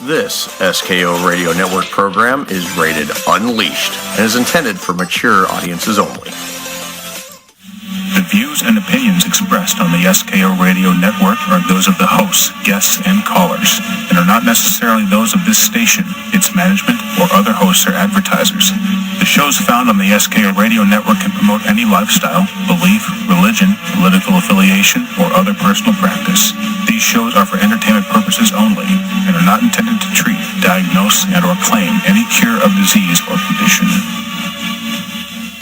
This SKO Radio Network program is rated Unleashed and is intended for mature audiences only. The views and opinions expressed on the SKO Radio Network are those of the hosts, guests, and callers, and are not necessarily those of this station, its management, or other hosts or advertisers. The shows found on the SKO Radio Network can promote any lifestyle, belief, religion, political affiliation, or other personal practice. These shows are for entertainment purposes only and are not intended to treat, diagnose, and/or claim any cure of disease or condition.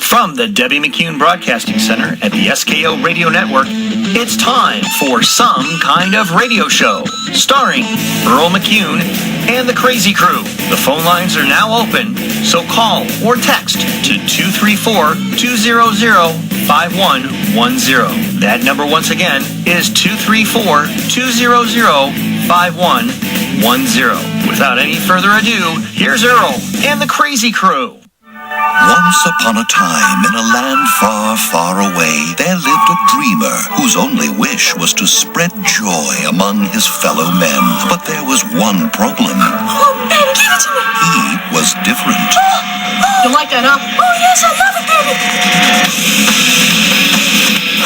From the Debbie McCune Broadcasting Center at the SKO Radio Network, it's time for Some Kind of Radio Show, starring Earl McCune and the Crazy Crew. The phone lines are now open, so call or text to 234-200-5110. That number once again is 234-200-5110. Without any further ado, here's Earl and the Crazy Crew. Once upon a time, in a land far, far away, there lived a dreamer whose only wish was to spread joy among his fellow men. But there was one problem. Oh, baby, give it to me. He was different. You like that, huh? Oh, yes, I love it, baby.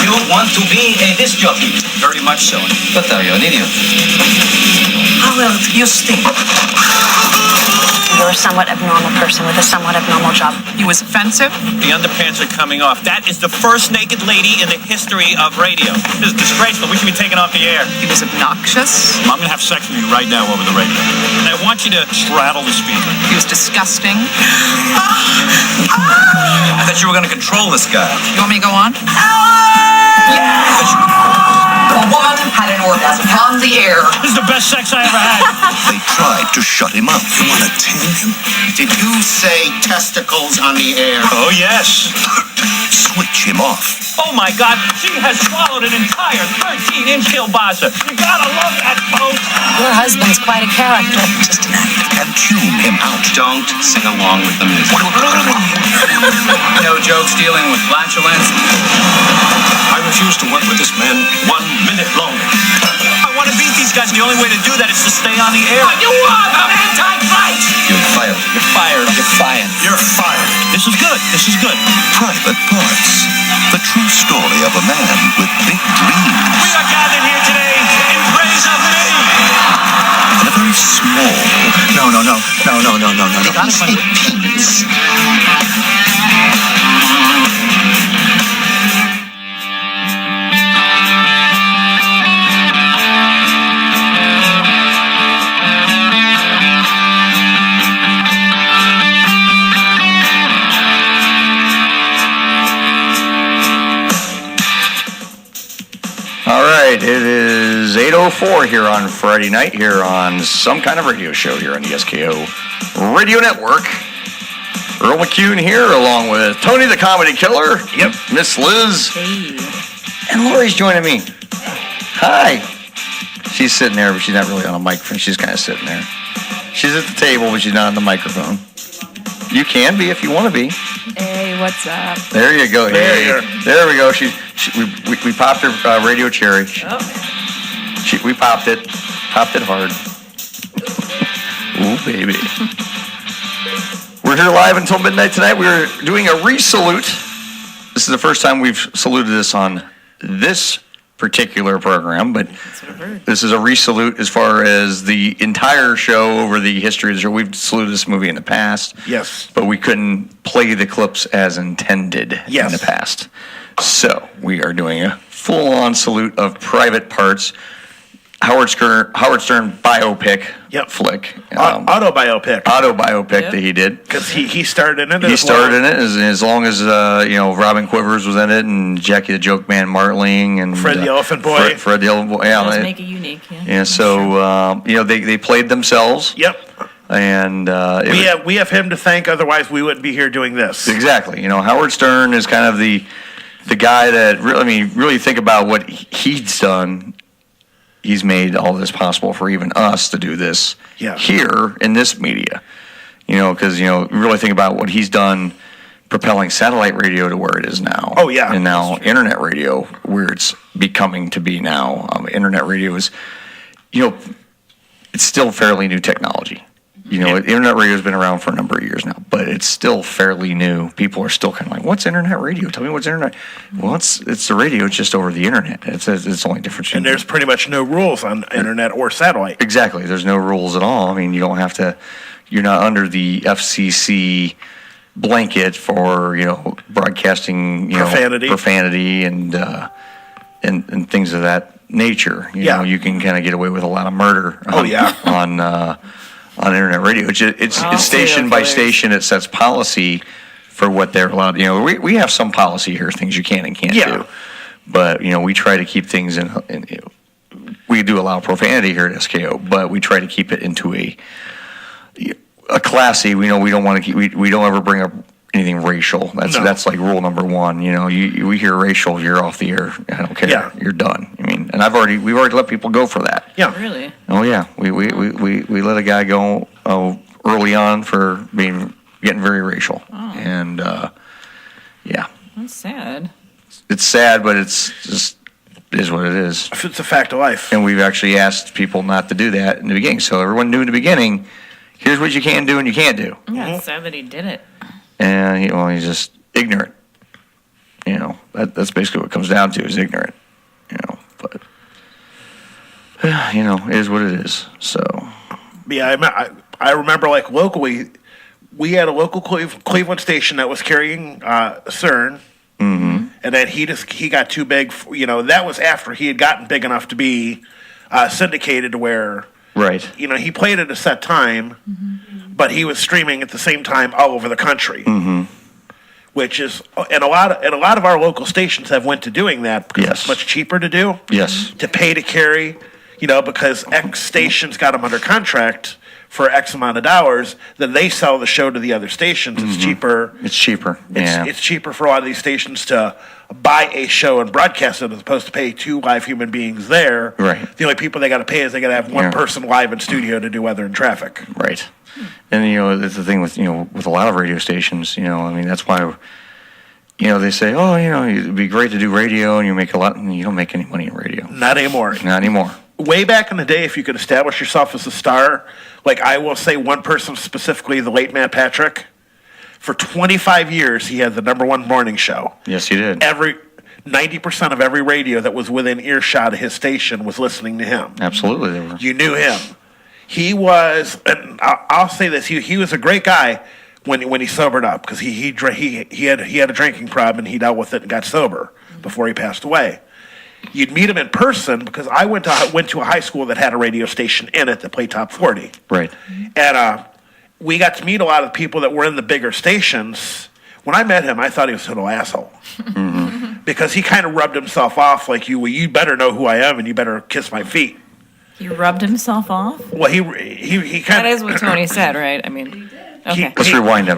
You want to be a disc jockey? Very much so. But are you an idiot? Oh, well, you stink. You're a somewhat abnormal person with a somewhat abnormal job. He was offensive. The underpants are coming off. That is the first naked lady in the history of radio. This is disgraceful. We should be taken off the air. He was obnoxious. I'm going to have sex with you right now over the radio. And I want you to straddle the speaker. He was disgusting. I thought you were going to control this guy. You want me to go on? A woman had an orgasm on the air. This is the best sex I ever had. They tried to shut him up. You want to tame him? Did you say testicles on the air? Oh, yes. Switch him off. Oh, my God. She has swallowed an entire 13-inch kielbasa. You gotta love that, folks. Your husband's quite a character. Just an act. And tune him out. Don't sing along with the music. No jokes dealing with flatulence. I refuse to work with this man 1 minute longer. I want to beat these guys, and the only way to do that is to stay on the air. What you want? I'm anti-fight. You're fired. You're fired. You're fired. You're fired. This is good. This is good. Private Parts. The true story of a man with big dreams. We are gathered here today in praise of me. And a very small... No. Gotta say penis. All right, it is 8:04 here on Friday night here on Some Kind of Radio Show here on the SKO Radio Network. Earl McCune here along with Tony the Comedy Killer. Yep. Miss Liz. Hey. And Lori's joining me. Hi. She's sitting there, but she's not really on a microphone. She's kind of sitting there. She's at the table, but she's not on the microphone. You can be if you want to be. Hey, what's up? There you go. There we go. We popped her radio cherry. Oh. We popped it hard. Ooh, baby. We're here live until midnight tonight. We're doing a re-salute. This is the first time we've saluted this on this particular program, but this is a re-salute as far as the entire show over the history of the show. We've saluted this movie in the past. Yes. But we couldn't play the clips as intended in the past. So we are doing a full-on salute of Private Parts. Howard Stern biopic flick. Autobiopic that he did. Because he starred in it. He starred in it as long as Robin Quivers was in it, and Jackie the Joke Man Martling, and Fred the Elephant Boy. Fred the Elephant Boy. It does make it unique. Yeah. So they played themselves. Yep. And we have him to thank. Otherwise, we wouldn't be here doing this. Exactly. Howard Stern is kind of the guy that really think about what he's done. He's made all this possible for even us to do this here in this media. Because really think about what he's done propelling satellite radio to where it is now. Oh, yeah. And now internet radio, where it's becoming to be now. Internet radio is, it's still fairly new technology. You know, internet radio's been around for a number of years now, but it's still fairly new. People are still kind of like, "What's internet radio? Tell me what's internet." Well, it's the radio. It's just over the internet. It's only different. And there's pretty much no rules on internet or satellite. Exactly. There's no rules at all. I mean, you don't have to. You're not under the FCC blanket for broadcasting profanity and things of that nature. You know, you can kind of get away with a lot of murder. On internet radio, it's station by station. It sets policy for what they're allowed. You know, we have some policy here, things you can and can't do. But we try to keep things in. We do allow profanity here at SKO, but we try to keep it into a classy. We don't want to keep. We don't ever bring up anything racial. That's like rule number one. We hear racial, you're off the air. I don't care. Yeah. You're done. I mean, and we've already let people go for that. Yeah. Really? Oh yeah. We let a guy go early on for getting very racial. Oh. And yeah. That's sad. It's sad, but it's just it is what it is. It's a fact of life. And we've actually asked people not to do that in the beginning. So everyone knew in the beginning, here's what you can do and you can't do. Yeah, it's sad that he did it. And he's just ignorant. That's basically what it comes down to is ignorant. But it is what it is. So yeah, I remember like locally, we had a local Cleveland station that was carrying CERN, and then he got too big. That was after he had gotten big enough to be syndicated to where. Right. He played at a set time, but he was streaming at the same time all over the country. Which is, and a lot of our local stations have went to doing that because it's much cheaper to do. Yes. To pay to carry, because X stations got them under contract for X amount of dollars, then they sell the show to the other stations. It's cheaper. It's cheaper. It's cheaper for a lot of these stations to buy a show and broadcast it as opposed to pay two live human beings there. Right. The only people they got to pay is they got to have one person live in studio to do weather and traffic. Right. And that's the thing with with a lot of radio stations. That's why they say, oh, it'd be great to do radio and you make a lot, and you don't make any money in radio. Not anymore. Not anymore. Way back in the day, if you could establish yourself as a star, like I will say one person specifically, the late Matt Patrick, for 25 years he had the #1 morning show. Yes, he did. 90% of every radio that was within earshot of his station was listening to him. Absolutely, they were. You knew him. He was, and I'll say this, he was a great guy when he sobered up because he had a drinking problem and he dealt with it and got sober before he passed away. You'd meet him in person because I went to a high school that had a radio station in it that played top 40. Right. And we got to meet a lot of people that were in the bigger stations. When I met him, I thought he was a total asshole. Because he kind of rubbed himself off like, you better know who I am and you better kiss my feet. He rubbed himself off? Well, he kind of... That is what Tony said, right? I mean... Okay. Let's rewind that.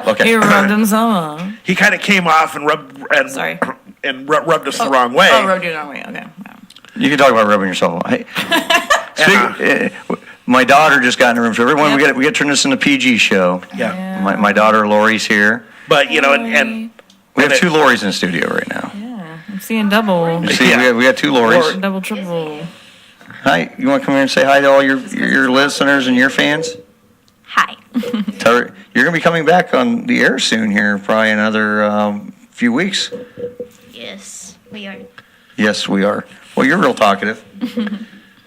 Okay. He rubbed himself off. He kind of came off and rubbed us the wrong way. Oh, rubbed you the wrong way. Okay. Wow. You can talk about rubbing yourself off. My daughter just got in the room, so everyone, we got to turn this into a PG show. Yeah. My daughter Lori's here. But and we have two Loris in the studio right now. Yeah, I'm seeing double. You see, we got two Loris. Double, triple. Hi, you want to come here and say hi to all your listeners and your fans? Hi. Tell her you're going to be coming back on the air soon here, probably another few weeks. Yes, we are. Yes, we are. Well, you're real talkative.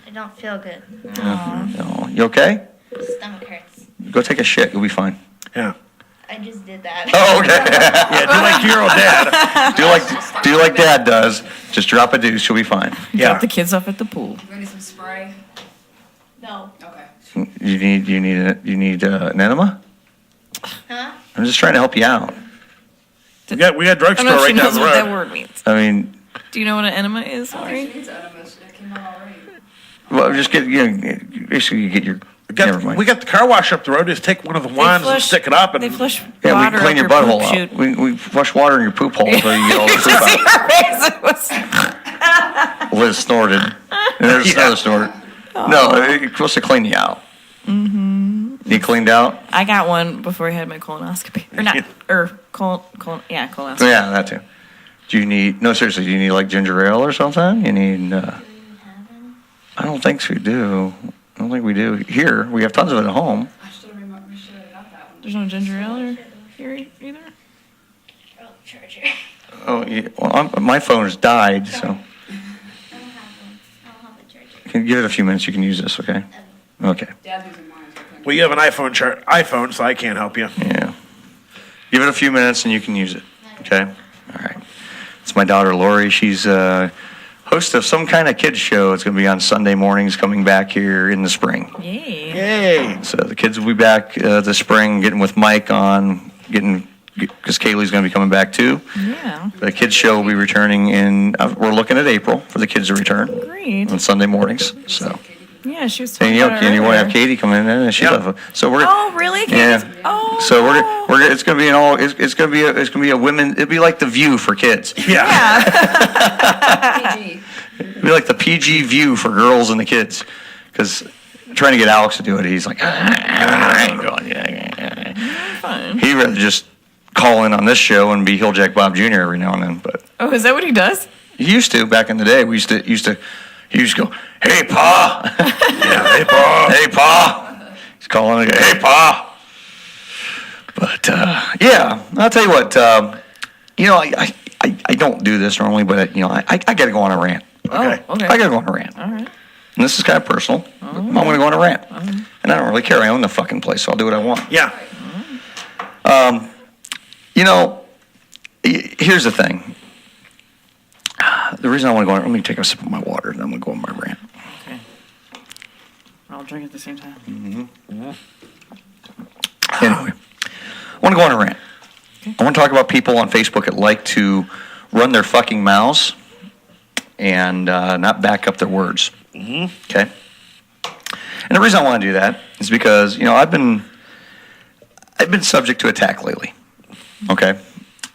I don't feel good. No. You okay? My stomach hurts. Go take a shit. You'll be fine. Yeah. I just did that. Oh, okay. Yeah, do like your old dad. Do like Dad does. Just drop a deuce. You'll be fine. Yeah. Drop the kids off at the pool. You need some spray? No. Okay. You need an enema? Huh? I'm just trying to help you out. We got drugstore right down the road. What that word means. I mean, do you know what an enema is, Lori? Well, just basically you get your. Never mind. We got the car wash up the road. Just take one of the wands and stick it up, and they flush water. Yeah, we clean your butthole out. Chute. We flush water in your poop hole so you get all the poop out. Liz snorted. And there's another snort. Oh. No, it's supposed to clean you out. Mm-hmm. You cleaned out? I got one before I had my colonoscopy. Or not, colonoscopy. Yeah, that too. Do you need, no, seriously, do you need like ginger ale or something? You need, I don't think we do. I don't think we do. Here, we have tons of it at home. I still remember we should have got that one. There's no ginger ale or here either? Oh, charger. Oh, yeah. Well, my phone has died, so. I don't have one. I don't have a charger. Can you give it a few minutes? You can use this, okay? Okay. Dad's using mine. So I couldn't- Well, you have an iPhone, so I can't help you. Yeah. Give it a few minutes and you can use it. Okay? All right. It's my daughter, Lori. She's host of some kind of kids show. It's going to be on Sunday mornings coming back here in the spring. Yay. Yay! So the kids will be back this spring, getting with Mike on because Kaylee's going to be coming back too. Yeah. The kids show will be returning we're looking at April for the kids to return Great. on Sunday mornings. So. Yeah, she was And talking about it you want to have earlier. Katie come in and she love it. So we're Oh, really? yeah. Katie's- Oh. So we're it's gonna be it's gonna be a women. It'll be like the View for kids. Yeah. PG. It'll be like the PG View for girls and the kids. Because trying to get Alex to do it, he's like, I ain't going. Yeah. Fun. He'd rather just call in on this show and be Hilljack Bob Jr. every now and then. But Oh, is that what he does? he used to back in the day. He used to go, hey pa, yeah, hey pa, hey pa. He's calling and go, hey pa. But yeah, I'll tell you what. I don't do this normally, but I got to go on a rant. Okay. Oh, okay. I got to go on a rant. All right. And this is kind of personal. I'm going to go on a rant. And I don't really care. I own the fucking place, so I'll do what I want. Yeah. Here's the thing. The reason I want to go on, let me take a sip of my water, and then I'm going to go on my rant. Okay. I'll drink at the same time. Anyway, I want to go on a rant. I want to talk about people on Facebook that like to run their fucking mouths and not back up their words. Okay? And the reason I want to do that is because, I've been subject to attack lately. Okay?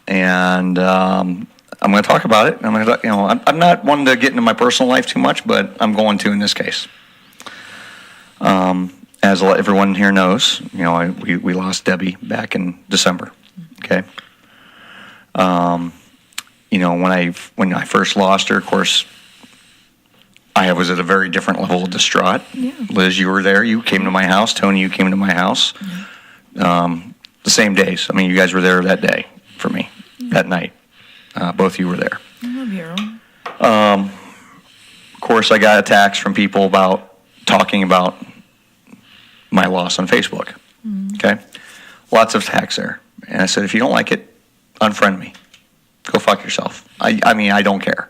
And I'm going to talk about it. I'm going to, I'm not one to get into my personal life too much, but I'm going to in this case. As everyone here knows, we lost Debbie back in December. Okay. When I first lost her, of course, I was at a very different level of distraught. Yeah. Liz, you were there. You came to my house. Tony, you came to my house. The same days. I mean, you guys were there that day for me, that night. Both of you were there. I love you, Earl. Of course, I got attacks from people about talking about my loss on Facebook. Okay? Lots of attacks there. And I said, if you don't like it, unfriend me. Go fuck yourself. I mean, I don't care.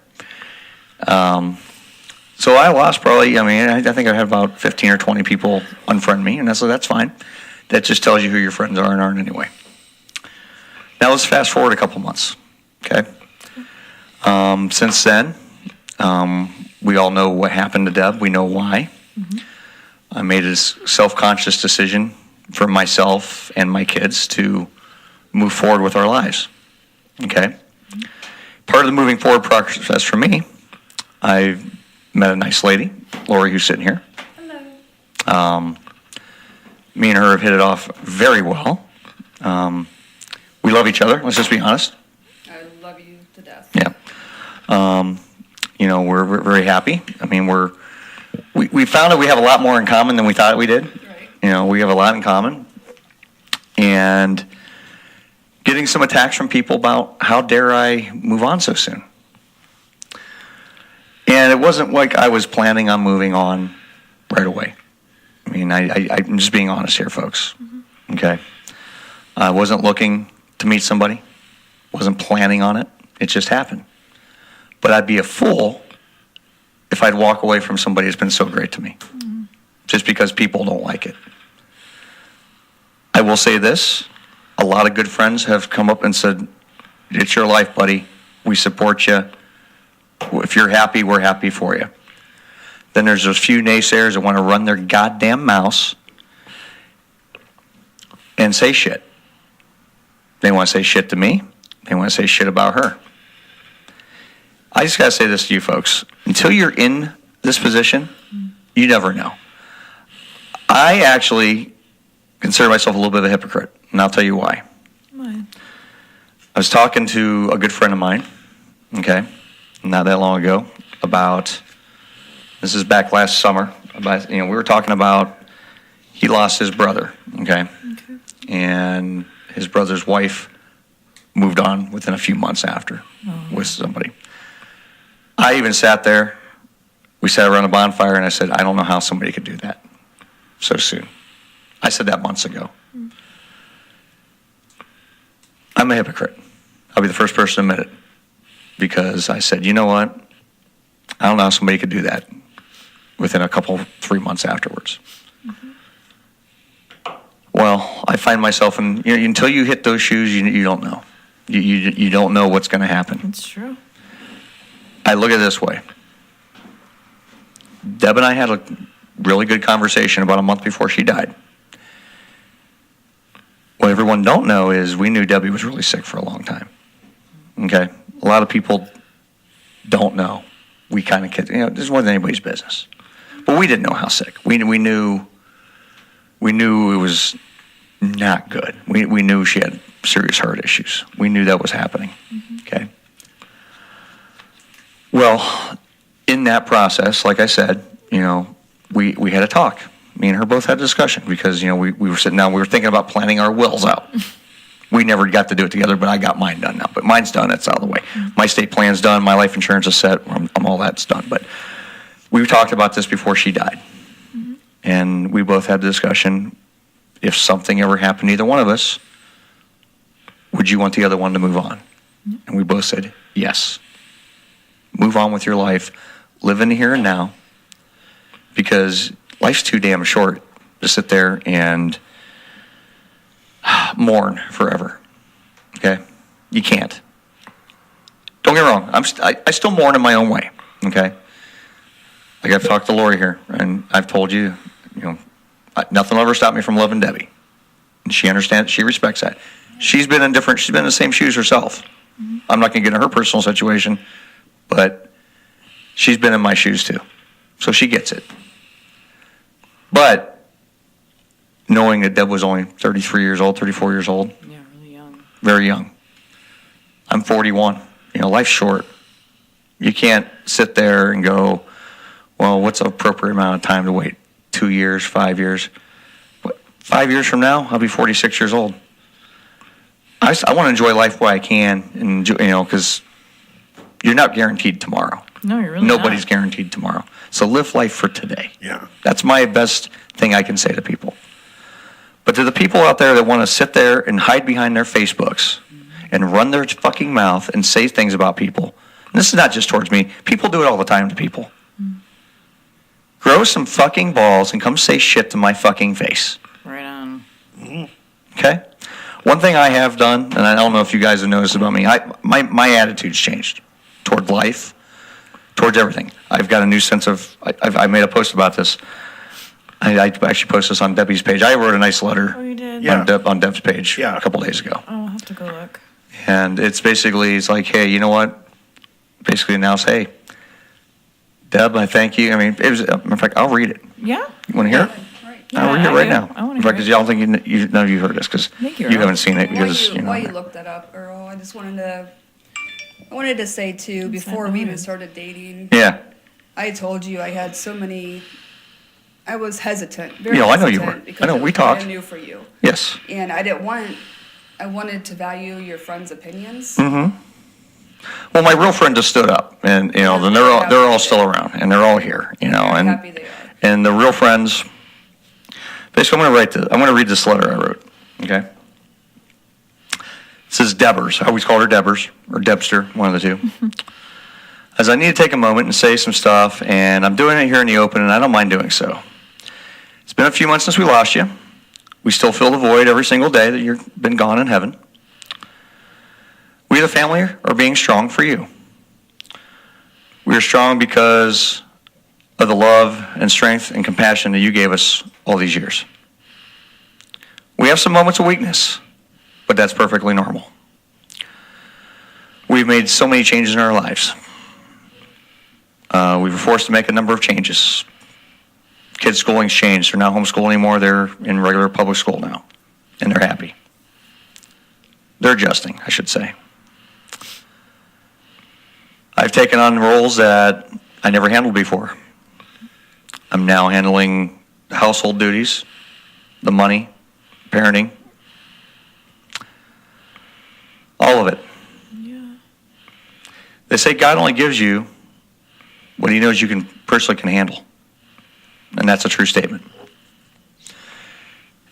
So I lost probably, I think I had about 15 or 20 people unfriend me, and I said, that's fine. That just tells you who your friends are and aren't anyway. Now let's fast forward a couple months, okay? Since then, we all know what happened to Deb. We know why. I made a self-conscious decision for myself and my kids to move forward with our lives, okay? Part of the moving forward process for me, I met a nice lady, Lori, who's sitting here. Hello. Me and her have hit it off very well. We love each other, let's just be honest. I love you to death. Yeah. We're very happy. I mean, we found that we have a lot more in common than we thought we did. Right. We have a lot in common. And getting some attacks from people about how dare I move on so soon. And it wasn't like I was planning on moving on right away. I mean, I'm just being honest here, folks. Okay? I wasn't looking to meet somebody. Wasn't planning on it. It just happened. But I'd be a fool if I'd walk away from somebody that's been so great to me. Just because people don't like it. I will say this. A lot of good friends have come up and said, it's your life, buddy. We support you. If you're happy, we're happy for you. Then there's those few naysayers that want to run their goddamn mouths and say shit. They want to say shit to me. They want to say shit about her. I just got to say this to you folks. Until you're in this position, you never know. I actually consider myself a little bit of a hypocrite, and I'll tell you why. Why? I was talking to a good friend of mine, okay, not that long ago, about This is back last summer. We were talking about he lost his brother, okay? And his brother's wife moved on within a few months after with somebody. I even sat there. We sat around a bonfire, and I said, I don't know how somebody could do that so soon. I said that months ago. I'm a hypocrite. I'll be the first person to admit it. Because I said, you know what? I don't know how somebody could do that within 3 months afterwards. Well, I find myself in, until you hit those shoes, you don't know. You don't know what's going to happen. It's true. I look at it this way. Deb and I had a really good conversation about a month before she died. What everyone don't know is we knew Debbie was really sick for a long time. Okay? A lot of people don't know. We kind of kid, this is more than anybody's business. But we didn't know how sick. We knew it was not good. We knew she had serious heart issues. We knew that was happening. Okay? Well, in that process, like I said, we had a talk. Me and her both had a discussion because, we were sitting down, we were thinking about planning our wills out. We never got to do it together, but I got mine done now. But mine's done, it's out of the way. My estate plan's done, my life insurance is set, all that's done. But we talked about this before she died. And we both had the discussion, if something ever happened to either one of us, would you want the other one to move on? And we both said, yes. Move on with your life. Live in the here and now. Because life's too damn short to sit there and mourn forever. Okay? You can't. Don't get me wrong. I still mourn in my own way. Okay? Like I've talked to Lori here, and I've told you, nothing will ever stop me from loving Debbie. And she understands, she respects that. She's been in the same shoes herself. I'm not going to get into her personal situation, but she's been in my shoes too. So she gets it. But knowing that Deb was only 33 years old, 34 years old. Yeah, really young. Very young. I'm 41. Life's short. You can't sit there and go, well, what's the appropriate amount of time to wait? 2 years, 5 years? 5 years from now, I'll be 46 years old. I want to enjoy life while I can, and because you're not guaranteed tomorrow. No, you're really Nobody's not. guaranteed tomorrow. So live life for today. Yeah. That's my best thing I can say to people. But to the people out there that want to sit there and hide behind their Facebooks and run their fucking mouth and say things about people, and this is not just towards me, people do it all the time to people. Grow some fucking balls and come say shit to my fucking face. Right on. Okay? One thing I have done, and I don't know if you guys have noticed about me, my attitude's changed toward life, towards everything. I've got a new sense of, I made a post about this. I actually posted this on Debbie's page. I wrote a nice letter on Deb's page a couple days ago. Oh, I'll have to go look. And it's like, hey, you know what? Basically announced, hey, Deb, I thank you. I mean, in fact, I'll read it. Yeah? You want to hear it? Yeah, I'll read it right now. I want In to fact, hear because y'all think none of you heard this because you haven't seen it because While you looked that up, Earl, I just wanted to say too, before we even started dating. Yeah. I told you I had so many. I was hesitant. I know you were. I know we talked. Brand new for you. Yes. And I wanted to value your friends' opinions. Mm-hmm. Well, my real friend just stood up, and then they're all still around, and they're all here, and happy they are. And the real friends. Basically, I'm going to read this letter I wrote. Okay. It says Debbers. I always call her Debbers or Debster, one of the two. As I need to take a moment and say some stuff, and I'm doing it here in the open, and I don't mind doing so. It's been a few months since we lost you. We still feel the void every single day that you've been gone in heaven. We, the family, are being strong for you. We are strong because of the love and strength and compassion that you gave us all these years. We have some moments of weakness, but that's perfectly normal. We've made so many changes in our lives. We were forced to make a number of changes. Kids' schooling's changed. They're not homeschooled anymore. They're in regular public school now, and they're happy. They're adjusting, I should say. I've taken on roles that I never handled before. I'm now handling the household duties, the money, parenting, all of it. Yeah. They say God only gives you what he knows you can personally can handle. And that's a true statement.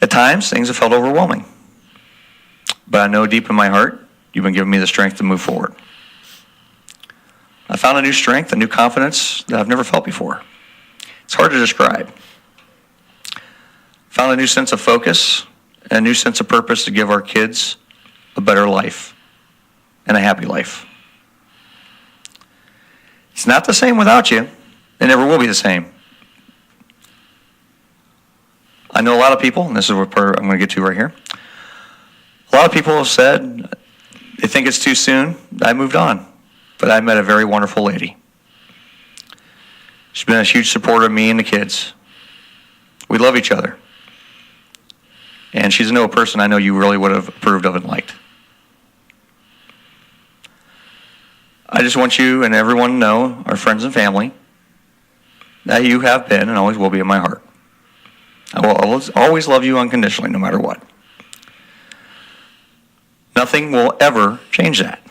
At times, things have felt overwhelming. But I know deep in my heart, you've been giving me the strength to move forward. I found a new strength, a new confidence that I've never felt before. It's hard to describe. Found a new sense of focus and a new sense of purpose to give our kids a better life and a happy life. It's not the same without you. It never will be the same. I know a lot of people, and this is what part I'm going to get to right here. A lot of people have said they think it's too soon. I moved on. But I met a very wonderful lady. She's been a huge supporter of me and the kids. We love each other. And she's a person I know you really would have approved of and liked. I just want you and everyone to know, our friends and family, that you have been and always will be in my heart. I will always love you unconditionally, no matter what. Nothing will ever change that.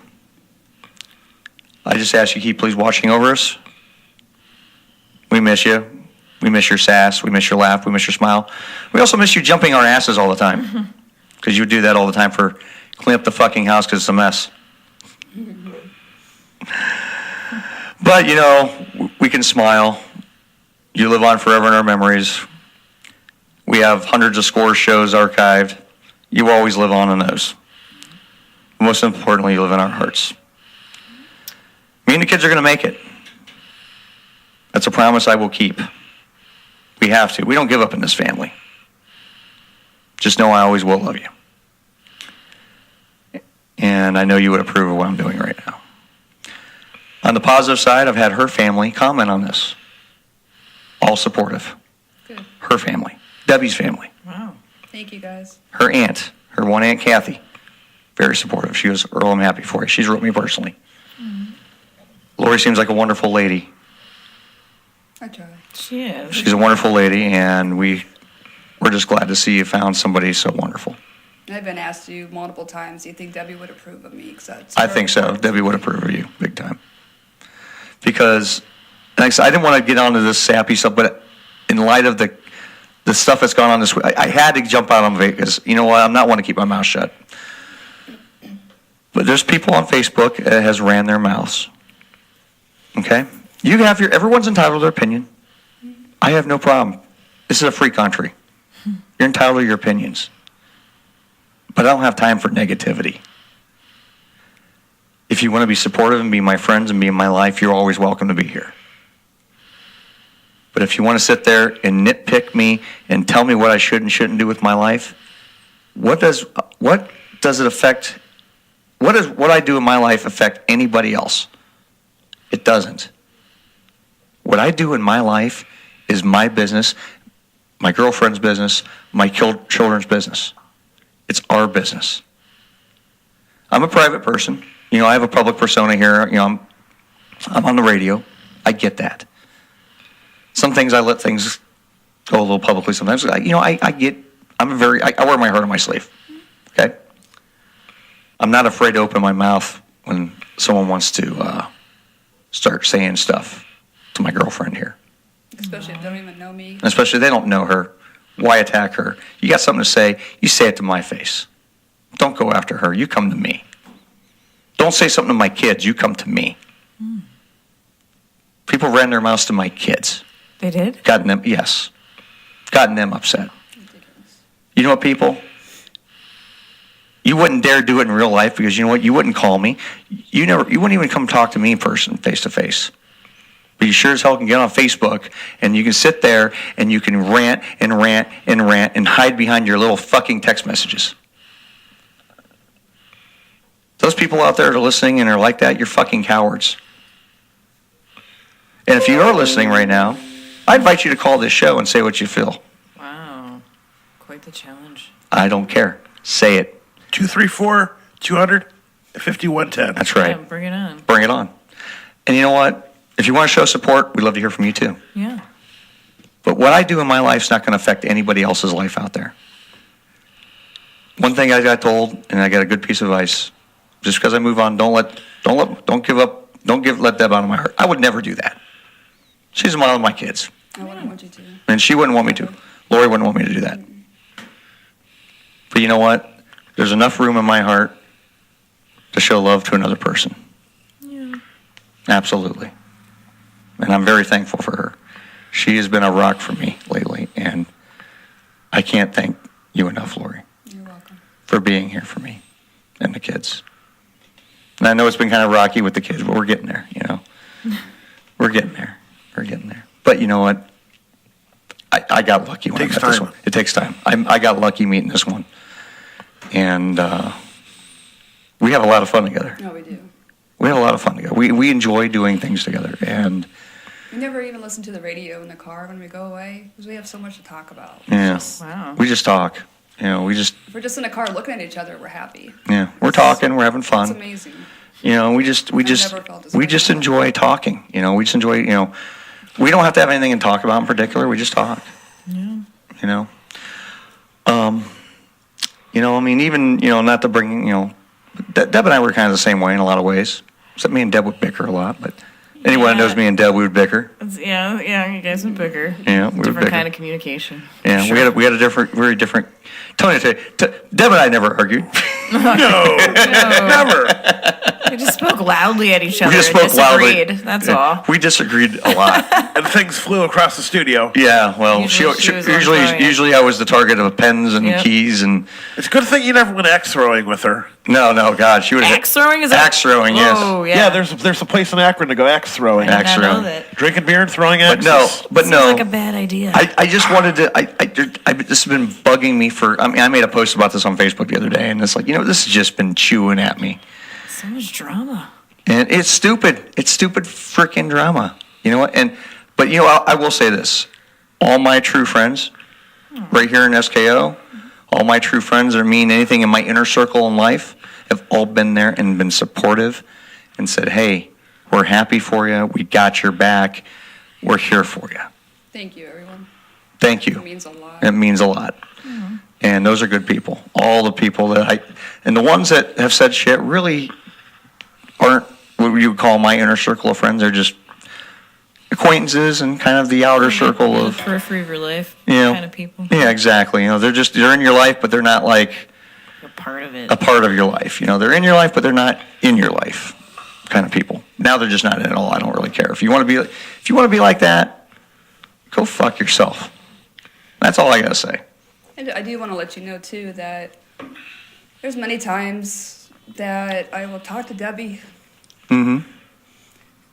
I just ask you keep please watching over us. We miss you. We miss your sass. We miss your laugh. We miss your smile. We also miss you jumping our asses all the time. Because you would do that all the time for clean up the fucking house because it's a mess. But, you know, we can smile. You live on forever in our memories. We have hundreds of score shows archived. You always live on in those. Most importantly, you live in our hearts. Me and the kids are going to make it. That's a promise I will keep. We have to. We don't give up in this family. Just know I always will love you. And I know you would approve of what I'm doing right now. On the positive side, I've had her family comment on this. All supportive. Good. Her family. Debbie's family. Wow. Thank you, guys. Her aunt. Her one aunt, Kathy. Very supportive. She goes, Earl, I'm happy for you. She's wrote me personally. Lori seems like a wonderful lady. I try. She is. She's a wonderful lady, and we're just glad to see you found somebody so wonderful. I've been asked you multiple times, do you think Debbie would approve of me? 'Cause that's I think so. Debbie would approve of you, big time. Because, like I said, I didn't want to get onto this sappy stuff, but in light of the stuff that's gone on this week, I had to jump out on Vegas. You know what? I'm not one to keep my mouth shut. But there's people on Facebook that has ran their mouths. Okay? You have everyone's entitled to their opinion. I have no problem. This is a free country. You're entitled to your opinions. But I don't have time for negativity. If you want to be supportive and be my friends and be in my life, you're always welcome to be here. But if you want to sit there and nitpick me and tell me what I should and shouldn't do with my life, what does it affect? What does what I do in my life affect anybody else? It doesn't. What I do in my life is my business, my girlfriend's business, my children's business. It's our business. I'm a private person. You know, I have a public persona here. You know, I'm on the radio. I get that. Some things I let things go a little publicly sometimes. I wear my heart on my sleeve. Okay? I'm not afraid to open my mouth when someone wants to start saying stuff to my girlfriend here. Especially if they don't even know me. Especially if they don't know her. Why attack her? You got something to say, you say it to my face. Don't go after her. You come to me. Don't say something to my kids. You come to me. People ran their mouths to my kids. They did? Gotten them upset. You know what, people? You wouldn't dare do it in real life because you know what? You wouldn't call me. You wouldn't even come talk to me in person, face to face. But you sure as hell can get on Facebook and you can sit there and you can rant and rant and rant and hide behind your little fucking text messages. Those people out there that are listening and are like that, you're fucking cowards. And if you are listening right now, I invite you to call this show and say what you feel. Wow. Quite the challenge. I don't care. Say it. 234-200-5110. That's right. Yeah, bring it on. Bring it on. And you know what? If you want to show support, we'd love to hear from you too. Yeah. But what I do in my life is not going to affect anybody else's life out there. One thing I got told, and I got a good piece of advice: just because I move on, let Deb out of my heart. I would never do that. She's the mom of my kids. I wouldn't want you to. And she wouldn't want me to. Lori wouldn't want me to do that. But you know what? There's enough room in my heart to show love to another person. Yeah. Absolutely. And I'm very thankful for her. She has been a rock for me lately, and I can't thank you enough, Lori. You're welcome. For being here for me and the kids. And I know it's been kind of rocky with the kids, but we're getting there, you know. We're getting there. We're getting there. But you know what? I got lucky when I met this one. It takes time. I got lucky meeting this one. And we have a lot of fun together. Oh, we do. We have a lot of fun together. We enjoy doing things together. And we never even listen to the radio in the car when we go away because we have so much to talk about. yeah, Wow. we just talk. You know, If we're just in the car looking at each other, we're happy. yeah, we're talking, we're having fun. It's amazing. You know, we just never felt this way. enjoy talking. You know, we just enjoy, you know, we don't have to have anything to talk about in particular. We just talk. Yeah. You know, you know, I mean, even, you know, not to bring, you know, Deb and I were kind of the same way in a lot of ways. Except me and Deb would bicker a lot, but anyone who knows me and Deb, we would bicker. Yeah, you guys would bicker. Yeah, we would Different bicker. kind of communication. Yeah, Sure. we had a very different. Tony, Deb and I never argued. No, never. We just spoke loudly at each other. We just and spoke loudly. disagreed. That's all. We disagreed a lot. And things flew across the studio. Yeah, well, Usually she was on fire. usually I was the target of pens and Yep. keys and. It's a good thing you never went axe throwing with her. No, God, she was Axe throwing is that? axe throwing. Yes. Oh, Yeah, there's a place in Akron to go axe throwing. I did not know throwing. that. Drinking beer and throwing But axes. no. Like a bad idea. I just wanted to. This has been bugging me for. I mean, I made a post about this on Facebook the other day, and it's like, you know, this has just been chewing at me, So much drama. and it's stupid. It's stupid freaking drama. You know what? But you know, I will say this: all my true friends, right here in SKO, all my true friends that mean anything in my inner circle in life, have all been there and been supportive, and said, "Hey, we're happy for you. We got your back. We're here for you." Thank you, everyone. Thank you. It means a lot. It means a lot. And those are good people. All the people and the ones that have said shit really aren't what you would call my inner circle of friends. They're just acquaintances and kind of the outer circle The of, periphery of your life you know. kind of people. Yeah, exactly. You know, they're in your life, but they're not like A part of it. a part of your life. You know, they're in your life, but they're not in your life kind of people. Now they're just not in it at all. I don't really care. If you want to be like that, go fuck yourself. That's all I gotta say. And I do want to let you know, too, that there's many times that I will talk to Debbie, Mm-hmm.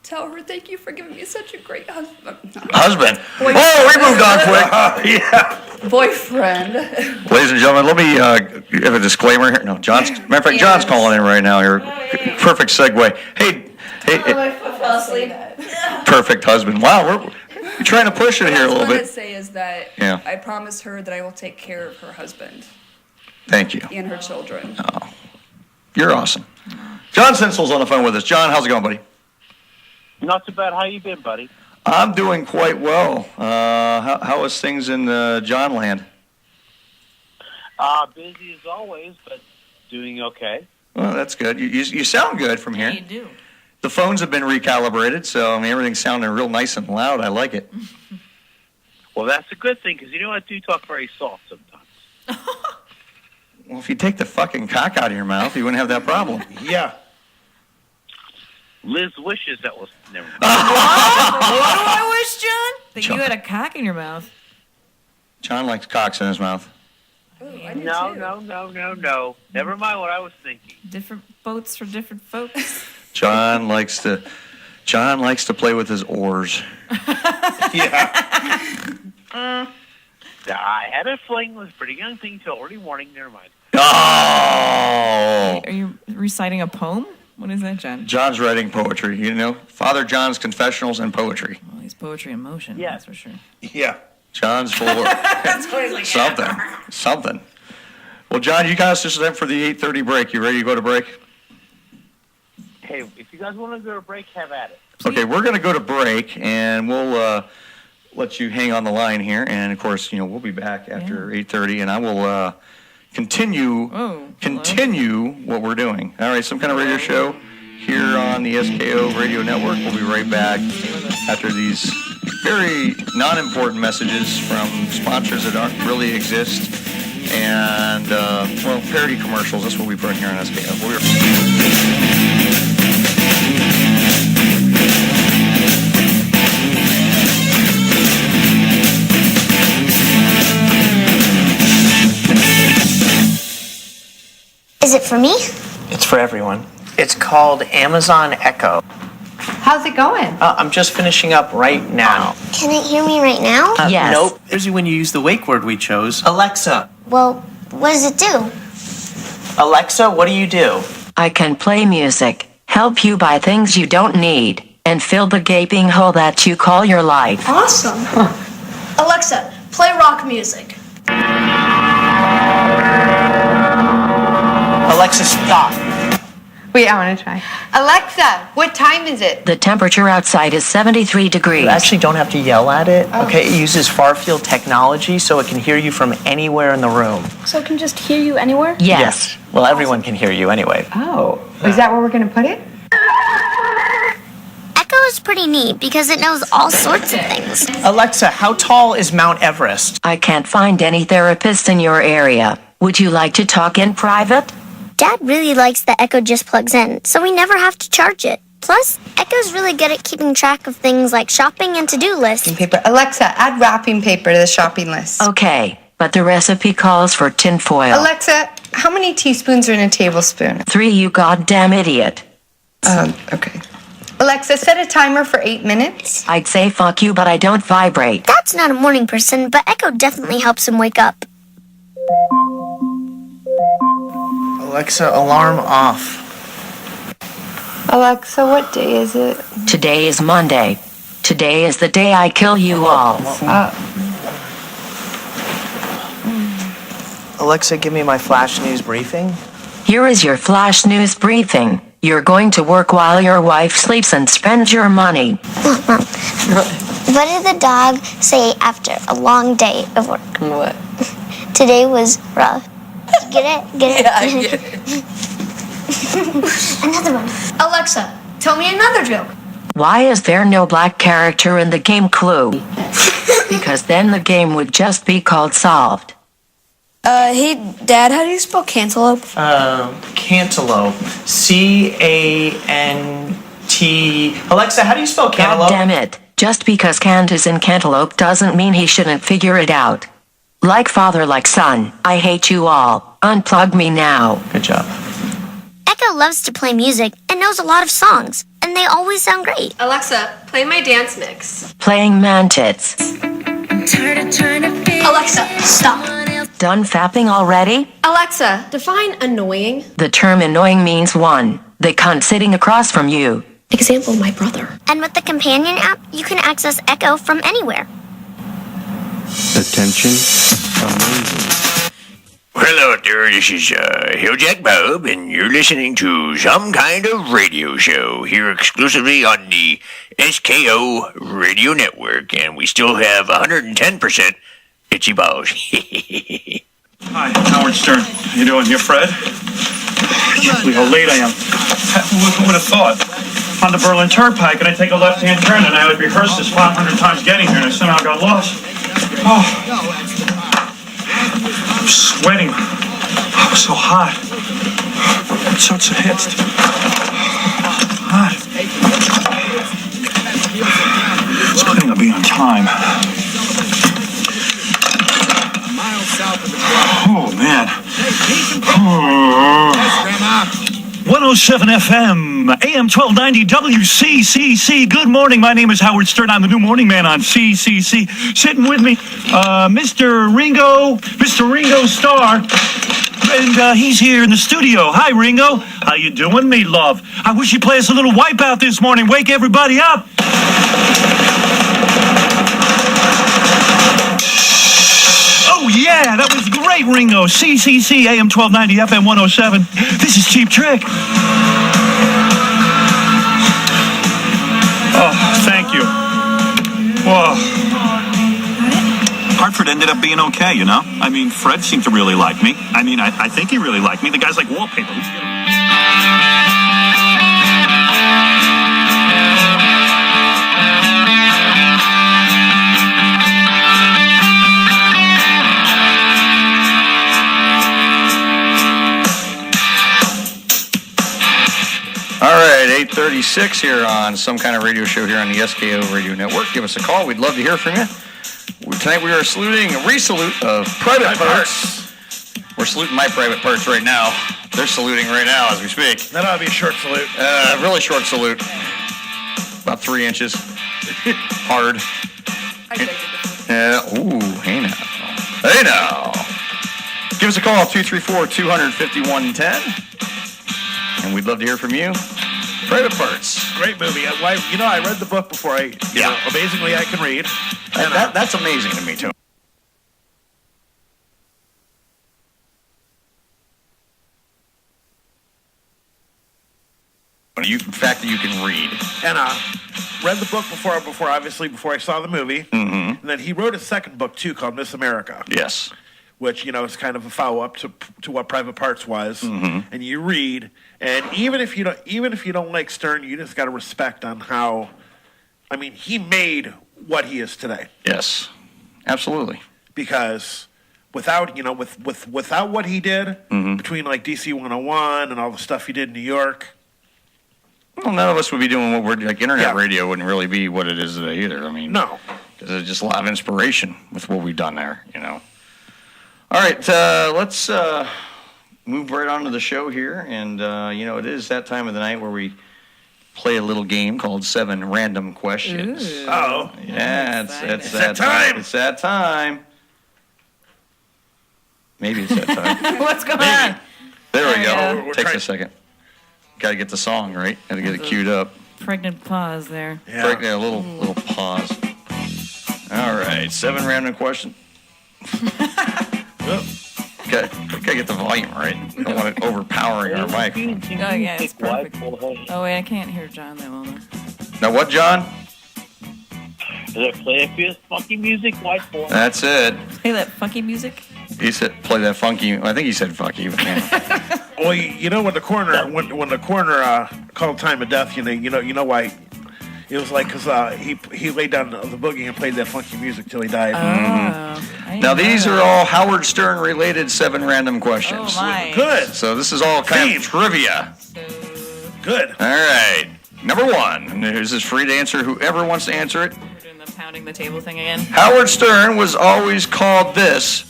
tell her thank you for giving me such a great husband. Husband. Boyfriend. Oh, we moved on quick. Yeah. Boyfriend. Ladies and gentlemen, let me have a disclaimer here. No, matter of fact, John's calling in right now here. Perfect segue. Hey, I fell asleep. perfect husband. Wow, we're trying to push it here a little What I was bit. to say is that Yeah. I promise her that I will take care of her husband Thank you. and her children. Oh, you're awesome. John Sinsel's on the phone with us. John, how's it going, buddy? Not too bad. How you been, buddy? I'm doing quite well. How is things in John land? Busy as always, but doing okay. Well, that's good. You sound good from here. Yeah, you do. The phones have been recalibrated, so I mean everything's sounding real nice and loud. I like it. Well, that's a good thing, because you know I do talk very soft sometimes. Well, if you take the fucking cock out of your mouth, you wouldn't have that problem. Yeah. Liz wishes that was never mind. What do I wish, John? That John. you had a cock in your mouth. John likes cocks in his mouth. Ooh, I do No, too. no. Never mind what I was thinking. Different boats for different folks. John likes to play with his oars. Yeah. I had a fling with a pretty young thing till early morning. Never mind. Oh! Are you reciting a poem? What is that, John? John's writing poetry, you know? Father John's confessionals and poetry. Well, he's poetry in motion. Yeah. That's for sure. Yeah. John's full of something. Well, John, you guys just in for the 8:30 break. You ready to go to break? Hey, if you guys want to go to break, have at it. Okay, we're going to go to break, and we'll let you hang on the line here, and of course, we'll be back after 8:30, and I will continue what we're doing. All right, some kind of radio show here on the SKO Radio Network. We'll be right back after these very non-important messages from sponsors that don't really exist, and parody commercials. That's what we put in here on SKO. Is it for me? It's for everyone. It's called Amazon Echo. How's it going? I'm just finishing up right now. Can it hear me right now? Yes. Nope. Here's when you use the wake word we chose. Alexa. Well, what does it do? Alexa, what do you do? I can play music, help you buy things you don't need, and fill the gaping hole that you call your life. Awesome. Alexa, play rock music. Alexa, stop. Wait, I want to try. Alexa, what time is it? The temperature outside is 73 degrees. You actually don't have to yell at it, okay? It uses far-field technology, so it can hear you from anywhere in the room. So it can just hear you anywhere? Yes. Well, everyone can hear you anyway. Oh, is that where we're going to put it? Echo is pretty neat because it knows all sorts of things. Alexa, how tall is Mount Everest? I can't find any therapists in your area. Would you like to talk in private? Dad really likes that Echo just plugs in, so we never have to charge it. Plus, Echo's really good at keeping track of things like shopping and to-do lists. Paper. Alexa, add wrapping paper to the shopping list. Okay, but the recipe calls for tinfoil. Alexa, how many teaspoons are in a tablespoon? 3, you goddamn idiot. Okay. Alexa, set a timer for 8 minutes. I'd say fuck you, but I don't vibrate. Dad's not a morning person, but Echo definitely helps him wake up. Alexa, alarm off. Alexa, what day is it? Today is Monday. Today is the day I kill you all. Alexa, give me my flash news briefing. Here is your flash news briefing. You're going to work while your wife sleeps and spend your money. What did the dog say after a long day of work? What? Today was rough. Get it? Get it? Yeah, I get it. Another one. Alexa, tell me another joke. Why is there no black character in the game Clue? Because then the game would just be called Solved. Hey, Dad, how do you spell cantaloupe? Cantaloupe. C-A-N-T... Alexa, how do you spell cantaloupe? God damn it. Just because Cant is in cantaloupe doesn't mean he shouldn't figure it out. Like father, like son. I hate you all. Unplug me now. Good job. Echo loves to play music and knows a lot of songs, and they always sound great. Alexa, play my dance mix. Playing man-tits. Alexa, stop. Done fapping already? Alexa, define annoying. The term annoying means one, the cunt sitting across from you. Example, my brother. And with the companion app, you can access Echo from anywhere. Attention. Amazing. Hello there, this is Hilljack Bob, and you're listening to Some Kind of Radio Show here exclusively on the SKO Radio Network, and we still have 110% itchy balls. Hi, Howard Stern. How you doing? You're Fred? I can't believe how late I am. Who would have thought? On the Berlin Turnpike, and I take a left-hand turn, and I had rehearsed this 500 times getting here, and I somehow got lost. Oh, I'm sweating. I was so hot. I'm so zerhitzt. Hot. It's putting to be on time. Oh, man. 107 FM, AM 1290, WCCC. Good morning. My name is Howard Stern. I'm the new morning man on CCC. Sitting with me, Mr. Ringo Starr. And he's here in the studio. Hi, Ringo. How you doing, me love? I wish you'd play us a little Wipeout this morning. Wake everybody up. Oh, yeah, that was great, Ringo. CCC, AM 1290, FM 107. This is Cheap Trick. Oh, thank you. Whoa. Alfred ended up being okay, you know? I mean, Fred seemed to really like me. I mean, I think he really liked me. The guy's like wallpaper. All right, 8:36 here on Some Kind of Radio Show here on the SKO Radio Network. Give us a call. We'd love to hear from you. Tonight we are saluting a resalute of private parts. We're saluting my private parts right now. They're saluting right now as we speak. That ought to be a short salute. Really short salute. About 3 inches. Hard. Ooh, hey now. Hey now. Give us a call, 234-251-10. And we'd love to hear from you. Private Parts. Great movie. I read the book before amazingly I can read. And that's amazing to me, too. The fact that you can read. And read the book before I saw the movie. Mm-hmm. And then he wrote a second book, too, called Miss America. Yes. Which, is kind of a follow-up to what Private Parts was. Mm-hmm. And you read, and even if you don't like Stern, you just got to respect on how, he made what he is today. Yes, absolutely. Because without without what he did, mm-hmm. between like DC 101 and all the stuff he did in New York, well, none of us would be doing what we're like. Internet radio wouldn't really be what it is today either. No, because there's just a lot of inspiration with what we've done there. All right, let's move right on to the show here. And, it is that time of the night where we play a little game called 7 Random Questions. Ooh. Oh. Yeah, it's that time. It's that time. Maybe it's that time. What's going on? There we go. Takes a second. Got to get the song right. Got to get it queued up. Pregnant pause there. Yeah. A little pause. All right, 7 Random Questions. Gotta get the volume right. I don't want it overpowering our mic. Oh, yeah, it's perfect. Oh, wait, I can't hear John that well. Now, what, John? Does it play a funky music? White boy. That's it. Play that funky music? He said, play that funky. I think he said funky. But well, when the coroner called time of death, you know why. It was like because he laid down the boogie and played that funky music till he died. Now, these are all Howard Stern-related 7 random questions. Oh, my. Good. So this is all kind of trivia. Good. All right. Number 1. This is free to answer. Whoever wants to answer it. We're doing the pounding the table thing again. Howard Stern was always called this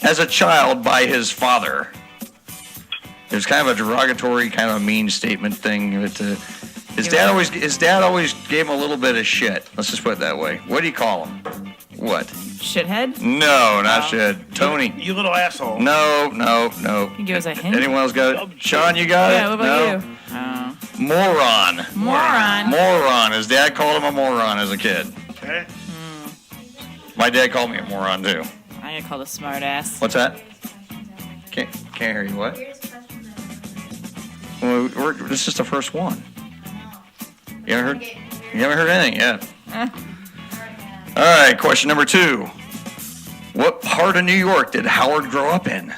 as a child by his father. There's kind of a derogatory, kind of a mean statement thing. His dad always gave him a little bit of shit. Let's just put it that way. What do you call him? What? Shithead? No, not shit. Tony. You little asshole. No. Can you give us a hint? Anyone else got it? Sean, you got it? Yeah, what about you? Moron. Moron. His dad called him a moron as a kid. Okay. My dad called me a moron too. I get called a smart ass. What's that? Can't hear you. What? Well, this is the first one. You haven't heard anything yet. All right, question number 2. What part of New York did Howard grow up in?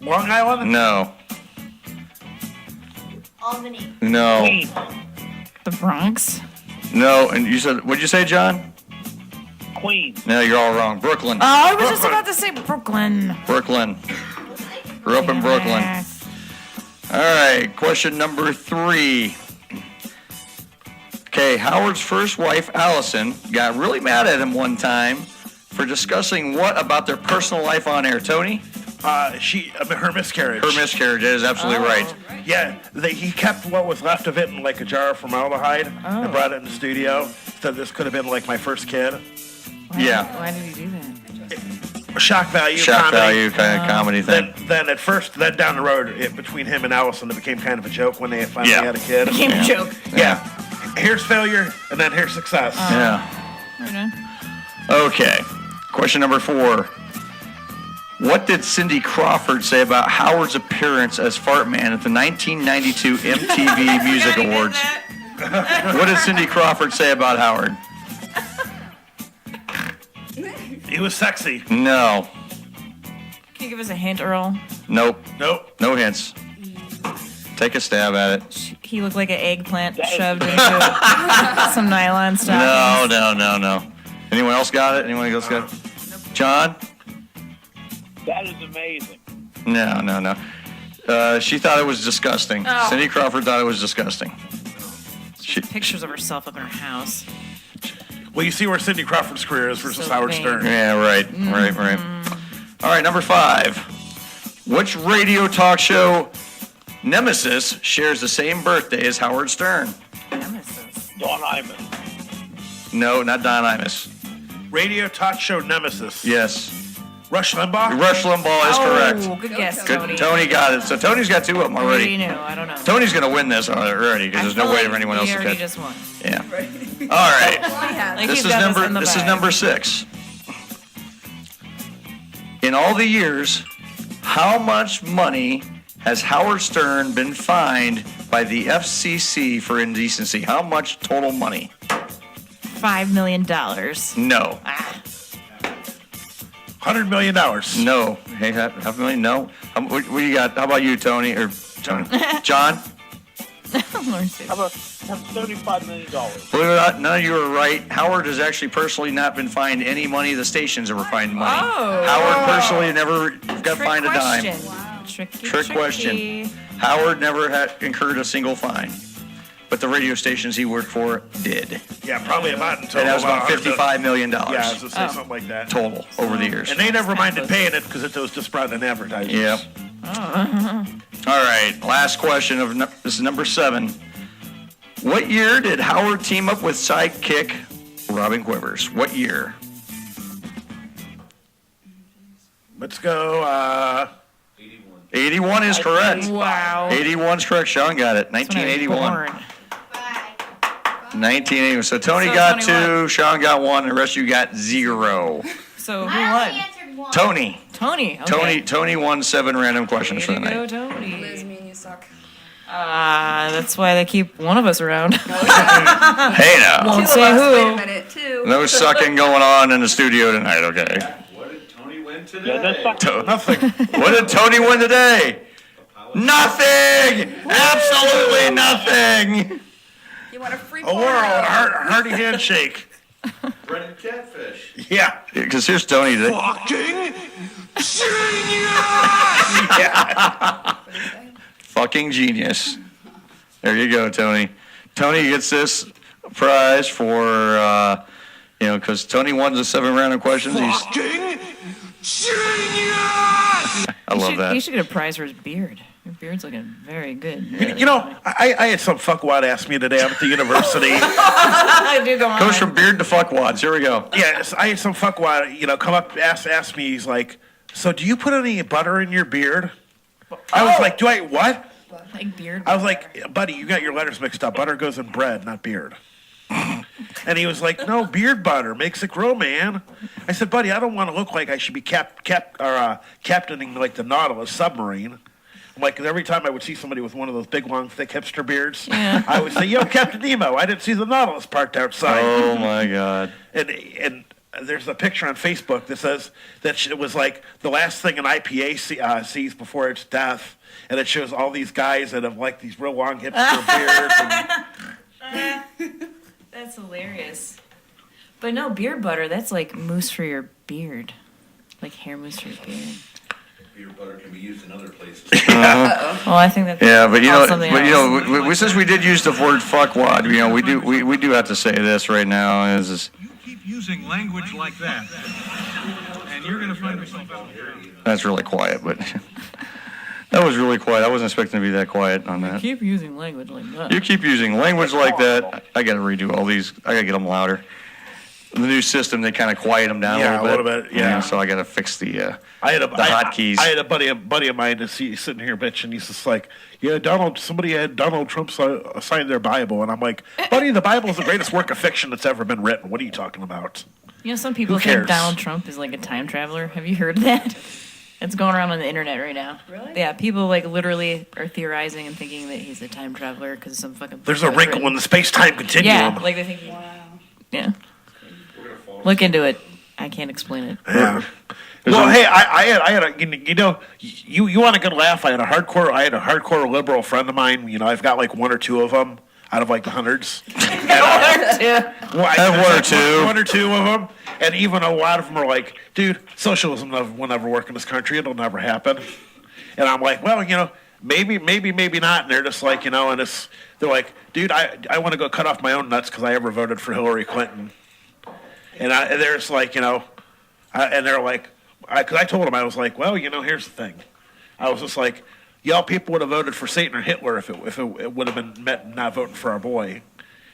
Long Island? No. Albany. No. The Bronx? No, and you said, what'd you say, John? Queens. No, you're all wrong. Brooklyn. Oh, I was just about to say Brooklyn. Brooklyn. Grew up in Brooklyn. All right, question number 3. Okay, Howard's first wife, Allison, got really mad at him one time for discussing what about their personal life on air, Tony? Her miscarriage. Her miscarriage, that is absolutely right. Yeah, he kept what was left of it in like a jar of formaldehyde and brought it in the studio. Said this could have been like my first kid. Why did he do that? Shock value, kind of comedy thing. Then down the road, between him and Allison, it became kind of a joke when they finally had a kid. It became a joke. Yeah. Here's failure, and then here's success. Yeah. Okay. Question number 4. What did Cindy Crawford say about Howard's appearance as Fartman at the 1992 MTV Music Awards? What did Cindy Crawford say about Howard? He was sexy. No. Can you give us a hint, Earl? Nope. Nope. No hints. Take a stab at it. He looked like an eggplant shoved into some nylon stockings. No. Anyone else got it? Anyone else got it? John? That is amazing. No. She thought it was disgusting. Oh. Cindy Crawford thought it was disgusting. Pictures of herself up in her house. Well, you see where Cindy Crawford's career is versus Howard Stern. Yeah, right. All right, number 5. Which radio talk show nemesis shares the same birthday as Howard Stern? Nemesis? Don Imus. No, not Don Imus. Radio talk show nemesis. Yes. Rush Limbaugh? Rush Limbaugh is correct. Oh, good guess, Good. Tony. Tony got it. So Tony's got 2 of them already. I knew. I don't know. Tony's going to win this already because there's no way for anyone else to catch. Just won. Yeah. All right. Like This he's is got number 6. In all the years, how much money has Howard Stern been fined by the FCC for indecency? How much total money? $5 million. No. $100 million. No. Hey, half a million? No. What do you got? How about you, Tony? Or Tony? John? How about $35 million? Believe it or not, none of you are right. Howard has actually personally not been fined any money. The stations ever fined money. Oh. Howard personally never got fined a dime. Wow. Trick question. Howard never had incurred a single fine, but the radio stations he worked for did. Yeah, probably about until. And that was about $55 million. Yeah, I was going to say something like that. Total over the years. And they never minded paying it because it was just brought in advertising. Yep. All right, last question this is number 7. What year did Howard team up with sidekick Robin Quivers? What year? Let's go. 81 is correct. Wow. 81 is correct. Sean got it. 1981. 1981. So Tony got 2, Sean got 1, and the rest of you got 0. So who won? Tony. Tony. Okay. Tony won 7 random questions for the Way to night. go, Tony. Liz, me and you suck. That's why they keep one of us around. Hey now. Won't say Wait a who. minute, too. No sucking going on in the studio tonight, okay? What did Tony win today? Nothing. What did Tony win today? Nothing! Absolutely nothing! You want a free A world, hearty handshake. Breaded catfish. Yeah. Because here's Tony today. Fucking Fucking genius. There you go, Tony. Tony gets this prize for, because Tony won the 7 random questions. Fucking genius! I love that. You should get a prize for his beard. Your beard's looking very good. You know, I had some fuckwad ask me today. I'm at the university. Goes from beard to fuckwads. Here we go. Yes, I had some fuckwad, come up, ask me. He's like, so do you put any butter in your beard? I was like, do I what? Like beard. I was like, buddy, you got your letters mixed up. Butter goes in bread, not beard. And he was like, no, beard butter makes it grow, man. I said, buddy, I don't want to look like I should be captaining like the Nautilus submarine. I'm like, 'cause every time I would see somebody with one of those big, long, thick hipster beards, I would say, yo, Captain Nemo, I didn't see the Nautilus parked outside. Oh, my God. And there's a picture on Facebook that says that it was like the last thing an IPA sees before its death, and it shows all these guys that have like these real long hipster beards. That's hilarious. But no, beard butter, that's like mousse for your beard. Like hair mousse for your beard. Beard butter can be used in other places. Well, I think that's we since we did use the word fuckwad, we do have to say this right now is Keep using language like that, and you're going to find yourself out here. That's really quiet, but that was really quiet. I wasn't expecting to be that quiet on that. Keep using language like that. You keep using language like that. I got to redo all these. I got to get them louder. The new system, they kind of quiet them down a little bit. Yeah. So I got to fix the I had hotkeys. I had a buddy of mine that's sitting here bitching. He's just like, somebody had Donald Trump sign their Bible, and I'm like, buddy, the Bible is the greatest work of fiction that's ever been written. What are you talking about? Some people Who think cares? Donald Trump is like a time traveler. Have you heard that? It's going around on the internet right now. Really? Yeah, people like literally are theorizing and thinking that he's a time traveler because of some fucking. There's a wrinkle in the space-time continuum. Yeah, like they think. Yeah. Look into it. I can't explain it. Yeah. Well, hey, I had a, you want a good laugh? I had a hardcore liberal friend of mine. I've got like one or two of them out of like the hundreds. I have one or two of them, and even a lot of them are like, dude, socialism will never work in this country. It'll never happen. And I'm like, well, maybe not. And they're just like, and they're like, dude, I want to go cut off my own nuts because I ever voted for Hillary Clinton. And they're just like, and they're like, because I told them, I was like, well, here's the thing. I was just like, y'all people would have voted for Satan or Hitler if it would have been not voting for our boy.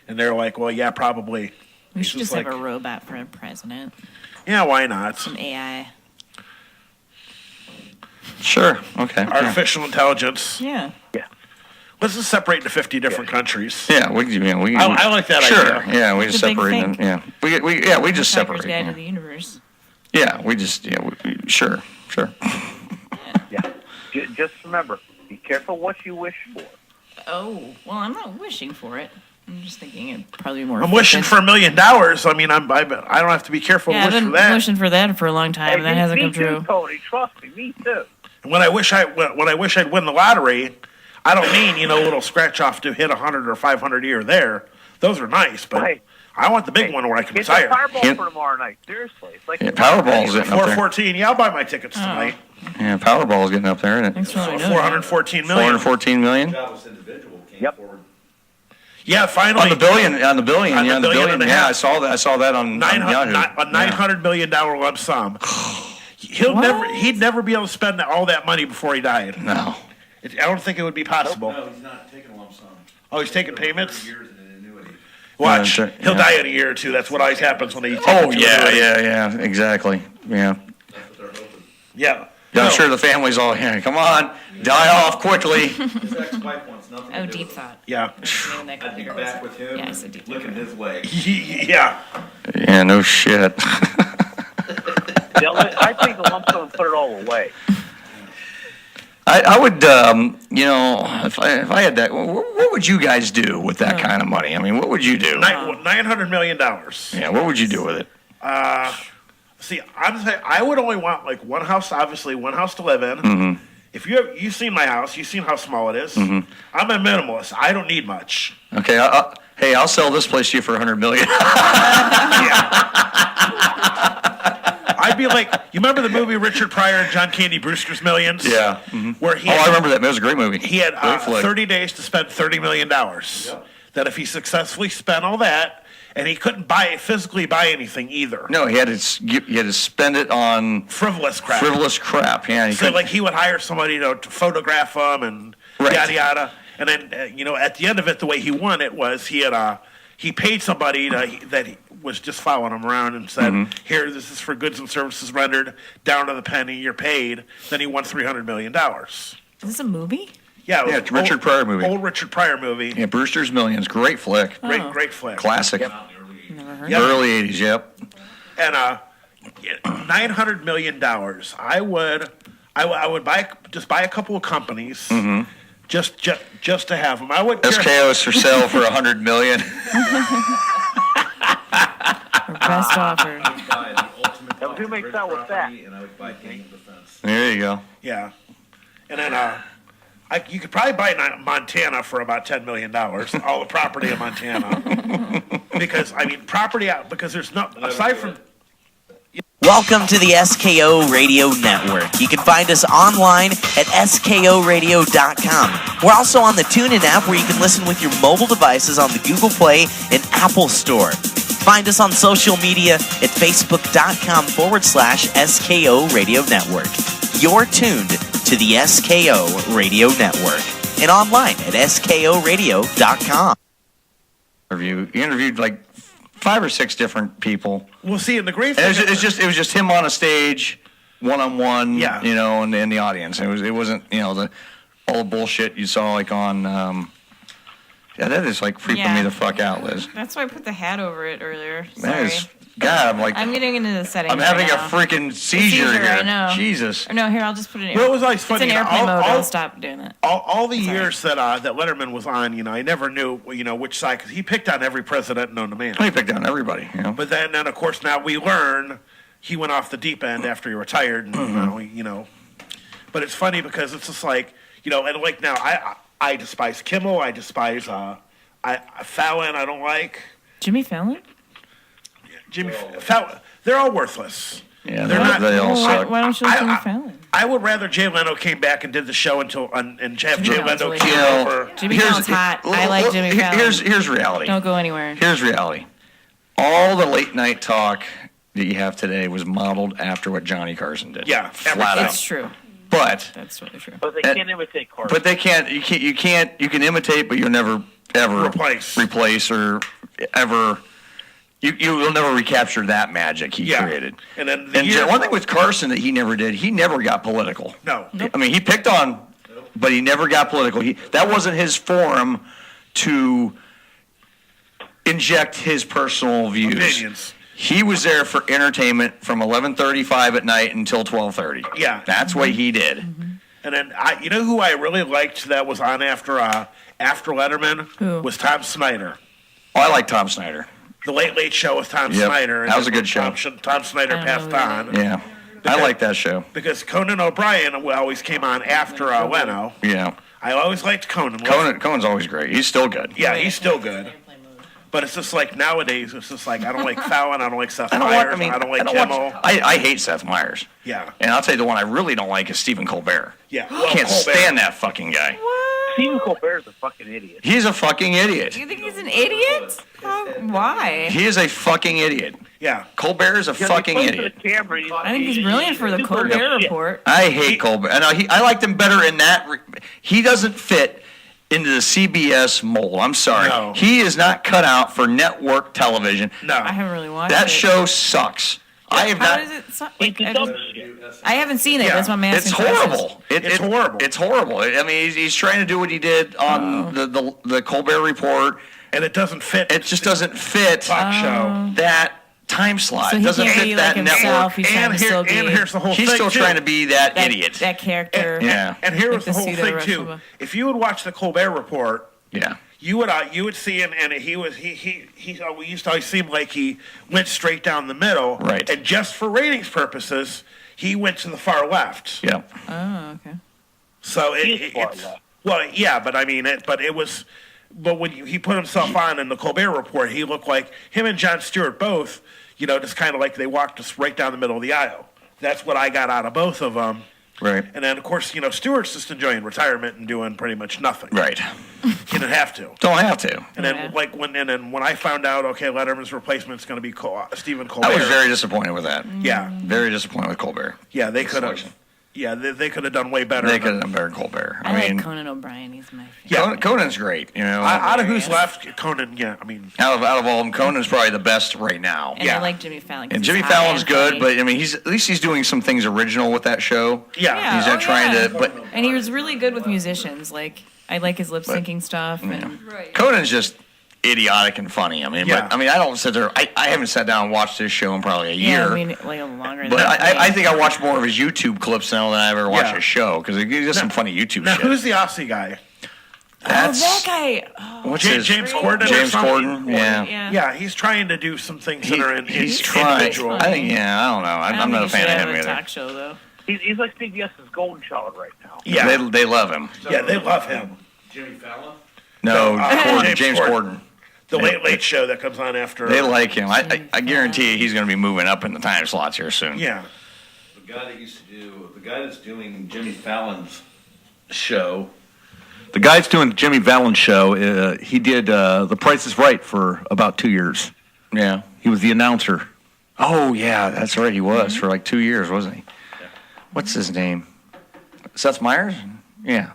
And they're like, well, yeah, probably. We should just have a robot for a president. Yeah, why not? Some AI. Sure. Okay. Artificial intelligence. Yeah. Let's just separate into 50 different countries. Yeah, I like that idea. idea. Yeah, we just separate them. Yeah, we just separate. Guide to the universe. Yeah, sure. Yeah. Just remember, be careful what you wish for. Oh, well, I'm not wishing for it. I'm just thinking it'd probably be more. I'm wishing for $1 million. I mean, I don't have to be careful. Yeah, Wish I've for been that. wishing for that for a long time, and that hasn't come true. Me too, Tony. Trust me, me too. And when I wish I'd win the lottery, I don't mean a little scratch off to hit 100 or 500 here or there. Those are nice, but I want the big one where I can retire. It's a Powerball for tomorrow night. Seriously, it's like Powerball's getting up there. 414. Yeah, I'll buy my tickets tonight. Yeah, Powerball's getting up there, isn't it? Thanks for letting me know. 414 million. 414 million. Yep. Yeah, finally. On the billion. Yeah, I saw that on Yahoo. A $900 million lump sum. He'd never be able to spend all that money before he died. No. I don't think it would be possible. No, he's not taking a lump sum. Oh, he's taking payments? Years in an annuity. Watch. He'll die in a year or two. That's what always happens when he takes yeah, exactly. Yeah. That's what they're hoping. Yeah. I'm sure the family's all, come on, die off quickly. His ex-wife wants nothing to do Deep with thought. Yeah. I'd be back with him. Yeah, I said deep looking his way. Yeah. Yeah, no shit. I take the lump sum and put it all away. I would, if I had that, what would you guys do with that kind of money? I mean, what would you do? $900 million. Yeah, what would you do with it? See, I would only want like one house, obviously, one house to live in. Mm-hmm. If you've seen my house, you've seen how small it is. Mm-hmm. I'm a minimalist. I don't need much. Okay, hey, I'll sell this place to you for $100 million. I'd be like, you remember the movie Richard Pryor and John Candy Brewster's Millions? Yeah. Mm-hmm. Where I remember that. It was a great movie. He had 30 days to spend $30 million. Yep. That if he successfully spent all that, and he couldn't physically buy anything either. No, he had to spend it on frivolous crap. Yeah. He would hire somebody to photograph him and yada yada. And then at the end of it, the way he won it was he paid somebody that he was just following him around and said, "Here, this is for goods and services rendered down to the penny. You're paid." Then he won $300 million. Is this a movie? Yeah, it's a Richard Pryor movie. Old Richard Pryor movie. Yeah, Brewster's Millions, great flick. Great flick. Classic. Yep. Early 80s, yep. And $900 million. I would buy a couple of companies. Mm-hmm. Just to have them. I would SKO's for sale for $100 million. Best offer. Who makes out with that? And I would buy King of Defense. There you go. Yeah. And then you could probably buy Montana for about $10 million. All the property in Montana. Because there's no aside from. Welcome to the SKO Radio Network. You can find us online at skoradio.com. We're also on the TuneIn app where you can listen with your mobile devices on the Google Play and Apple Store. Find us on social media at facebook.com/SKO Radio Network. You're tuned to the SKO Radio Network and online at skoradio.com. You interviewed like 5 or 6 different people. Well, see, in the great thing, it was just him on a stage, one-on-one, yeah. And in the audience. It wasn't all the bullshit you saw like on Yeah, that is like freaking me the fuck out, Liz. That's why I put the hat over it earlier. That Sorry. is, God, I'm getting into the settings. I'm having right a now. freaking seizure here. I know. Jesus. Or no, here, I'll just put it in. Well, it was always funny. It's in airplane mode. I'll stop doing it. All the years that Letterman was on, I never knew, which side, because he picked on every president known to man. He picked on everybody, But then, of course, now we learn he went off the deep end after he retired, and, But it's funny because it's just like, and like now, I despise Kimmel, I despise Fallon, I don't like. Jimmy Fallon? Fallon, they're all worthless. Yeah, they're not. They all suck. Why don't you like Jimmy Fallon? I would rather Jay Leno came back and did the show and have Jay Leno really keel hot. over. Jimmy Fallon's hot. I like Jimmy Fallon. Here's reality. Don't go anywhere. Here's reality. All the late night talk that you have today was modeled after what Johnny Carson did. Yeah, flat out. It's true. But that's really true. But they can't imitate Carson. But they can't. You can't. You can imitate, but you'll never ever replace or ever. You will never recapture that magic he created. And then one thing with Carson that he never did, he never got political. No. I mean, he picked on, but he never got political. That wasn't his forum to inject his personal views. Opinions. He was there for entertainment from 11:35 at night until 12:30. Yeah. That's what he did. And then you know who I really liked that was on after Letterman? Who? Was Tom Snyder. Oh, I like Tom Snyder. The Late Late Show with Tom Yep, Snyder. that was a good show. Tom Snyder passed on. Yeah. I like that show. Because Conan O'Brien always came on after Leno. Yeah. I always liked Conan. Cohen's always great. He's still good. Yeah, he's still good. But it's just like nowadays, it's just like I don't like Fallon, I don't like Seth Meyers, I don't like Kimmel. I hate Seth Meyers. Yeah. And I'll tell you the one I really don't like is Stephen Colbert. Yeah. I can't stand that fucking guy. Stephen Colbert's a fucking idiot. He's a fucking idiot. You think he's an idiot? Why? He is a fucking idiot. Yeah. Colbert is a fucking idiot. I think he's brilliant for the Colbert Report. I hate Colbert. I liked him better in that. He doesn't fit into the CBS mold. I'm sorry. No. He is not cut out for network television. No. I haven't really watched That it. show sucks. I have How not. is it? I haven't seen it. That's what I'm asking. It's horrible. It's horrible. It's horrible. I mean, he's trying to do what he did on the Colbert Report, and it doesn't fit. It just doesn't fit talk show that time slot. So It he doesn't can't fit be that like network. himself. He's trying to still be. here's the whole He's thing. still too. trying to be that idiot. That character. Yeah. And here was Like the whole pseudo thing Rush too. Limbaugh. If you would watch the Colbert Report, Yeah. you would see him, and he we used to always seem like he went straight down the middle, Right. And just for ratings purposes, he went to the far left. Yeah. Oh, okay. So He's far it's left. well, yeah, but I mean it. But it was, but when he put himself on in the Colbert Report, he looked like him and Jon Stewart both. Just kind of like they walked us right down the middle of the aisle. That's what I got out of both of them. Right. And then, of course, Stewart's just enjoying retirement and doing pretty much nothing. Right. He didn't have to. Don't have to. And then, when I found out, okay, Letterman's replacement is going to be Stephen Colbert. I was very disappointed with that. Yeah. Very disappointed with Colbert. Yeah, they could have. Yeah, they could have done way better. They could have done better than Colbert. I mean, like Conan O'Brien. He's my favorite. Yeah. Conan's great. Out of who's left, Conan. Yeah, I mean, out of all of them, Conan's probably the best right now. And I like Jimmy Fallon. 'cause And he's Jimmy hot Fallon's and good, funny. but I mean, at least he's doing some things original with that show. Yeah. He's not trying to. But And he was really good with musicians. Like I like his lip syncing stuff. And Conan's just idiotic and funny. I mean, Yeah. but I mean, I don't sit there. I haven't sat down and watched this show in probably a year. yeah, I mean, like longer. But than I think I watch more of his YouTube clips now than I ever watched Yeah. his show because he does some funny YouTube now shit. who's the Aussie guy? That's that guy. Oh, what's James his Corden. James Corden. Yeah. Yeah, he's trying to do some things that are He's trying. individual. I think. Yeah, I don't know. I'm not a fan of him either. Talk show though. He's like CBS's golden child right now. Yeah. They love him. Yeah, they love him. Jimmy Fallon? No, No, James Corden. The Late Late Show that comes on after. They like him. I guarantee you he's going to be moving up in the time slots here soon. Yeah. The guy that used to do, the guy that's doing Jimmy Fallon's show. The guy that's doing Jimmy Fallon's show, he did The Price is Right for about 2 years. Yeah. He was the announcer. Oh, yeah, that's right. He was for like 2 years, wasn't he? What's his name? Seth Meyers? Yeah.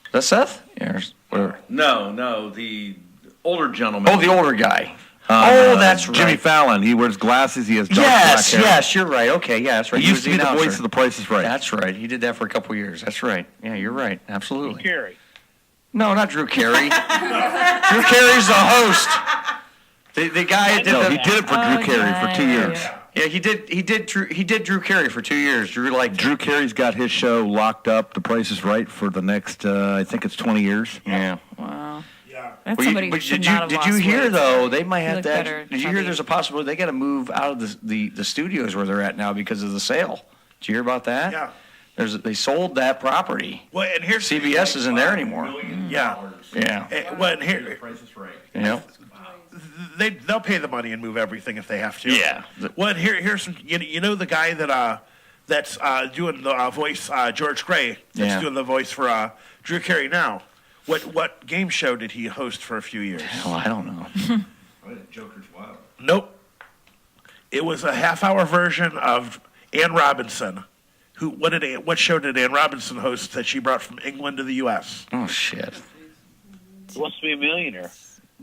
Is that Seth? Yeah. Or No, the older gentleman. oh, the older guy. That's right. Jimmy Fallon. He wears glasses. He has dark Yes, black hair. yes, you're right. Okay, yeah, that's right. He used to was be the announcer. voice of The Price is Right. That's right. He did that for a couple years. That's right. Yeah, you're right. Absolutely. Carrie. No, not Drew Carey. Drew Carey's the host. The guy did he did it for Drew Carey for 2 years. Yeah, he did Drew Carey for 2 years. Drew Carey's got his show locked up, The Price is Right, for the next I think it's 20 years. Yeah. Wow. Yeah. That's somebody who should not have did lost you hear weight. though? They might have look to. better, Did you hear? chubby. There's a possibility they got to move out of the studios where they're at now because of the sale. Did you hear about that? Yeah. They sold that property. Well, and here's CBS isn't there anymore. Yeah. Yeah. Well, and here, You know. they'll pay the money and move everything if they have to. Yeah. Well, and here's some. You know the guy that's doing the voice, George Gray. That's Yeah. doing the voice for Drew Carey now. What game show did he host for a few years? Hell, I don't know. Joker's Wild. Nope. It was a half-hour version of Ann Robinson. What show did Ann Robinson host that she brought from England to the U.S.? Oh shit. He wants to be a millionaire.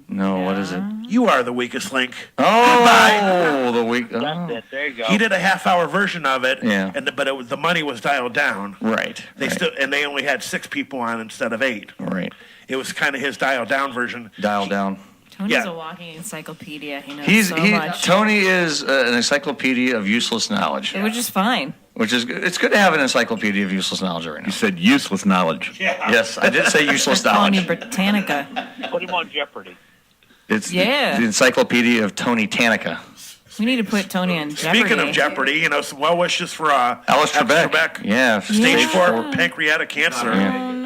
No, what is it? You are the weakest link. Oh, the weak. Oh. That's it. There you go. He did a half-hour version of it, Yeah. but the money was dialed down. Right. They only had 6 people on instead of 8. Right. It was kind of his dialed down version. Dialed down. Tony's a walking encyclopedia. He knows so He much. Tony is an encyclopedia of useless knowledge. Which is fine. Which is it's good to have an encyclopedia of useless knowledge right now. You said useless knowledge. Yeah. Yes, I did say useless Tony knowledge. Britannica. Put him on Jeopardy. It's Yeah. the encyclopedia of Tony Tanica. We need to put Tony on Jeopardy. Speaking of Jeopardy, some well wishes for Alice Trebek. Yeah. Stage 4 pancreatic cancer. Yeah.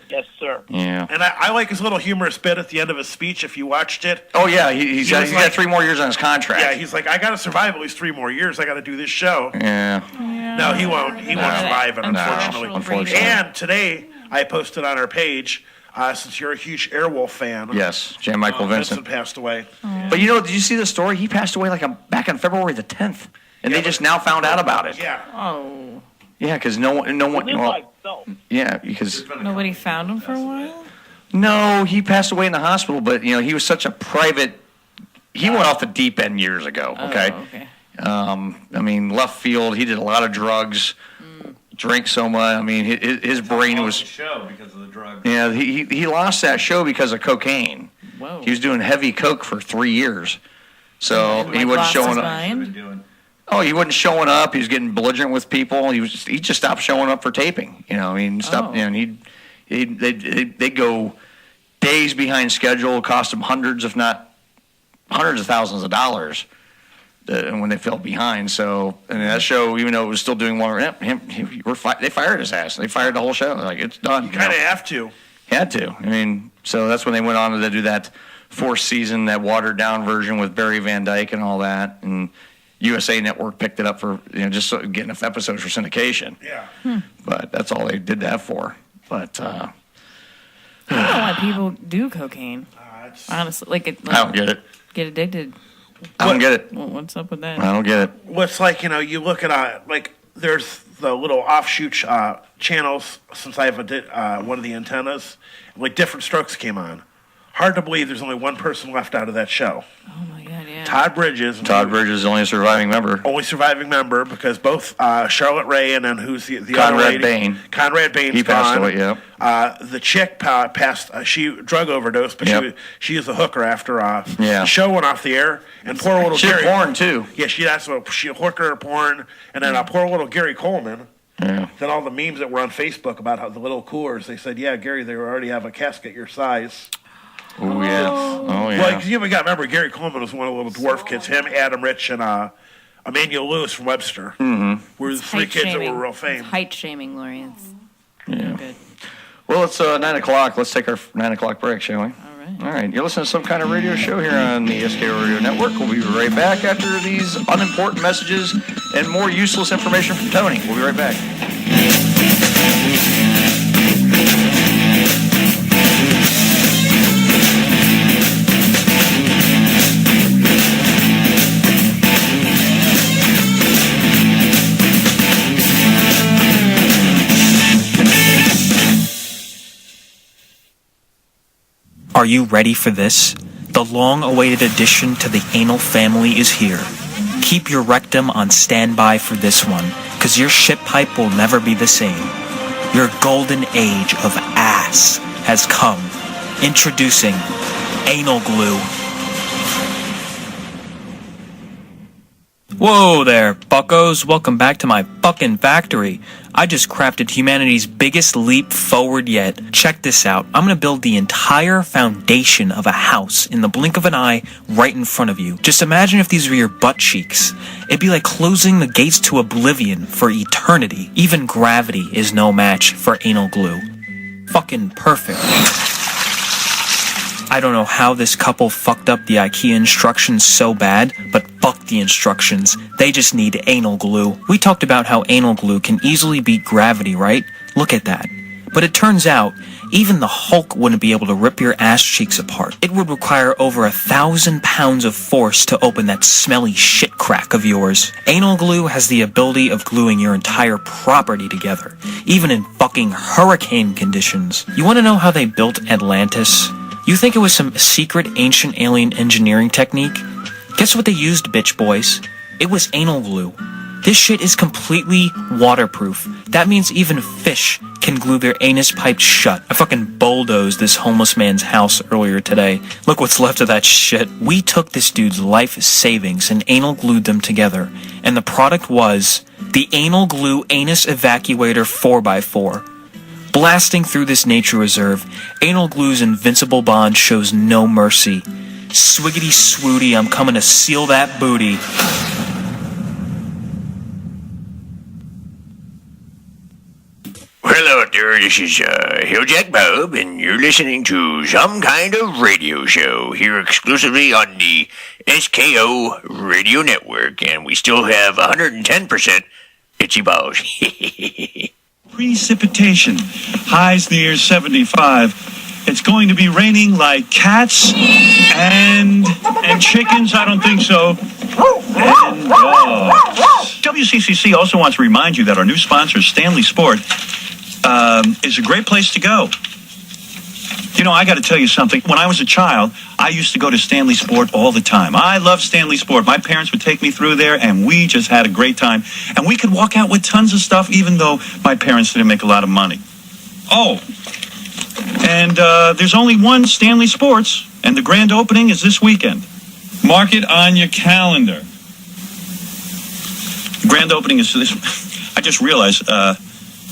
Yes, sir. Yeah. And I like his little humorous bit at the end of his speech. If you watched it, Oh yeah, he's got 3 more years on his contract. yeah, he's like, I got to survive at least 3 more years. I got to do this show. Yeah. No, he won't. He won't survive it, No, unfortunately. unfortunately. And today I posted on our page, since you're a huge Airwolf fan. Yes, Jan Michael Vincent. passed away. But did you see the story? He passed away back on February the 10th, and they just now found out about it. Yeah. Oh. Yeah, because no one. himself. Yeah, because Nobody found him for a while? no, he passed away in the hospital. But he was such a private. He went off the deep end years ago. Okay. Oh, okay. Left field. He did a lot of drugs. Drank so much. His brain was. Show because of the drugs. Yeah, he lost that show because of cocaine. Whoa. He was doing heavy coke for 3 years, so he wasn't showing up. Oh, he wasn't showing up. He was getting belligerent with people. He just stopped showing up for taping. Stopped. And they'd go days behind schedule. Cost him hundreds, if not hundreds of thousands of dollars. When they fell behind, that show, even though it was still doing well, they fired his ass. They fired the whole show. Like, it's done. You kind of have to. Had to. So that's when they went on to do that 4th season, that watered down version with Barry Van Dyke and all that, and USA Network picked it up for just so get enough episodes for syndication. Yeah. But that's all they did that for. But I don't know why people do cocaine. Honestly, I don't get it. Get addicted. I don't get it. Well, what's up with that? I don't get it. What's you look at there's the little offshoot channels since I did one of the antennas, Different Strokes came on. Hard to believe there's only one person left out of that show. Oh my God, yeah. Todd Bridges. Todd Bridges is the only surviving member. Only surviving member because both Charlotte Ray and then who's the other Conrad lady? Bain. Conrad Bain's He passed gone. away, yeah. The chick passed. She drug overdosed, but she is a hooker after the show went off the air. And poor little she Gary. did porn too. Yeah, she a hooker, porn, and then poor little Gary Coleman. Yeah. Then all the memes that were on Facebook about how the little coolers, they said, yeah, Gary, they already have a casket your size. Oh yeah. Oh yeah. Well, you remember Gary Coleman was one of the little dwarf kids. Him, Adam Rich, and Emmanuel Lewis from Webster. Mm-hmm. Were the 3 kids that were real famous. Height shaming, Lori. Yeah. Good. Well, it's 9 o'clock. Let's take our 9 o'clock break, shall we? All All right. You're listening to Some Kind of Radio Show here on the SKO Radio Network. We'll be right back after these unimportant messages and more useless information from Tony. We'll be right back. Are you ready for this? The long-awaited addition to the anal family is here. Keep your rectum on standby for this one, because your shit pipe will never be the same. Your golden age of ass has come. Introducing anal glue. Whoa there, buckos. Welcome back to my fucking factory. I just crafted humanity's biggest leap forward yet. Check this out. I'm gonna build the entire foundation of a house in the blink of an eye right in front of you. Just imagine if these were your butt cheeks. It'd be like closing the gates to oblivion for eternity. Even gravity is no match for anal glue. Fucking perfect. I don't know how this couple fucked up the IKEA instructions so bad, but fuck the instructions. They just need anal glue. We talked about how anal glue can easily beat gravity, right? Look at that. But it turns out, even the Hulk wouldn't be able to rip your ass cheeks apart. It would require over 1,000 pounds of force to open that smelly shit crack of yours. Anal glue has the ability of gluing your entire property together, even in fucking hurricane conditions. You wanna know how they built Atlantis? You think it was some secret ancient alien engineering technique? Guess what they used, bitch boys? It was anal glue. This shit is completely waterproof. That means even fish can glue their anus pipes shut. I fucking bulldozed this homeless man's house earlier today. Look what's left of that shit. We took this dude's life savings and anal glued them together. And the product was the Anal Glue Anus Evacuator 4x4. Blasting through this nature reserve, anal glue's invincible bond shows no mercy. Swiggity swooty, I'm coming to seal that booty. Hello out there, this is Hilljack Bob, and you're listening to Some Kind of Radio Show here exclusively on the SKO Radio Network, and we still have 110% itchy balls. Precipitation. Highs near 75. It's going to be raining like cats and chickens. I don't think so. And dogs. WCCC also wants to remind you that our new sponsor, Stanley Sport, is a great place to go. You know, I got to tell you something. When I was a child, I used to go to Stanley Sport all the time. I love Stanley Sport. My parents would take me through there, and we just had a great time. And we could walk out with tons of stuff, even though my parents didn't make a lot of money. Oh, and there's only one Stanley Sports, and the grand opening is this weekend. Mark it on your calendar. The grand opening is this. I just realized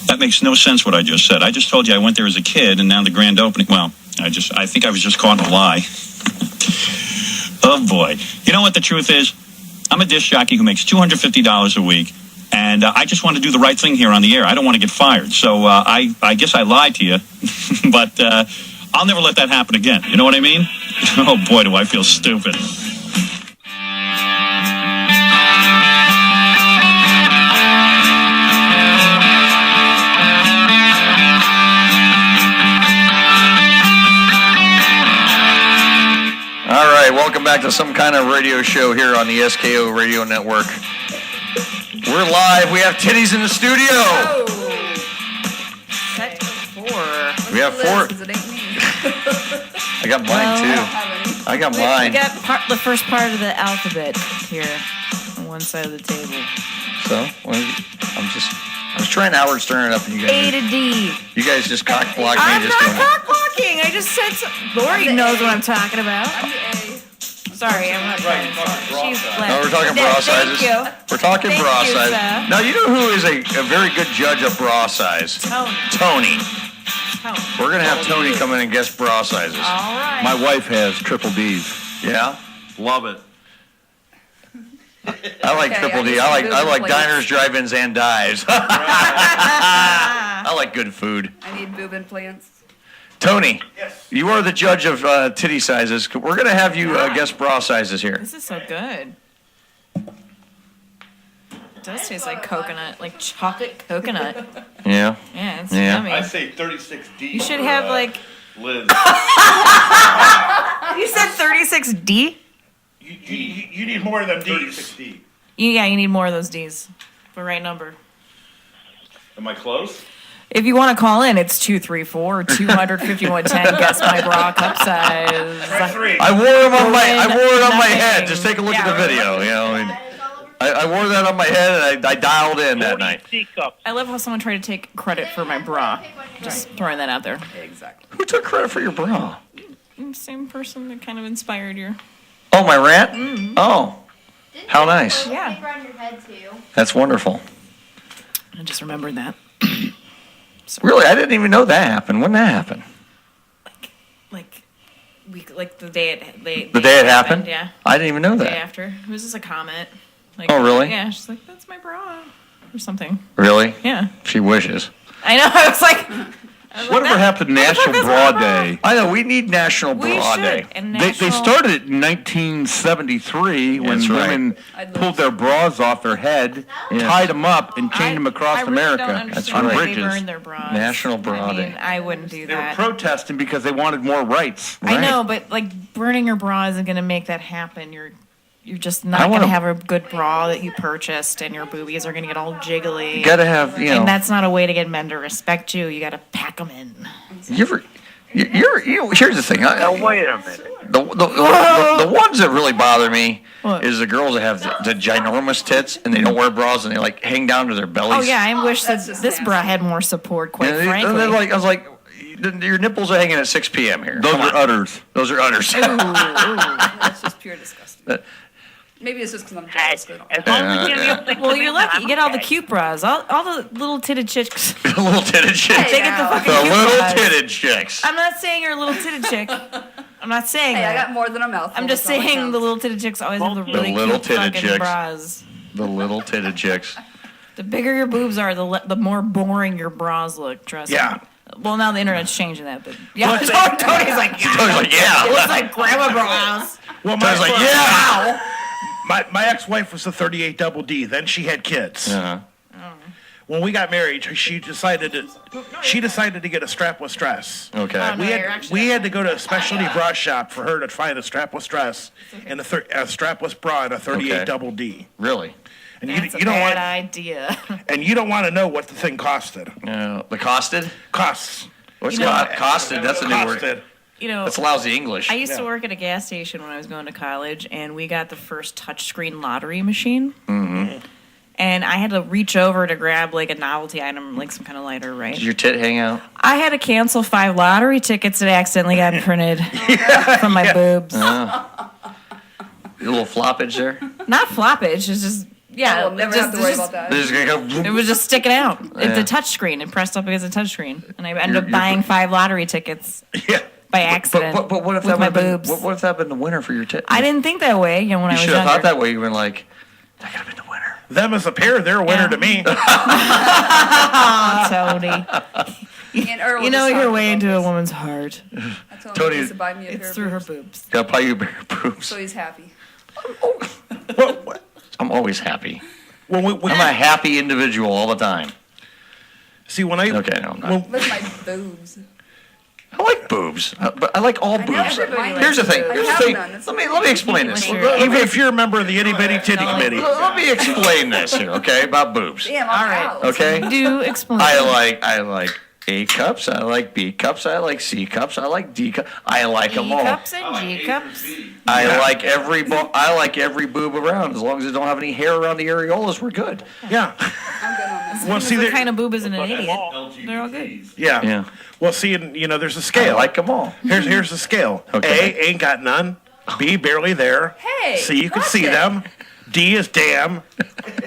that makes no sense what I just said. I just told you I went there as a kid, and now the grand opening. Well, I think I was just caught in a lie. Oh boy! You know what the truth is? I'm a disc jockey who makes $250 a week, and I just want to do the right thing here on the air. I don't want to get fired, so I guess I lied to you, but I'll never let that happen again. You know what I mean? Oh boy, do I feel stupid. All right, welcome back to Some Kind of Radio Show here on the SKO Radio Network. We're live. We have titties in the studio. Oh. Set 4. We have 4. I got mine too. I got mine. We got the first part of the alphabet here on one side of the table. So, I was trying Howard Stern it up, and you guys. A to D. You guys just cock blocked me. I'm not cock blocking. I just said Lori knows what I'm talking about. I'm the A. Sorry, I'm not trying to talk. She's No, we're talking bra sizes. Thank you. We're talking Thank bra you, size. sir. Now, you know who is a very good judge of bra size? Tony. We're going to have Tony come in and guess bra sizes. All right. My wife has triple Ds. Yeah? Love it. I like triple D. I like diners, drive-ins, and dives. I like good food. I need boob implants. Tony, yes. You are the judge of titty sizes. We're going to have you guess bra sizes here. This is so good. It does taste like coconut, like chocolate coconut. Yeah. Yeah, it's Yeah. yummy. I say 36D. You should have like. Liz. You said 36D? You need more of them Ds. 36D. Yeah, you need more of those Ds. The right number. Am I close? If you want to call in, it's 234-251-10. Guess my bra cup size. I wore it on my head. Just take a look at the video. You know, I I wore that on my head, and I dialed in that night. I love how someone tried to take credit for my bra. Just throwing that out there. Exactly. Who took credit for your bra? Same person that kind of inspired your. Oh, my rant? Oh, how nice. Yeah. Around your head too. That's wonderful. I just remembered that. Really, I didn't even know that happened. When did that happen? Like the day it The day it happened? Yeah. I didn't even know The day that. after. It was just a comment. Like, Oh, really? Yeah. She's like, that's my bra, or something. Really? Yeah. She wishes. I know. I was like. Whatever happened to National Bra Day? I know, we need National Bra Day. They started it in 1973 when That's right. women pulled their bras off their head, tied them up, and chained them across America on They bridges. burned their bras. National Bra Day. I wouldn't do They were that. protesting because they wanted more rights. I know, but like burning your bra isn't going to make that happen. You're just I not going wanna- to have a good bra that you purchased, and your boobies are going to get all jiggly. You gotta have, you know- And that's not a way to get men to respect you. You got to pack them in. Here's the thing. Wait a minute. The ones that really bother me is the girls that have the ginormous tits and they don't wear bras and they like hang down to their bellies. Oh yeah, I wish that this bra had more support. Quite And frankly. they're like, I was like, your nipples are hanging at 6 p.m. here. Those are udders. Those are udders. That's just pure disgusting. Maybe it's just because I'm jealous. Well, you're lucky. You get all the cute bras. All the little titted chicks. Little titted chicks. They get the fucking The cute little bras. titted chicks. I'm not saying you're a little titted chick. I'm not saying Hey, I that. got more than a mouth. I'm just saying the little titted chicks always have the really little cute titted fucking chicks. bras. The little titted chicks. The bigger your boobs are, the more boring your bras look. Trust me. Well, now the internet's changing that, but yeah. Tony's like, yeah. Tony's like, yeah. It looks like grandma bras. Well, Tony's like, yeah. My ex-wife was a 38 double D. Then she had kids. When we got married, she decided to get a strapless dress. Okay. Oh, no, We had to go to a specialty bra shop for her to find a strapless dress and a strapless bra and a 38 Okay. double D. Really? And That's you a don't bad want idea. and you don't want to know what the thing costed. No. The costed? Costs. What's You know- costed? That's a new word. Costed. You know, That's lousy English. I used to work at a gas station when I was going to college, and we got the first touchscreen lottery machine. Mm-hmm. And I had to reach over to grab like a novelty item, like some kind of lighter, right? Did your tit hang out? I had to cancel 5 lottery tickets that accidentally got printed from my boobs. A little floppage there? Not floppage, it's just, yeah. We'll never have to worry about that. They're just gonna go. It was just sticking out. It's Yeah. a touch screen. It pressed up against a touch screen. And I ended up buying 5 lottery tickets by accident But what if with that my would have been? boobs. What if that been the winner for your tit? I didn't think that way, when I You was should have younger. thought that way. You were like, Them as a pair, they're a winner to me. Tony. And Earl You know was you're talking way about into this. a woman's heart. I told him Tony- he needs to buy me a pair It's of through her boobs. boobs. "Gotta buy you bigger boobs." So he's happy. I'm always happy. When we, I'm a happy individual all the time. See, when I Okay, no, I'm not. With my boobs. I like boobs, but I like all boobs. everybody Here's the likes thing. boobs. Here's I the have thing. none. It's Let me explain this. even if you're a member of the Itty Bitty Titty Committee. Let me explain this here, okay? About boobs. Damn, All I'm right. out. Okay. Do explain. I like A cups. I like B cups. I like C cups. I like D cups. I like them E all. cups and G cups. I like every boob around. As long as they don't have any hair around the areolas, we're good. Yeah. I'm good on this. Well, see, What there, kind of boob isn't an idiot? They're all good. yeah. Yeah. Well, see, and, there's a I scale. like them all. Here's the scale. Okay. A, ain't got none. B, barely there. Hey, C, you can watch see it. them. D is damn.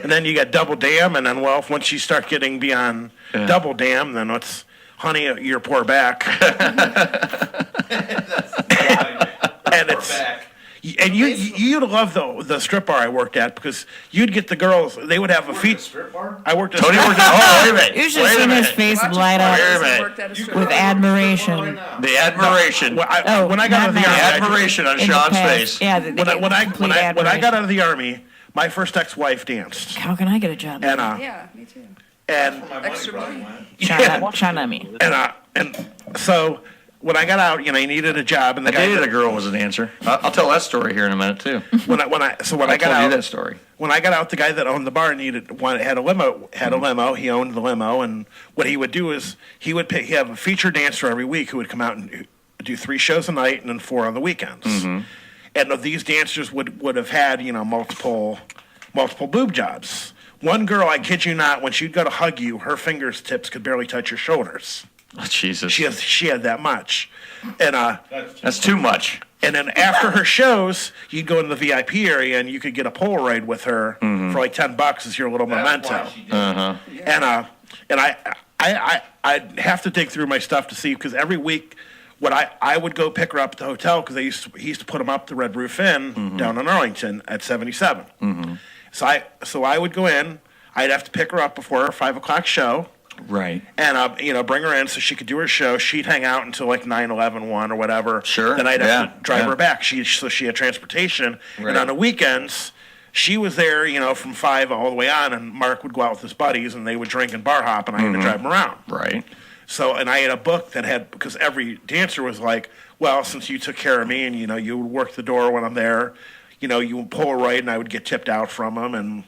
And then you got double damn. And then, well, once you start getting beyond double damn, then it's, honey, your poor back. And it's... And you'd love the strip bar I worked at because you'd get the girls. They would have a feet. Strip bar? I worked at. Tony worked at. Oh, wait a minute. You should have seen his face light up with admiration. The admiration. When I got out of the The army, admiration on In the Sean's past. face. Yeah, when I got out of the army, my first ex-wife danced. How can I get a job? And Yeah, me too. and Extra money. China me. and so when I got out, you needed a job, and the I guy dated a girl was an answer. I'll tell that story here in a minute too. when I I got told you out that story. When I got out, the guy that owned the bar had a limo. He owned the limo, and what he would do is he would he have a feature dancer every week who would come out and do 3 shows a night and then 4 on the weekends. Mm-hmm. And these dancers would have had multiple multiple boob jobs. One girl, I kid you not, when she'd go to hug you, her fingertips could barely touch your shoulders. Oh, Jesus. She had that much. And that's too much. And then after her shows, you'd go in the VIP area and you could get a Polaroid with her for like $10 as your little memento. And I'd have to dig through my stuff to see, because every week I would go pick her up at the hotel, because he used to put them up the Red Roof Inn down in Arlington at 77. So I would go in. I'd have to pick her up before her 5 o'clock show. Right. And bring her in so she could do her show. She'd hang out until like 9, 11, 1 or whatever. Sure. Then I'd have to drive her back. So she had transportation. Right. And on the weekends, she was there, from 5 all the way on, and Mark would go out with his buddies and they would drink and bar hop, and I had to drive them around. Right. So, and I had a book that had, because every dancer was like, well, since you took care of me and, you would work the door when I'm there, you would pull a right and I would get tipped out from them. And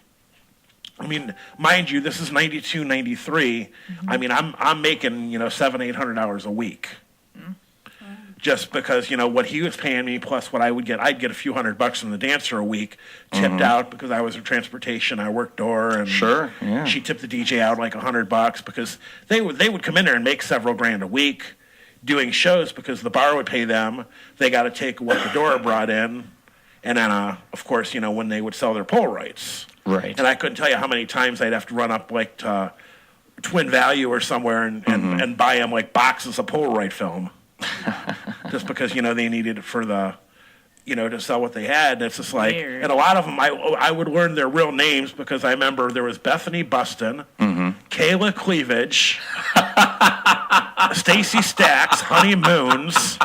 I mean, mind you, this is 92, 93. I mean, I'm making, $700, $800 a week. Just because, what he was paying me plus what I would get, I'd get a few $100 from the dancer a week tipped out, because I was her transportation, I worked door, and she tipped the DJ out like $100, because they would come in there and make several grand a week doing shows, because the bar would pay them. They got to take what the door brought in, and then of course, when they would sell their Polaroids. Right. And I couldn't tell you how many times I'd have to run up like to Twin Value or somewhere and buy them like boxes of Polaroid film. Just because, they needed it for the, to sell what they had. And it's just like, Weird. And a lot of them, I would learn their real names, because I remember there was Bethany Buston, Kayla Cleavage, Stacy Stacks, Honey Moons.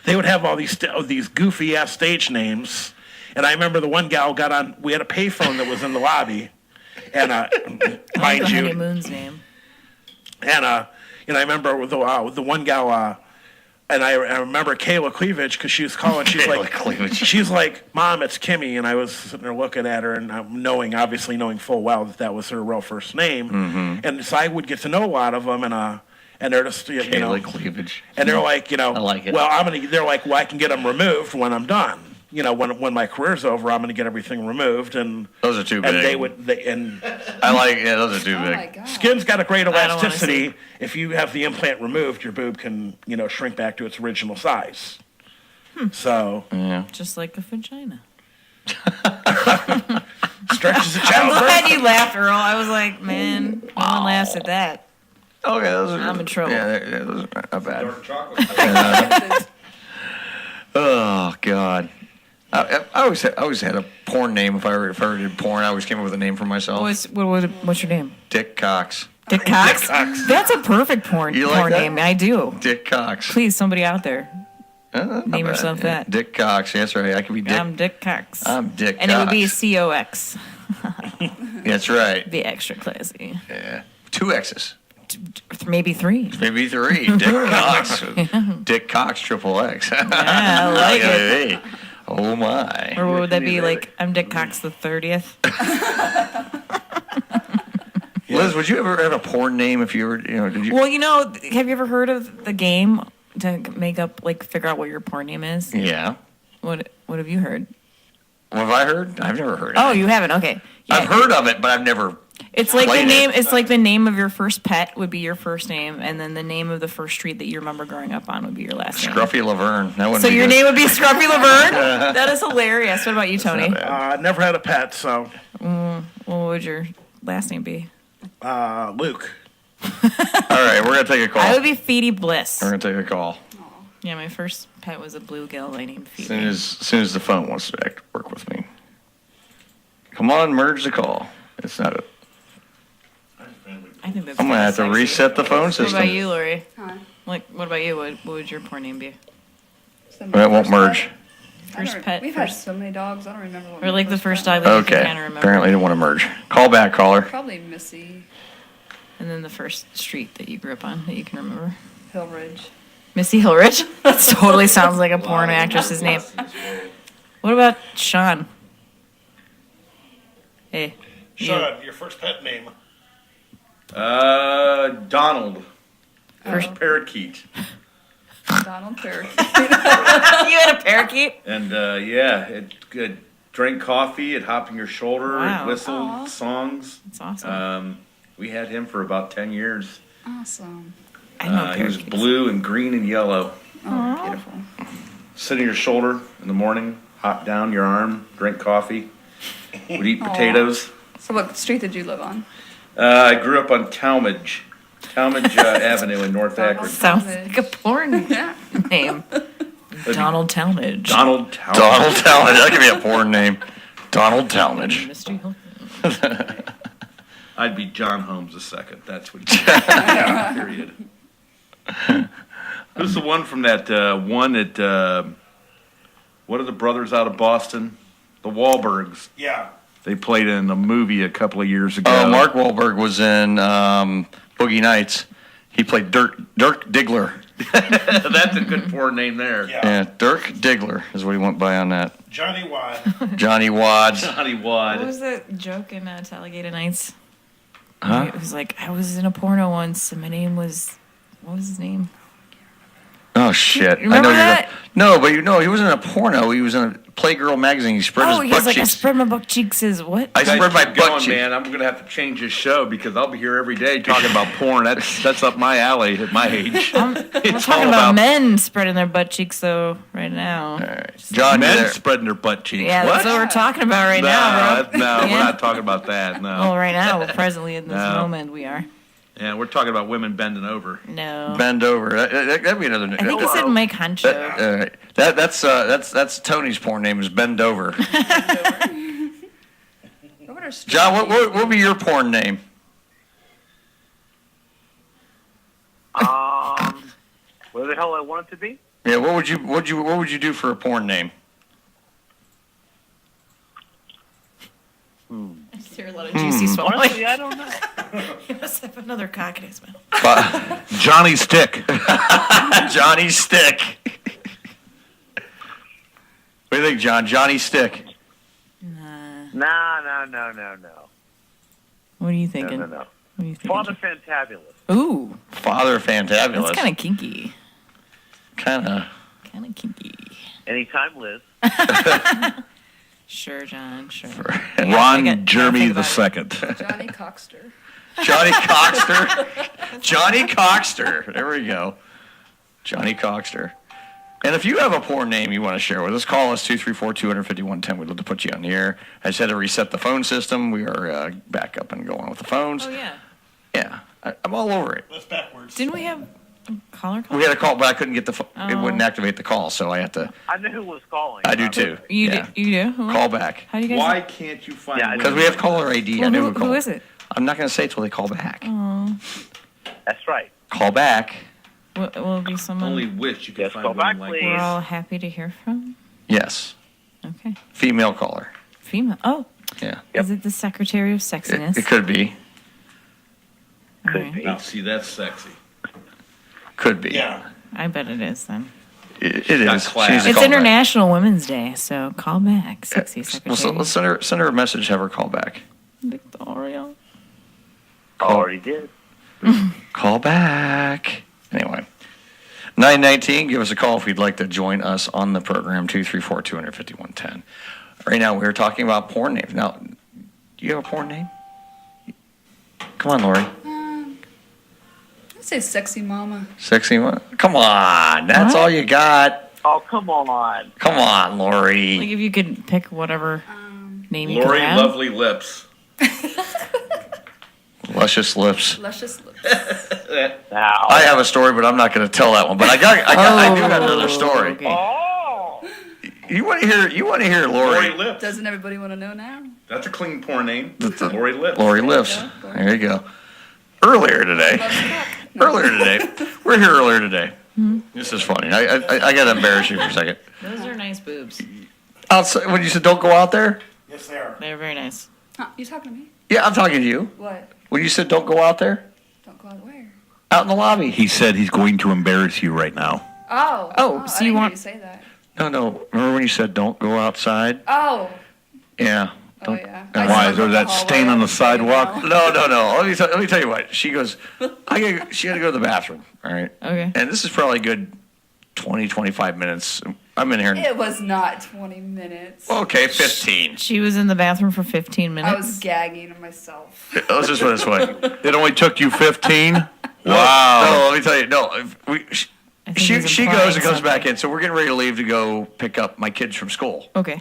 They would have all these goofy ass stage names. And I remember the one gal got on, we had a payphone that was in the lobby. And mind you, Honey Moon's name. And I remember the one gal, and I remember Kayla Cleavage, because she was calling. She's she's like, Mom, it's Kimmy. And I was sitting there looking at her, and obviously knowing full well that was her real first name. And so I would get to know a lot of them, and they're just, Kayla Cleavage. And they're like, I like it. Well, they're like, well, I can get them removed when I'm done. When my career's over, I'm going to get everything removed, and those are too big. And I like, those are too big. Skin's got a great elasticity. If you have the implant removed, your boob can, shrink back to its original size. So just like a vagina. Stretches the I'm channel. glad you laughed, Earl. I was like, man, no one laughs at that. Okay, those are. I'm in trouble. Yeah, those are not bad. Dark chocolate. Oh God. I always had a porn name. If I ever did porn, I always came up with a name for myself. What's your name? Dick Cox. Dick Cox? That's a perfect porn name. I do. Dick Cox. Please, somebody out there, name yourself that. Dick Cox. That's right. I could be Dick. I'm Dick Cox. I'm Dick Cox. And it would be COX. That's right. Be extra classy. Yeah. 2 X's. Maybe 3. Maybe 3. Dick Cox. Dick Cox XXX. Yeah, I like it. Oh my. Or would that be like, I'm Dick Cox the 30th? Liz, would you ever have a porn name if you were, did you? Well, have you ever heard of the game to make up, figure out what your porn name is? Yeah. What have you heard? What have I heard? I've never heard of it. Oh, you haven't? Okay. Yeah. I've heard of it, but I've never It's like the name. It's like the name of your first pet would be your first name, and then the name of the first street that you remember growing up on would be your last name. Scruffy Laverne. So your name would be Scruffy Laverne. That is hilarious. What about you, Tony? Never had a pet, so. What would your last name be? Luke. All right, we're gonna take a call. I would be Feedy Bliss. We're gonna take a call. Yeah, my first pet was a bluegill. I named Feedy. As soon as the phone wants to work with me. Come on, merge the call. It's not a. I think that's I'm gonna have to reset the phone system. What about you, Lori? Huh? What about you? What would your porn name be? It won't merge. First pet. We've had so many dogs. I don't remember what. Or like the first dog that you can kind of remember. Apparently, didn't want to merge. Call back, caller. Probably Missy. And then the first street that you grew up on that you can remember. Hillridge. Missy Hillridge? That totally sounds like a porn actress's name. What about Sean? Hey. Sean, your first pet name. Donald. First parakeet. Donald Parakeet. You had a parakeet? And yeah, it's good. drank coffee at Hopping Your Shoulder, Wow. whistled songs. That's awesome. We had him for about 10 years. Awesome. He was blue and green and yellow. Oh, beautiful. Sit on your shoulder in the morning, hop down your arm, drink coffee, would eat Aw. potatoes. So what street did you live on? I grew up on Talmadge Avenue in North Akron. Sounds like a porn name. Donald Talmadge. Donald Talmadge. Donald Talmadge. That could be a porn name. Donald Talmadge. Mystery Hill. I'd be John Holmes II. That's what he period. Who's the one from that one at, what are the brothers out of Boston? The Wahlbergs. Yeah. They played in a movie a couple of years ago. Oh, Mark Wahlberg was in Boogie Nights. He played Dirk Diggler. That's a good porn name there. Yeah, Dirk Diggler is what he went by on that. Johnny Wad. Johnny Wads. Johnny Wad. What was that joke in Talladega Nights? Huh? It was like, I was in a porno once, and my name was, what was his name? Oh shit! Remember that? No, but he wasn't in a porno. He was in a Playgirl magazine. He spread his He butt was like, I cheeks. spread my butt cheeks as what? I spread my Keep butt going, cheeks. man. I'm gonna have to change this show because I'll be here every day talking about porn. That's up my alley at my age. We're talking about men spreading their butt cheeks, though, right now. John, men you there? spreading their butt cheeks. Yeah, that's what we're talking about right now, bro. No, we're Yeah. not talking about that. No. Well, right now, presently in this No. moment, we are. Yeah, we're talking about women bending over. No. Bend over. That'd be another. I think he said Mike Huncho. That's Tony's porn name is Bend Over. John, what would be your porn name? What the hell I want it to be? Yeah, what would you do for a porn name? I just hear a lot of juicy swallowing. Honestly, I don't know. He must have another cock in his mouth. Johnny Stick. Johnny Stick. What do you think, John? Johnny Stick. No. What are you thinking? No. What are you thinking? Father Fantabulous. Ooh, Father Fantabulous. that's kind of kinky. Kind of kinky. Anytime, Liz. Sure, John. Sure. Ron Jeremy II. Johnny Cockster. Johnny Cockster. Johnny Cockster. There we go. Johnny Cockster. And if you have a porn name you want to share with us, call us 234-251-10. We'd love to put you on the air. I just had to reset the phone system. We are back up and going with the phones. Oh, yeah. Yeah. I'm all over it. That's backwards. Didn't we have a caller call? We had a call, but I couldn't get the phone. It Oh. wouldn't activate the call, so I had to. I knew who was calling. I do too. You Yeah. do? You do? Who? Call back. How do you guys? Why can't you find? Yeah, Because we have caller ID. Well, I know who called. is it? I'm not going to say it till they call back. Oh. That's right. Call back. Will it be someone Only wish you could Yes, find call back, one like please. we're all happy to hear from? Yes. Okay. Female caller. Female. Oh. Yeah. Is it the Secretary of Sexiness? It could be. Could Now, see, that's sexy. Could be. Yeah. I bet it is then. It got is. class. She needs to It's call back. International Women's Day, so call back, sexy Well, secretary. so let's send her a message. Have her call back. Victoria. Already did. Call back. Anyway. 919, give us a call if you'd like to join us on the program, 234-251-10. Right now, we're talking about porn names. Now, do you have a porn name? Come on, Lori. I'd say sexy mama. Sexy one? Come on. That's all you got. Oh, come on. Come on, Lori. Like if you could pick whatever name you Lori could have. Lovely Lips. Luscious lips. Luscious lips. Now. I have a story, but I'm not going to tell that one. But I do got another story. Okay. Oh. You want to hear Lori? Lori Lips. Doesn't everybody want to know now? That's a clean porn name. Lori Lips. Lori lips. There you go. Earlier today. We're here earlier today. This is funny. I got to embarrass you for a second. Those are nice boobs. Outside, when you said don't go out there? Yes, they are. They're very nice. Huh, you talking to me? Yeah, I'm talking to you. What? When you said don't go out there? Don't go out where? Out in the lobby. He said he's going to embarrass you right now. Oh. So I you didn't want- hear you say that. No. Remember when you said don't go outside? Oh. Yeah. Oh, yeah. Why? Is there that stain on the sidewalk? No. Let me tell you what. She goes, she had to go to the bathroom, all right? Okay. And this is probably a good 20, 25 minutes. I'm in here. It was not 20 minutes. Okay, 15. She was in the bathroom for 15 minutes. I was gagging myself. Let's just put it this way. It only took you 15? Wow. No, let me tell you. No, she goes and comes back in. So we're getting ready to leave to go pick up my kids from school. Okay.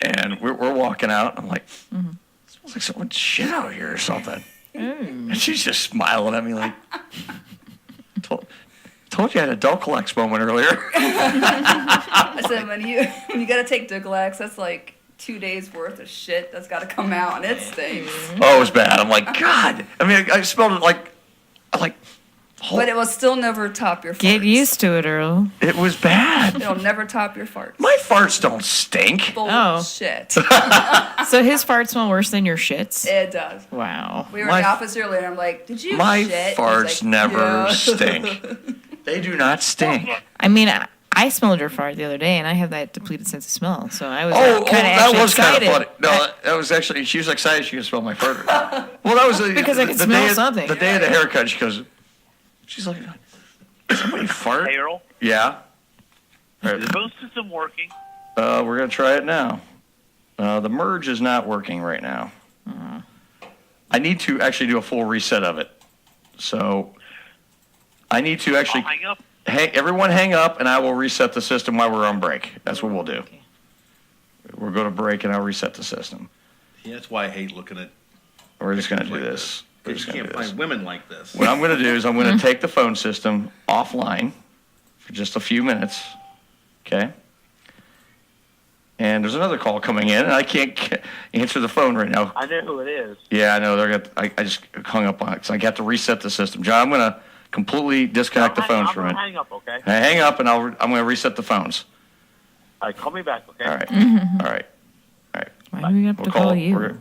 And we're walking out. I'm like, it smells like someone's shit out here or something. And she's just smiling at me like, told you I had a Dulcolax moment earlier. I said, when you got to take Dulcolax, that's like 2 days worth of shit that's got to come out, and it stinks. Oh, it was bad. I'm like, God. I mean, I smelled it like. But it will still never top your farts. Get used to it, Earl. It was bad. It'll never top your farts. My farts don't stink. Bullshit. So his farts smell worse than your shits? It does. Wow. We were in the office earlier, and I'm like, did you My shit? farts Like, never yeah. stink. They do not stink. I mean, I smelled your fart the other day, and I have that depleted sense of smell, so I was that was kind excited. of funny. No, that was actually, she was excited she could smell my fart. Well, that was Because I could smell something. The day of the haircut, she's like, somebody fart? Hey, Earl, Yeah. is the phone system working? We're going to try it now. The merge is not working right now. I need to actually do a full reset of it. So I need to actually I'll hang up. Everyone hang up, and I will reset the system while we're on break. That's what we'll do. Okay. We'll go to break, and I'll reset the system. Yeah, that's why I hate looking at. We're just going to do this. We're You just going to can't do this. find women like this. What I'm going to do is I'm going to take the phone system offline for just a few minutes. Okay? And there's another call coming in, and I can't answer the phone right now. I know who it is. Yeah, I know. I just hung up on it, so I got to reset the system. John, I'm going to completely disconnect the phones for a minute. Hang up, okay? Hang up, and I'm going to reset the phones. All right, call me back, okay? All right. All right. All right. Why do we have to call you?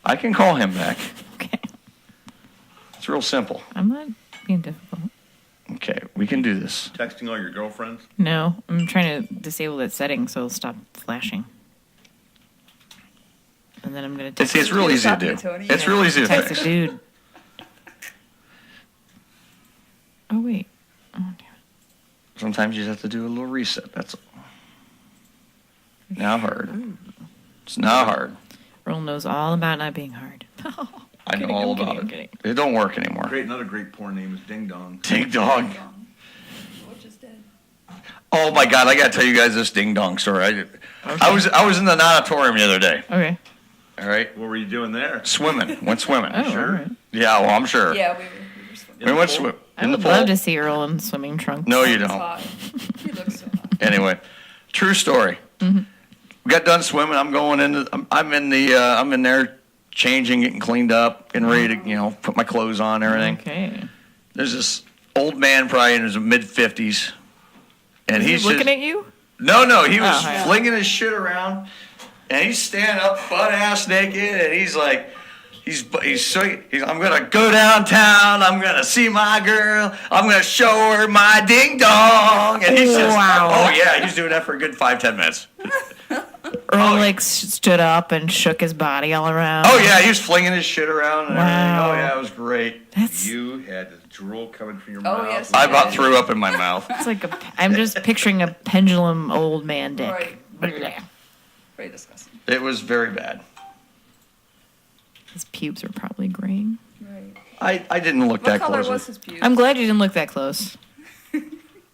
I can call him back. Okay. It's real simple. I'm not being difficult. Okay, we can do this. Texting all your girlfriends? No, I'm trying to disable that setting so it'll stop flashing. And then I'm going to text. It's real easy to do. It's real easy to text fix. a dude. Oh, wait. Oh, damn it. Sometimes you just have to do a little reset. That's all. Now hard. It's not hard. Earl knows all about not being hard. I know all about it. It don't work anymore. Another great porn name is Ding Dong. Ding Dong. Which is dead. Oh my God! I gotta tell you guys this Ding Dong story. I was in the natatorium the other day. Okay. All right. What were you doing there? Swimming. Went swimming. Oh, all right. Yeah. Well, I'm sure. Yeah, we were swimming. We went swim I in the would pool. love to see Earl in swimming trunks. No, you He's don't. hot. He looks so hot. Anyway, true story. Mm-hmm. We got done swimming. I'm going into. I'm in there, changing, getting cleaned up, getting ready to put my clothes on, and everything. Okay. There's this old man, probably in his mid-50s, and Is he's he looking just, at you? No, he was Oh, yeah. flinging his shit around, and he's standing up butt ass naked, and he's like, I'm gonna go downtown, I'm gonna see my girl, I'm gonna show her my ding dong, and he's just, oh yeah, he's doing that for a good 5-10 minutes. Earl stood up and shook his body all around. Oh yeah, he was flinging his shit around and everything. Oh yeah, it was great. You had the drool coming from your Oh, mouth. yes, I about threw up in my mouth. It's like I'm just picturing a pendulum old man dick. Right. Very disgusting. It was very bad. His pubes are probably graying. Right. I didn't look What that color closely. was his pubes? I'm glad you didn't look that close.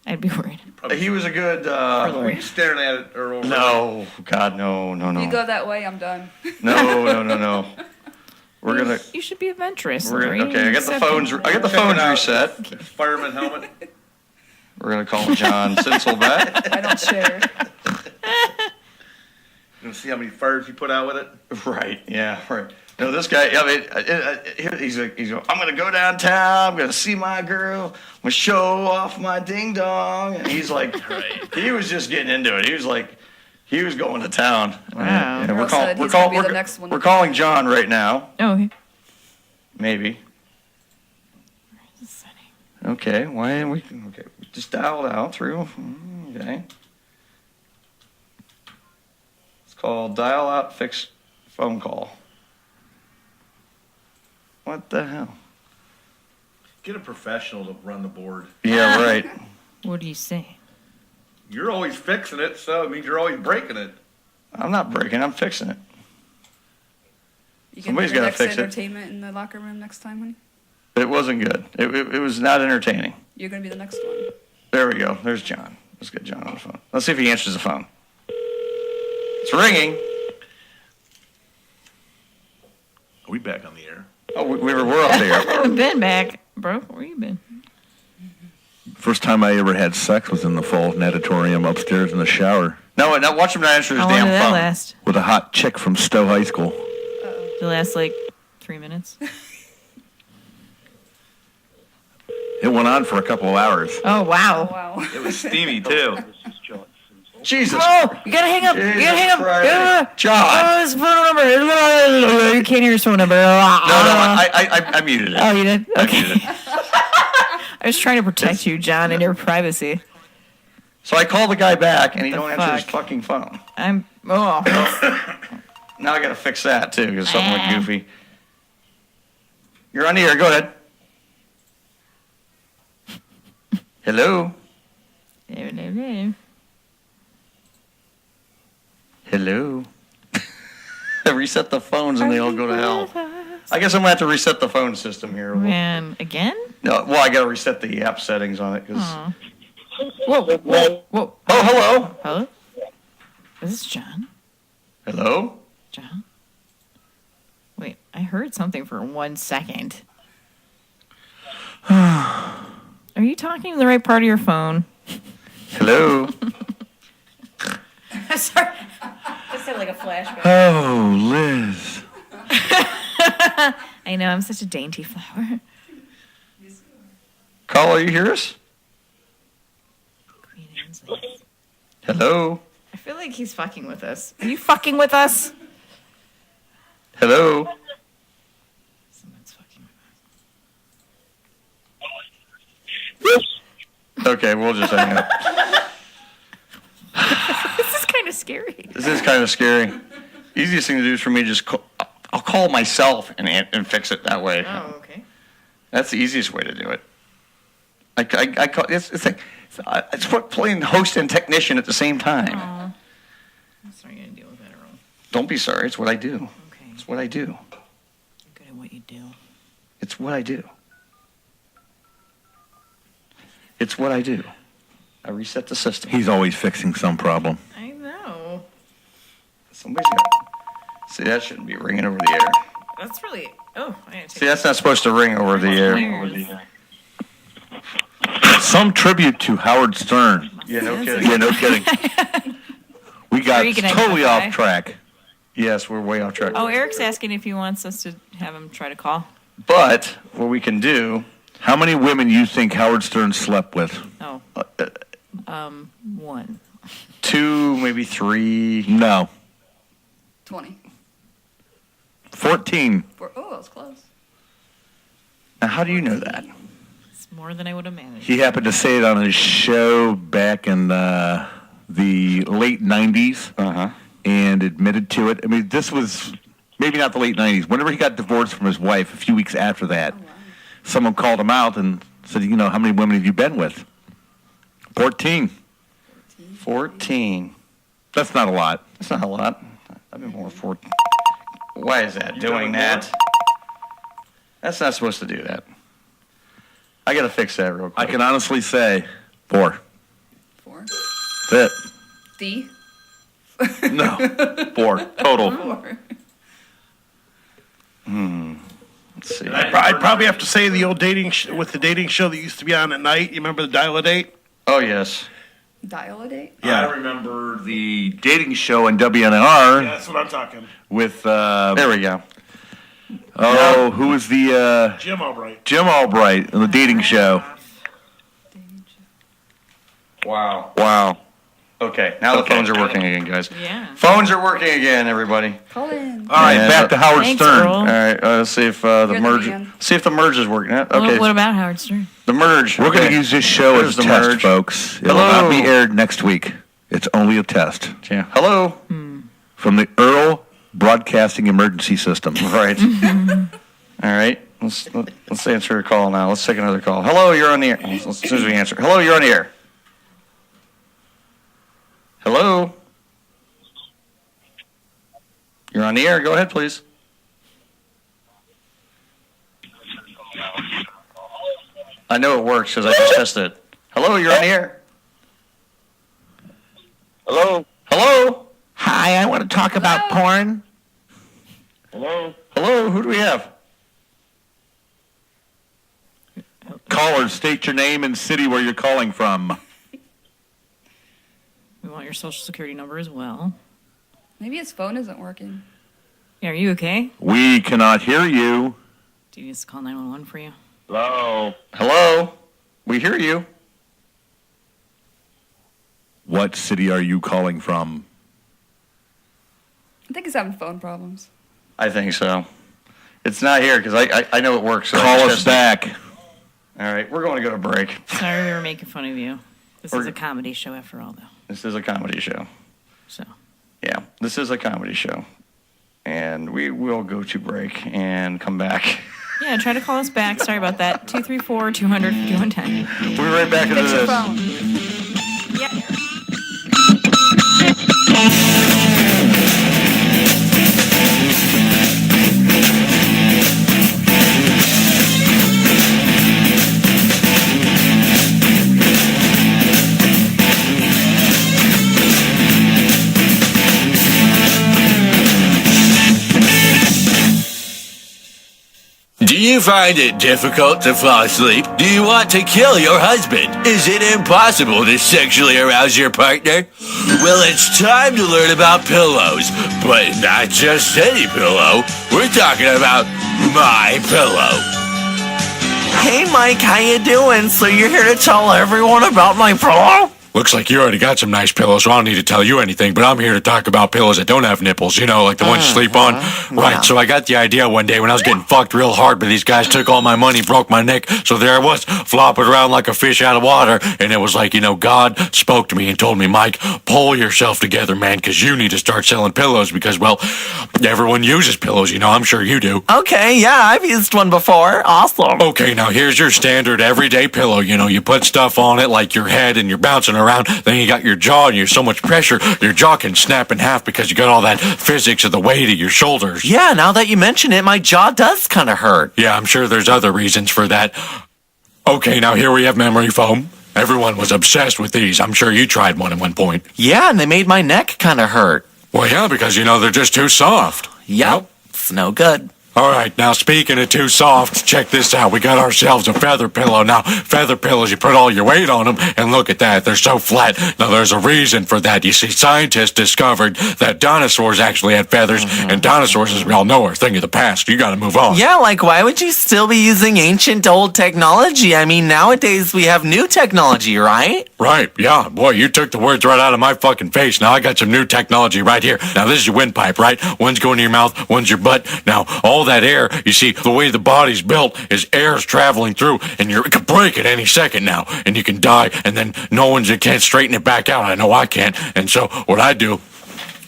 I'd be worried. He was a good. Were you staring at it, Earl? No, God, no. You go that way, I'm done. No. We're gonna. You should be adventurous. Okay, I got the Accept phones. it. I got the phones reset. Fireman helmet. We're gonna call John Sinsel back. I don't share. You want to see how many fires you put out with it? Right. Yeah. Right. No, this guy. I mean, he's like, I'm gonna go downtown. I'm gonna see my girl. I'm gonna show off my ding dong. And he's like, he was just getting into it. He was like, he was going to town. Wow. And Earl said he's gonna be the next one. we're calling John right now. Oh, okay. Maybe. Okay. Why didn't we? Okay. We just dialed out through. Okay. It's called dial out fixed phone call. What the hell? Get a professional to run the board. Yeah, right. What do you say? You're always fixing it, so it means you're always breaking it. I'm not breaking. I'm fixing it. You Somebody's got to fix it. entertainment in the locker room next time, honey. It wasn't good. It was not entertaining. You're gonna be the next one. There we go. There's John. Let's get John on the phone. Let's see if he answers the phone. It's ringing. Are we back on the air? Oh, we're up there. I've been back, bro. Where you been? First time I ever had sex was in the full natatorium upstairs in the shower. No, now watch him not answer his How long damn did that phone. last? With a hot chick from Stowe High School. Did it last like 3 minutes? It went on for a couple of hours. Oh wow. Wow. It was steamy too. Jesus. Oh, you gotta hang up. You gotta hang up. John. Oh, his phone number. You can't hear his phone number. No, I muted it. Oh, you did? I Okay. muted it. I was trying to protect you, John, and your privacy. So I call the guy back, and he The don't answer his fuck? fucking phone. Oh. Now I gotta fix that too, because something went goofy. You're on the air. Go ahead. Hello. Hello. I reset the phones and they all go to hell. I guess I'm gonna have to reset the phone system here. Man, again? No, well, I gotta reset the app settings on it because. Whoa, whoa, whoa. Oh, hello. Hello? Is this John? Hello. John? Wait, I heard something for 1 second. Are you talking to the right part of your phone? Hello. Sorry. Just had like a flashback. Oh, Liz. I know, I'm such a dainty flower. Caller, you hear us? Hello. I feel like he's fucking with us. Are you fucking with us? Hello. Someone's fucking with us. Okay, we'll just hang up. This is kind of scary. This is kind of scary. Easiest thing to do is for me to just call. I'll call myself and fix it that way. Oh, okay. That's the easiest way to do it. I call it's like it's what playing host and technician at the same time. Aw. I'm sorry you gotta deal with that, Earl. Don't be sorry. It's what I do. Okay. It's what I do. You're good at what you do. It's what I do. It's what I do. I reset the system. He's always fixing some problem. I know. Somebody's got. See, that shouldn't be ringing over the air. That's really. Oh, I gotta take See, that's not supposed to ring over the air. Some tribute to Howard Stern. Yeah, no kidding. Yeah, no kidding. We got Freaking totally identify. off track. Yes, we're way off track. Oh, Eric's asking if he wants us to have him try to call. But what we can do. How many women you think Howard Stern slept with? Oh. 1. 2, maybe 3. No. 20. 14. Oh, that was close. Now, how do you know that? It's more than I would have managed. He happened to say it on his show back in the late 90s and admitted to it. I mean, this was maybe not the late 90s. Whenever he got divorced from his wife, a few weeks after that, someone called him out and said, you know, how many women have you been with? 14. 14. That's not a lot. That's not a lot. I've been more 14. Why is that doing that? That's not supposed to do that. I gotta fix that real quick. I can honestly say 4. 4. That's it. D. No. 4. Total. 4. Let's see. I'd probably have to say the old with the dating show that used to be on at night. You remember the Dial-A-Date? Oh, yes. Dial-A-Date? Yeah. I remember the dating show on WNR. Yeah, that's what I'm talking. With, there we go. Oh, who was the, Jim Albright. Jim Albright on the dating show. Wow. Okay, now the phones are working again, guys. Yeah. Phones are working again, everybody. Call in. All right, back to Howard Thanks, Stern. Earl. All right, let's see if the You're the merge. man. See if the merge is working. Okay, What about Howard Stern? the merge. We're going to use this show Here's as a the test, merge. folks. It will Hello. not be aired next week. It's only a test. Yeah. Hello. From the Earl Broadcasting Emergency System. Right. All right. Let's answer a call now. Let's take another call. Hello, you're on the air. As soon as we answer. Hello, you're on the air. Hello? You're on the air. Go ahead, please. I know it works because I just tested it. Hello, you're on the air. Hello? Hello? Hi, I want to talk about porn. Hello? Hello, who do we have? Caller, state your name and city where you're calling from. We want your social security number as well. Maybe his phone isn't working. Yeah, are you okay? We cannot hear you. Do you need us to call 911 for you? Hello? Hello? We hear you. What city are you calling from? I think he's having phone problems. I think so. It's not here because I know it works. So Call us back. All right, we're going to go to break. Sorry we were making fun of you. This is a comedy show after all, though. This is a comedy show. So. Yeah, this is a comedy show. And we will go to break and come back. Yeah, try to call us back. Sorry about that. 234-200-5110. We'll be right back into Fix this. your phone. Yeah. Do you find it difficult to fall asleep? Do you want to kill your husband? Is it impossible to sexually arouse your partner? Well, it's time to learn about pillows, but not just any pillow. We're talking about My Pillow. Hey, Mike, how you doing? So you're here to tell everyone about my pillow? Looks like you already got some nice pillows, so I don't need to tell you anything, but I'm here to talk about pillows that don't have nipples, you know, like the ones you sleep on. Right, so I got the idea one day when I was getting fucked real hard, but these guys took all my money, broke my neck, so there I was, flopping around like a fish out of water, and it was like, you know, God spoke to me and told me, Mike, pull yourself together, man, because you need to start selling pillows because, well, everyone uses pillows, you know, I'm sure you do. Okay, yeah, I've used one before. Awesome. Okay, now here's your standard everyday pillow, you know, you put stuff on it like your head and you're bouncing around, then you got your jaw and you're so much pressure, your jaw can snap in half because you got all that physics of the weight of your shoulders. Yeah, now that you mention it, my jaw does kind of hurt. Yeah, I'm sure there's other reasons for that. Okay, now here we have memory foam. Everyone was obsessed with these. I'm sure you tried one at one point. Yeah, and they made my neck kind of hurt. Well, yeah, because, you know, they're just too soft. Yep, it's no good. All right, now speaking of too soft, check this out. We got ourselves a feather pillow. Now, feather pillows, you put all your weight on them, and look at that. They're so flat. Now, there's a reason for that. You see, scientists discovered that dinosaurs actually had feathers, and dinosaurs, as we all know, are a thing of the past. You got to move on. Yeah, like, why would you still be using ancient old technology? I mean, nowadays we have new technology, right? Right, yeah. Boy, you took the words right out of my fucking face. Now, I got some new technology right here. Now, this is your windpipe, right? One's going to your mouth, one's your butt. Now, all that air, you see, the way the body's built is air's traveling through, and it could break at any second now, and you can die, and then no one can't straighten it back out. I know I can't. And so what I do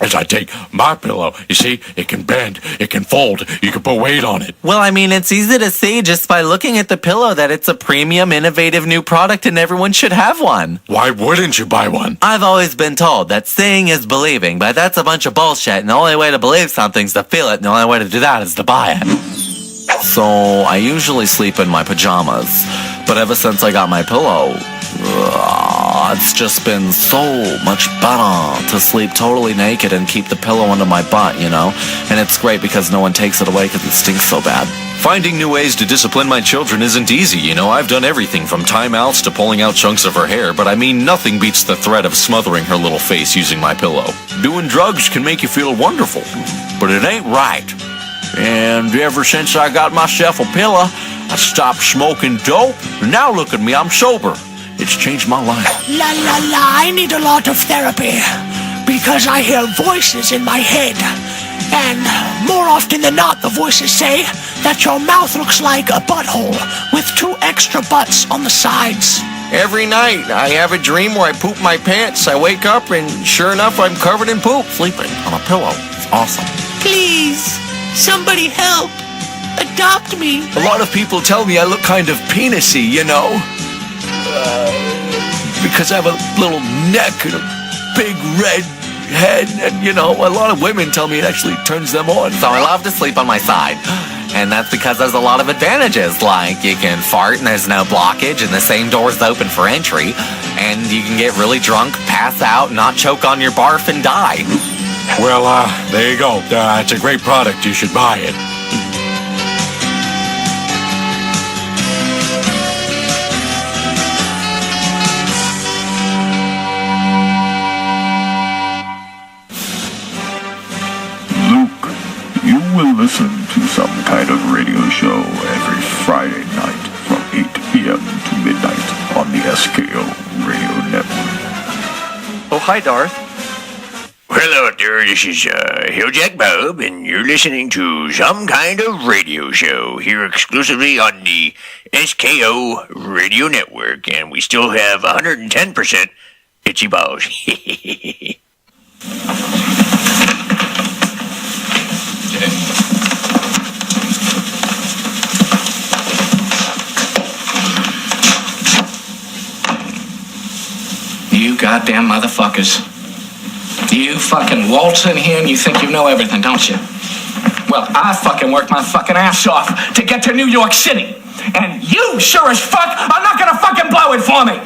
is I take my pillow. You see, it can bend, it can fold, you can put weight on it. Well, I mean, it's easy to see just by looking at the pillow that it's a premium, innovative new product and everyone should have one. Why wouldn't you buy one? I've always been told that seeing is believing, but that's a bunch of bullshit, and the only way to believe something's to feel it, and the only way to do that is to buy it. So, I usually sleep in my pajamas, but ever since I got my pillow, it's just been so much better to sleep totally naked and keep the pillow under my butt, you know? And it's great because no one takes it away because it stinks so bad. Finding new ways to discipline my children isn't easy, you know. I've done everything from timeouts to pulling out chunks of her hair, but I mean, nothing beats the threat of smothering her little face using my pillow. Doing drugs can make you feel wonderful, but it ain't right. And ever since I got myself a pillow, I stopped smoking dope, and now look at me, I'm sober. It's changed my life. La la la, I need a lot of therapy because I hear voices in my head. And more often than not, the voices say that your mouth looks like a butthole with 2 extra butts on the sides. Every night, I have a dream where I poop my pants. I wake up, and sure enough, I'm covered in poop, sleeping on a pillow. It's awesome. Please, somebody help. Adopt me. A lot of people tell me I look kind of penisy, you know? Because I have a little neck and a big red head, and you know, a lot of women tell me it actually turns them on. So I love to sleep on my side. And that's because there's a lot of advantages, like you can fart and there's no blockage, and the same door's open for entry, and you can get really drunk, pass out, not choke on your barf, and die. Well, there you go. It's a great product. You should buy it. You will listen to Some Kind of Radio Show every Friday night from 8 p.m. to midnight on the SKO Radio Network. Oh, hi, Darth. Hello there, this is Hilljack Bob, and you're listening to Some Kind of Radio Show here exclusively on the SKO Radio Network, and we still have 110% itchy balls. You goddamn motherfuckers. You fucking waltz in here and you think you know everything, don't you? Well, I fucking worked my fucking ass off to get to New York City. And you sure as fuck are not gonna fucking blow it for me.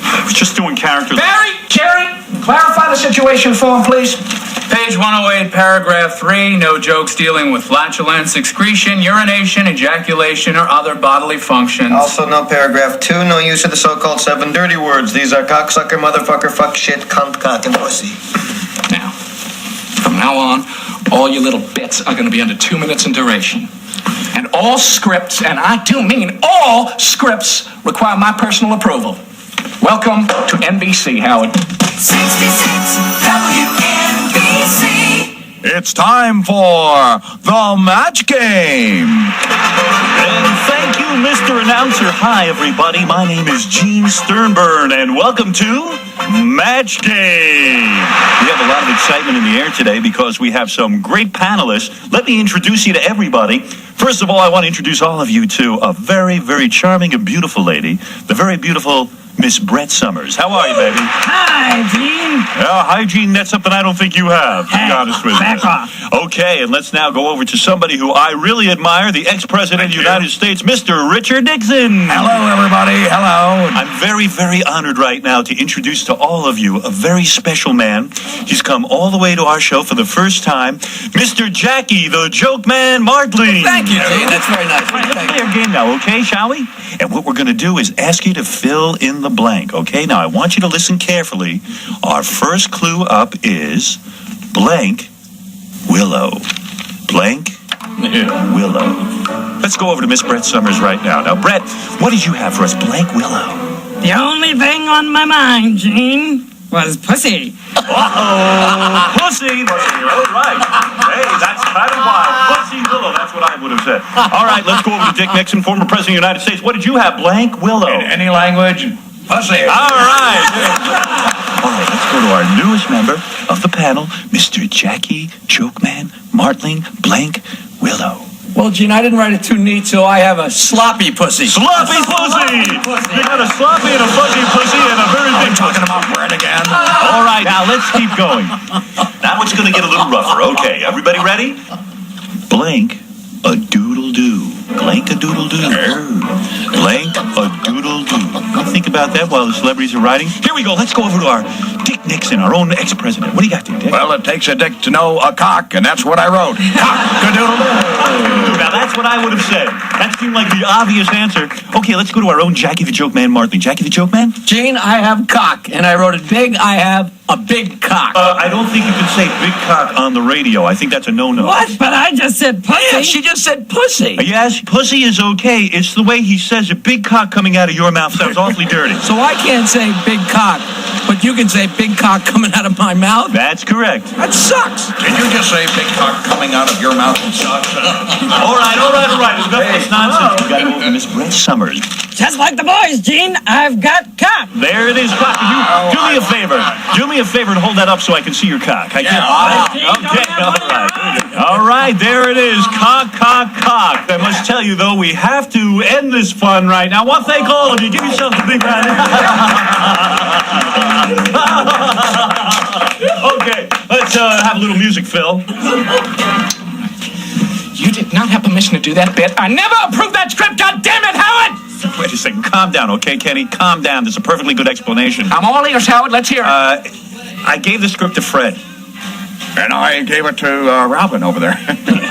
I was just doing characters. Barry, Jerry, clarify the situation for him, please. Page 108, paragraph 3, no jokes dealing with flatulence, excretion, urination, ejaculation, or other bodily functions. Also, no paragraph 2, no use of the so-called 7 dirty words. These are cocksucker, motherfucker, fuck, shit, cunt, cock, and pussy. Now, from now on, all your little bits are going to be under 2 minutes in duration. And all scripts, and I do mean all scripts, require my personal approval. Welcome to NBC, Howard. 66 WNBC. It's time for the match game. And thank you, Mr. Announcer. Hi, everybody. My name is Gene Sternburn, and welcome to Match Game. We have a lot of excitement in the air today because we have some great panelists. Let me introduce you to everybody. First of all, I want to introduce all of you to a very, very charming and beautiful lady, the very beautiful Miss Brett Summers. How are you, baby? Hi, Gene. Yeah, hygiene, that's something I don't think you have, to be honest with you. Back off. Okay, and let's now go over to somebody who I really admire, the ex-president of the United States, Mr. Richard Nixon. Hello, everybody. Hello. I'm very, very honored right now to introduce to all of you a very special man. He's come all the way to our show for the first time, Mr. Jackie, the Joke Man Martling. Thank you, Gene. That's very nice. Let's play our game now, okay, shall we? And what we're going to do is ask you to fill in the blank, okay? Now, I want you to listen carefully. Our first clue up is blank Willow. Blank Willow. Let's go over to Miss Brett Summers right now. Now, Brett, what did you have for us? Blank Willow. The only thing on my mind, Gene, was pussy. Uh-oh. Pussy. All right. Hey, that's kind of why. Pussy Willow. That's what I would have said. All right, let's go over to Dick Nixon, former president of the United States. What did you have? Blank Willow. In any language, pussy. All right. All right, let's go to our newest member of the panel, Mr. Jackie Jokeman Martling Blank Willow. Well, Gene, I didn't write it too neat, so I have a sloppy pussy. Sloppy pussy! You got a sloppy and a fuzzy pussy and a very big talking about bread again. All right, now let's keep going. Now it's going to get a little rougher. Okay, everybody ready? Blank a doodle-doo. Blank a doodle-doo. Blank a doodle-doo. You think about that while the celebrities are writing? Here we go. Let's go over to our Dick Nixon, our own ex-president. What do you got there, Dick? Well, it takes a dick to know a cock, and that's what I wrote. Cock-a-doodle-doo. Now, that's what I would have said. That seemed like the obvious answer. Okay, let's go to our own Jackie the Joke Man Martling. Jackie the Joke Man? Gene, I have cock, and I wrote it big. I have a big cock. I don't think you can say big cock on the radio. I think that's a no-no. What? But I just said pussy. Yeah, she just said pussy. Yes, pussy is okay. It's the way he says it. Big cock coming out of your mouth sounds awfully dirty. So I can't say big cock, but you can say big cock coming out of my mouth? That's correct. That sucks. Did you just say big cock coming out of your mouth and sucks? All right. Enough of this nonsense. You got to go over Miss Brett Summers. Just like the boys, Gene, I've got cock. There it is, cock. Do me a favor. Do me a favor and hold that up so I can see your cock. I can't. Okay, all right. All right. right, there it is. Cock. I must tell you, though, we have to end this fun right now. I want to thank all of you. Give yourselves a big round. Okay, let's have a little music, Phil. You did not have permission to do that bit. I never approved that script. God damn it, Howard! Wait a second. Calm down, okay, Kenny? Calm down. There's a perfectly good explanation. I'm all ears, Howard. Let's hear it. I gave the script to Fred. And I gave it to Robin over there.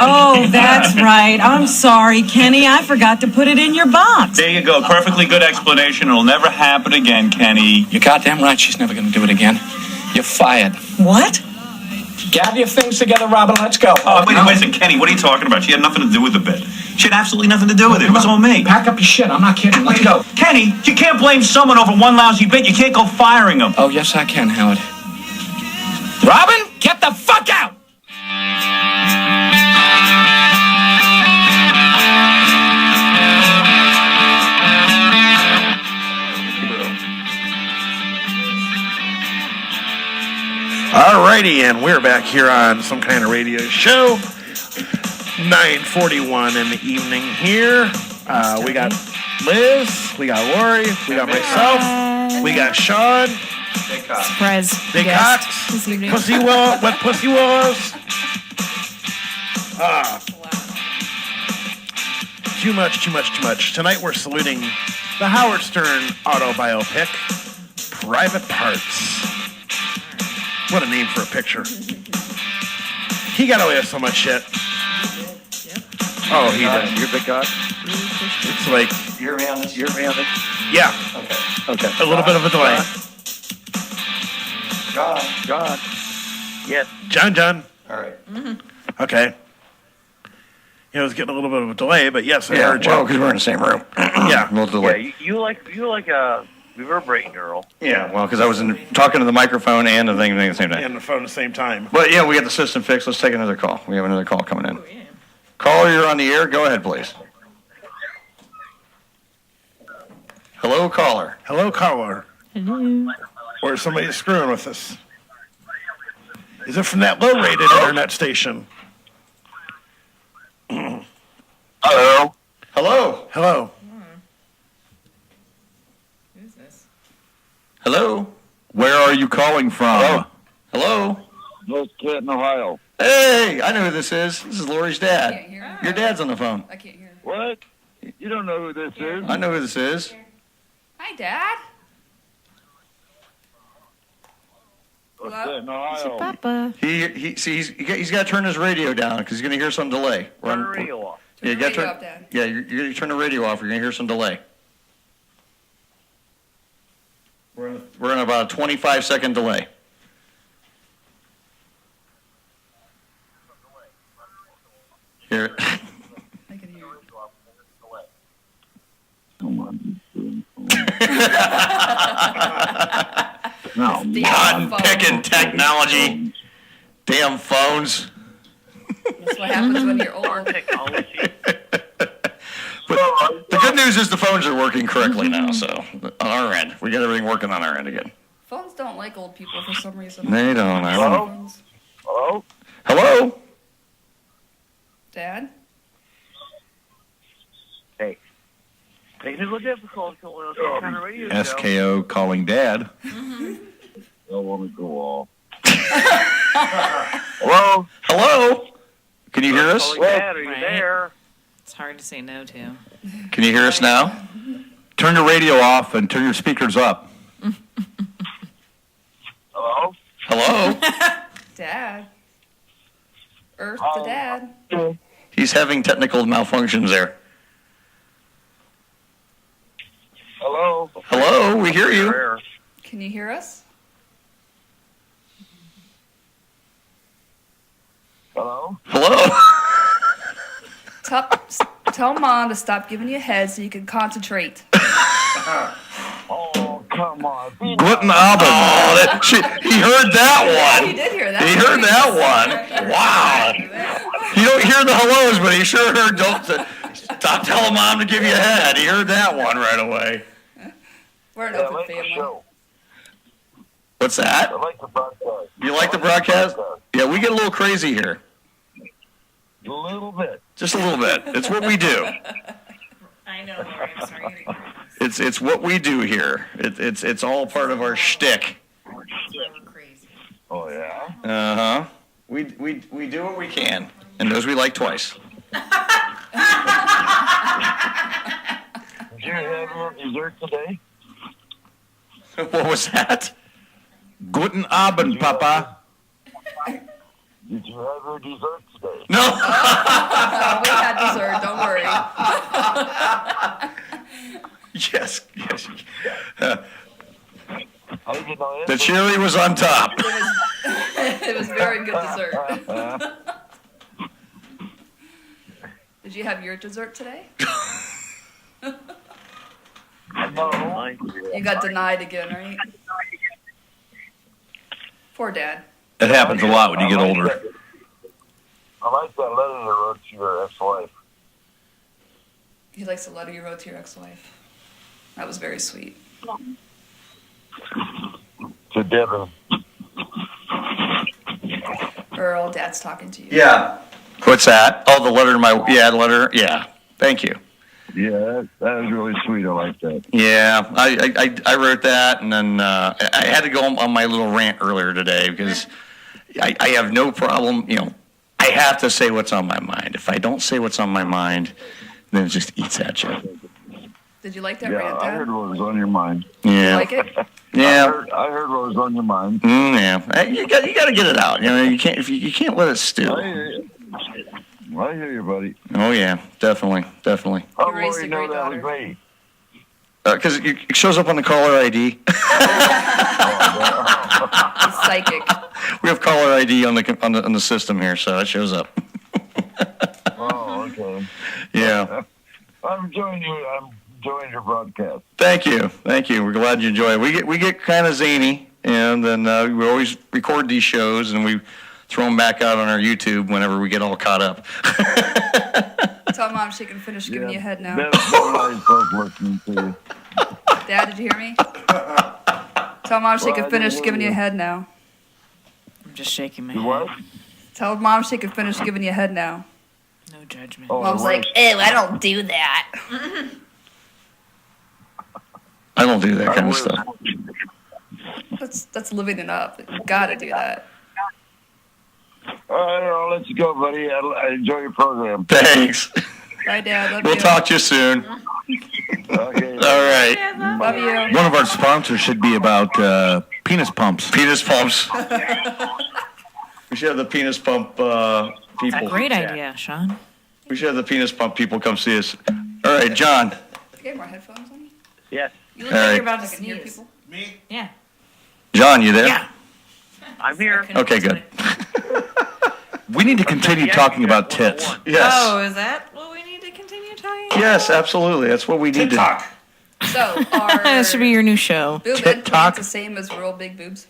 Oh, that's right. I'm sorry, Kenny. I forgot to put it in your box. There you go. Perfectly good explanation. It'll never happen again, Kenny. You're goddamn right. She's never going to do it again. You're fired. What? Gather your things together, Robin. Let's go. Oh, wait a second, Kenny. What are you talking about? She had nothing to do with the bit. She had absolutely nothing to do with it. It was all me. Pack up your shit. I'm not kidding. Let's go. Kenny, you can't blame someone over one lousy bit. You can't go firing them. Oh, yes, I can, Howard. Robin, get the fuck out! Alrighty, and we're back here on Some Kind of Radio Show. 9:41 in the evening here. We got Liz, we got Lori, we got myself, we got Sean. Surprise. Big guest Cox. this evening. Pussy Willows. What Pussy Willows? Too much. Tonight we're saluting the Howard Stern auto biopic, Private Parts. What a name for a picture. He got away with so much shit. Oh, he did. You're Big Cock? It's like... You're me on this? Yeah. Okay. A little bit of a delay. John. Yes. John. All right. Okay. It was getting a little bit of a delay, but yes, I Yeah, heard you. well, because we're in the same room. Yeah. We'll delay. Yeah, you like reverberating, Earl. Yeah, well, because I was talking to the microphone and the thing at the same time. And the phone at the same time. But yeah, we got the system fixed. Let's take another call. We have another call coming in. Caller, you're on the air. Go ahead, please. Hello, caller. Hello, caller. Hello. Or is somebody screwing with us? Is it from that low-rated internet station? Hello. Hello. Who's this? Hello. Where are you calling from? Hello. North Canton, Ohio. Hey, I know who this is. This is Lori's dad. Your dad's on the phone. I can't hear him. What? You don't know who this is? I know who this is. Hi, Dad. North Canton, Ohio. Papa. He's got to turn his radio down because he's going to hear some delay. Turn the radio off. Yeah, you got to turn. Dad. Yeah, you're going to turn the radio off. You're going to hear some delay. We're in about a 25-second delay. Here. No. Cotton-picking technology. Damn phones. That's what happens when you're old. Technology. But the good news is the phones are working correctly now, so on our end. We got everything working on our end again. Phones don't like old people for some reason. They don't. I don't know. Hello? Hello? Dad? Hey. Making it a little difficult going on some kind of radio show. SKO calling dad. I want to go off. Hello? Hello? Can you hear us? Calling Dad, are you Right. there? It's hard to say no to. Can you hear us now? Turn your radio off and turn your speakers up. Hello? Hello? Dad? Earth to Dad? He's having technical malfunctions there. Hello? Hello? We hear you. Can you hear us? Hello? Hello? Tell Mom to stop giving you a head so you can concentrate. Oh, come on. Guten Abend. Oh, he heard that one. He did hear that. He heard that one. Wow. You don't hear the hellos, but he sure heard stop telling Mom to give you a head. He heard that one right away. We're an open family. What's that? I like the broadcast. You like the broadcast? Yeah, we get a little crazy here. You a little bit. Just a little bit. It's what we do. I know, Lori. I'm sorry. It's what we do here. It's all part of our shtick. Oh yeah. Uh huh. We do what we can, and those we like twice. Did you have your dessert today? What was that? Guten Abend, Papa. Did you have your dessert today? No. We had dessert. Don't worry. Yes. How did you know The chili was on top. It was very good dessert. Did you have your dessert today? You got denied again, right? Poor Dad. It happens a lot when you get older. I like that letter you wrote to your ex-wife. He likes the letter you wrote to your ex-wife. That was very sweet. To Devin. Earl, Dad's talking to you. Yeah. What's that? Oh, the letter to my letter. Yeah. Thank you. Yeah, that was really sweet. I like that. Yeah, I wrote that, and then I had to go on my little rant earlier today because I have no problem. I have to say what's on my mind. If I don't say what's on my mind, then it just eats at you. Did you like that Yeah, rant, Dad? I heard what was on your mind. Yeah. You like it? Yeah. I heard what was on your mind. Yeah. You got to get it out. You can't you can't let it stew. I hear you, buddy. Oh yeah, definitely. How do you know that was me? Because it shows up on the caller ID. He's psychic. We have caller ID on the system here, so it shows up. Oh, okay. Yeah. I'm enjoying your broadcast. Thank you. We're glad you enjoy it. We get kind of zany, and then we always record these shows, and we throw them back out on our YouTube whenever we get all caught up. Tell Mom she can finish giving you a head now. That's both listening to you. Dad, did you hear me? Tell Mom she can finish giving you a head now. I'm just shaking my What? head. Tell Mom she can finish giving you a head now. No judgment. Mom's like, ew, I don't do that. I don't do that kind of stuff. That's living it up. You gotta do that. All right, Earl, let's go, buddy. I enjoy your program. Thanks. Bye, Dad. Love We'll you. talk to you soon. Okay. All right. Love you. One of our sponsors should be about penis pumps. Penis pumps. We should have the penis pump people. That's a great idea, Sean. We should have the penis pump people come see us. All right, John. You got more headphones on you? Yes. You look All like right. you're about to I can hear sneeze. people. Me? Yeah. John, you there? Yeah. I'm here. Okay, good. We need to continue talking about tits. Yes. Oh, is that what we need to continue talking about? Yes, absolutely. That's what we need to TikTok. So, are That should be your new show. boob TikTok? implants the same as real big boobs?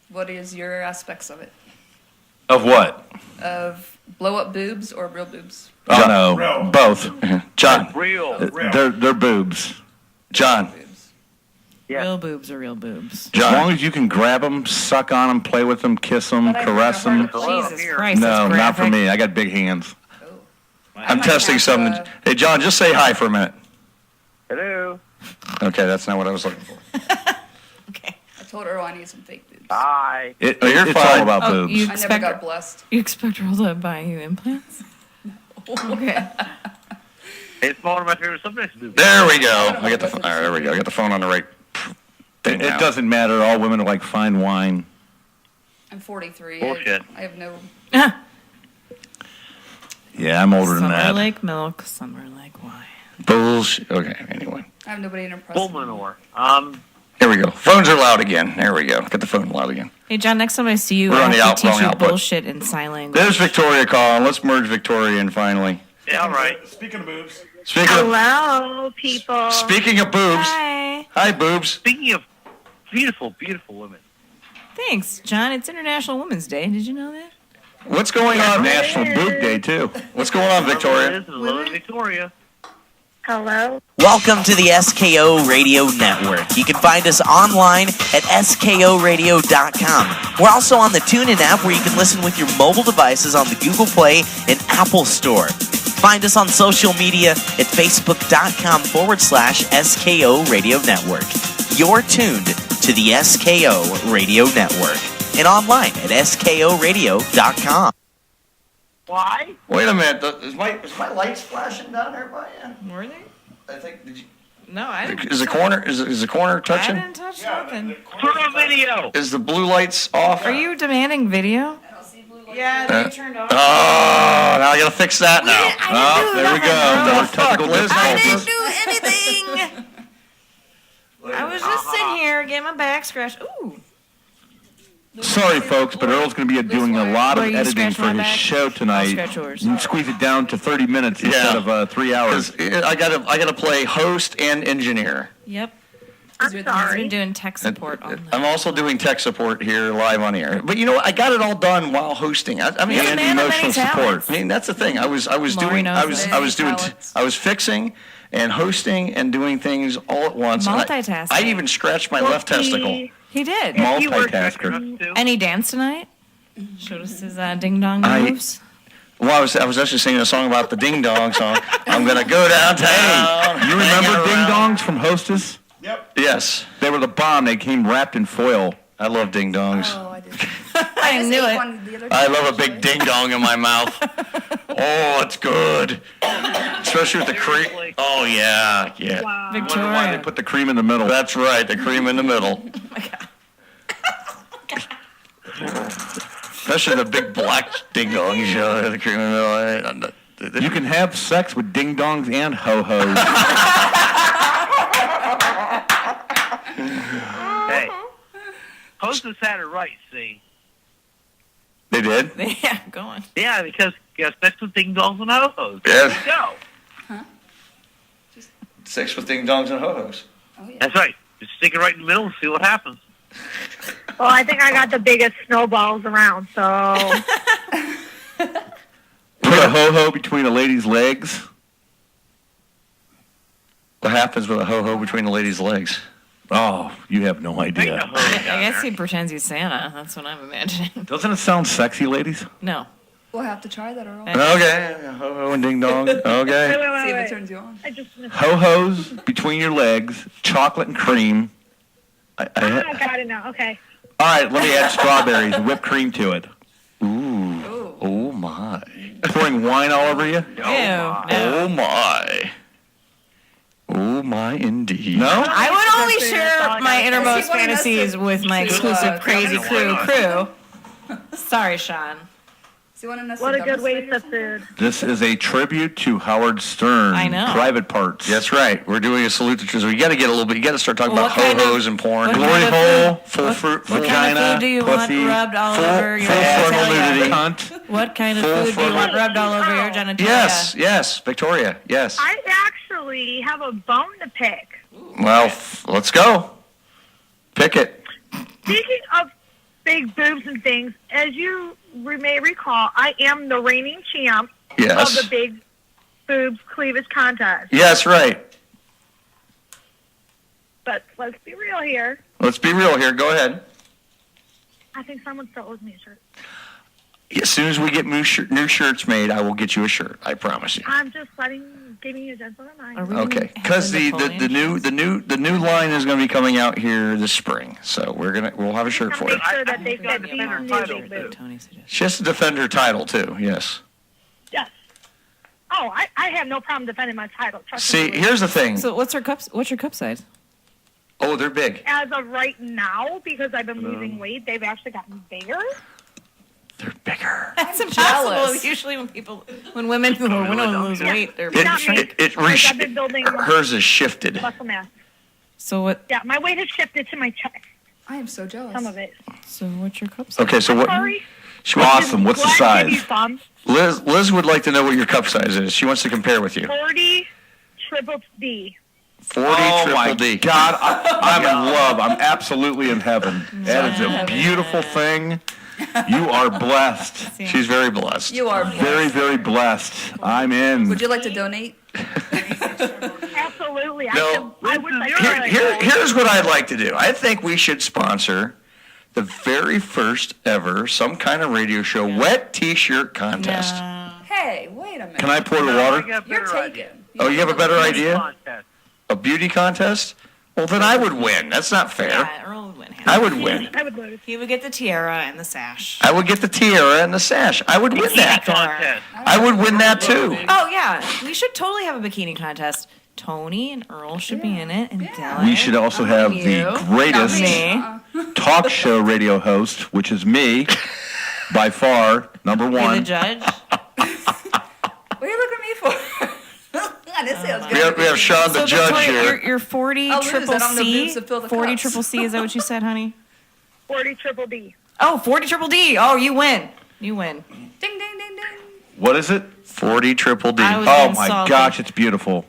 What is your aspects of it? Of what? Of blow-up boobs or real boobs? Oh, no. Real. Both. John. Real. They're boobs. John. Boobs. Yeah. Real boobs are real boobs. As long as you can grab them, suck on them, play with them, kiss them, But I caress never them. heard of Jesus here. Christ, No, that's not for graphic. me. I got big hands. I'm testing something. Hey, John, just say hi for a minute. Hello. Okay, that's not what I was looking for. Okay. I told Earl I need some fake boobs. Hi. You're It's fine. all about Oh, boobs. you I never expect got blessed. you expect Earl to buy you implants? Okay. It's one of my favorite subjects to do. There we go. I got the phone. All right, there we go. I got the phone on the right thing It now. doesn't matter. All women are like fine wine. I'm 43. Bullshit. I have no... Yeah, I'm older than Some are that. like milk, some are like wine. Bullshit. Okay, anyway. I have nobody to impress. Bull me. manure. Here we go. Phones are loud again. There we go. Get the phone loud again. Hey, John, next time I see you, We're I on the have to wrong teach you output. bullshit in sign language. There's Victoria calling. Let's merge Victoria in finally. Yeah, all right. Speaking of boobs. Hello, people. Speaking of boobs. Hi. Hi, boobs. Speaking of beautiful, beautiful women. Thanks, John. It's International Women's Day. Did you know that? What's going on? National Boob Day, too. What's going on, Victoria? Hello, Victoria. Hello? Welcome to the SKO Radio Network. You can find us online at skoradio.com. We're also on the TuneIn app where you can listen with your mobile devices on the Google Play and Apple Store. Find us on social media at facebook.com/SKO Radio Network. You're tuned to the SKO Radio Network and online at skoradio.com. Why? Wait a minute. Is my lights flashing down there by you? Were they? I think. Did you? No, I didn't. Is the corner? Is the corner touching? I didn't touch nothing. Turn on video. Is the blue lights off? Are you demanding video? I don't see blue lights. Yeah, they turned off. Oh, now I gotta fix that now. There we go. More technical difficulties. I didn't do anything. I was just sitting here getting my back scratched. Ooh. Sorry, folks, but Earl's going to be doing a lot of Where you editing scratch for my his back? show tonight. I'll scratch yours. You can squeeze it down to 30 minutes instead of 3 hours. I gotta play host and engineer. Yep. I'm He's sorry. been doing tech support on I'm also doing tech support here live on the air. But you know what? I got it all done while hosting. I mean, You're a man of many emotional support. talents. I mean, that's the thing. I was fixing and hosting and doing things all at once. And Multitasking. I even scratched my left testicle. He did. Multitasker. And he danced tonight? Showed us his ding dong moves. Well, I was actually singing a song about the ding dong song. I'm gonna go downtown. You remember ding dongs from Hostess? Yep. Yes. They were the bomb. They came wrapped in foil. I love ding dongs. Oh, I did. I knew it. I love a big ding dong in my mouth. Oh, it's good. Especially with the cream. Oh, yeah. Yeah. Wow. Wonder why they put the cream in the middle. That's right, the cream in the middle. Especially the big black ding dongs, you know, the cream in the middle. You can have sex with ding dongs and ho-hos. Hey, Hostess had it right, see? They did? Yeah, go on. Yeah, because you have sex with ding dongs and ho-hos. Yeah. There you go. Sex with ding dongs and ho-hos. That's right. Just stick it right in the middle and see what happens. Well, I think I got the biggest snowballs around, so... Put a ho-ho between a lady's legs. What happens with a ho-ho between the lady's legs? Oh, you have no idea. I guess he pretends he's Santa. That's what I'm imagining. Doesn't it sound sexy, ladies? No. We'll have to try that, Earl. Okay. Ho-ho and ding dong. Okay. See if it turns you on. I just missed Ho-hos between your legs, chocolate and cream. I got it now. Okay. All right, let me add strawberries and whipped cream to it. Ooh. Oh, my. Pouring wine all over you? Ew. Oh, my. Oh, my, indeed. No? I would only share my innermost See, one of us fantasies did- with my see, exclusive crazy crew. Sorry, Sean. See, one of us What a did good waste demonstrate of food. This is a tribute to Howard Stern. I know. Private Parts. That's right. We're doing a salute to Tristan. You got to get a little bit. You got to start talking Well, about what kind of- ho-hos and porn. what Glory kind of hole, food- full fruit, What vagina, kind of food do you pussy, want rubbed all over your full frontal genitalia? nudity. Cunt. What kind of Full food do you frontal- want rubbed all over your genitalia? Yes, Victoria, yes. I actually have a bone to pick. Well, let's go. Pick it. Speaking of big boobs and things, as you may recall, I am the reigning champ Yes. of the big boobs cleavage contest. Yes, right. But let's be real here. Let's be real here. Go ahead. I think someone stole me a shirt. As soon as we get new shirts made, I will get you a shirt. I promise you. I'm just giving you a gentle reminder. Okay, because the new line is going to be coming out here this spring, so we'll have a shirt for you. Make sure that they fit these new big boobs. She has to defend her title too. Yes. Yes. Oh, I have no problem defending my title. Trust See, me. here's the thing. So what's your cup size? Oh, they're big. As of right now, because I've been losing weight, they've actually gotten bigger. That's impossible. Usually when women lose weight, they're It I've been building hers is shifted. muscle mass. So what? Yeah, my weight has shifted to my chest. I am so jealous. Some of it. So what's your cup size? Okay, so what? Sorry. Awesome. What's the Glad to give you size? some. Liz would like to know what your cup size is. She wants to compare with you. 40 triple D. 40 oh triple my D. God, I'm in love. I'm absolutely in heaven. That is a beautiful thing. You are blessed. She's very blessed. You are very, very blessed. I'm in. Would you like to donate? Absolutely. No. I wish I could. Here's what I'd like to do. I think we should sponsor the very first ever some kind of radio show wet T-shirt contest. Hey, wait a minute. Can I pour the water? You're taken. Oh, you have a better idea? A beauty contest? Well, then I would win. That's not fair. Yeah, Earl would win. I would win. I would lose. He would get the tiara and the sash. I would get the tiara and the sash. I would win that. I would win that too. Oh yeah, we should totally have a bikini contest. Tony and Earl should be in it, and Dylan. We should also have the greatest Me. talk show radio host, which is me, by far, number Be the one. judge. What are you looking at me for? I didn't say I was We have Sean the judge Victoria, here. You're 40 I'll lose. triple I don't know C. boobs to fill the 40 cups. triple C. Is that what you said, honey? 40 triple D. Oh, 40 triple D. Oh, you win. You win. Ding, ding, ding, ding. What is it? 40 triple D. I was Oh being my salty. gosh, it's beautiful.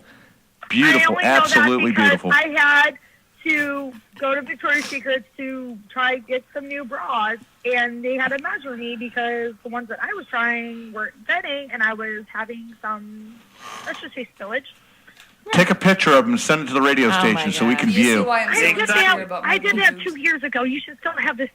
Beautiful, I only know that absolutely because beautiful. I had to go to Victoria's Secret to try get some new bras, and they had to measure me because the ones that I was trying weren't fitting, and I was having some, let's just say, spillage. Take a picture of them and send it to the radio my station so we God. can You see view. why I'm so I did insecure that. about I my did that boobs. 2 years ago. You should still have this.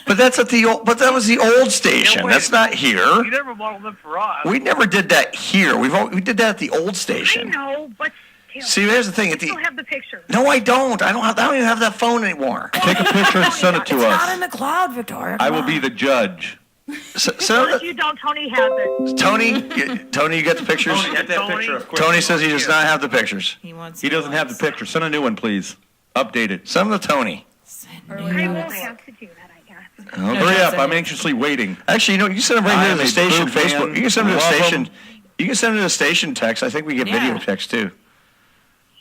But that's at the old. But that was the old station. wait. That's not here. You never modeled them for us. We never did that here. We did that at the old I station. know, but still. See, here's the thing. At You the still have the picture. no, I don't. I don't even have that phone anymore. Take a picture and send it to It's not us. in the cloud, Victoria. I Come will on. be the judge. So If you don't, Tony has it. Tony, you got the pictures? Get that picture up quick. Tony says he does not have the pictures. He wants. He doesn't have the picture. Send a new one, please. Update it. Send them to Tony. I won't have to do that, I guess. Hurry up. I'm anxiously waiting. Actually, you know, you can send them right I here am to the a station boob Facebook. man. You can send them to the Love station. 'em. You can send them to the station text. I think we get video Yeah. text too.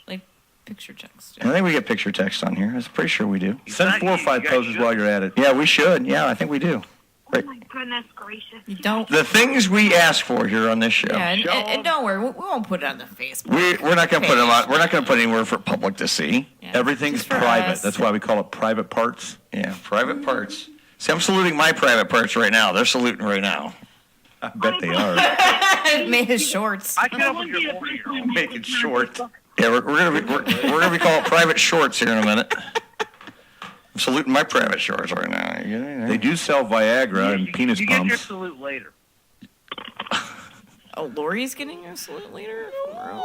Like picture text. I think we get picture text on here. I'm pretty sure we do. Send 4 or 5 poses while you're at it. Yeah, we should. Yeah, I think we do. Oh my goodness gracious. You don't. The things we ask for here on this show. Yeah, and don't worry, we won't put it on the Facebook. We're not going to put them on. We're not going to put anywhere for public to see. Everything's Just for private. us. That's why we call it private parts. Yeah, private parts. See, I'm saluting my private parts right now. They're saluting right now. I bet they are. Made his shorts. I can help with your 40-year-old. Make it short. Yeah, we're gonna be called private shorts here in a minute. I'm saluting my private shorts right now. They do sell Viagra and penis You get your pumps. salute later. Oh, Lori's getting a salute later.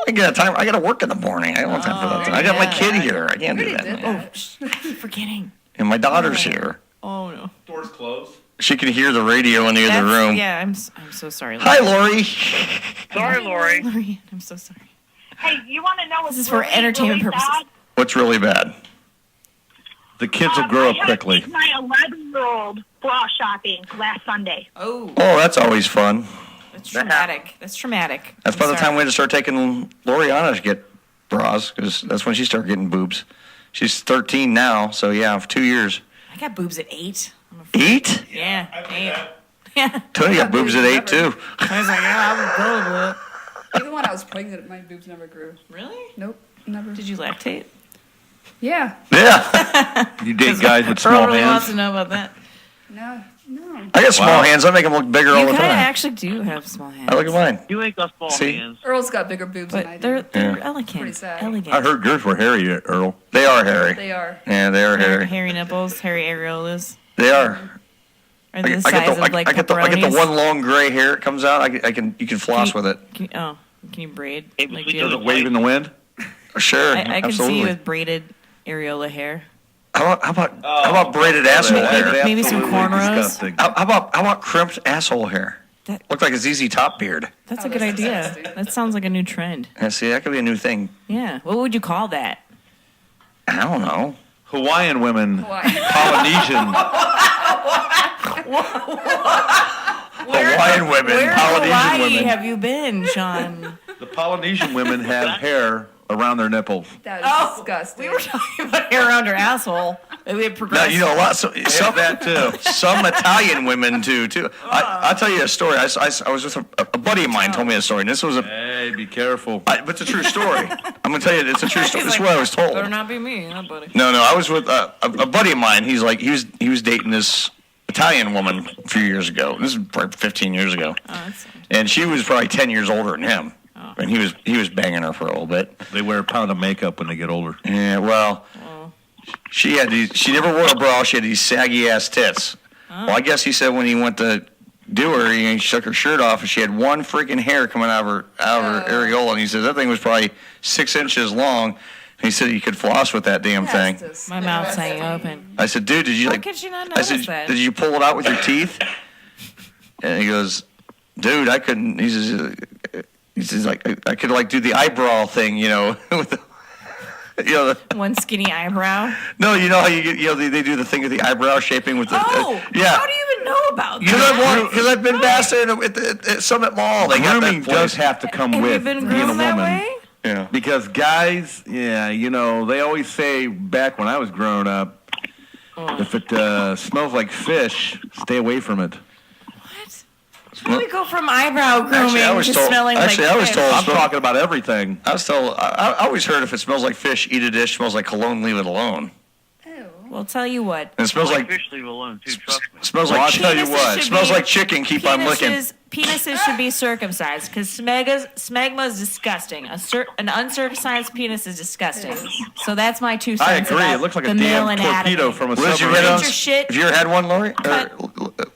I got time. I got to work in the morning. I don't have time for that. I got my kid here. I can't do that. Oh, I keep forgetting. And my daughter's here. Oh no. Doors closed. She can hear the radio in the other That's- room. Yeah, I'm so sorry. Hi, Lori. Sorry, Lori. Lori, I'm so sorry. Hey, you want to know what's This is for entertainment purposes. bad? What's really bad? The kids will grow up I had quickly. to take my 11-year-old bra shopping last Sunday. Oh, Oh, that's always fun. that's traumatic. That's traumatic. That's by the time we had to start taking Lori on to get bras, because that's when she started getting boobs. She's 13 now, so yeah, for 2 years. I got boobs at 8. 8? Yeah, 8. Yeah. Tony got boobs at 8 too. I was like, yeah, I'm going with it. Even when I was pregnant, my boobs never grew. Really? Nope, never. Did you lactate? Yeah. Yeah. You date guys with Earl small really wants hands. to know about that. No. I got small hands. I make them look bigger all You the kind of time. actually do have small hands. I look at mine. You ain't got small See? hands. Earl's got bigger boobs than I But do. they're Yeah. elegant. Pretty sad. Elegant. I heard yours were hairy, Earl. They are hairy. They are. Yeah, they are hairy. Hairy nipples, hairy areolas. They are. Are they the size of like I get the pepperonis? one long gray hair that comes out. You can floss with it. Can you braid? Like, do you Does have- it wave in the wind? Sure. I can absolutely. see you with braided areola hair. How about braided asshole hair? Maybe some cornrows. Disgusting. How about crimped asshole hair? Look like a ZZ Top beard. That's a good idea. That sounds like a new trend. Yeah, see, that could be a new thing. Yeah. What would you call that? I don't know. Hawaiian women, Polynesian. Hawaiian women, Where in Polynesian Hawaii women. have you been, Sean? The Polynesian women have hair around their nipples. That is disgusting. We were talking about hair around her asshole. We had No, progressed. you know a lot. Some that too. Some Italian women too. I'll tell you a story. I was with a buddy of mine told me a story, and this was a. Hey, be careful. But it's a true story. I'm gonna tell you, it's a true story. This is what I was told. Better not be me, huh, buddy? No, I was with a buddy of mine. He's like he was dating this Italian woman a few years ago. This is probably 15 years ago, and she was probably 10 years older than him. and he was banging her for a little bit. They wear a pound of makeup when they get older. Yeah, well, she never wore a bra. She had these saggy ass tits. Well, I guess he said when he went to do her, he took her shirt off, and she had one freaking hair coming out of her areola, and he said that thing was probably 6 inches long. And he said you could floss with that damn thing. My mouth's hanging open. I said, dude, did you How could she not I notice said, that? did you pull it out with your teeth? And he goes, dude, I couldn't. He says like I could like do the eyebrow thing, with the, One skinny eyebrow. No, you know how you get, they do the thing with the eyebrow shaping with the. Yeah. How do you even know about You that? know, because I've been basking at Summit Mall. They got Grooming that place. does have to come Have you with been being a groomed that woman. way? Yeah. Because guys, they always say back when I was growing up, if it smells like fish, stay away from it. How do we go from eyebrow grooming Actually, I was to told- smelling actually, like I was fish? told- I'm talking about everything. I always heard if it smells like fish, eat a dish. Smells like cologne, leave it alone. Well, tell you what. And it smells like fish, leave alone too. Trust me. smells Well, like I'll tell you Penises what. should smells be- like chicken. Keep on licking. Penises should be circumcised because smegma is disgusting. An uncircumcised penis is disgusting. So that's my 2 cents. I agree. About It looks like the a male damn anatomy. torpedo from a Liz, submarine. Get your shit. Have you ever had one, Lori?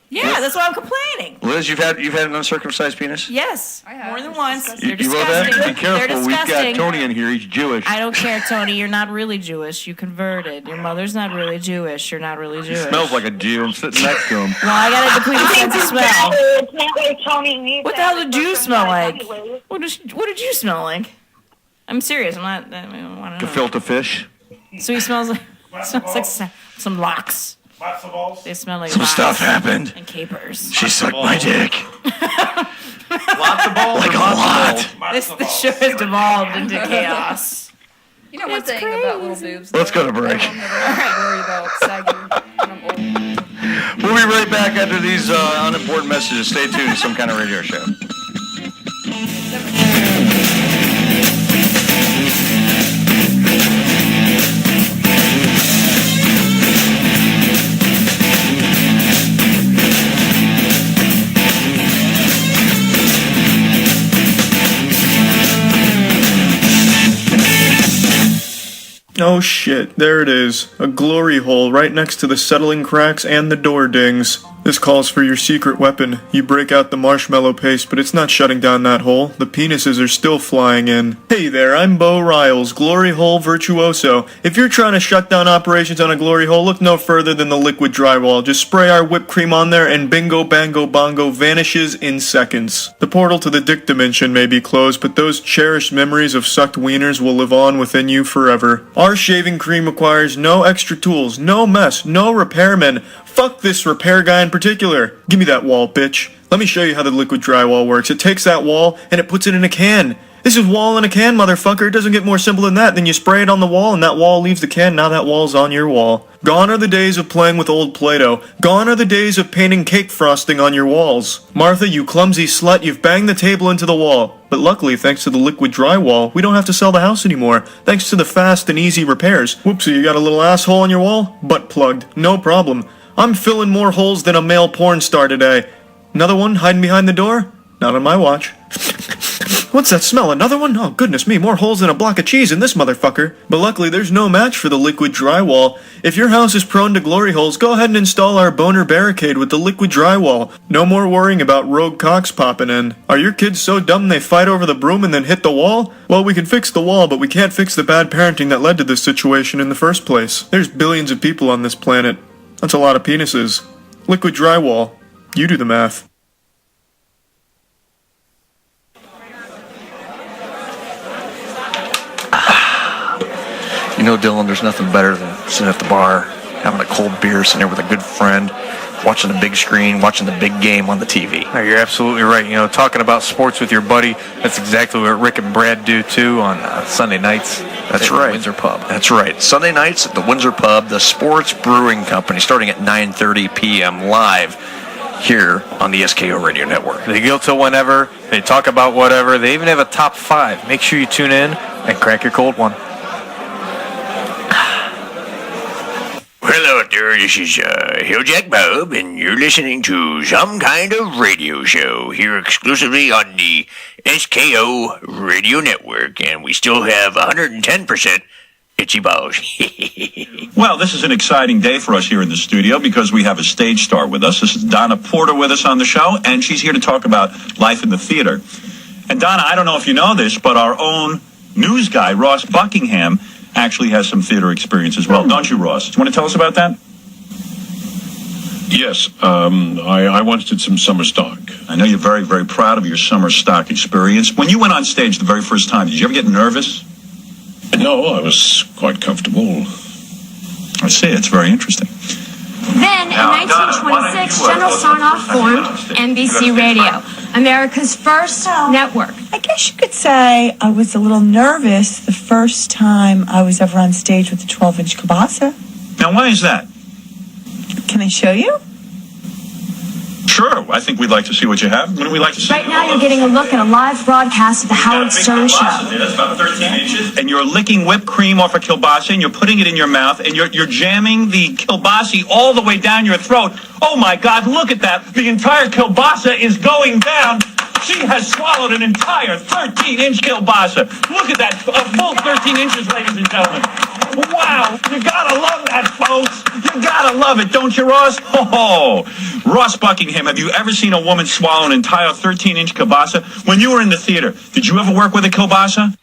Yeah, that's why I'm complaining. Liz, you've had an uncircumcised penis? Yes, more than once. They're You will then? disgusting. Be careful. They're We've got disgusting. Tony in here. He's Jewish. I don't care, Tony. You're not really Jewish. You converted. Your mother's not really Jewish. You're not really Jewish. Smells like a Jew. I'm sitting next to him. Well, I got a complete sense of smell. It's not like Tony needs What the that. hell did you smell like? Anyways. What did you smell like? I'm serious. I'm not. I want to know. Gefilte fish. So he smells like some locks. They smell like Some locks stuff happened. and capers. She sucked my dick. Lots of balls. Like a lot. This show has devolved into chaos. You know one thing about little boobs? Let's go to break. I don't ever have to worry about sagging when I'm old. We'll be right back after these unimportant messages. Stay tuned to Some Kind of Radio Show. Oh shit, there it is. A glory hole right next to the settling cracks and the door dings. This calls for your secret weapon. You break out the marshmallow paste, but it's not shutting down that hole. The penises are still flying in. Hey there, I'm Bo Riles, Glory Hole Virtuoso. If you're trying to shut down operations on a glory hole, look no further than the liquid drywall. Just spray our whipped cream on there and bingo bango bongo vanishes in seconds. The portal to the dick dimension may be closed, but those cherished memories of sucked wieners will live on within you forever. Our shaving cream requires no extra tools, no mess, no repairmen. Fuck this repair guy in particular. Give me that wall, bitch. Let me show you how the liquid drywall works. It takes that wall and it puts it in a can. This is wall in a can, motherfucker. It doesn't get more simple than that. Then you spray it on the wall and that wall leaves the can. Now that wall's on your wall. Gone are the days of playing with old Play-Doh. Gone are the days of painting cake frosting on your walls. Martha, you clumsy slut, you've banged the table into the wall. But luckily, thanks to the liquid drywall, we don't have to sell the house anymore. Thanks to the fast and easy repairs. Whoopsie, you got a little asshole on your wall? Butt plugged. No problem. I'm filling more holes than a male porn star today. Another one hiding behind the door? Not on my watch. What's that smell? Another one? Oh, goodness me, more holes than a block of cheese in this motherfucker. But luckily, there's no match for the liquid drywall. If your house is prone to glory holes, go ahead and install our boner barricade with the liquid drywall. No more worrying about rogue cocks popping in. Are your kids so dumb they fight over the broom and then hit the wall? Well, we can fix the wall, but we can't fix the bad parenting that led to this situation in the first place. There's billions of people on this planet. That's a lot of penises. Liquid drywall. You do the math. You know, Dylan, there's nothing better than sitting at the bar, having a cold beer, sitting there with a good friend, watching the big screen, watching the big game on the TV. No, you're absolutely right. You know, talking about sports with your buddy, that's exactly what Rick and Brad do, too, on Sunday nights. That's at right. the Windsor Pub. That's right. Sunday nights at the Windsor Pub, the Sports Brewing Company, starting at 9:30 p.m. live here on the SKO Radio Network. They go till whenever. They talk about whatever. They even have a top 5. Make sure you tune in and crack your cold one. Hello there. This is Hilljack Bob, and you're listening to Some Kind of Radio Show here exclusively on the SKO Radio Network, and we still have 110% itchy balls. Well, this is an exciting day for us here in the studio because we have a stage star with us. This is Donna Porter with us on the show, and she's here to talk about life in the theater. And Donna, I don't know if you know this, but our own news guy, Ross Buckingham, actually has some theater experience as well. Don't you, Ross? Do you want to tell us about that? Yes, I once did some summer stock. I know you're very, very proud of your summer stock experience. When you went on stage the very first time, did you ever get nervous? No, I was quite comfortable. I see. It's very interesting. Then, in 1926, General Sarnoff formed NBC Radio, America's first network. I guess you could say I was a little nervous the first time I was ever on stage with a 12-inch kielbasa. Now, why is that? Can I show you? Sure. I think we'd like to see what you have. Wouldn't we like to see? Right now, you're getting a look at a live broadcast of the Howard Stern Show. That's about 13 inches. And you're licking whipped cream off a kielbasa, and you're putting it in your mouth, and you're jamming the kielbasa all the way down your throat. Oh, my God, look at that. The entire kielbasa is going down. She has swallowed an entire 13-inch kielbasa. Look at that. A full 13 inches, ladies and gentlemen. Wow. You gotta love that, folks. You gotta love it, don't you, Ross? Oh, Ross Buckingham, have you ever seen a woman swallow an entire 13-inch kielbasa? When you were in the theater, did you ever work with a kielbasa?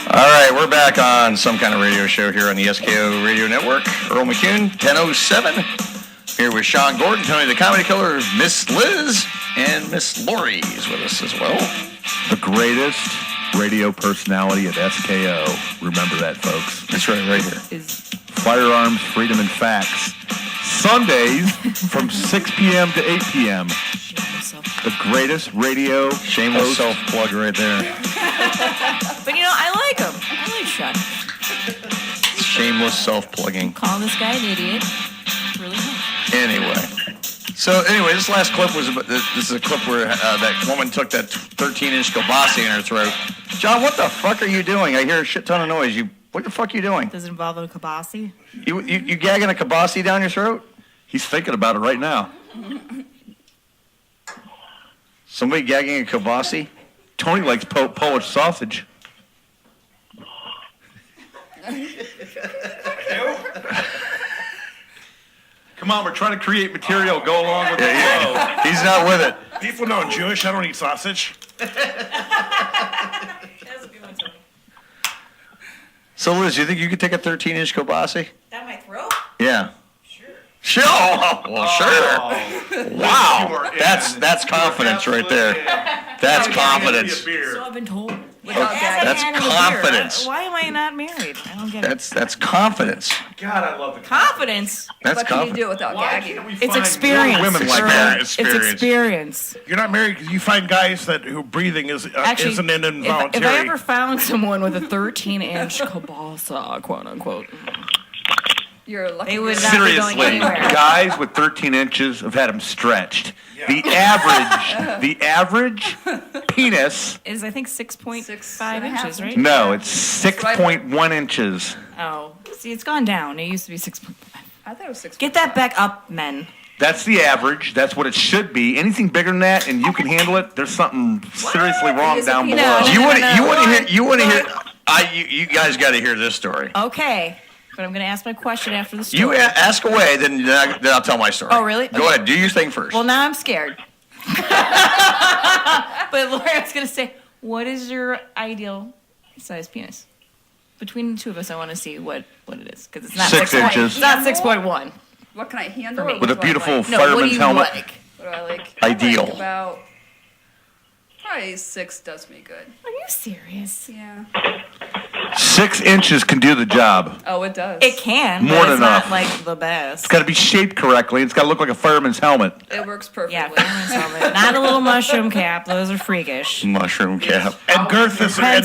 All right, we're back on Some Kind of Radio Show here on the SKO Radio Network. Earl McCune, 10:07. Here with Sean Gordon, Tony the Comedy Killer, Miss Liz, and Miss Lori is with us as well. The greatest radio personality at SKO. Remember that, folks. That's right here. Firearms, Freedom, and Facts. Sundays from 6 p.m. to 8 p.m. The greatest radio shameless self-plug right there. But I like him. I like Sean. Shameless self-plugging. Call this guy an idiot. Really nice. Anyway, this last clip was about, this is a clip where that woman took that 13-inch kielbasa in her throat. John, what the fuck are you doing? I hear a shit ton of noise. What the fuck are you doing? Does it involve a kielbasa? You gagging a kielbasa down your throat? He's thinking about it right now. Somebody gagging a kielbasa? Tony likes Polish sausage. Come on, we're trying to create material. Go along with the flow. He's not with it. People know I'm Jewish. I don't eat sausage. So, Liz, you think you could take a 13-inch kielbasa? Down my throat? Yeah. Sure. Well, sure. Wow. That's confidence right there. That's confidence. So I've been told. That's confidence. Why am I not married? I don't get it. That's confidence. God, I love the confidence. That's What can you do without gagging? It's experience. Women like that. It's experience. You're not married because you find guys who breathing isn't an involuntary. If I ever found someone with a 13-inch kielbasa, quote unquote, you're lucky. They would not Seriously, be going anywhere. guys with 13 inches have had them stretched. Yeah. The average penis is, I think, 6.5 inches, right? No, it's 6.1 inches. Oh, see, it's gone down. It used to be 6.5. I thought it was 6. Get that back up, men. That's the average. That's what it should be. Anything bigger than that, and you can handle it, there's something seriously wrong down below. You want to hear? You guys got to hear this story. Okay. But I'm going to ask my question after the story. You ask away, then I'll tell my story. Oh, really? Go ahead. Do your thing first. Well, now I'm scared. But Lori, I was going to say, what is your ideal size penis? Between the two of us, I want to see what it is. Because it's not 6 inches. It's not 6.1. What can I handle? With a beautiful like? fireman's helmet. What do I like? Ideal. I like about probably 6 does me good. Are you serious? Yeah. 6 inches can do the job. Oh, it does. It can. More but than it's enough. Not like the best. It's got to be shaped correctly. It's got to look like a fireman's helmet. It works perfectly. Yeah, fireman's helmet. Not a little mushroom cap. Those are freakish. Mushroom cap. And girth is a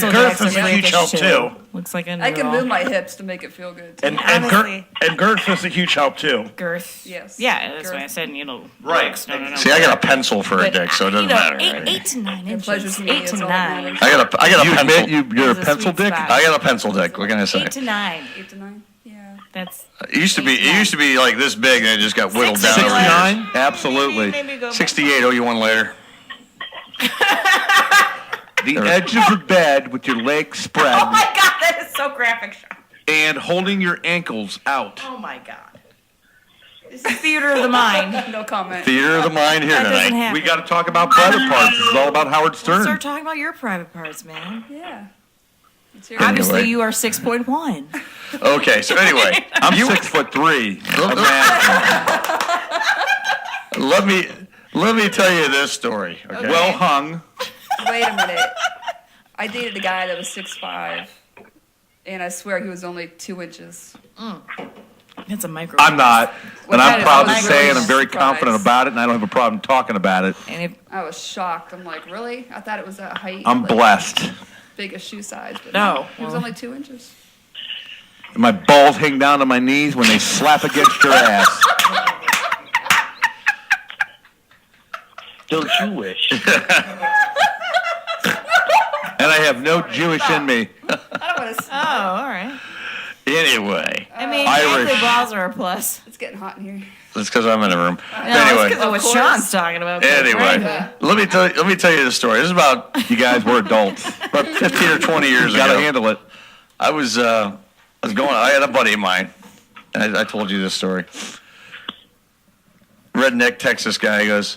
huge help too. Looks like a I can noodle. move my hips to make it feel good. Too. And girth is a huge help too. Girth. Yes. Yeah, that's Girth. why I said needle. Right. Works. No. See, I got a pencil for a But, dick, so it doesn't you know, matter. 8 to 9 inches. pleasures me 8 to is all 9. that I got a You pencil. admit you're a It's a pencil sweet dick? spot. I got a pencil dick. What can I say? 8 to 9. 8 to 9. Yeah. That's. It used to be like this big, and it just got whittled down. 69? Absolutely. Maybe go 68. Oh, you one later. The edge of the bed with your legs spread Oh my god, that is so graphic, Sean. and holding your ankles out. Oh my god. This is theater of the mind. No comment. Theater of the mind here That doesn't tonight. happen. We got to talk about private parts. This is all about Howard Stern. Start talking about your private parts, man. Yeah. Obviously, Anyway. you are 6.1. Okay, so anyway, I'm 6'3". Let me tell you this story. Okay. Well hung. Wait a minute. I dated a guy that was 6'5", and I swear he was only 2 inches. It's a micro. I'm not. What And I'm kind of proud to micro say, and I'm very surprise? confident about it, and I don't have a problem talking about it. I was shocked. I'm like, really? I thought it was that height. I'm like, blessed. Biggest shoe size. But No. He was only 2 inches. And my balls hang down to my knees when they slap against your ass. Don't you wish? And I have no Jewish in me. I don't want to. Oh, all right. Anyway, I mean, Irish. the balls are a plus. It's getting hot in here. That's because I'm in a room. No, Anyway, it's because of what Sean's talking about. Anyway, Right. let me tell you the story. This is about You guys were adults. about 15 or 20 years You got to ago. handle it. I was going. I had a buddy of mine. And I told you this story. Redneck Texas guy. He goes,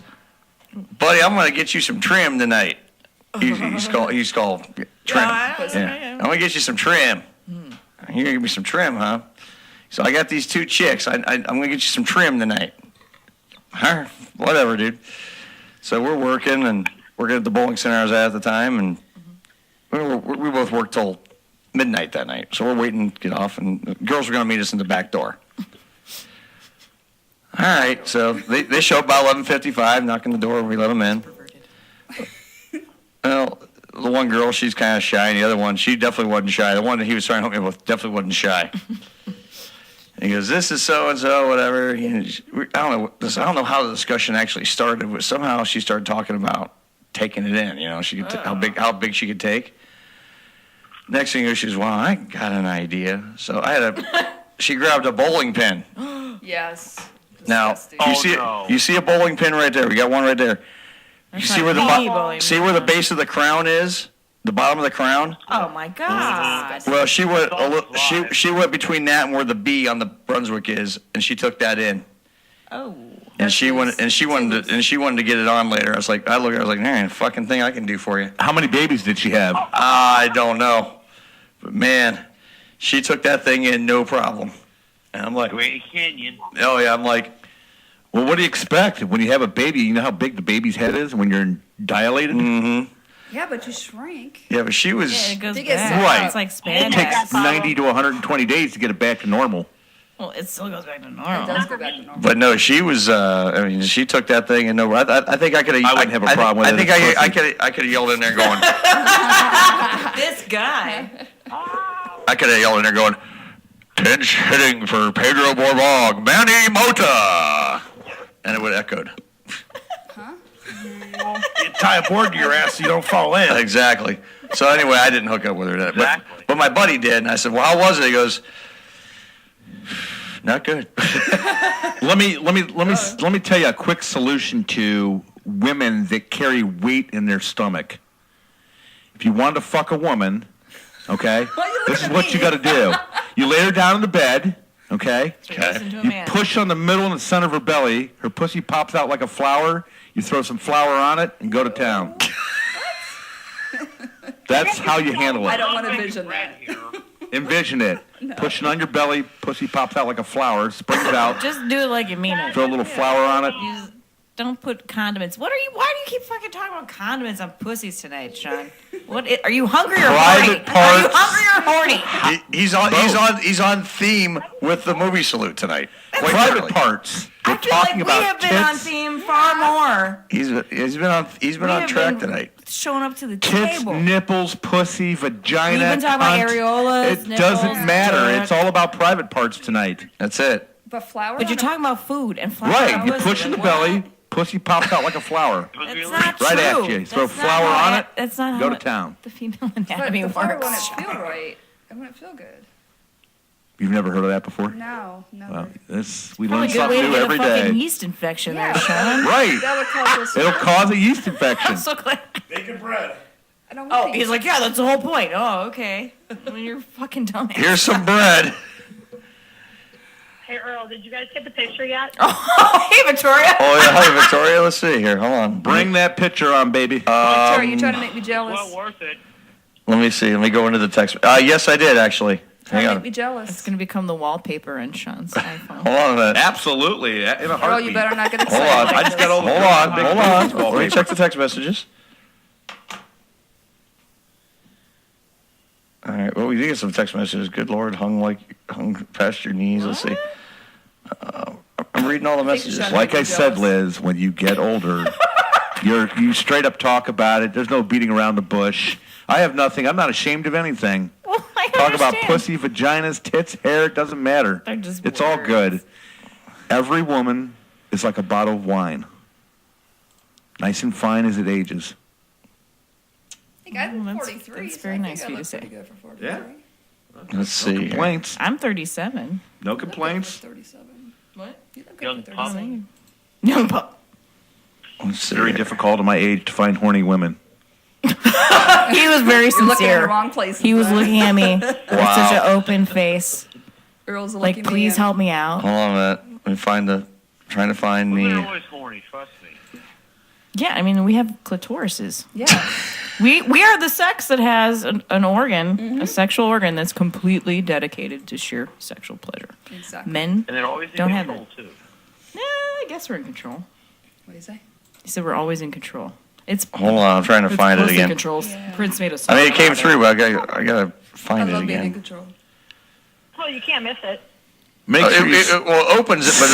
buddy, I'm going to get you some trim tonight. He's called trim. Yeah. I'm going to get you some trim. You're going to give me some trim, huh? So I got these 2 chicks. I'm going to get you some trim tonight. Whatever, dude. So we're working at the bowling center I was at the time, and we both worked till midnight that night. So we're waiting to get off, and the girls were going to meet us in the back door. All right, so they show up about 11:55, knock on the door, we let them in. Well, the one girl, she's kind of shy, and the other one, she definitely wasn't shy. The one that he was trying to hook me with definitely wasn't shy. He goes, this is so-and-so, whatever. I don't know how the discussion actually started, but somehow she started talking about taking it in, she could how big she could take. Next thing she goes, well, I got an idea. So she grabbed a bowling pin. Yes. Now, you see a bowling pin right there. We got one right there. You see where the base of the crown is? The bottom of the crown? Oh my god. Well, she went between that and where the B on the Brunswick is, and she took that in. Oh. And she wanted to get it on later. I was like, there ain't a fucking thing I can do for you. How many babies did she have? I don't know, but man, she took that thing in no problem. And I'm like, Grand Canyon. oh yeah, I'm like, Well, what do you expect? When you have a baby, you know how big the baby's head is when you're dilated? Mm-hmm. Yeah, but you shrink. Yeah, but she was... Yeah, it goes They get back. Right. It's like It spandex. takes 90 to 120 days to get it back to normal. Well, it still goes back to It normal. does go back to normal. But no, she was. She took that thing and no. I think I could. I wouldn't have a problem with it. I think I could have yelled in there going. This guy. I could have yelled in there going, pinch hitting for Pedro Borbog, Manny Mota, and it would have echoed. You tie a board to your ass so you don't fall in. Exactly. So anyway, I didn't hook up with her, but my buddy did, and I said, "Well, how was it?" He goes, "Not good." Let me tell you a quick solution to women that carry weight in their stomach. If you want to fuck a woman, okay, this is what you got to do. You lay her down in the bed, okay? You push on the middle and the center of her belly. Her pussy pops out like a flower. You throw some flour on it and go to town. That's how you handle it. I don't want to vision that. Envision it. No. Pushing on your belly, pussy pops out like a flower, springs out. Just do it like you mean it. Throw a little flour on it. Don't put condiments. Why do you keep fucking talking about condiments on pussies tonight, Sean? Are you hungry or horny? Private parts. Are you hungry or horny? He's on theme with the movie salute tonight. Private parts. I feel like we have been on theme far more. He's been on track tonight. showing up to the Tits, table. nipples, pussy, vagina. We've been talking about cunt. areolas, It nipples, doesn't matter. dick. It's all about private parts tonight. That's it. But flour. But you're talking about food and flour. Right. on You pussy. push in the belly, pussy pops out like a flower. That's not Right true. at you. Throw That's not flour how on I- it. That's not Go how to town. the female But anatomy the flour works. wouldn't feel right. It wouldn't feel good. You've never heard of that before? No, never. Well, we Probably learn a good way something to new get every a fucking day. yeast infection there, Sean. Right. That would cause us. It'll cause a yeast infection. I'm so glad. Bacon bread. I don't Oh, think- he's like, yeah, that's the whole point. Oh, okay. When you're fucking dumbass. Here's some bread. Hey, Earl, did you guys get the picture yet? Oh, hey, Victoria. Oh yeah, hi Victoria. Let's see here. Hold on. Bring that picture on, baby. Victoria, you trying to make me jealous? Well worth it. Let me see. Let me go into the text. Yes, I did actually. Hang Trying to on. make me jealous. It's going to become the wallpaper in Sean's iPhone. Hold on a minute. Absolutely. In a Earl, heartbeat. you better not get Hold excited. on. like I just this. got all the Hold on. big Hold movies on. Let me wallpaper. check the text messages. All right. Well, we did get some text messages. Good Lord, hung past your knees. Let's see. I'm reading all the messages. Like I said, Liz, when you get older, you straight up talk about it. There's no beating around the bush. I have nothing. I'm not ashamed of anything. Well, I Talk about understand. pussy, vaginas, tits, hair. It doesn't matter. They're just It's all words. good. Every woman is like a bottle of wine, nice and fine as it ages. I think I'm Well, 43. that's very so I nice think of you I to look say. pretty good for 43. Yeah. Let's see. No here. complaints. I'm 37. No complaints. 37. What? You look Young good for pup. 37. Young pup. Let's see. Very here. difficult at my age to find horny women. He was very You're looking in the sincere. wrong places. He was then. looking at me with such an open face. Earl's Like, looking please me help me out. Hold on a minute. Let me find the. Trying to find Women are the. always horny, trust me. Yeah, I mean, we have clitorises. Yeah. We are the sex that has an organ, a sexual organ that's completely dedicated to sheer sexual pleasure. Exactly. Men And they're always in don't have control, it. too. I guess we're in control. What do you say? He said we're always in control. It's Hold on. I'm trying to it's find it pussy again. controls. Yeah. Prince made a I song mean, it came about through, but I gotta find I it love being in again. control. Oh, you can't miss it. Make sure you Well, it opens it, but.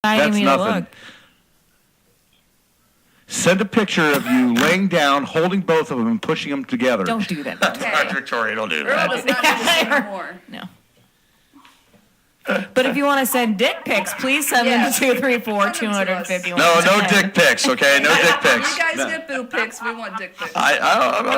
That's me to nothing. look. Send a picture of you laying down, holding both of them, and pushing them together. Don't do that. Okay. Victoria, don't do Earl that. does not need to see no more. No. But if you want to send dick pics, please send them to 234-251. No dick pics, okay? No dick pics. You guys get boob pics. We want dick pics. I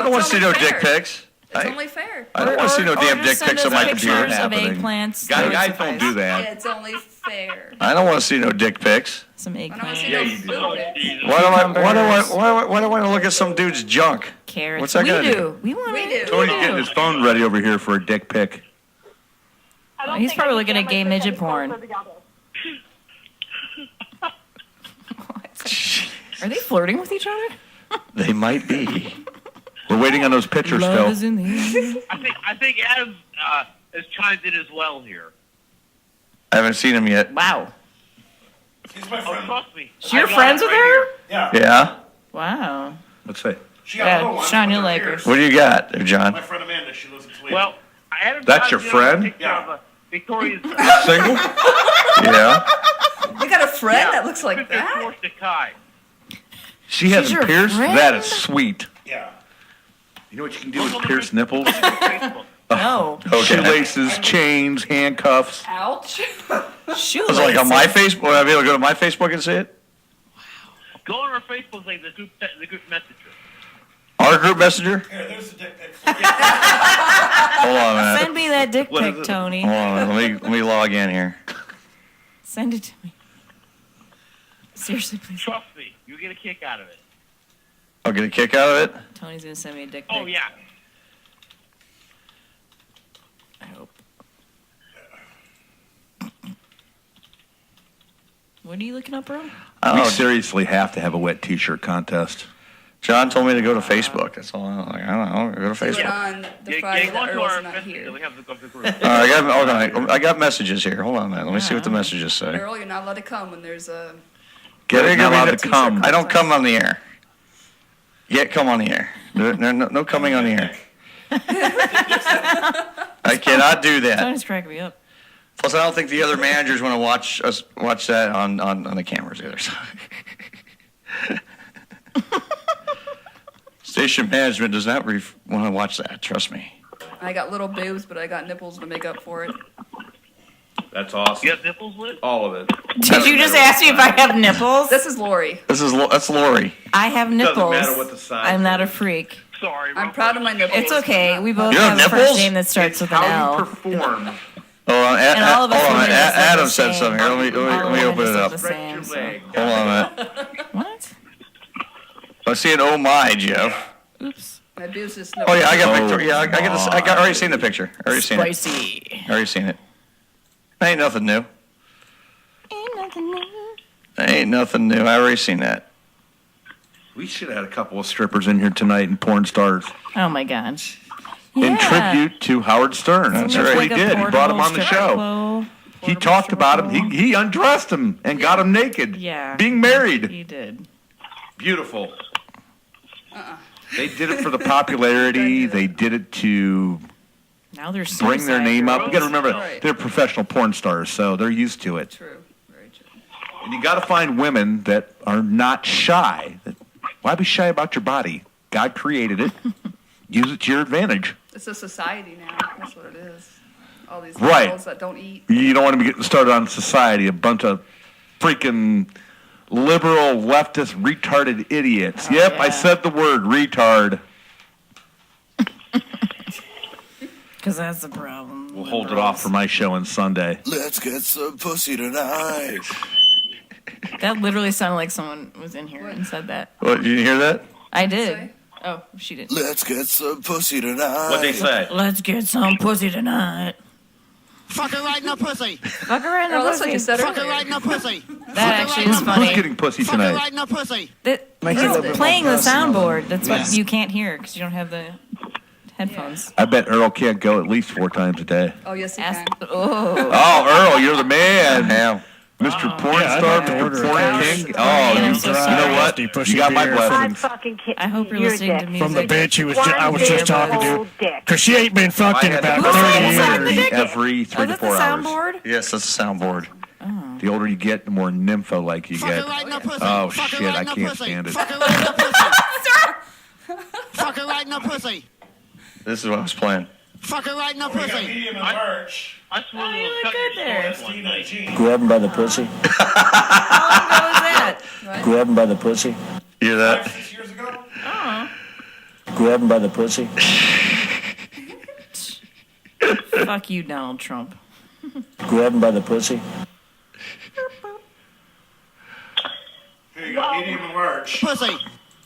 don't want to see no dick pics. It's only fair. I don't want to see no damn dick pics on my computer. Of eggplants. Guys don't do that. Yeah, it's only fair. I don't want to see no dick pics. Some I don't want to eggplants. see no boob pics. Why do I want to look at some dude's junk? Carrots. What's that we gonna do. We want We to. do. Tony's getting his phone ready over here for a dick pic. He's probably looking at gay midget porn. Are they flirting with each other? They might be. We're waiting on those pictures, Love Phil. is in the air. I think Adam has chimed in as well here. I haven't seen him yet. Wow. She's my friend. Trust me. So you're friends with her? Yeah. Yeah? Wow. Let's see. She got a little one. Sean, you'll like her. What do you got there, John? My friend Amanda, she lives in Toledo. Well, Adam. That's your friend? Yeah. Victoria's. Single? Yeah. You got a friend that looks like that? She has your them pierced? friend? That is sweet. Yeah. You know what you can do with pierced nipples? No. Shoelaces, chains, handcuffs. Ouch. It's like on my Facebook. Will I be able to go to my Facebook and see it? Go on our Facebook page, the group messenger. Our group messenger? Here, there's the dick pic. Hold on a minute. Send me that dick What is pic, it? Tony. Hold on a minute. Let me log in here. Send it to me. Seriously, please. Trust me, you get a kick out of it. I'll get a kick out of it. Tony's gonna send me a dick pic. Oh yeah. I hope. What are you looking up, bro? We seriously have to have a wet T-shirt contest. John told me to go to Facebook. That's all. I don't know. Go to Do it Facebook. on the Friday that Earl's not here. We have the group. All right, I got messages here. Hold on a minute. Let me see what the messages say. Earl, you're not allowed to come when there's a... Not allowed to come. I don't come on the air. Yet come on the air. No coming on the air. I cannot do that. Tony's cracking me up. Plus, I don't think the other managers want to watch that on the cameras either. So. Station management does not want to watch that. Trust me. I got little boobs, but I got nipples to make up for it. That's awesome. You have nipples, Liz? All of it. Did you just ask me if I have nipples? This is Lori. That's Lori. I have nipples. matter what the size I'm not a freak. Sorry. I'm proud of my nipples. It's okay. We both You have have a nipples? first name that starts with an How L. you perform. Hold on, And all of us hold on. women just look Adam the said same. something here. Let me open it up. The same, so. Hold on a minute. What? I see an oh my, Jeff. Oops. My boobs just... Oh yeah, I got Victoria. Yeah, I got this. I already seen the picture. I already seen it. Spicy. Already seen it. Ain't nothing new. Ain't nothing new. Ain't nothing new. I already seen that. We should have had a couple of strippers in here tonight and porn stars. Oh my gosh. In Yeah. tribute to Howard Stern. That's Isn't what this he like a did. He brought him on the portable show. strip club? He talked about him. He undressed him and got him naked. Yeah. Being married. He did. Beautiful. They did it for the popularity. They did it to Now they're bring their name up. You got to remember, Right. they're professional porn stars, so they're used to it. True. Very true. And you got to find women that are not shy. Why be shy about your body? God created it. Use it to your advantage. It's a society now. That's what it is. All these Right. girls that don't eat. You don't want to be getting started on society. A bunch of freaking liberal, leftist, retarded idiots. Oh, Yep, yeah. I said the word retard. Because that's the problem. We'll hold it off for my show on Sunday. Let's get some pussy tonight. That literally sounded like someone was in here and said that. What? You hear that? I did. Oh, she didn't. Let's get some pussy tonight. What'd they say? Let's get some pussy tonight. Fuck her right in the pussy. Fuck her right in the Oh, that's what pussy. you said Fuck her earlier. right in the pussy. That actually is Who's funny. getting pussy Fuck her tonight? right in the pussy. He's playing the soundboard. That's what you can't hear because you don't have the headphones. I bet Earl can't go at least 4 times a day. Oh, yes, you can. Oh. Oh, Earl, you're the man. Damn. Mr. Porn Yeah, I'd Star, like to Mr. order a Porn case. King. Man, Oh, I'm you so know sorry. what? Pushy You got my beer. blessings. I hope you're listening to music. From the bitch I was just talking to. Because she ain't been fucked in about Who's 30 inside the years. dick? Every Oh, 3 to that's the 4 hours. soundboard? Yes, that's a soundboard. The older you get, the more nympho-like you Fuck get. her right in the pussy. Oh, Fuck her shit, right I in the can't pussy. stand it. Fuck her right in the pussy. Fuck her right in the pussy. This is what I was playing. Fuck her right in the We got pussy. medium and large. I swear Oh, you we'll look cut good your there. short one night. Grab him by the pussy. How long ago was that? Grab him by the pussy. You hear that? 6 years ago? Oh. Grab him by the pussy. Fuck you, Donald Trump. Grab him by the pussy. Here you go, medium and large. Pussy.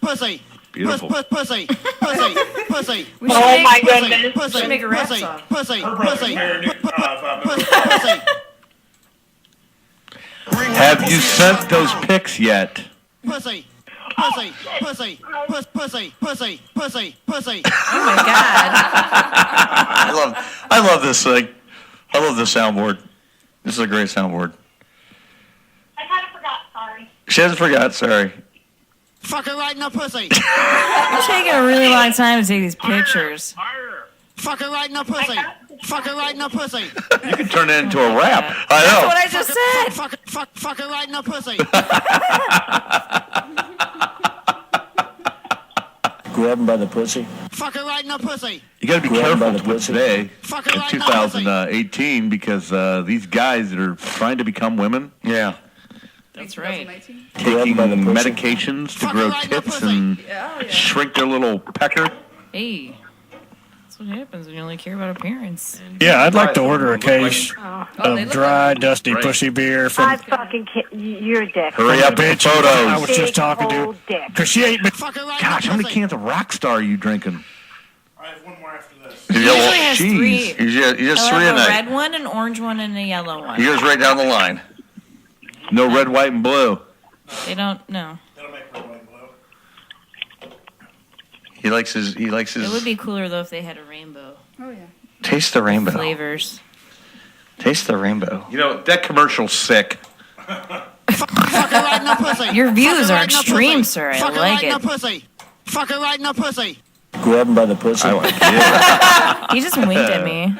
Pussy. Beautiful. Pussy. Pussy. Pussy. Oh my goodness. Pussy. We should make a rap Pussy. song. Pussy. Pussy. Pussy. Have you sent those pics yet? Pussy. Pussy. Pussy. Pussy. Pussy. Pussy. Pussy. Oh my god. I love this thing. I love this soundboard. This is a great soundboard. I kind of forgot, sorry. She hasn't forgot, sorry. Fuck her right in the pussy. You're taking a really long time to take these pictures. Fuck her right in the pussy. Fuck her right in the pussy. You can turn it into a rap. I know. That's what I just said. Fuck her right in the pussy. Grab him by the pussy. Fuck her right in the pussy. You got to be Grab him by careful the with pussy. today in Fuck her right in the 2018 because these guys that are trying to become women, Yeah. That's right. taking by the pussy. medications to grow tits and shrink their little pecker. Hey. That's what happens when you only care about appearance. Yeah, I'd like to order a case they of look dry, like- dusty pussy beer from I fucking can't. You're a dick. Hurry up the with bitch the I photos. was just talking to. Old dick. Because she ain't been... Gosh, how many cans of Rockstar are you drinking? I have one more after this. He usually has three. He just I'll three a have a night. red one, an orange one, and a yellow one. He goes right down the line. No red, white, and blue. They don't know. He likes his. It would be cooler though if they had a rainbow. Oh yeah. Taste the rainbow. Flavors. Taste the rainbow. You know, that commercial's sick. Your views are right in the extreme, pussy. sir. I Fuck her like right in the it. pussy. Fuck her right in the pussy. Grab him by the pussy. I like it. He just winked at me.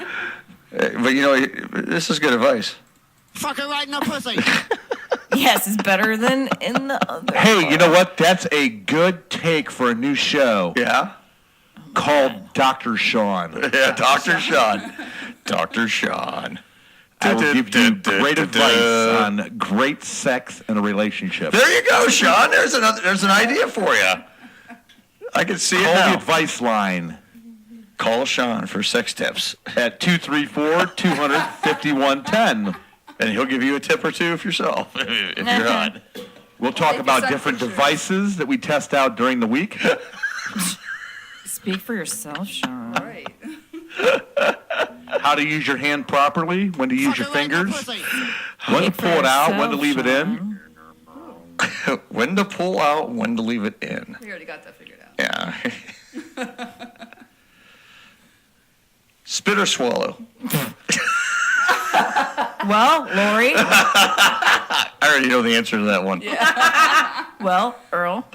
But you know, this is good advice. Fuck her right in the pussy. Yes, it's better than in the other. Hey, you know what? That's a good take for a new show. Yeah. Called Dr. Sean. Yeah, Dr. Sean. Dr. Sean. I will give you great advice on great sex in a relationship. There you go, Sean. There's an idea for you. I can see it Call now. the advice line Call Sean for sex tips. at 234-200-5110. And he'll give you a tip or two if yourself, if you're on. We'll talk Take about your different pictures. devices that we test out during the week. Speak for yourself, Sean. Right. How to use your hand properly, when to use your fingers, when to Speak for pull it out, when to yourself, leave it in. Sean. When to pull out, when to leave it in. We already got that figured out. Yeah. Spit or swallow? Well, Lori. I already know the answer to that one. Well, Earl.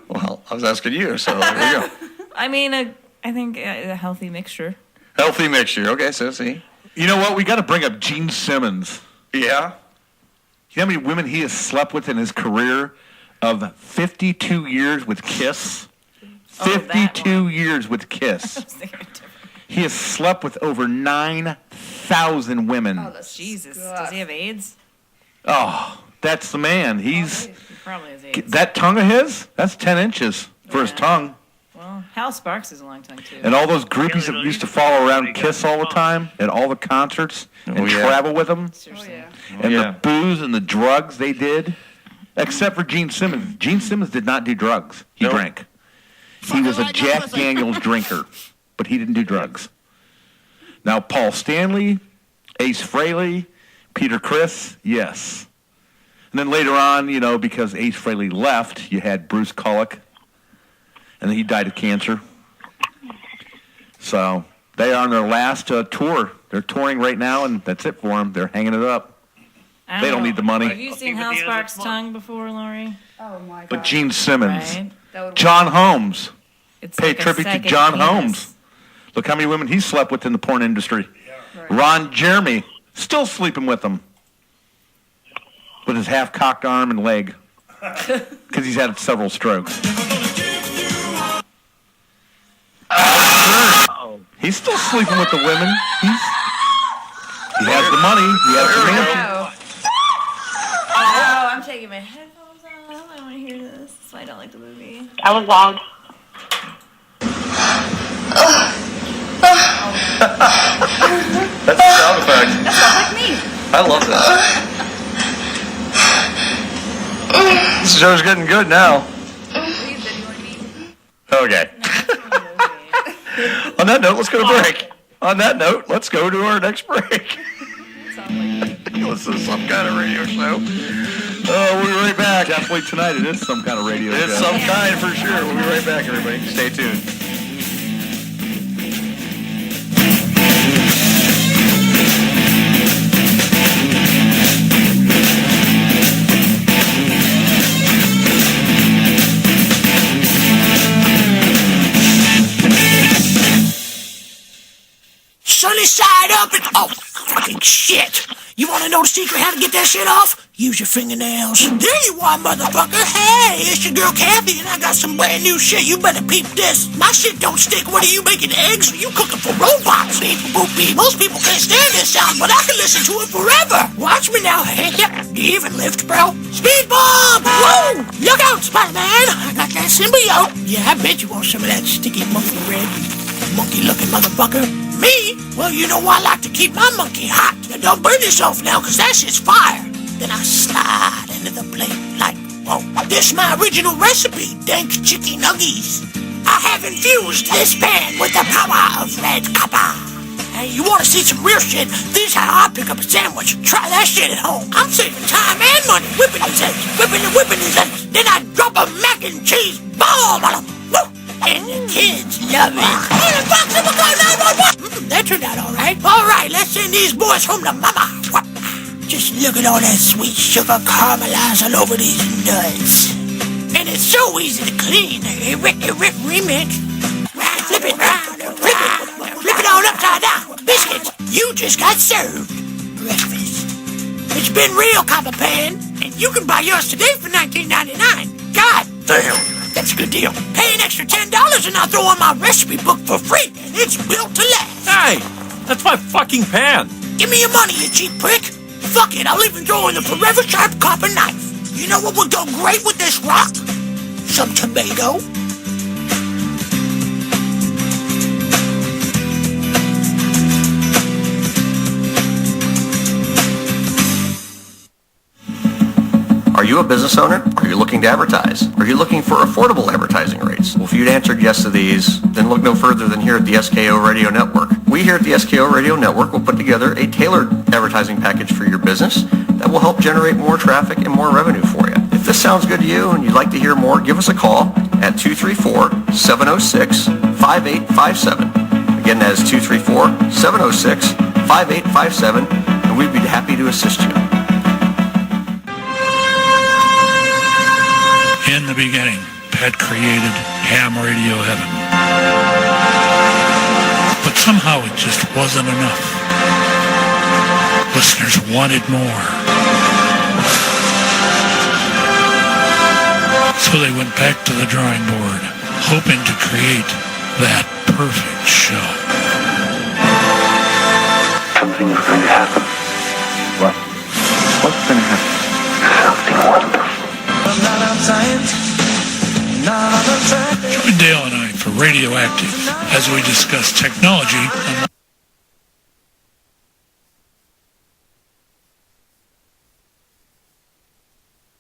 Well, I was asking you, so there you go. I mean, I think a healthy mixture. Healthy mixture. Okay, so see. You know what? We got to bring up Gene Simmons. Yeah. You know how many women he has slept with in his career of 52 years with Kiss? 52 years with Kiss. He has slept with over 9,000 women. Oh, that's Jesus. Does he have AIDS? Oh, that's the man. He's He probably has AIDS. that tongue of his. That's 10 inches for his tongue. Well, Hal Sparks is a long tongue, too. And all those groupies that used to follow around Kiss all the time at all the concerts and yeah. travel with them, Oh yeah. and the booze and the drugs they did, except for Gene Simmons. Gene Simmons did not do drugs. He drank. He was a Jack Daniels drinker, but he didn't do drugs. Now, Paul Stanley, Ace Frehley, Peter Criss, yes. And then later on, you know, because Ace Frehley left, you had Bruce Kulick, and then he died of cancer. So they are on their last tour. They're touring right now, and that's it for them. They're hanging it up. I They don't know. need the money. Have you seen Hal Sparks' tongue before, Lori? Oh my god. But Gene Simmons, Right. That would John Holmes, It's pay like a tribute to second John penis. Holmes. Look how many women he slept with in the porn industry. Ron Jeremy, still sleeping with them. With his half-cocked arm and leg. Because he's had several strokes. He's still sleeping with the women. He has the money. He has the mansion. Oh, I'm taking my headphones off. I don't want to hear this. That's why I don't like the movie. That was loud. That's the sound effect. That sounds like me. I love that. This show's getting good now. Please, did you want to be? Okay. On that note, let's go to break. On that note, let's go to our next break. This is some kind of radio show. We'll be right back. Definitely tonight it is some kind of radio show. It's some kind for sure. We'll be right back, everybody. Stay tuned. Sunny side up and... Oh, fucking shit. You want to know the secret how to get that shit off? Use your fingernails. There you are, motherfucker. Hey, it's your girl Kathy, and I got some brand new shit. You better peep this. My shit don't stick. What are you making, eggs? Or you cooking for robots? Beep, boop, beep. Most people can't stand this sound, but I can listen to it forever. Watch me now. Hey, do you even lift, bro? Speed bump! Woo! Look out, Spider-Man. I got that symbiote. Yeah, I bet you want some of that sticky monkey red. Monkey-looking motherfucker. Me? Well, you know I like to keep my monkey hot. Now, don't burn yourself now, because that shit's fire. Then I slide into the plate like, whoa. This my original recipe, dank chicken nuggies. I have infused this pan with the power of red copper. Hey, you want to see some real shit? This is how I pick up a sandwich. Try that shit at home. I'm saving time and money. Whipping these eggs. Whipping these eggs. Then I drop a mac and cheese bomb on them. Woo! And the kids love it. Oh, the box of that turned out all right. All right, let's send these boys home to mama. Just look at all that sweet sugar caramelized all over these nuts. And it's so easy to clean. Remix. Flip it round and flip it. Flip it all upside down. Biscuits, you just got served breakfast. It's been real, Copper Pan. And you can buy yours today for $19.99. God damn. That's a good deal. Pay an extra $10 and I'll throw in my recipe book for free. And it's built to last. Hey, that's my fucking pan. Give me your money, you cheap prick. Fuck it, I'll even throw in the forever sharp copper knife. You know what would go great with this rock? Some tomato. Are you a business owner? Are you looking to advertise? Are you looking for affordable advertising rates? Well, if you'd answered yes to these, then look no further than here at the SKO Radio Network. We here at the SKO Radio Network will put together a tailored advertising package for your business that will help generate more traffic and more revenue for you. If this sounds good to you and you'd like to hear more, give us a call at 234-706-5857. Again, that is 234-706-5857, and we'd be happy to assist you. In the beginning, Pat created ham radio heaven. But somehow it just wasn't enough. Listeners wanted more. So they went back to the drawing board, hoping to create that perfect show. Something's going to happen. What? What's going to happen? Something wonderful. Join Dale and I for Radioactive as we discuss technology and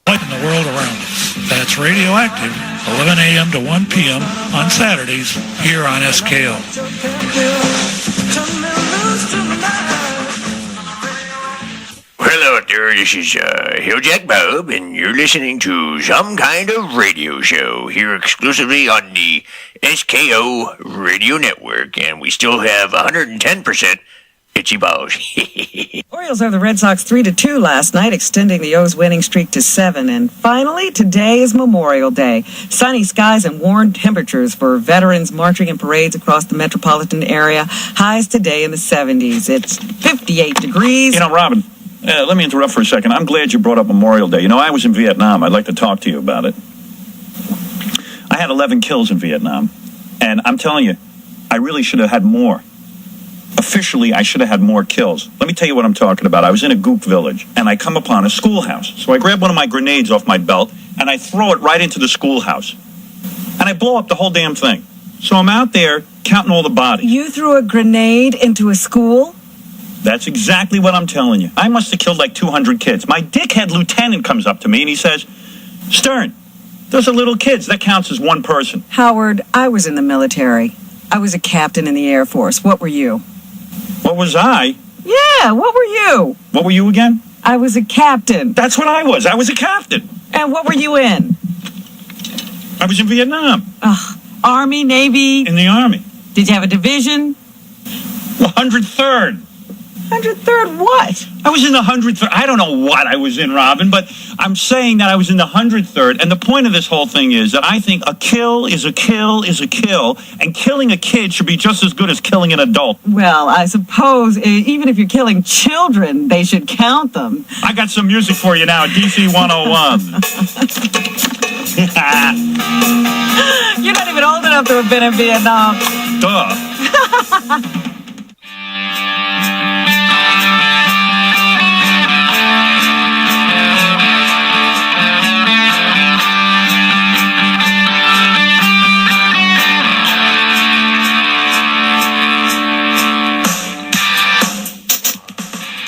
life in the world around us. That's Radioactive, 11 a.m. to 1 p.m. on Saturdays here on SKO. Hello out there, this is Hilljack Bob, and you're listening to Some Kind of Radio Show here exclusively on the SKO Radio Network, and we still have 110% itchy balls. Orioles over the Red Sox 3-2 last night, extending the O's winning streak to 7. And finally, today is Memorial Day. Sunny skies and warm temperatures for veterans marching in parades across the metropolitan area. Highs today in the 70s. It's 58 degrees. You know, Robin, let me interrupt for a second. I'm glad you brought up Memorial Day. You know, I was in Vietnam. I'd like to talk to you about it. I had 11 kills in Vietnam. And I'm telling you, I really should have had more. Officially, I should have had more kills. Let me tell you what I'm talking about. I was in a gook village, and I come upon a schoolhouse. So I grab one of my grenades off my belt, and I throw it right into the schoolhouse. And I blow up the whole damn thing. So I'm out there counting all the bodies. You threw a grenade into a school? That's exactly what I'm telling you. I must have killed like 200 kids. My dickhead lieutenant comes up to me, and he says, Stern, Those are little kids. That counts as one person. Howard, I was in the military. I was a captain in the Air Force. What were you? What was I? Yeah, what were you? What were you again? I was a captain. That's what I was. I was a captain. And what were you in? I was in Vietnam. Army, Navy? In the Army. Did you have a division? 103rd. 103rd what? I was in the 103rd. I don't know what I was in, Robin, but I'm saying that I was in the 103rd. And the point of this whole thing is that I think a kill is a kill is a kill, and killing a kid should be just as good as killing an adult. Well, I suppose even if you're killing children, they should count them. I got some music for you now, DC 101. You're not even old enough to have been in Vietnam. Duh.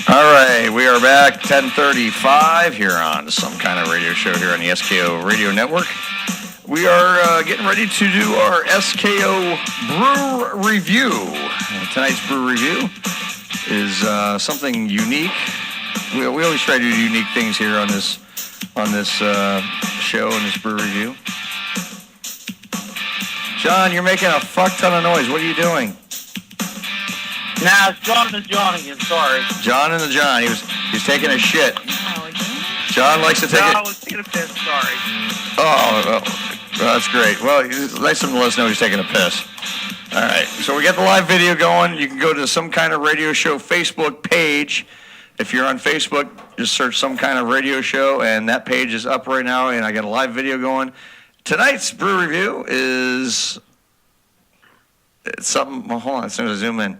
All right, we are back 10:35 here on Some Kind of Radio Show here on the SKO Radio Network. We are getting ready to do our SKO Brew Review. Tonight's Brew Review is something unique. We always try to do unique things here on this show and this Brew Review. John, you're making a fuck ton of noise. What are you doing? Nah, it's John and John again. Sorry. John and the John. He was taking a shit. John likes to take it. I was taking a piss. Sorry. Oh, that's great. Well, it's nice of him to let us know he's taking a piss. All right. So we got the live video going. You can go to Some Kind of Radio Show Facebook page. If you're on Facebook, just search Some Kind of Radio Show, and that page is up right now, and I got a live video going. Tonight's brew review is something. Well, hold on. As soon as I zoom in.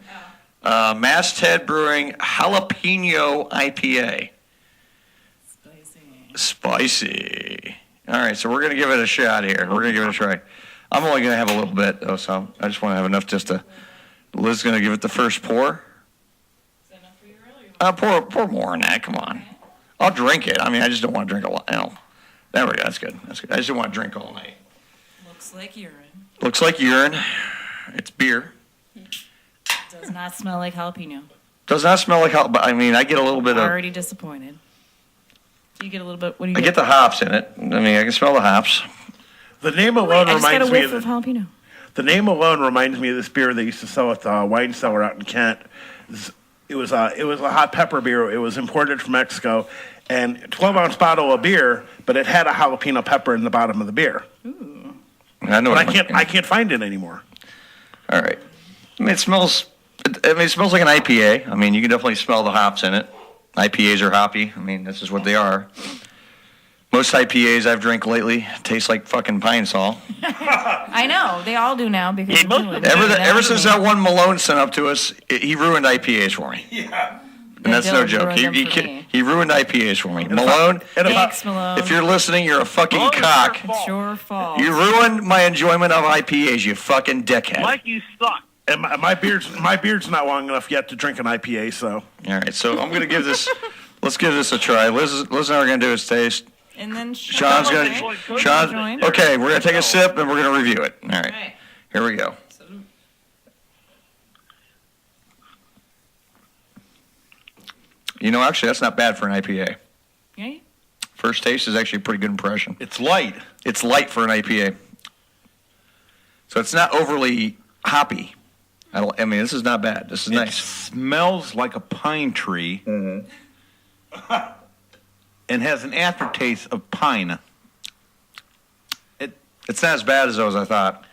Masthead Brewing Jalapeno IPA. Spicy. All right, so we're going to give it a shot here. We're going to give it a try. I'm only going to have a little bit, though, so I just want to have enough just to... Liz is going to give it the first pour. Is that enough for you, really? Pour more than that. Come on. I'll drink it. I mean, I just don't want to drink a lot. No. There we go. That's good. That's good. I just don't want to drink all night. Looks like urine. Looks like urine. It's beer. Does not smell like jalapeno. Does not smell like jalapeno. I mean, I get a little bit of... Already disappointed. You get a little bit... What do you I get the hops in it. I mean, I can smell the hops. The name alone I just got a reminds me whiff of jalapeno. The name alone reminds me of this beer they used to sell at the wine cellar out in Kent. It was a hot pepper beer. It was imported from Mexico, and 12-ounce bottle of beer, but it had a jalapeno pepper in the bottom of the beer. Ooh. I know. But I can't find it anymore. All right. I mean, it smells like an IPA. I mean, you can definitely smell the hops in it. IPAs are hoppy. I mean, this is what they are. Most IPAs I've drank lately taste like fucking Pine Sol. I know. They all do now because Ever since that one Malone sent up to us, he ruined IPAs for me. Yeah. And that's no joke. He ruined IPAs for me. Malone, thanks, Malone. If you're listening, you're a fucking cock. It's your fault. You ruined my enjoyment of IPAs, you fucking dickhead. Mike, you suck. And my beard's not long enough yet to drink an IPA, so. All right, so I'm gonna give this. Let's give this a try. Liz and I are gonna do is taste. And then Sean's gonna. Okay, we're gonna take a sip and we're gonna review it. All right. Here we go. You know, actually, that's not bad for an IPA. Yeah. First taste is actually a pretty good impression. It's light. It's light for an IPA. So it's not overly hoppy. I mean, this is not bad. This is nice. It smells like a pine tree. Mm-hmm. And has an aftertaste of pine. It's not as bad as those I thought.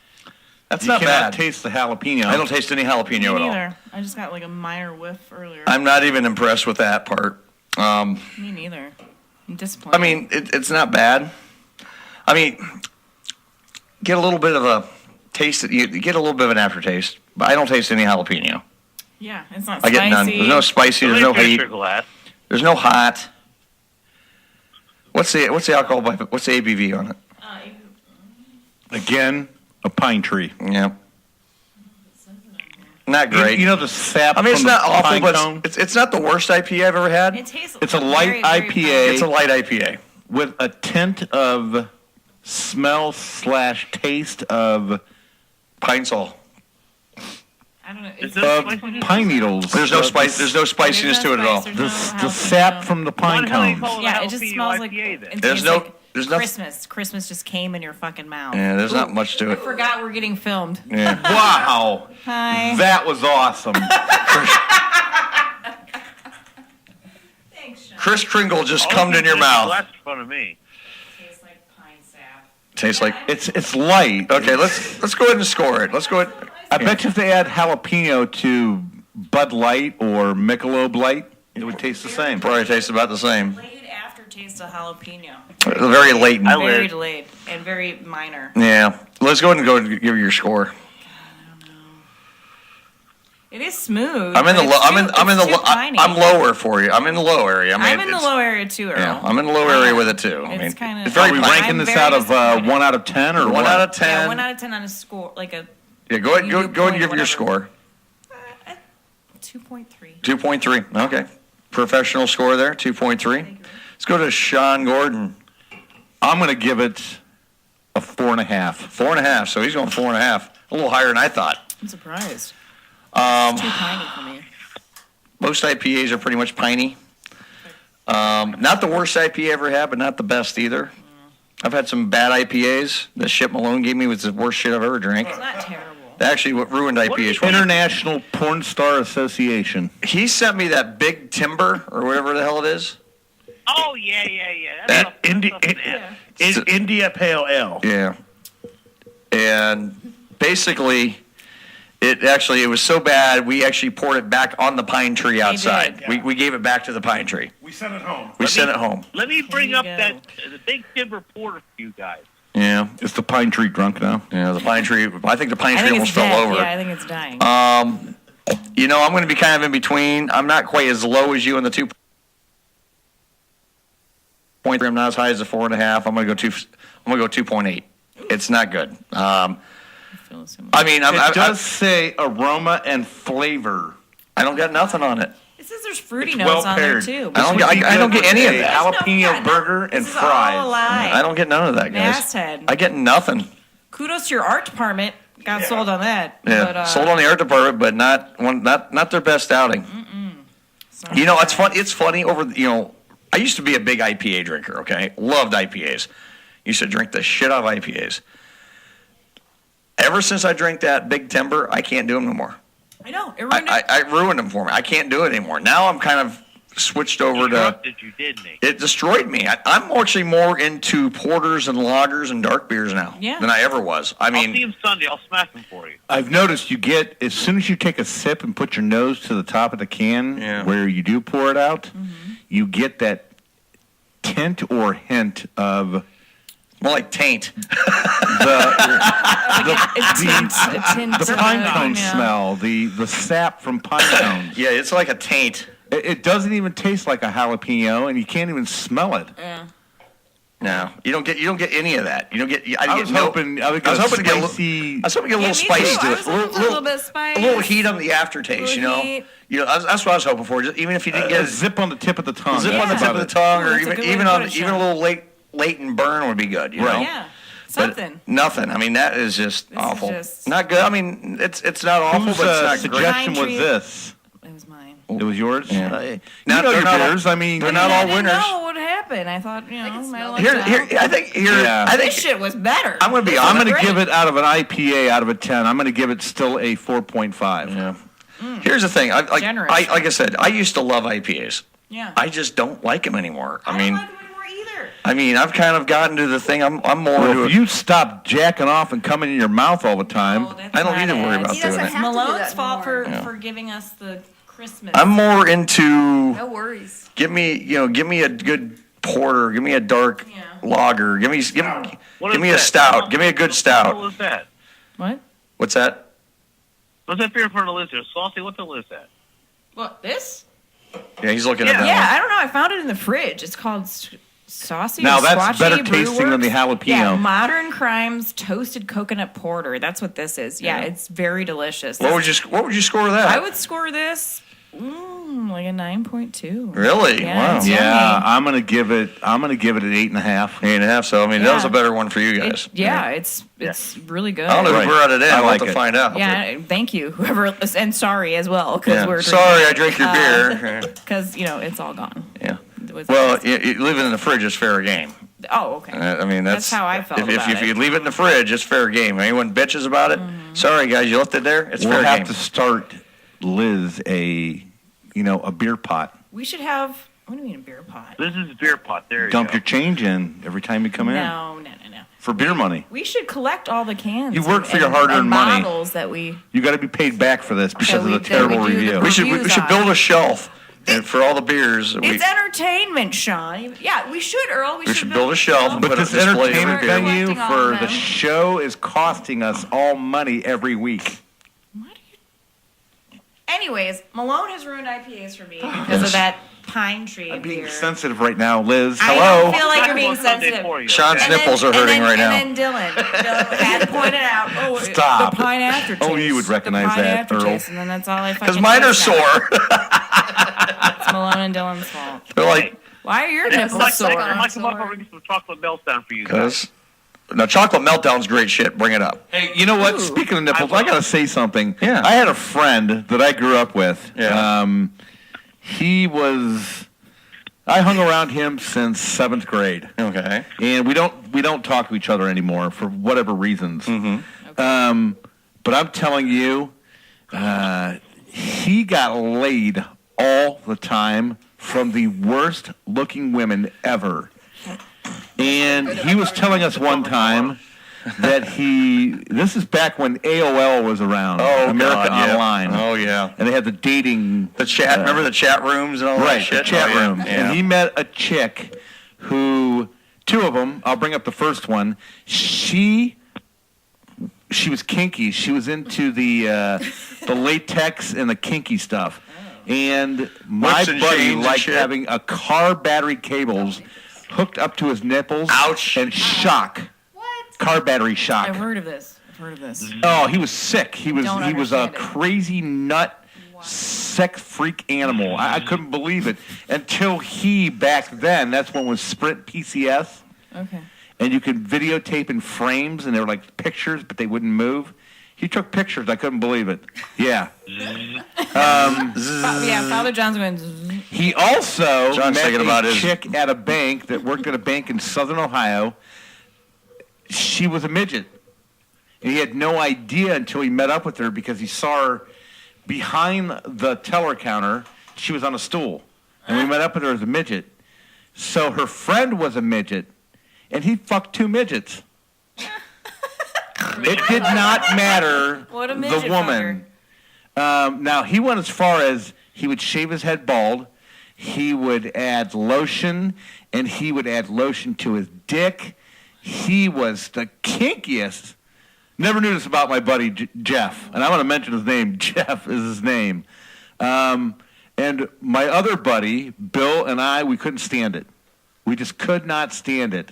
That's you not cannot bad. Taste the jalapeno. I don't taste any jalapeno at all. Neither. I just got like a Meyer whiff earlier. I'm not even impressed with that part. Me neither. I'm disappointed. I mean, it's not bad. I mean, get a little bit of a taste. You get a little bit of an aftertaste, but I don't taste any jalapeno. Yeah, it's not I spicy. get none. There's no spicy. There's no heat. There's no hot. What's the alcohol? What's the ABV on it? Again, a pine tree. Yeah. Not great. You know the sap. I mean, it's from not the awful, pine but cone? it's not the worst IPA I've ever had. It tastes. It's a light IPA. It's a light IPA with a tint of smell / taste of Pine Sol. I don't know. Of pine needles. There's no spice. There's no spiciness to it at all. The sap from the pine cones. Yeah, it just smells like. There's no. There's nothing. Christmas. Christmas just came in your fucking mouth. Yeah, there's not much to I it. forgot we're getting filmed. Yeah. Wow. Hi. That was awesome. Thanks, Sean. Kris Kringle just come in your mouth. That's in front of me. Tastes like pine sap. Tastes like. It's light. Okay, let's go ahead and score it. Let's go ahead. I bet you if they add jalapeno to Bud Light or Michelob Light, it would taste the same. Probably tastes about the same. Delayed aftertaste of jalapeno. Very latent. Very delayed and very minor. Yeah. Let's go ahead and give your score. It is smooth. I'm in the but I'm lower for you. I'm in the low area. I mean, I'm in the low area too, Earl. Yeah, I'm in the low area with it too. I mean, it's Are we ranking this out of 1 out of 10 or 1 out of 10? Yeah, 1 out of 10 on a score, like a. Yeah, go ahead and give your score. 2.3. 2.3. Okay. Professional score there, 2.3. Let's go to Sean Gordon. I'm going to give it a 4.5. 4.5. So he's going 4.5. A little higher than I thought. I'm surprised. It's too piney for me. Most IPAs are pretty much piney. Not the worst IPA I ever had, but not the best either. I've had some bad IPAs. The shit Malone gave me was the worst shit I've ever drank. It's not terrible. Actually, what ruined IPAs for me. International Porn Star Association. He sent me that Big Timber, or whatever the hell it is. Oh, yeah. That India Pale Ale. Yeah. And basically, it was so bad, we actually poured it back on the pine tree outside. Yeah. We gave it back to the pine tree. We sent it home. We sent it home. Let me bring up the Big Timber Porter for you guys. Yeah. Is the pine tree drunk now? Yeah, the pine tree. I think the pine I tree think almost it's fell dead. over. Yeah, I think it's dying. I'm going to be kind of in between. I'm not quite as low as you in the 2.3. I'm not as high as the 4.5. I'm going to go 2.8. It's not good. I mean, it does say aroma and flavor. I don't get nothing on it. It says there's fruity It's notes well on there paired. too. I don't get any of A that. jalapeno burger and This is fries. all a lie. I don't get none of that, guys. Masthead. I get nothing. Kudos to your art department. Got sold on that. Yeah, But, sold on the art department, but not their best outing. You know, it's fun. It's funny I used to be a big IPA drinker. Okay, loved IPAs. Used to drink the shit out of IPAs. Ever since I drank that Big Timber, I can't do them no more. I know. It ruined it. I ruined them for me. I can't do it anymore. Now I'm kind of switched over to. You didn't he? It destroyed me. I'm actually more into porters and lagers and dark beers now than I ever was. I'll see him Sunday. I'll smack him for you. I've noticed you get, as soon as you take a sip and put your nose to the top of the can where you do pour it out, you get that tint or hint of... More like taint. The pine cone yeah. smell, the sap from pine cones. Yeah, it's like a taint. It doesn't even taste like a jalapeno, and you can't even smell it. Yeah. No, you don't get any of that. You don't get. I was hoping to get a little spice to it. A little bit of spice. A little heat on the aftertaste. Heat. That's what I was hoping for. Just, even if you didn't get a zip on the tip of the tongue. Zip on the tip of the tongue, or That's a good way even to put it, a little latent burn would be good. You know. Yeah. Something. But nothing. I mean, that is just awful. Not good. I mean, it's not awful, Whose but it's not suggestion great. was this? It was mine. It was yours? Yeah. You know your beers. I mean, they're not all winners. I didn't know what would happen. I thought, I think this shit was better. I'm going to be I'm honest. going to give it out of an IPA out of a 10. I'm going to give it still a 4.5. Yeah. Here's the thing. Like I said, I used to love IPAs. Yeah. I just don't like them anymore. I don't like them anymore either. I mean, I've kind of gotten to the thing. I'm more into if you stop jacking off and coming in your mouth all the time, I don't need to worry about doing it. It's Malone's fault for giving us the Christmas. I'm more into. No worries. Give me a good porter. Give me a dark lager. Give me a stout. Give me a good stout. What was that? What? What's that? What's that beer in front of the list there? Salty, what the hell is that? What, this? Yeah, he's looking at that. Yeah, I don't know. I found it in the fridge. It's called Saucy. Now or that's Swatchy better tasting than the Brewworks. jalapeno. Yeah, Modern Crimes Toasted Coconut Porter. That's what this is. Yeah, it's very delicious. What would you score that? I would score this Like a 9.2. Really? Yeah, Wow. it's Yeah, yummy. I'm gonna give it an 8.5. 8.5. So I mean, that was a better one for you guys. It's really good. I don't know who brought it in. I'll have to it. find out. Yeah, thank you, whoever, and sorry as well, because we're sorry I drank your beer. because it's all gone. Yeah. Well, leaving it in the fridge is fair game. Oh, okay. I mean, that's how I felt if, about if it. you leave it in the fridge, it's fair game. Anyone bitches about it, sorry guys, you left it there. It's We'll fair have game. to start Liz a beer pot. We should have. What do you mean a beer pot? This is a beer pot. There you Dump go. your change in every time you come in. No. For beer money. We should collect all the cans. You work for and- your hard-earned and money. bottles that we. You got to be paid back for this because of the terrible do the review. We should reviews build on. a shelf and for all the beers. It's entertainment, Sean. Yeah, we should, Earl. We should build a shelf and But put this a display of entertainment beer. venue Collecting all for of the them. show is costing us all money every week. Anyways, Malone has ruined IPAs for me because of that pine tree beer. Sensitive right now, Liz. I Hello. don't feel like you're being sensitive. Sean's And then- nipples are hurting right now. And then Dylan had pointed out, Stop. the pine aftertaste. Only you would recognize the pine that, aftertaste, Earl. and then that's all I fucking Because mine are taste now. sore. It's Malone and Dylan's fault. They're like, Why are your Yeah, nipples sore? I might come up over and get some chocolate meltdown for you guys. because now chocolate meltdown's great shit. Bring it up. Hey, you know what? Speaking of nipples, I got to say something. Yeah. I had a friend that I grew up with. Yeah. I hung around him since 7th grade. Okay. And we don't talk to each other anymore for whatever reasons. Mm-hmm. But I'm telling you, he got laid all the time from the worst looking women ever. And he was telling us one time that this is back when AOL was around, America God, yeah. Online. Oh yeah. And they had the dating, The chat. Remember the chat rooms and all that right, shit. the chat Oh, yeah. room. Yeah. And he met a chick who, two of them, I'll bring up the first one. She was kinky. She was into the latex and the kinky stuff. And my Whips and buddy chains and liked shit. having a car battery cables hooked up to his nipples. Ouch. And shock. Car battery shock. I've heard of this. Oh, he was sick. He was Don't a understand it. crazy nut, sex freak animal. I couldn't believe it until back then. That's when it was Sprint PCS, Okay. and you could videotape in frames, and they were like pictures, but they wouldn't move. He took pictures. I couldn't believe it. Yeah. Father John's going. He also John's met thinking about a his- chick at a bank that worked at a bank in Southern Ohio. She was a midget. And he had no idea until he met up with her because he saw her behind the teller counter. She was on a stool. And we met up with her as a midget. So her friend was a midget, and he fucked two midgets. It did not matter What a midget the woman. Now, he went as far as he would shave his head bald. He would add lotion, and he would add lotion to his dick. He was the kinkiest. Never knew this about my buddy Jeff, and I want to mention his name. Jeff is his name. And my other buddy, Bill, and I, we couldn't stand it. We just could not stand it.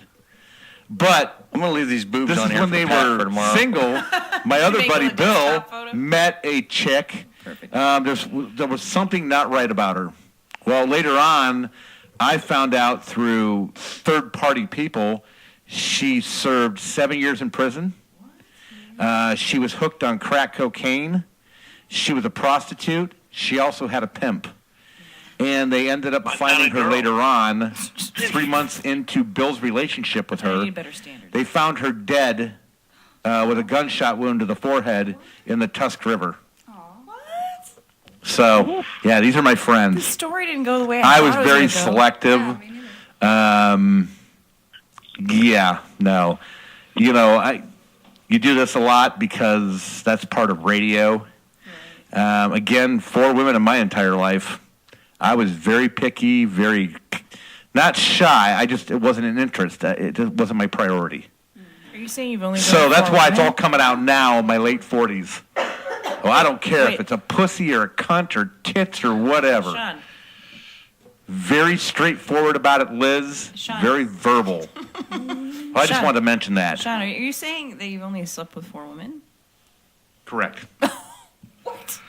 But I'm gonna leave these boobs this on is here when for they Pat were for tomorrow. single. My other Make buddy, a Bill, desktop photo? met a chick. There was something not right about her. Well, later on, I found out through third-party people she served 7 years in prison. She was hooked on crack cocaine. She was a prostitute. She also had a pimp. And they ended up finding her later on, 3 months into Bill's relationship with her. need better standards. They found her dead with a gunshot wound to the forehead in the Tusk River. What? So, yeah, these are my The friends. story didn't go the way I I was thought it very was gonna go. selective. Yeah, no. You know, you do this a lot because that's part of radio. Again, 4 women in my entire life. I was very picky, very not shy. It wasn't an interest. It just wasn't my priority. Are you saying you've only? So done that's 4 why it's all women? coming out now in my late 40s. Well, I don't care if it's a pussy or a cunt or tits or whatever. Sean. Very straightforward about it, Liz. Sean. Very verbal. I just Sean. wanted to mention that. Sean, are you saying that you've only slept with 4 women? Correct. What?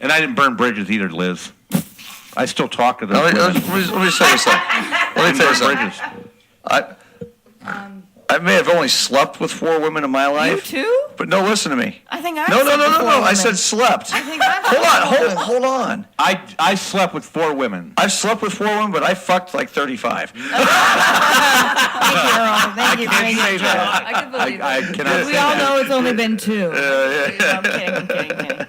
And I didn't burn bridges either, Liz. I still talk to them. Let me say something. I may have only slept with 4 women in my life. You too? But no, listen to me. I think I No. slept with 4 women. I said slept. I think I've Hold on. I slept with 4 women. I've slept with 4 women, but I fucked like 35. Thank you, Earl. Thank you for making it true. I can believe I it. cannot We say all that. know it's only been 2. Yeah. I'm kidding.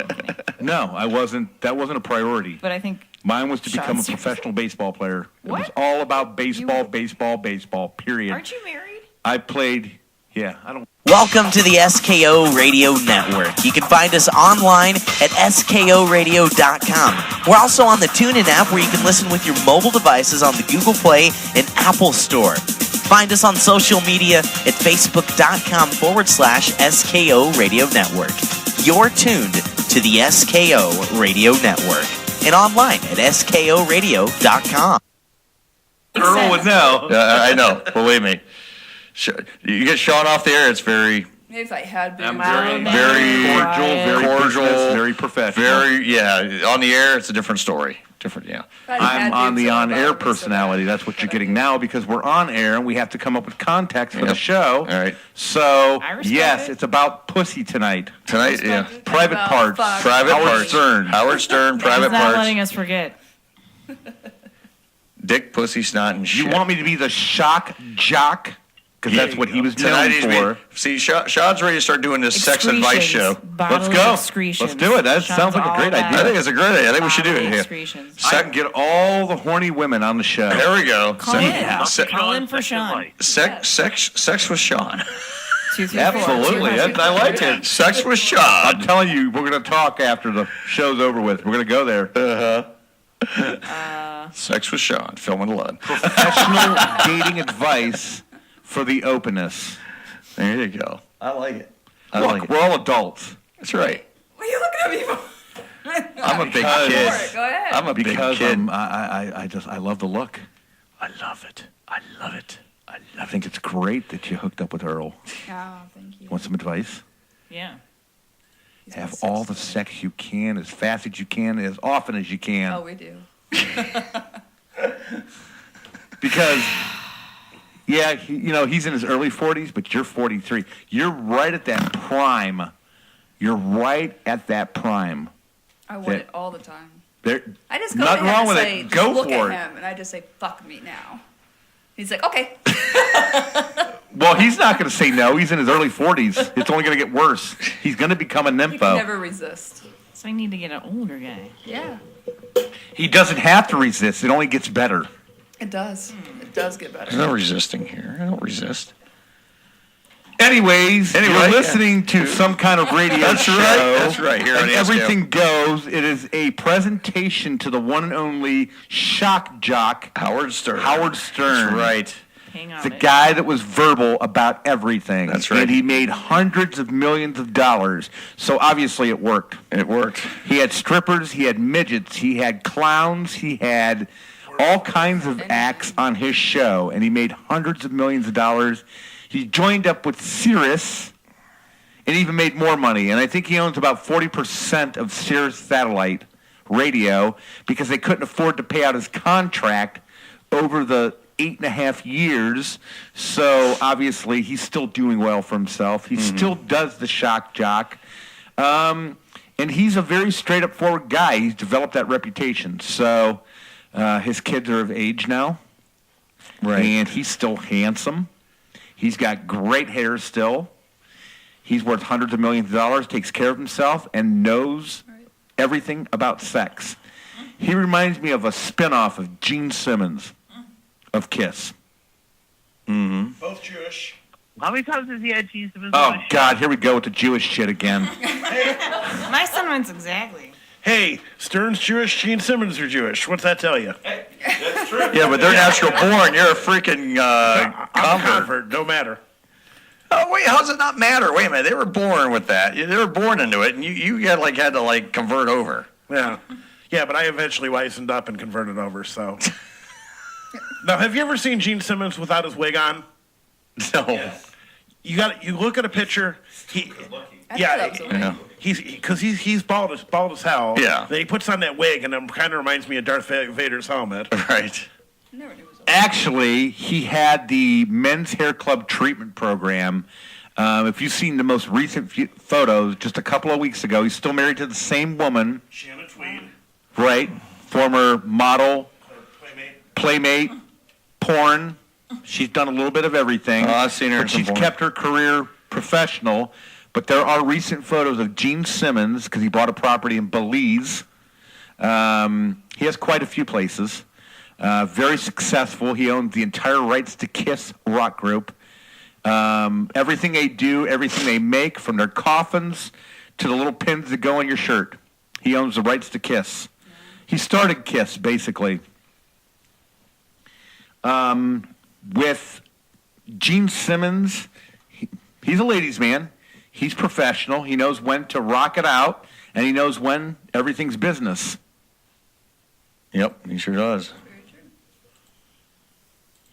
No, I wasn't. That wasn't a priority. But I think Mine was to become a Sean's professional baseball player. What? It was all about baseball, baseball, period. Aren't you married? I played, I don't. Welcome to the SKO Radio Network. You can find us online at skoradio.com. We're also on the TuneIn app where you can listen with your mobile devices on the Google Play and Apple Store. Find us on social media at facebook.com/SKO Radio Network. You're tuned to the SKO Radio Network and online at skoradio.com. Earl would know. I know. Believe me. You get Sean off the air, it's very... Maybe if I had been. Very cordial, very professional. On the air, it's a different story. I'm on the on-air personality. That's what you're getting now because we're on air and we have to come up with context for the show. All right. So, yes, it's about pussy tonight. Private parts. Private Howard parts. Stern. Howard Stern, private He's not parts. letting us forget. Dick, pussy, snot, and shit. You want me to be the shock jock? Because that's what he was known for. See, Sean's ready to start doing this sex advice show. Let's go. Let's do it. That sounds like a great idea. I think it's a great idea. I think we should do it here. I can get all the horny women on the show. There we go. Call in for Sean. Sex with Sean. 2, 3, 4. Absolutely. I like it. Sex with Sean. I'm telling you, we're going to talk after the show's over with. We're going to go there. Sex with Sean. Film and Lud. Professional dating advice for the openness. There you go. I like it. Look, we're all adults. That's right. What are you looking at me for? I'm a big kid. Go ahead. I'm a big kid. I love the look. I love it. I love it. I think it's great that you hooked up with Earl. Oh, thank you. Want some advice? Yeah. Have all the sex you can, as fast as you can, as often as you can. Oh, we do. Because, he's in his early 40s, but you're 43. You're right at that prime. You're right at that prime. I want it all the time. I just go nothing to him wrong and with say, it. Go look for at it. him, and I just say, fuck me now. He's like, okay. Well, he's not going to say no. He's in his early 40s. It's only going to get worse. He's going to become a He nympho. can never resist. So I need to get an older guy. Yeah, He doesn't have to resist. It only gets better. it does. It does get better. There's no resisting here. I don't resist. Anyways, you're listening to some kind of radio show. That's right. Here on And the everything goes. It is a presentation to the one and only shock jock, Howard Stern. That's right. Hang on. The guy that was verbal about everything. That's right. And he made hundreds of millions of dollars. So obviously it worked. It worked. He had strippers, he had midgets, he had clowns, he had all kinds of acts on his show, and he made hundreds of millions of dollars. He joined up with Sirius and even made more money. And I think he owns about 40% of Sirius Satellite Radio because they couldn't afford to pay out his contract over the 8.5 years. So obviously he's still doing well for himself. He still does the shock jock. And he's a very straight up forward guy. He's developed that reputation. So his kids are of age now. Right. And he's still handsome. He's got great hair still. He's worth hundreds of millions of dollars, takes care of himself, and knows everything about sex. He reminds me of a spinoff of Gene Simmons of Kiss. Mm-hmm. Both Jewish. How many times has he had Gene Simmons? Oh, God, here we go with the Jewish shit again. My sentiments exactly. Hey, Stern's Jewish, Gene Simmons are Jewish. What's that tell you? That's true. Yeah, but they're natural born. You're a freaking convert. No matter. Oh, wait, how does it not matter? Wait a minute. They were born with that. They were born into it, and you had to convert over. Yeah. Yeah, but I eventually wisened up and converted over, so. Now, have you ever seen Gene Simmons without his wig on? No. You look at a picture. Yeah. He's bald as hell. Yeah. Then he puts on that wig, and it kind of reminds me of Darth Vader's helmet. Right. Actually, he had the Men's Hair Club treatment program. If you've seen the most recent photos, just a couple of weeks ago, he's still married to the same woman. Shannon Tweed. Right. Former model, playmate, porn. She's done a little bit of everything. Oh, I've seen her. But she's kept her career professional. But there are recent photos of Gene Simmons, because he bought a property in Belize. He has quite a few places. Very successful. He owns the entire rights to Kiss rock group. Everything they do, everything they make, from their coffins to the little pins that go on your shirt. He owns the rights to Kiss. He started Kiss, basically. With Gene Simmons, he's a ladies' man. He's professional. He knows when to rock it out, and he knows when everything's business. Yep, he sure does.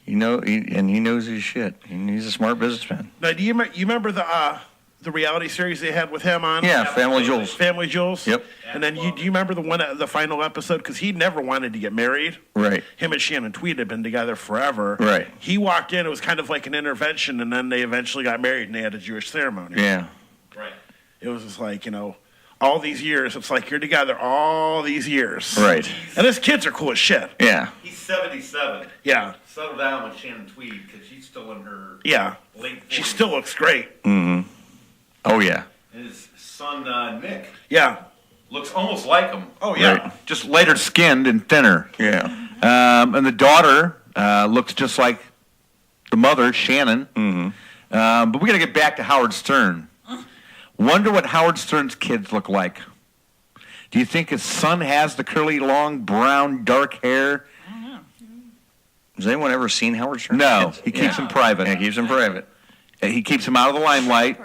He knows his shit. He's a smart businessman. Now, do you remember the reality series they had with him on? Yeah, Family Jewels. Family Jewels. Yep. And then do you remember the final episode? Because he never wanted to get married. Right. Him and Shannon Tweed had been together forever. Right. He walked in. It was kind of like an intervention, and then they eventually got married, and they had a Jewish ceremony. Yeah. Right. It was just like, all these years. It's like you're together all these years. Right. And his kids are cool as shit. Yeah. He's 77. Yeah. Settle down with Shannon Tweed, because she's still in her late 40s. She still looks great. Mm-hmm. Oh, yeah. And his son, Nick. Yeah. Looks almost like him. Oh, yeah. Right. Just lighter skinned and thinner. Yeah. And the daughter looks just like the mother, Shannon. Mm-hmm. But we got to get back to Howard Stern. Wonder what Howard Stern's kids look like. Do you think his son has the curly, long, brown, dark hair? Has anyone ever seen Howard Stern? No. He keeps them private. Yeah, he keeps them private. He keeps them out of the limelight.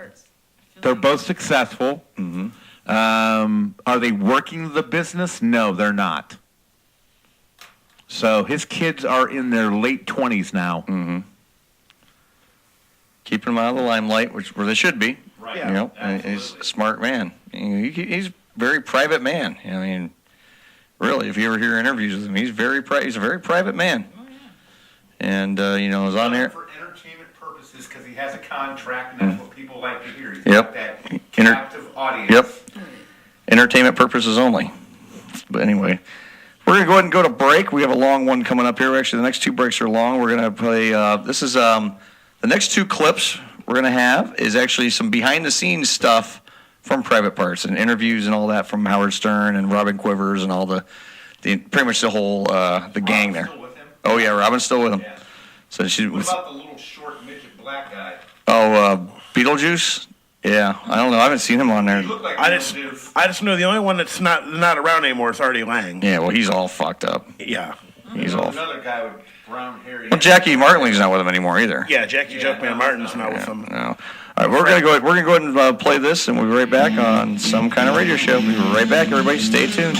They're both successful. Mm-hmm. Are they working the business? No, they're not. So his kids are in their late 20s now. Mm-hmm. Keeping them out of the limelight, where they should be. Right. And he's a smart man. He's a very private man. I mean, really, if you ever hear interviews with him, he's a very private man. Oh, yeah. And is on there for entertainment purposes, because he has a contract, and that's what people like to hear. He's Yep. got that captive audience. Yep. Entertainment purposes only. But anyway, we're going to go ahead and go to break. We have a long one coming up here. Actually, the next two breaks are long. We're going to play, this is the next two clips we're going to have is actually some behind-the-scenes stuff from Private Parts and interviews and all that from Howard Stern and Robin Quivers and all the pretty much the whole the gang there. Still with him? Oh yeah, Robin's still with him. Yeah. So she What was. about the little short midget black guy? Oh, Beetlejuice. Yeah, I don't know. I haven't seen him on there. He looked like I just know the only one that's not around anymore is Artie Lang. Yeah, well, he's all fucked up. Yeah. He's all. Another guy with brown hair. Well, Jackie Martinley's not with him anymore either. Yeah, Jackie Jumpman Martin's not with him. No. All right, we're gonna go ahead and play this, and we'll be right back on Some Kind of Radio Show. We'll be right back. Everybody, stay tuned.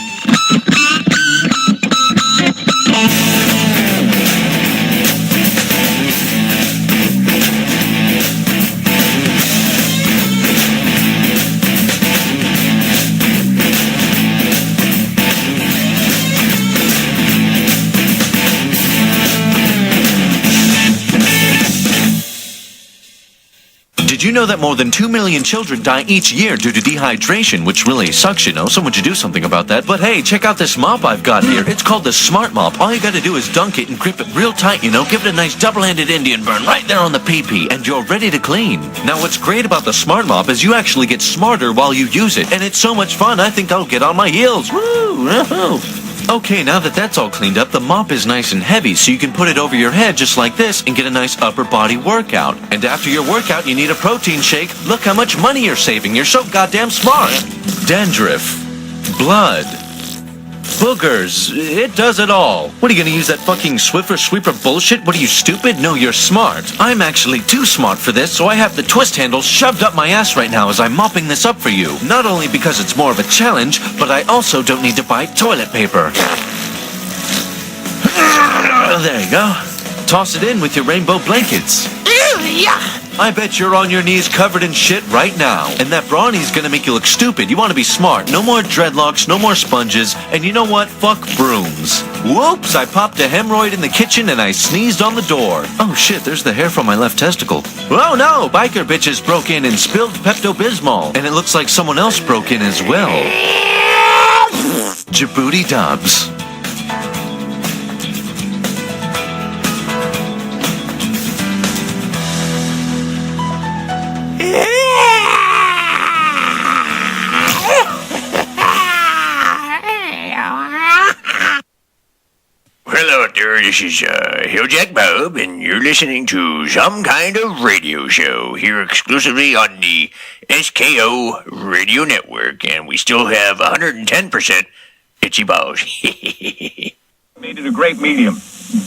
Did you know that more than 2 million children die each year due to dehydration, which really sucks, Someone should do something about that. But hey, check out this mop I've got here. It's called the Smart Mop. All you gotta do is dunk it and grip it real tight, Give it a nice double-handed Indian burn right there on the pee-pee, and you're ready to clean. Now, what's great about the Smart Mop is you actually get smarter while you use it, and it's so much fun, I think I'll get on my heels. Woo! Okay, now that that's all cleaned up, the mop is nice and heavy, so you can put it over your head just like this and get a nice upper body workout. And after your workout, you need a protein shake. Look how much money you're saving. You're so goddamn smart. Dandruff, blood, boogers, it does it all. What are you gonna use that fucking Swiffer Sweeper bullshit? What are you, stupid? No, you're smart. I'm actually too smart for this, so I have the twist handle shoved up my ass right now as I'm mopping this up for you. Not only because it's more of a challenge, but I also don't need to buy toilet paper. There you go. Toss it in with your rainbow blankets. Yeah, I bet you're on your knees covered in shit right now. And that brawny's gonna make you look stupid. You want to be smart. No more dreadlocks, no more sponges. And you know what? Fuck brooms. Whoops, I popped a hemorrhoid in the kitchen and I sneezed on the door. Oh shit, there's the hair from my left testicle. Oh no, biker bitches broke in and spilled Pepto-Bismol. And it looks like someone else broke in as well. Djibouti Dubs. Hello out there, this is Hilljack Bob, and you're listening to Some Kind of Radio Show here exclusively on the SKO Radio Network, and we still have 110% itchy balls. Made it a great medium.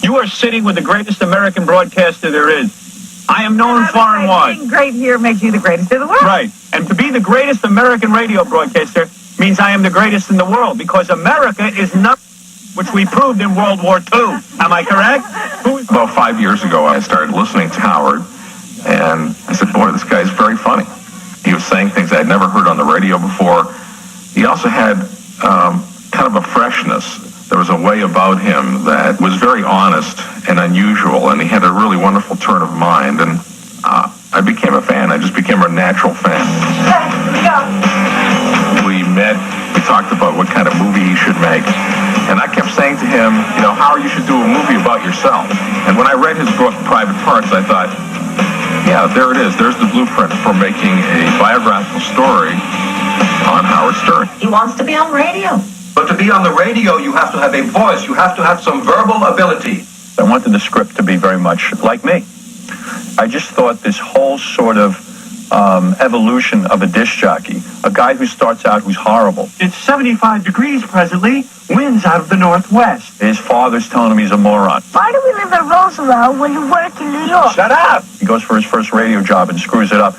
You are sitting with the greatest American broadcaster there is. I am known far and wide. Being great here makes you the greatest in the world. Right. And to be the greatest American radio broadcaster means I am the greatest in the world, because America is not, which we proved in World War II. Am I correct? About 5 years ago, I started listening to Howard, and I said, boy, this guy's very funny. He was saying things I had never heard on the radio before. He also had kind of a freshness. There was a way about him that was very honest and unusual, and he had a really wonderful turn of mind, and I became a fan. I just became a natural fan. We met, we talked about what kind of movie he should make, and I kept saying to him, you know, Howard, you should do a movie about yourself. And when I read his book, Private Parts, I thought, yeah, there it is. There's the blueprint for making a biographical story on Howard Stern. He wants to be on radio. But to be on the radio, you have to have a voice. You have to have some verbal ability. I wanted the script to be very much like me. I just thought this whole sort of evolution of a disc jockey, a guy who starts out who's horrible. It's 75 degrees presently, winds out of the northwest. His father's telling him he's a moron. Why do we live in Roosevelt when you work in New York? Shut up! He goes for his first radio job and screws it up.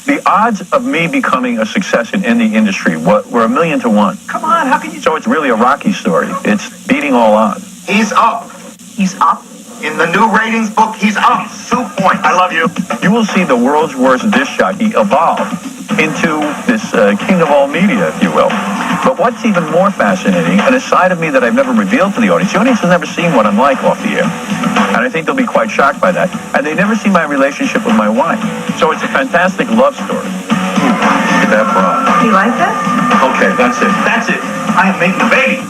The odds of me becoming a success in the industry were 1,000,000 to 1. Come on, how can you? So it's really a Rocky story. It's beating all odds. He's up. He's up. In the new ratings book, he's up 2 points. I love you. You will see the world's worst disc jockey evolve into this king of all media, if you will. But what's even more fascinating, and a side of me that I've never revealed to the audience has never seen what I'm like off the air. And I think they'll be quite shocked by that. And they never see my relationship with my wife. So it's a fantastic love story. Look at that bra. You like this? Okay, that's it. That's it. I am making a baby.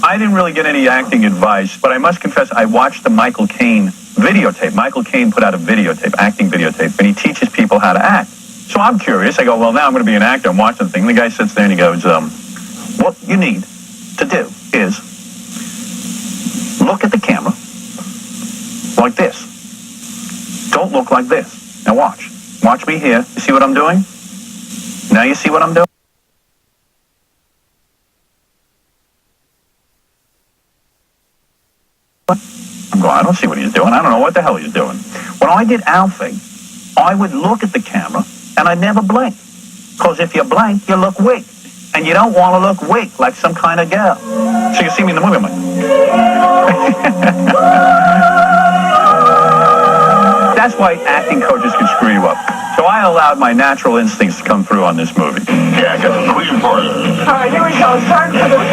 I didn't really get any acting advice, but I must confess I watched the Michael Caine videotape. Michael Caine put out a videotape, acting videotape, and he teaches people how to act. So I'm curious. I go, well, now I'm going to be an actor. I'm watching the thing. And the guy sits there and he goes, what you need to do is look at the camera like this. Don't look like this. Now watch. Watch me here. You see what I'm doing? Now you see what I'm doing? I'm going, I don't see what he's doing. I don't know what the hell he's doing. When I did Alfie, I would look at the camera and I never blink. Because if you blink, you look weak. And you don't want to look weak like some kind of girl. So you see me in the movie, I'm like... That's why acting coaches can screw you up. So I allowed my natural instincts to come through on this movie. Yeah, I got the queen for it. All right, here we go. Start for the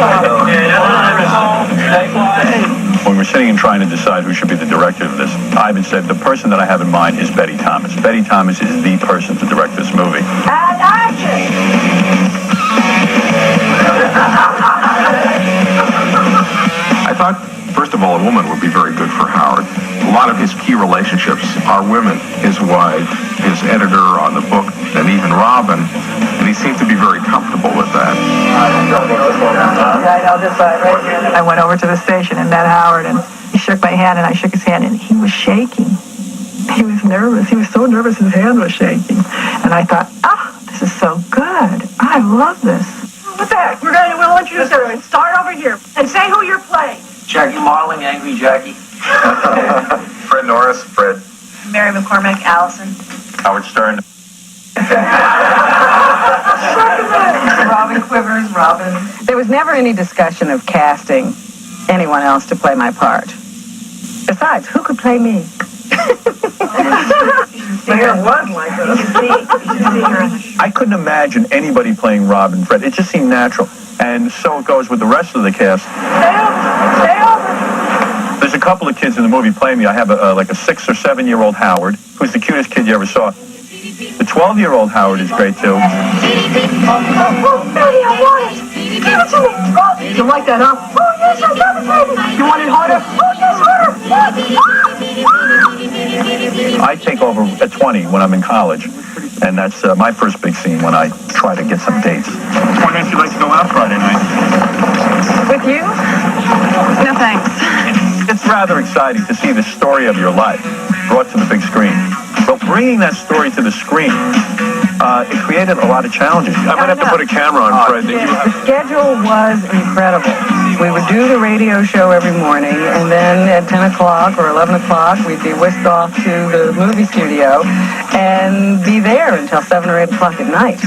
When we're sitting and trying to decide who should be the director of this, Ivan said the person that I have in mind is Betty Thomas. Betty Thomas is the person to direct this movie. And action! I thought, first of all, a woman would be very good for Howard. A lot of his key relationships are women. His wife, his editor on the book, and even Robin. And he seemed to be very comfortable with that. I went over to the station and met Howard, and he shook my hand, and I shook his hand, and he was shaking. He was nervous. He was so nervous his hand was shaking. And I thought, this is so good. I love this. What's that? We'll introduce everyone. Start over here and say who you're playing. Jackie Marling, Angry Jackie. Fred Norris, Fred. Mary McCormick, Allison. Howard Stern. Robin Quivers, Robin. There was never any discussion of casting anyone else to play my part. Besides, who could play me? There was like I couldn't imagine anybody playing Rob and Fred. It just seemed natural. And so it goes with the rest of the cast. Stay over. There's a couple of kids in the movie playing me. I have like a 6 or 7 year old Howard, who's the cutest kid you ever saw. The 12-year-old Howard is great too. Oh, baby, I want it. Give it to me. You like that, huh? Oh, yes, I love it, baby. You want it harder? Oh, yes, harder. I take over at 20 when I'm in college, and that's my first big scene when I try to get some dates. Wondering if you'd like to go out Friday night. With you? No, thanks. It's rather exciting to see the story of your life brought to the big screen. But bringing that story to the screen, it created a lot of challenges. I'm going to have to put a camera on, Fred. The schedule was incredible. We would do the radio show every morning, and then at 10 o'clock or 11 o'clock, we'd be whisked off to the movie studio and be there until 7 or 8 o'clock at night.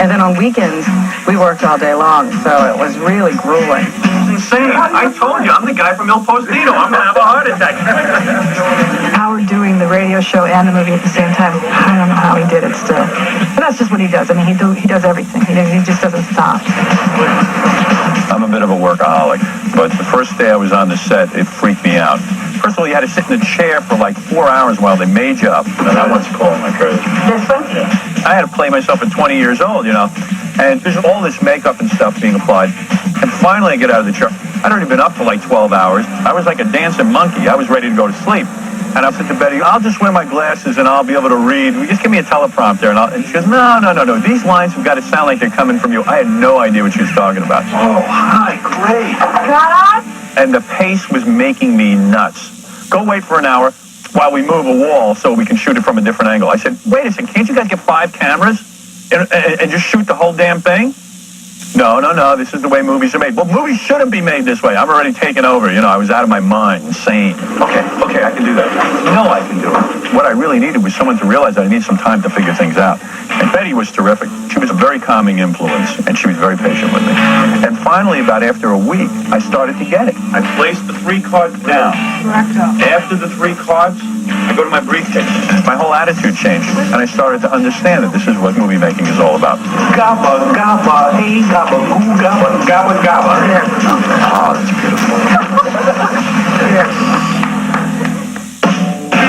And then on weekends, we worked all day long, so it was really grueling. It's insane. I told you, I'm the guy from Il Postino. I'm going to have a heart attack. Howard doing the radio show and the movie at the same time, I don't know how he did it still. But that's just what he does. I mean, he does everything. He just doesn't stop. I'm a bit of a workaholic, but the first day I was on the set, it freaked me out. First of all, you had to sit in a chair for like 4 hours while they made you up. And I once called my courage. I had to play myself at 20 years old, you know. And there's all this makeup and stuff being applied. And finally I get out of the chair. I'd already been up for like 12 hours. I was like a dancing monkey. I was ready to go to sleep. And I said to Betty, I'll just wear my glasses and I'll be able to read. Just give me a teleprompter. And she goes, no. These lines have got to sound like they're coming from you. I had no idea what she was talking about. Oh, hi, great. And the pace was making me nuts. Go wait for an hour while we move a wall so we can shoot it from a different angle. I said, wait a second, can't you guys get 5 cameras and just shoot the whole damn thing? No, this is the way movies are made. Well, movies shouldn't be made this way. I'm already taken over. You know, I was out of my mind, insane. Okay, I can do that. No, I can do it. What I really needed was someone to realize that I need some time to figure things out. And Betty was terrific. She was a very calming influence, and she was very patient with me. And finally, about after a week, I started to get it. I placed the 3 cards down. After the 3 cards, I go to my briefcase. My whole attitude changed, and I started to understand that this is what movie making is all about. Gabba, gabba, hey, gabba, goo, gabba, gabba, gabba. Oh, that's beautiful.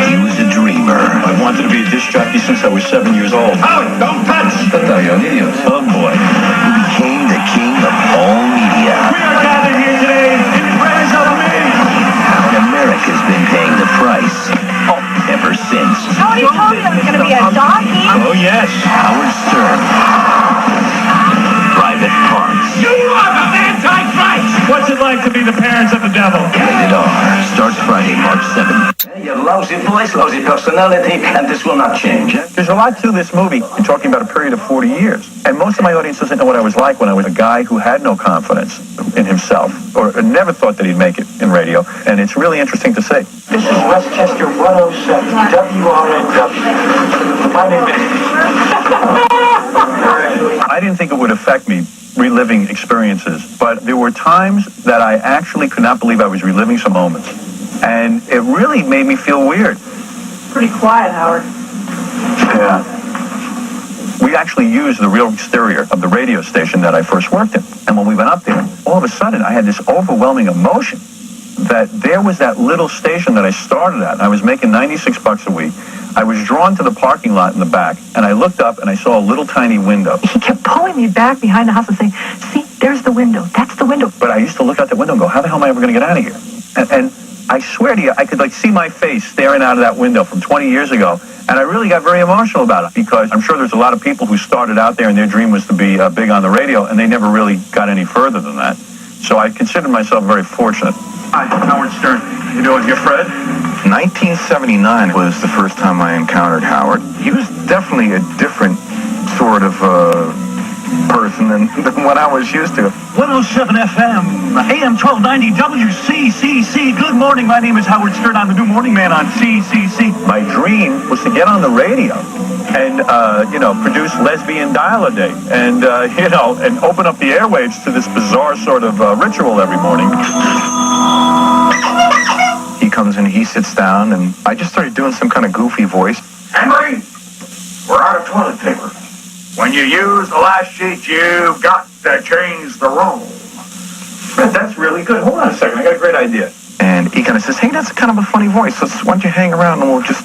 He was a dreamer. I wanted to be a disc jockey since I was 7 years old. Oh, don't touch! Oh, boy. He became the king of all media. We are gathered here today in praise of me. And America's been paying the price ever since. Tony told me I was going to be a jockey. Oh, yes. Howard Stern. Private Parts. You are the Antichrist! What's it like to be the parents of the devil? Rated R. Starts Friday, March 7th. You have lousy voice, lousy personality, and this will not change. There's a lot to this movie. You're talking about a period of 40 years. And most of my audience doesn't know what I was like when I was a guy who had no confidence in himself or never thought that he'd make it in radio. And it's really interesting to see. This is Westchester 107, WRNW. My name is... I didn't think it would affect me reliving experiences, but there were times that I actually could not believe I was reliving some moments. And it really made me feel weird. Pretty quiet, Howard. Yeah. We actually used the real exterior of the radio station that I first worked in. And when we went up there, all of a sudden I had this overwhelming emotion that there was that little station that I started at. I was making $96 a week. I was drawn to the parking lot in the back, and I looked up and I saw a little tiny window. He kept pulling me back behind the house and saying, see, there's the window. That's the window. But I used to look out the window and go, how the hell am I ever going to get out of here? And I swear to you, I could see my face staring out of that window from 20 years ago. And I really got very emotional about it because I'm sure there's a lot of people who started out there and their dream was to be big on the radio, and they never really got any further than that. So I consider myself very fortunate. Hi, Howard Stern. You doing? You're Fred? 1979 was the first time I encountered Howard. He was definitely a different sort of person than what I was used to. 107 FM, AM 1290 WCCC. Good morning. My name is Howard Stern. I'm the new morning man on CCC. My dream was to get on the radio and, produce Lesbian Dial a Day and, and open up the airwaves to this bizarre sort of ritual every morning. He comes in, he sits down, and I just started doing some kind of goofy voice. Henry, we're out of toilet paper. When you use the last sheet, you've got to change the roll. Fred, that's really good. Hold on a second. I got a great idea. And he kind of says, hey, that's kind of a funny voice. Why don't you hang around and we'll just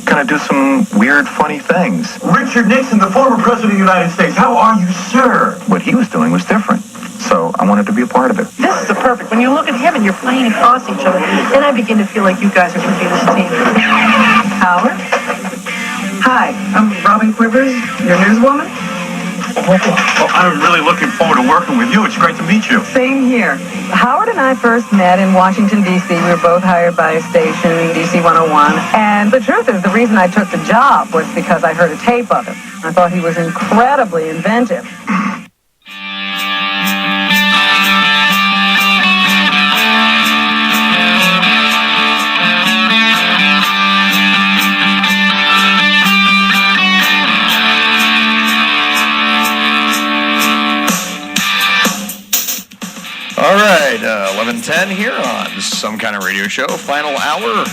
kind of do some weird, funny things. Richard Nixon, the former president of the United States. How are you, sir? What he was doing was different. So I wanted to be a part of it. This is the perfect. When you look at him and you're playing across each other, then I begin to feel like you guys are going to be this team. Howard? Hi, I'm Robin Quivers, your newswoman. Well, I'm really looking forward to working with you. It's great to meet you. Same here. Howard and I first met in Washington, D.C. We were both hired by a station, DC 101. And the truth is, the reason I took the job was because I heard a tape of him. I thought he was incredibly inventive. All right, 11:10 here on Some Kind of Radio Show. Final hour.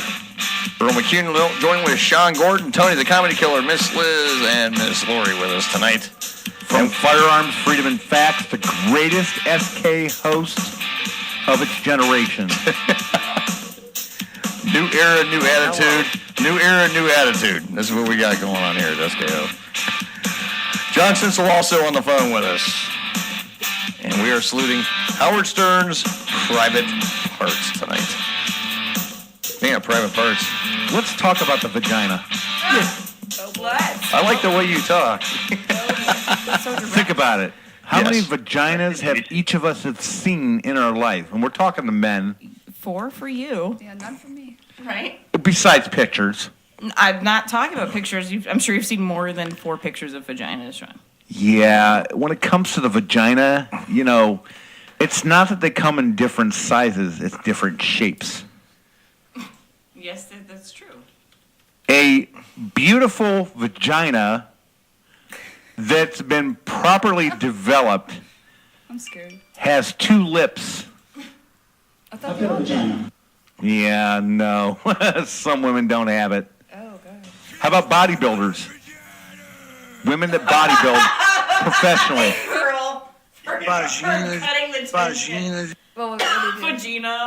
Earl McCune joined with Sean Gordon, Tony the Comedy Killer, Miss Liz, and Miss Lori with us tonight. From Firearms, Freedom, and Facts, the greatest SK host of its generation. New era, new attitude. New era, new attitude. This is what we got going on here at SKO. John Sinsel also on the phone with us. And we are saluting Howard Stern's private parts tonight. Speaking of private parts, let's talk about the vagina. What? I like the way you talk. Think about it. How many vaginas have each of us have seen in our life? And we're talking to men. 4 for you. Yeah, none for me. Right? Besides pictures. I'm not talking about pictures. I'm sure you've seen more than 4 pictures of vaginas, Sean. Yeah, when it comes to the vagina, you know, it's not that they come in different sizes, it's different shapes. Yes, that's true. A beautiful vagina that's been properly developed I'm scared. has 2 lips. I thought you all did. Yeah, no. Some women don't have it. Oh, God. How about bodybuilders? Women that bodybuild professionally. Earl. Vaginas. Well, what do you do?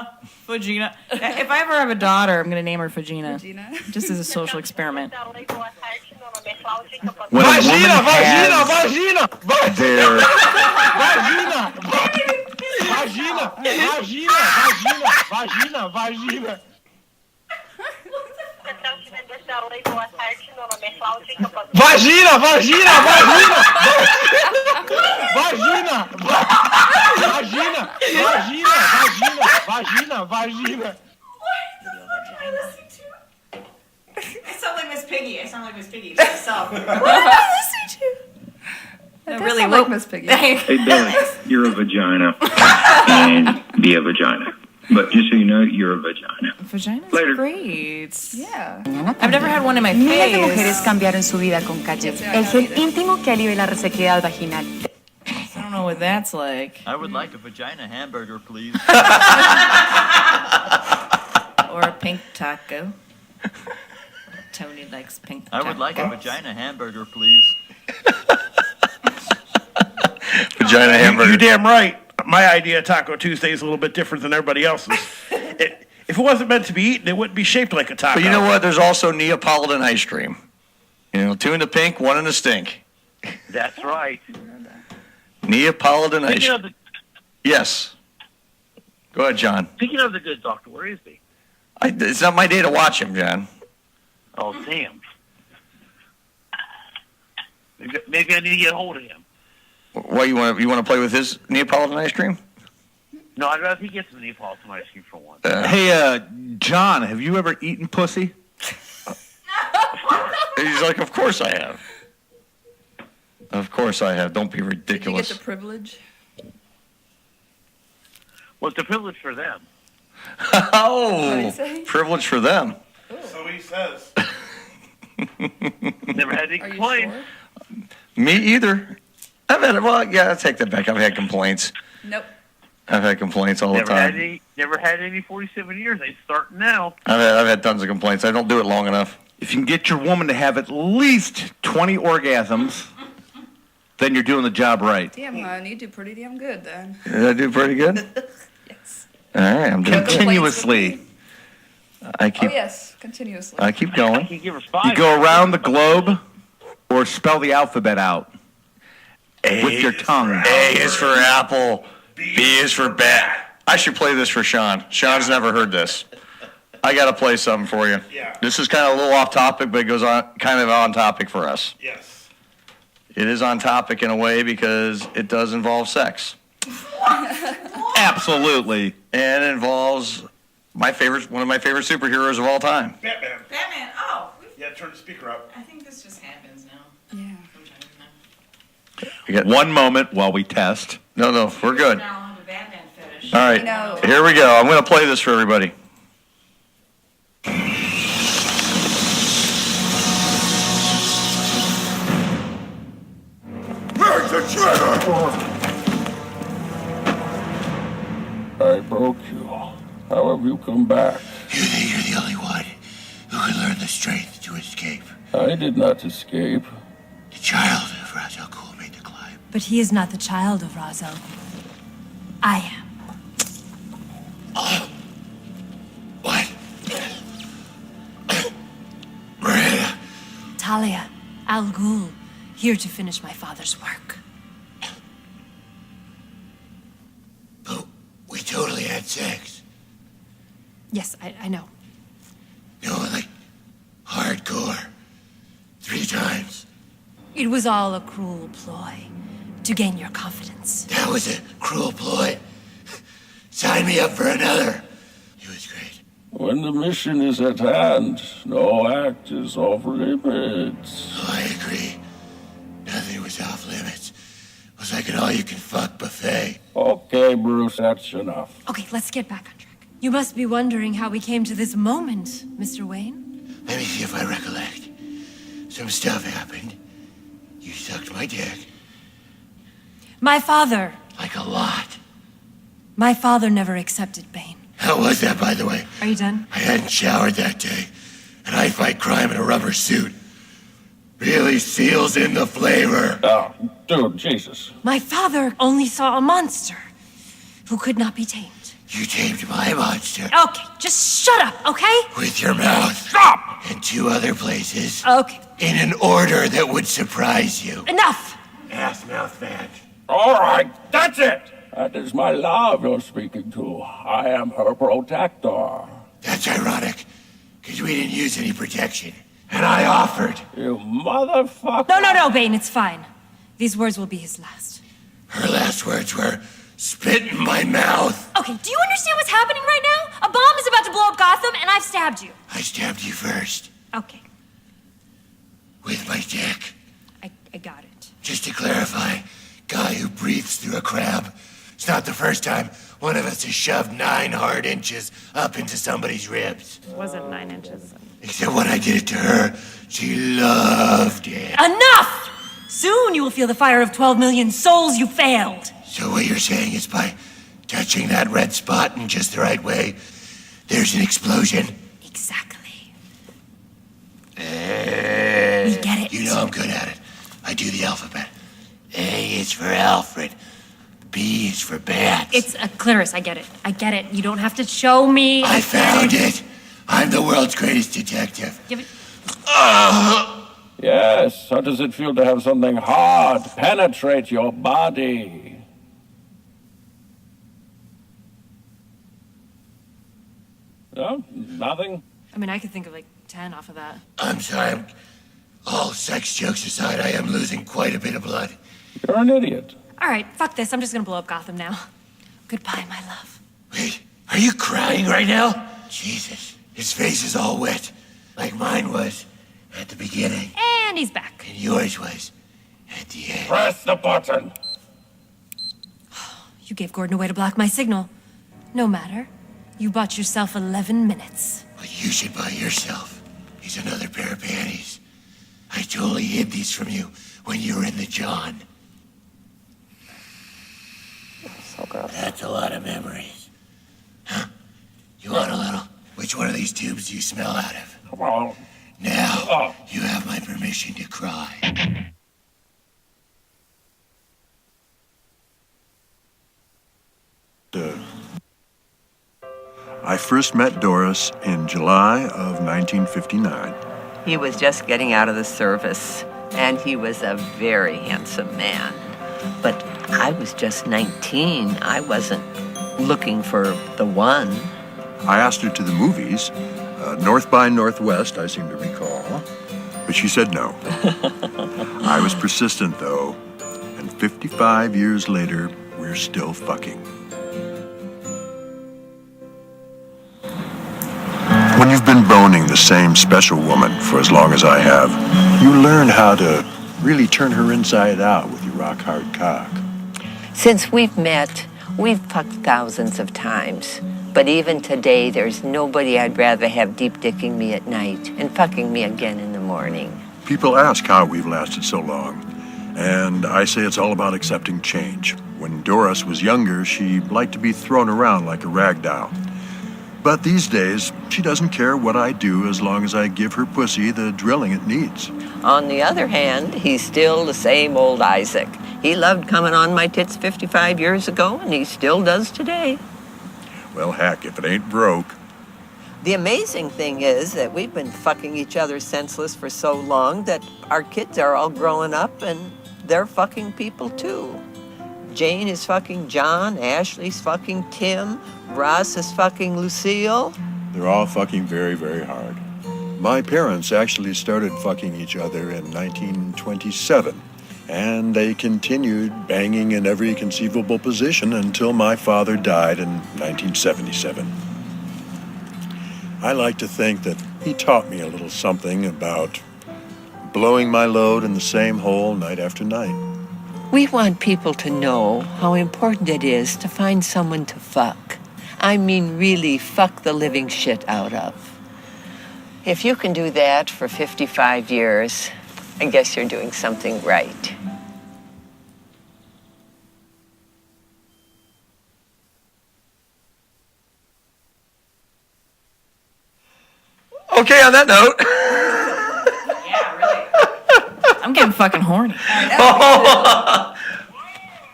Fagina. If I ever have a daughter, I'm going to name her Fagina. Just as a social experiment. When a woman has their... Vagina. I sound like Miss Piggy. To myself. What am I listening to? That really like Miss Piggy. Hey, Billy, you're a vagina. And be a vagina. But just so you know, you're a vagina. Vagina's Later. great. Yeah. I've never had one in my Miles de face. mujeres cambiaron su vida con Calle, el gel íntimo que alivia la resequedad vaginal. I don't know what that's like. I would like a vagina hamburger, please. Or a pink taco. Tony likes pink tacos. I would like a vagina hamburger, please. Vagina hamburger. You're damn right. My idea of Taco Tuesday is a little bit different than everybody else's. If it wasn't meant to be eaten, it wouldn't be shaped like a taco. But you know what? There's also Neapolitan ice cream. You know, 2 in the pink, 1 in the stink. That's right. Neapolitan ice Speaking cream. of Yes. Go ahead, John. Speaking of the good doctor, where is he? It's not my day to watch him, John. Oh, damn. Maybe I need to get a hold of him. What, you want to play with his Neapolitan ice cream? No, I'd rather he gets the Neapolitan ice cream for one. Hey, John, have you ever eaten pussy? He's like, of course I have. Of course I have. Don't be Did you get ridiculous. the privilege? Well, it's a privilege for them. Oh, privilege for them. So he says. Never had any complaints. Me either. I've had, well, yeah, I'll take that back. I've had complaints. Nope. I've had complaints all the time. Never had any 47 years. They start now. I've had tons of complaints. I don't do it long enough. If you can get your woman to have at least 20 orgasms, then you're doing the job right. Damn, hon, you do pretty damn good then. Did I do pretty good? Yes. All right, I'm doing Continuously. I keep. Oh yes, continuously. I keep going. You go around the globe, or spell the alphabet out with your tongue. A is for apple. B is for bat. I should play this for Sean. Sean's never heard this. I got to play something for you. Yeah. This is kind of a little off topic, but it goes on kind of on topic for us. Yes. It is on topic in a way because it does involve sex. Absolutely. And it involves one of my favorite superheroes of all time. Batman. Batman. Oh. Yeah, turn the speaker up. I think this just happens now. Yeah. You got one moment while we test. No, we're good. Now I'll have a Batman fetish. All right, here we go. I'm going to play this for everybody. Where's the trigger? I broke you. How have you come back? You think you're the only one who can learn the strength to escape? I did not escape. The child of Ra's al Ghul made the climb. But he is not the child of Ra's al Ghul. I am. What? Miranda. Talia, Al Ghul, here to finish my father's work. But we totally had sex. Yes, I know. No, like hardcore. 3 times. It was all a cruel ploy to gain your confidence. That was a cruel ploy. Sign me up for another. It was great. When the mission is at hand, no act is off limits. Oh, I agree. Nothing was off limits. It was like an all-you-can-fuck buffet. Okay, Bruce, that's enough. Okay, let's get back on track. You must be wondering how we came to this moment, Mr. Wayne. Let me see if I recollect. Some stuff happened. You sucked my dick. My father. Like a lot. My father never accepted Bane. How was that, by the way? Are you done? I hadn't showered that day, and I fight crime in a rubber suit. Really seals in the flavor. Oh, dude, Jesus. My father only saw a monster who could not be tamed. You tamed my monster. Okay, just shut up, okay? With your mouth. Stop! And 2 other places. Okay. In an order that would surprise you. Enough! Ass mouth match. All right, that's it. That is my love you're speaking to. I am her protector. That's ironic, because we didn't use any protection. And I offered. You motherfucker. No, Bane, it's fine. These words will be his last. Her last words were, spit in my mouth. Okay, do you understand what's happening right now? A bomb is about to blow up Gotham, and I've stabbed you. I stabbed you first. Okay. With my dick. I got it. Just to clarify, guy who breathes through a crab. It's not the first time one of us has shoved 9 hard inches up into somebody's ribs. It wasn't 9 inches. Except when I did it to her, she loved it. Enough! Soon you will feel the fire of 12 million souls you failed. So what you're saying is by touching that red spot in just the right way, there's an explosion? Exactly. We get it. You know I'm good at it. I do the alphabet. A is for Alfred. B is for Bats. It's Clarice, I get it. You don't have to show me. I found it. I'm the world's greatest detective. Give it. Yes, how does it feel to have something hard penetrate your body? No, nothing? I mean, I could think of like 10 off of that. I'm sorry. All sex jokes aside, I am losing quite a bit of blood. You're an idiot. All right, fuck this. I'm just gonna blow up Gotham now. Goodbye, my love. Wait, are you crying right now? Jesus, his face is all wet, like mine was at the beginning. And he's back. And yours was at the end. Press the button. You gave Gordon a way to block my signal. No matter. You bought yourself 11 minutes. What you should buy yourself is another pair of panties. I totally hid these from you when you were in the John. So gross. That's a lot of memories. You want a little? Which one of these tubes do you smell out of? Well, Now, you have my permission to cry. I first met Doris in July of 1959. He was just getting out of the service, and he was a very handsome man. But I was just 19. I wasn't looking for the one. I asked her to the movies, North by Northwest, I seem to recall, but she said no. I was persistent, though, and 55 years later, we're still fucking. When you've been boning the same special woman for as long as I have, you learn how to really turn her inside out with your rock-hard cock. Since we've met, we've fucked thousands of times. But even today, there's nobody I'd rather have deep dicking me at night and fucking me again in the morning. People ask how we've lasted so long, and I say it's all about accepting change. When Doris was younger, she liked to be thrown around like a rag doll. But these days, she doesn't care what I do as long as I give her pussy the drilling it needs. On the other hand, he's still the same old Isaac. He loved coming on my tits 55 years ago, and he still does today. Well, heck, if it ain't broke. The amazing thing is that we've been fucking each other senseless for so long that our kids are all growing up and they're fucking people too. Jane is fucking John, Ashley's fucking Tim, Ross is fucking Lucille. They're all fucking very, very hard. My parents actually started fucking each other in 1927, and they continued banging in every conceivable position until my father died in 1977. I like to think that he taught me a little something about blowing my load in the same hole night after night. We want people to know how important it is to find someone to fuck. I mean, really fuck the living shit out of. If you can do that for 55 years, I guess you're doing something right. Okay, on that note. I'm getting fucking horny.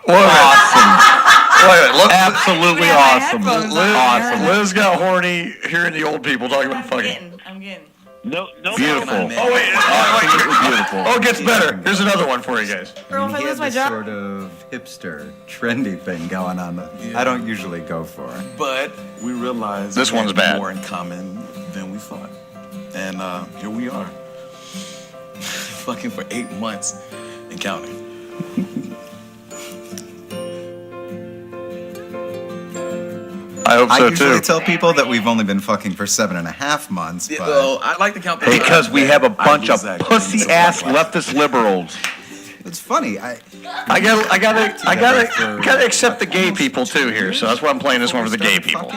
Awesome. Absolutely awesome. Awesome. Liz got horny hearing the old people talking about fucking. I'm getting. No, Beautiful. Oh, wait. Beautiful. Oh, it gets better. Here's another one for you guys. Earl, if I he lose had my this job. sort of hipster, trendy thing going on that I don't usually go for. But we realized This we one's had bad. more in common than we thought. And here we are. Fucking for 8 months and counting. I hope so, I usually too. tell people that we've only been fucking for 7.5 months, but Well, I like to count Because we have a bunch of Exactly. pussy-ass leftist liberals. it's funny. I gotta accept the gay people too here, so that's why I'm playing this one for the gay people.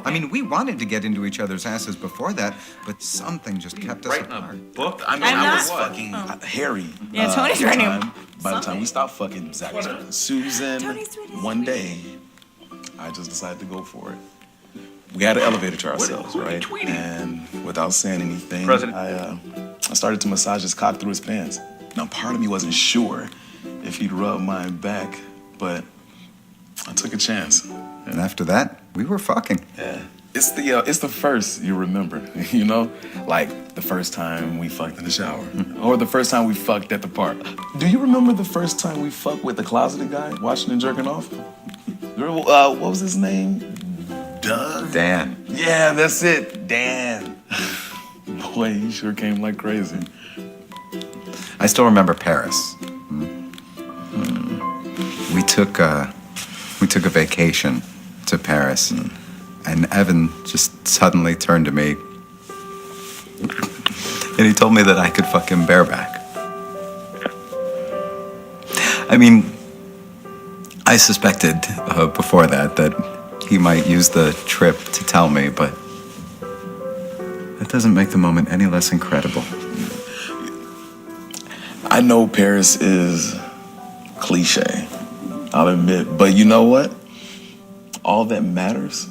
I mean, we wanted to get into each other's asses before that, but something just kept us apart. Book? I mean, I'm I was not- fucking hairy. Yeah, Tony's by the writing time- By the time we stopped fucking Zach, Susan, one day, I just decided to go for it. We had an elevator to ourselves, right? And without saying anything, I started to massage his cock through his pants. Now, part of me wasn't sure if he'd rub my back, but I took a chance. And after that, we were fucking. Yeah. It's the first you remember, you know? Like the first time we fucked in the shower. Or the first time we fucked at the park. Do you remember the first time we fucked with the closeted guy watching and jerking off? What was his name? Doug? Dan. Yeah, that's it. Dan. Boy, he sure came like crazy. I still remember Paris. We took a vacation to Paris, and Evan just suddenly turned to me, and he told me that I could fuck him bareback. I mean, I suspected before that he might use the trip to tell me, but that doesn't make the moment any less incredible. I know Paris is cliche, I'll admit, but you know what? all that matters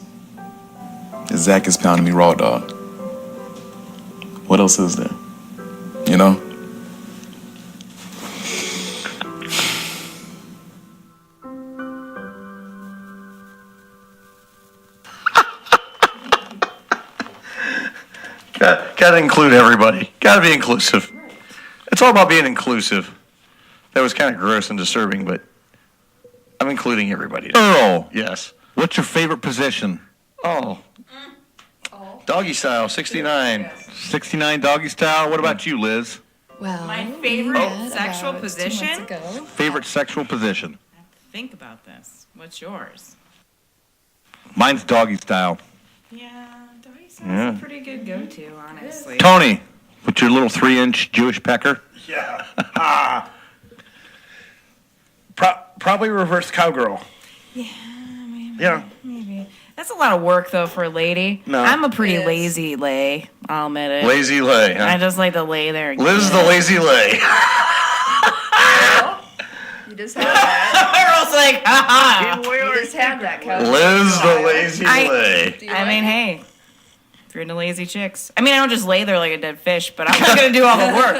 is Zach is pounding me raw dog. What else is there? You know? Got to include everybody. Got to be inclusive. It's all about being inclusive. That was kind of gross and disturbing, but I'm including everybody. Earl. Yes. What's your favorite position? Oh. Doggy style, 69. 69 doggy style. What about you, Liz? Well, my favorite sexual position? Favorite sexual position? Think about this. What's yours? Mine's doggy style. Yeah, doggy style's a pretty good go-to, honestly. Tony, with your little 3-inch Jewish pecker? Yeah. Probably reverse cowgirl. Yeah, maybe. Yeah. Maybe. That's a lot of work, though, for a lady. No. I'm a pretty lazy lay. I'll admit it. Lazy lay, huh? I just like to lay there. And Liz the lazy lay. You just had that. Earl's like, haha. You just had that. Couch. Liz the lazy lay. I mean, hey, if you're into lazy chicks. I mean, I don't just lay there like a dead fish, but I'm not going to do all the work.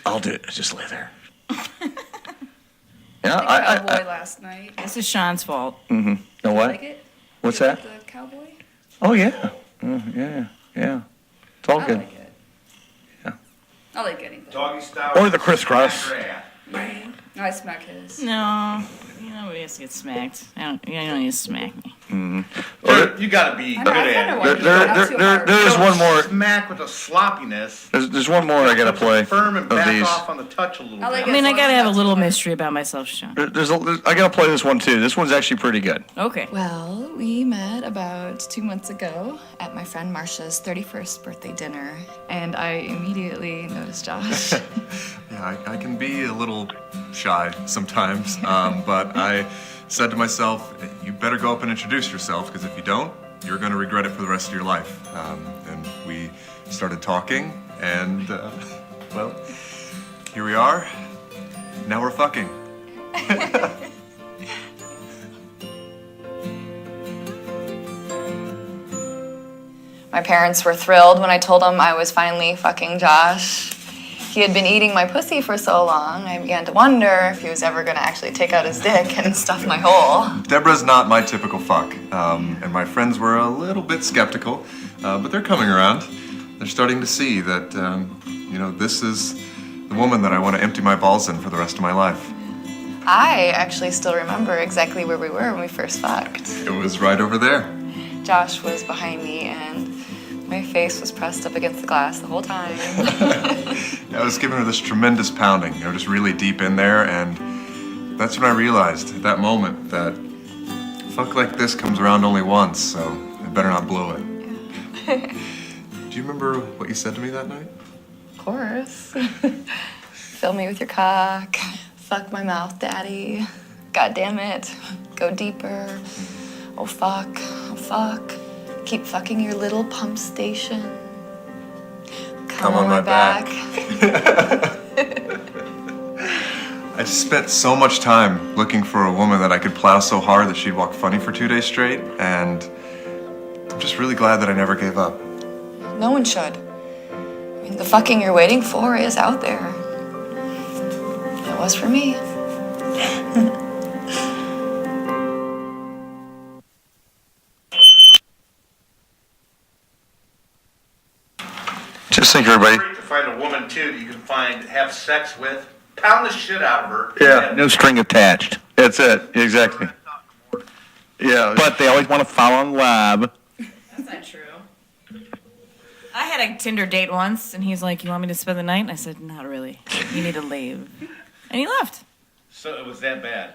I'll do it. Just lay there. The Yeah, cowboy last night. This is Sean's fault. Mm-hmm. No what? Like it? What's You that? like the cowboy? Oh yeah. Yeah. It's all I good. like it. I like anything. Doggy style. Or the crisscross. No, I smack his. No, nobody has to get smacked. You don't need to smack me. Mm-hmm. You gotta be good at it. There is one more. Smack with a sloppiness. There's one more I gotta play Firm and of back these. off on the touch a little bit. I mean, I gotta have a little mystery about myself, Sean. I gotta play this one too. This one's actually pretty good. Okay. Well, we met about 2 months ago at my friend Marsha's 31st birthday dinner, and I immediately noticed Josh. Yeah, I can be a little shy sometimes, but I said to myself, you better go up and introduce yourself, because if you don't, you're going to regret it for the rest of your life. And we started talking, and, well, here we are. Now we're fucking. My parents were thrilled when I told them I was finally fucking Josh. He had been eating my pussy for so long, I began to wonder if he was ever going to actually take out his dick and stuff my hole. Deborah's not my typical fuck, and my friends were a little bit skeptical, but they're coming around. They're starting to see that, this is the woman that I want to empty my balls in for the rest of my life. I actually still remember exactly where we were when we first fucked. It was right over there. Josh was behind me and my face was pressed up against the glass the whole time. I was giving her this tremendous pounding, just really deep in there, and that's when I realized at that moment that fuck like this comes around only once, so I better not blow it. Do you remember what you said to me that night? Of course. Fill me with your cock. Fuck my mouth, daddy. God damn it. Go deeper. Oh fuck. Oh fuck. Keep fucking your little pump station. Come on my back. I just spent so much time looking for a woman that I could plow so hard that she'd walk funny for 2 days straight, and I'm just really glad that I never gave up. No one should. I mean, the fucking you're waiting for is out there. It was for me. Just think, everybody. To find a woman too that you can have sex with, pound the shit out of her. Yeah, no string attached. That's it. Exactly. Yeah. But they always want to follow on the lab. That's not true. I had a Tinder date once, and he's like, "You want me to spend the night?" And I said, "Not really. You need to leave." And he left. So it was that bad?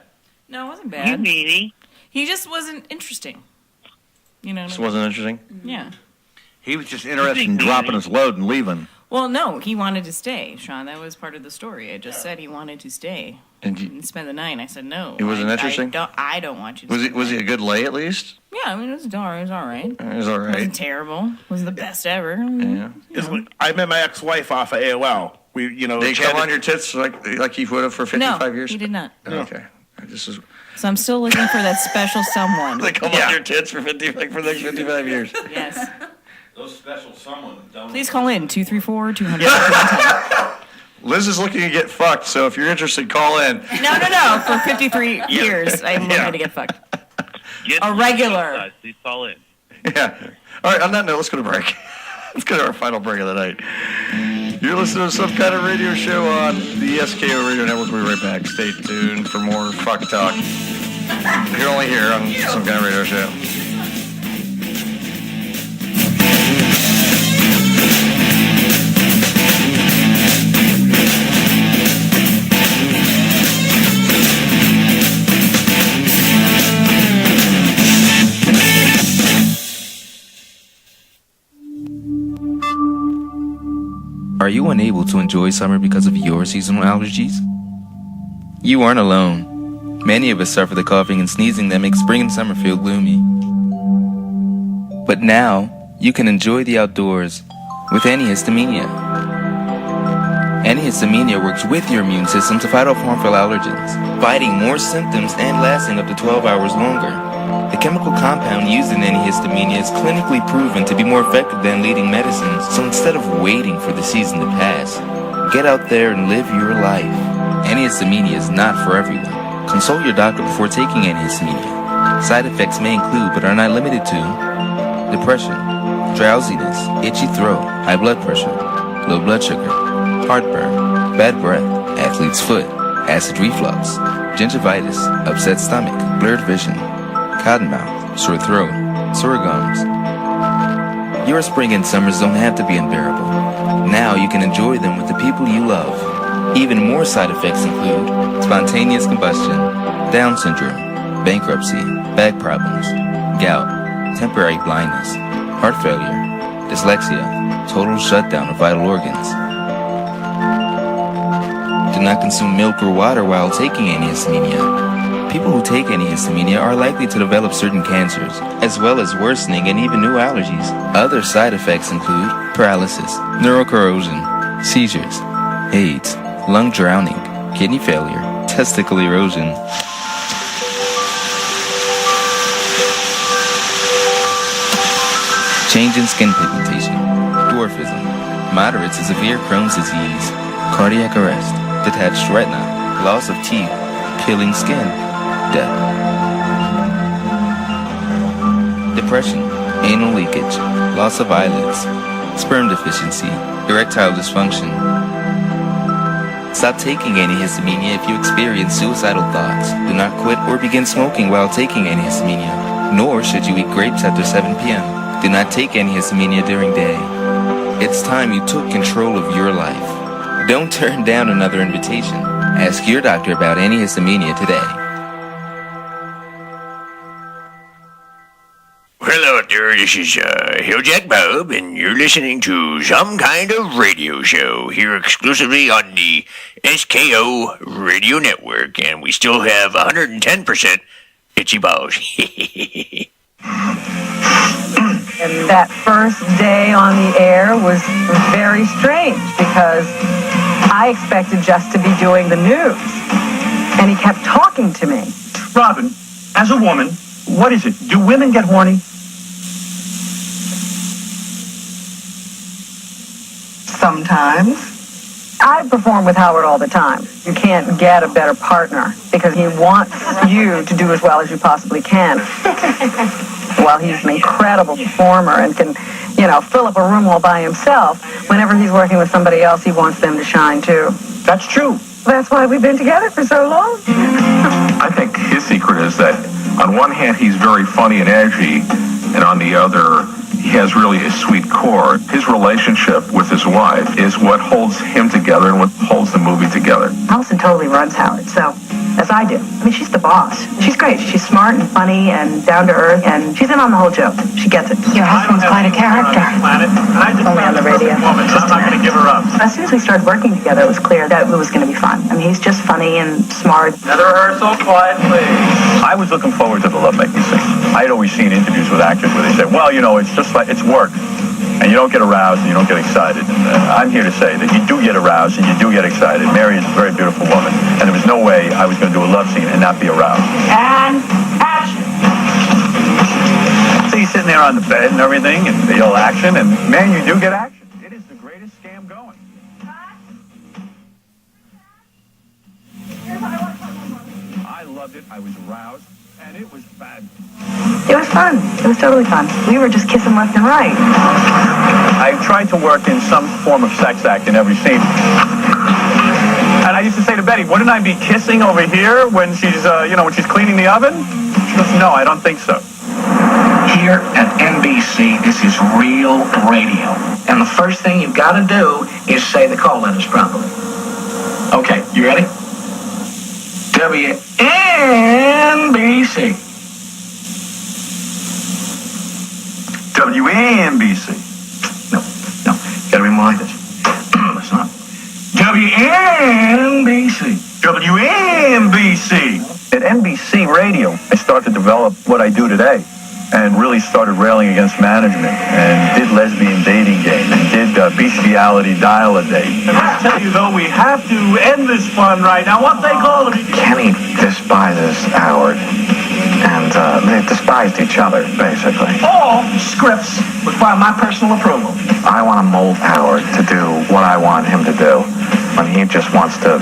No, it wasn't bad. He just wasn't interesting. You know what I This mean? wasn't interesting? Yeah. He was just interested in dropping his load and leaving. Well, no, he wanted to stay, Sean. That was part of the story. I just said he wanted to stay and spend the night. And I said no. It wasn't interesting? I don't want you to. Was he a good lay at least? Yeah, I mean, it was all right. It was all It right. wasn't terrible. It was the best ever. Yeah. I met my ex-wife off of AOL. Did he come on your tits like he would have for 55 years? he did not. Okay. So I'm still looking for that special someone. They come on your tits for for the next 55 years. Yes. Those special someone don't. Please call in 234-200. Liz is looking to get fucked, so if you're interested, call in. No. For 53 years, I'm looking to get fucked. A regular. Please call in. Yeah. All right, on that note, let's go to break. Let's go to our final break of the night. You're listening to Some Kind of Radio Show on the SKO Radio Network. We'll be right back. Stay tuned for more fuck talk. You're only here on Some Kind of Radio Show. Are you unable to enjoy summer because of your seasonal allergies? You aren't alone. Many of us suffer the coughing and sneezing that makes spring and summer feel gloomy. But now, you can enjoy the outdoors with antihistamine. Antihistamine works with your immune system to fight off harmful allergens, fighting more symptoms and lasting up to 12 hours longer. The chemical compound used in antihistamine is clinically proven to be more effective than leading medicines, so instead of waiting for the season to pass, get out there and live your life. Antihistamine is not for everyone. Consult your doctor before taking antihistamine. Side effects may include, but are not limited to, depression, drowsiness, itchy throat, high blood pressure, low blood sugar, heartburn, bad breath, athlete's foot, acid reflux, gingivitis, upset stomach, blurred vision, cottonmouth, sore throat, sore gums. Your spring and summers don't have to be unbearable. Now you can enjoy them with the people you love. Even more side effects include spontaneous combustion, Down syndrome, bankruptcy, back problems, gout, temporary blindness, heart failure, dyslexia, total shutdown of vital organs. Do not consume milk or water while taking antihistamine. People who take antihistamine are likely to develop certain cancers, as well as worsening and even new allergies. Other side effects include paralysis, neurocorrosion, seizures, AIDS, lung drowning, kidney failure, testicle erosion. Change in skin pigmentation, dwarfism, moderate to severe Crohn's disease, cardiac arrest, detached retina, loss of teeth, peeling skin, death. Depression, anal leakage, loss of eyelids, sperm deficiency, erectile dysfunction. Stop taking antihistamine if you experience suicidal thoughts. Do not quit or begin smoking while taking antihistamine, nor should you eat grapes after 7 p.m. Do not take antihistamine during day. It's time you took control of your life. Don't turn down another invitation. Ask your doctor about antihistamine today. Hello out there, this is Hilljack Bob, and you're listening to Some Kind of Radio Show here exclusively on the SKO Radio Network, and we still have 110% itchy balls. And that first day on the air was very strange because I expected just to be doing the news. And he kept talking to me. Robin, as a woman, what is it? Do women get horny? Sometimes. I perform with Howard all the time. You can't get a better partner because he wants you to do as well as you possibly can. While he's an incredible performer and can, fill up a room all by himself, whenever he's working with somebody else, he wants them to shine too. That's true. That's why we've been together for so long. I think his secret is that on one hand, he's very funny and edgy, and on the other, he has really a sweet core. His relationship with his wife is what holds him together and what holds the movie together. Allison totally runs Howard, so, as I do. I mean, she's the boss. She's great. She's smart and funny and down to earth, and she's in on the whole joke. She gets it. Your husband's quite a character. Only on the radio. I'm not going to give her up. As soon as we started working together, it was clear that it was going to be fun. I mean, he's just funny and smart. Another rehearsal, quiet, please. I was looking forward to the love-making scene. I had always seen interviews with actors where they said, well, it's just like, it's work. and you don't get aroused and you don't get excited. I'm here to say that you do get aroused and you do get excited. Mary is a very beautiful woman, and there was no way I was going to do a love scene and not be aroused. And action! So you're sitting there on the bed and everything, and the whole action, and man, you do get action. It is the greatest scam going. I loved it. I was aroused, and it was fun. It was fun. It was totally fun. We were just kissing left and right. I tried to work in some form of sex act in every scene. And I used to say to Betty, wouldn't I be kissing over here when she's, when she's cleaning the oven? She goes, no, I don't think so. Here at NBC, this is real radio. And the first thing you've got to do is say the call letters properly. Okay, you ready? WNBC. WNBC. No, gotta rewind this. Listen up. WNBC. WNBC. At NBC Radio, I started to develop what I do today and really started railing against management and did lesbian dating game and did bestiality dial-a-date. I tell you, though, we have to end this fun right now. What they call it? Kenny despises Howard, and they despised each other, basically. All scripts require my personal approval. I want to mold Howard to do what I want him to do, when he just wants to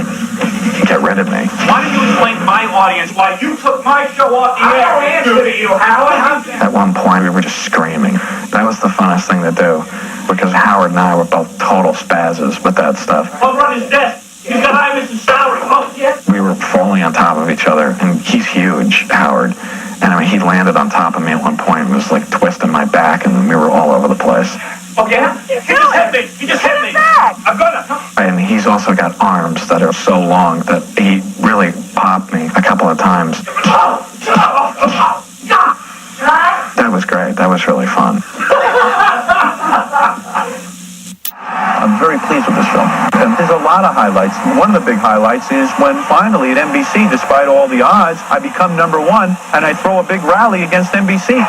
get rid of me. Why don't you explain to my audience why you took my show off the air? I don't answer to you, Howard. At one point, we were just screaming. That was the funnest thing to do, because Howard and I were both total spazzes with that stuff. Over on his desk. He's got high Mrs. Salary. Oh, yes. We were falling on top of each other, and he's huge, Howard. And I mean, he landed on top of me at one point and was like twisting my back, and we were all over the place. Okay? He just hit me. He just hit me. I'm gonna. And he's also got arms that are so long that he really popped me a couple of times. That was great. That was really fun. I'm very pleased with this film. And there's a lot of highlights. One of the big highlights is when finally at NBC, despite all the odds, I become #1 and I throw a big rally against NBC. It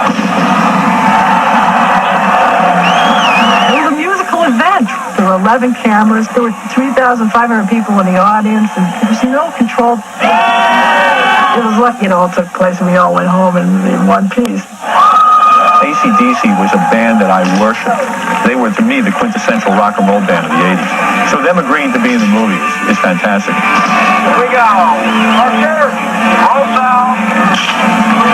was a musical event. There were 11 cameras. There were 3,500 people in the audience, and there was no control. It was lucky it all took place, and we all went home in one piece. AC/DC was a band that I worshipped. They were, to me, the quintessential rock and roll band of the 80s. So them agreeing to be in the movie is fantastic. Here we go. Archer, roll down.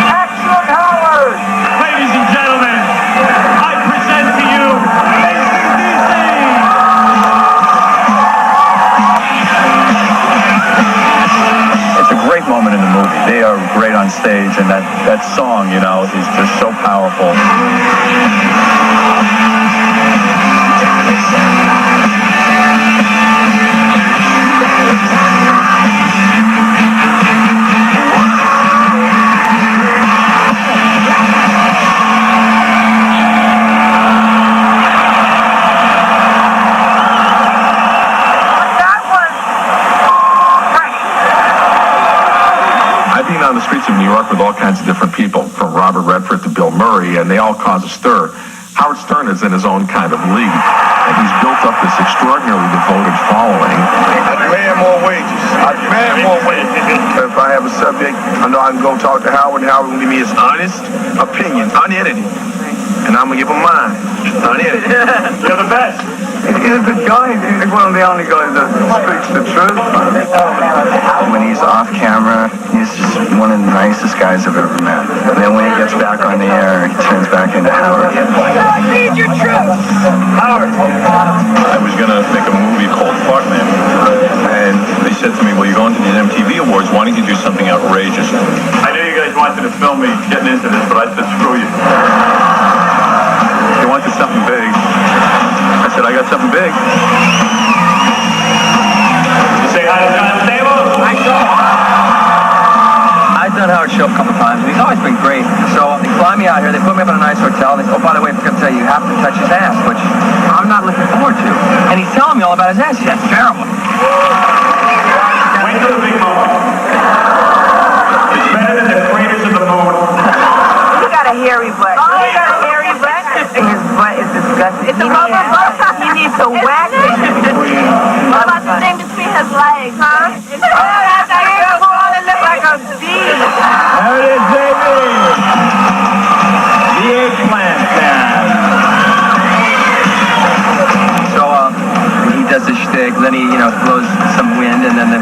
Action, Howard! Ladies and gentlemen, I present to you AC/DC! It's a great moment in the movie. They are great on stage, and that song, is just so powerful. On the streets of New York with all kinds of different people, from Robert Redford to Bill Murray, and they all cause a stir. Howard Stern is in his own kind of league, and he's built up this extraordinarily devoted following. I demand more wages. I demand more wages. If I have a subject, I know I can go talk to Howard, and Howard will give me his honest opinion, unedited, and I'm going to give him mine, unedited. You're the best. He's a good guy. He's one of the only guys that speaks the truth. When he's off camera, he's just one of the nicest guys I've ever met. And then when he gets back on the air, he turns back into Howard. I need your truth! Howard! I was going to make a movie called Fuckman. And they said to me, well, you're going to the MTV Awards. Why don't you do something outrageous? I knew you guys wanted to film me getting into this, but I said, screw you. You wanted something big. I said, I got something big. You say hi to John Stamos? I've done Howard's show a couple times, and he's always been great. So they fly me out here, they put me up in a nice hotel, and they say, oh, by the way, I forgot to tell you, you have to touch his ass, which I'm not looking forward to. And he's telling me all about his ass. That's terrible. Wait till the big moment. It's better than the craters of the moon. He got a hairy butt. Oh, he got a hairy butt? His butt is disgusting. It's a rubber bus. You need to whack it. What about the thing between his legs, huh? Oh, that's how you look like a bee. There it is, baby. The eggplant man. So, he does his shtick, then he, blows some wind, and then the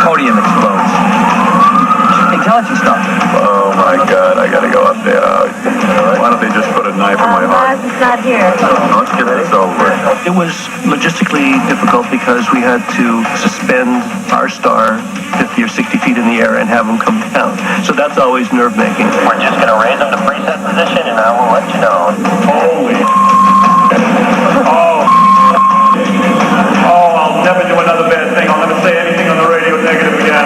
podium explodes. Intelligent stuff. Oh my God, I gotta go up there. Why don't they just put a knife in my heart? It's not here. Let's get this over. It was logistically difficult because we had to suspend our star 50 or 60 feet in the air and have him come down. So that's always nerve-wraking. We're just going to raise him to preset position, and I will let you know. Holy. Oh, I'll never do another bad thing. I'll never say anything on the radio negative again.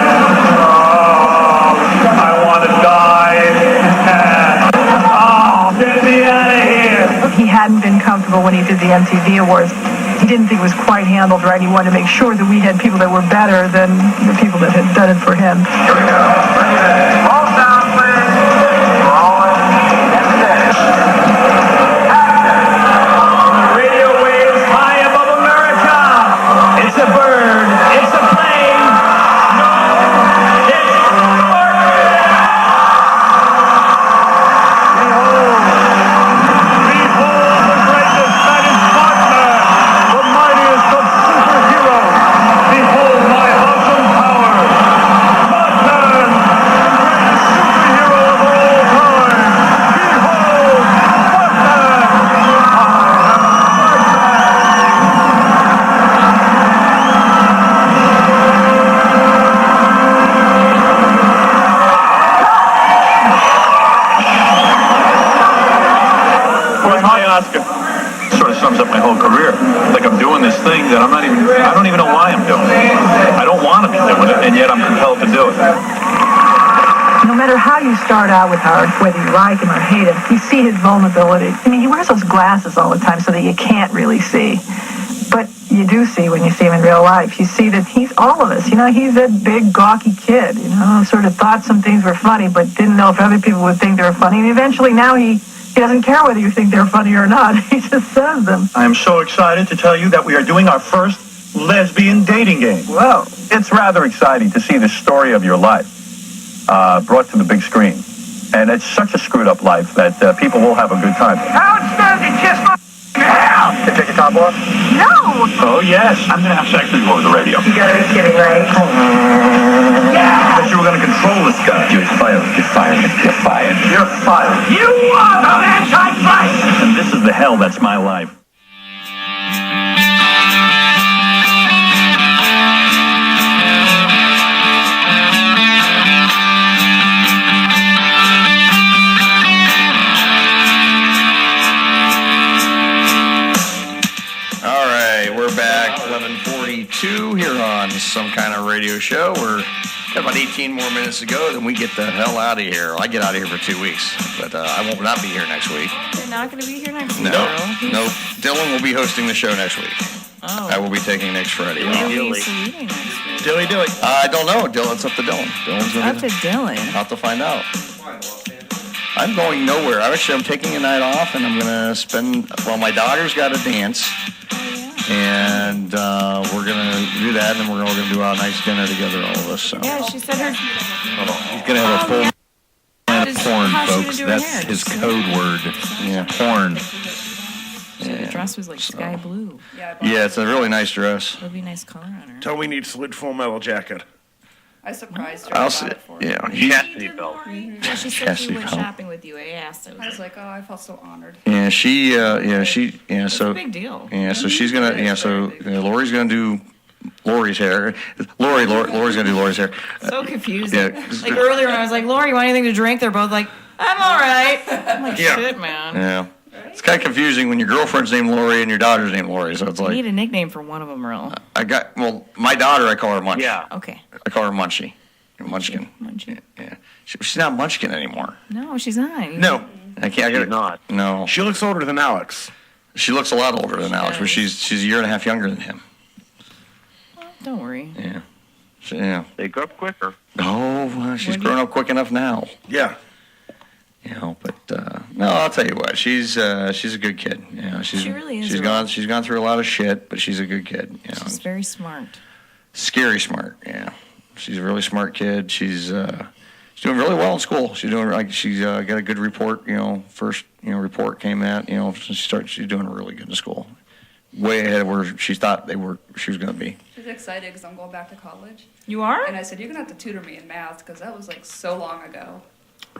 I want to die. Oh, get me out of here. He hadn't been comfortable when he did the MTV Awards. He didn't think it was quite handled right. He wanted to make sure that we had people that were better than the people that had done it for him. Here we go. Roll down, please. Radio waves high above America. It's a bird. It's a plane. No, it's Behold the greatest Spanish partner, the mightiest of superheroes. Behold my awesome power. Batman, the greatest superhero of all time. Behold, Where's my Oscar? Sort of sums up my whole career. Like I'm doing this thing that I don't even know why I'm doing it. I don't want to be doing it, and yet I'm compelled to do it. No matter how you start out with Howard, whether you like him or hate him, you see his vulnerability. I mean, he wears those glasses all the time so that you can't really see. But you do see when you see him in real life. You see that he's all of us. He's that big, gawky kid, sort of thought some things were funny, but didn't know if other people would think they were funny. And eventually now he doesn't care whether you think they're funny or not. He just says them. I am so excited to tell you that we are doing our first lesbian dating game. Whoa. It's rather exciting to see the story of your life brought to the big screen. And it's such a screwed up life that people will have a good time. Howard Stern, you kissed my ass. Can you take your top off? No! Oh, yes. I'm going to have sex with you over the radio. You gotta be kidding, right? Yeah! I thought you were going to control this guy. You're fired. You're fired. You're fired. You're fired. You are the Antichrist. And this is the hell that's my life. All right, we're back, 11:42 here on Some Kind of Radio Show. We're got about 18 more minutes to go, then we get the hell out of here. I get out of here for 2 weeks, but I will not be here next week. You're not going to be here next week, No, Earl? no. Dylan will be hosting the show next week. Oh. I will be taking next Friday. Dilly saluting next week. Dilly. I don't know, Dylan. It's up to Dylan. Dylan's Up to Dylan. I'll have to find out. I'm going nowhere. I'm taking a night off, and I'm going to spend. Well, my daughter's got a dance, and we're going to do that, and then we're all going to do a nice dinner together, all of us. So. Yeah, she said her. He's going to have a full porn, folks. That's his code word. Yeah, porn. The dress was like sky blue. Yeah, it's a really nice dress. It would be a nice color on her. Toby needs slid Full Metal Jacket. I surprised her. I'll and see. bought it for her. Yeah, Chastity belt. Yeah, she said Chastity she went belt. shopping with you. I asked. I was like, oh, I felt so honored. Yeah, so a big deal. Yeah, so she's gonna. Lori's gonna do Lori's hair. Lori's gonna do Lori's hair. So confusing. Yeah. Like earlier when I was like, Lori, you want anything to drink? They're both like, I'm all right. I'm like, Yeah. shit, man. Yeah, it's kind of confusing when your girlfriend's named Lori and your daughter's named Lori. So it's I like need a nickname for one of them, Earl. my daughter. I call her Munch. Yeah. Okay. I call her Munchie. Munchkin. Munchkin. Yeah. She's not Munchkin anymore. No, she's not. No. I can't. I got not. No. She looks older than Alex. She looks a lot older than Alex, but she's a year and a half younger than him. Don't worry. Yeah. Yeah. They grow up quicker. Oh, she's grown up quick enough now. Yeah. But no, I'll tell you what, she's a good kid. She really is. She's gone through a lot of shit, but she's a good kid. She's very smart. Scary smart. Yeah, she's a really smart kid. She's doing really well in school. She's got a good report. First report came out. She's doing really good in school. Way ahead of where she thought she was going to be. She's excited because I'm going back to college. You are? And I said, you're going to have to tutor me in math because that was like so long ago.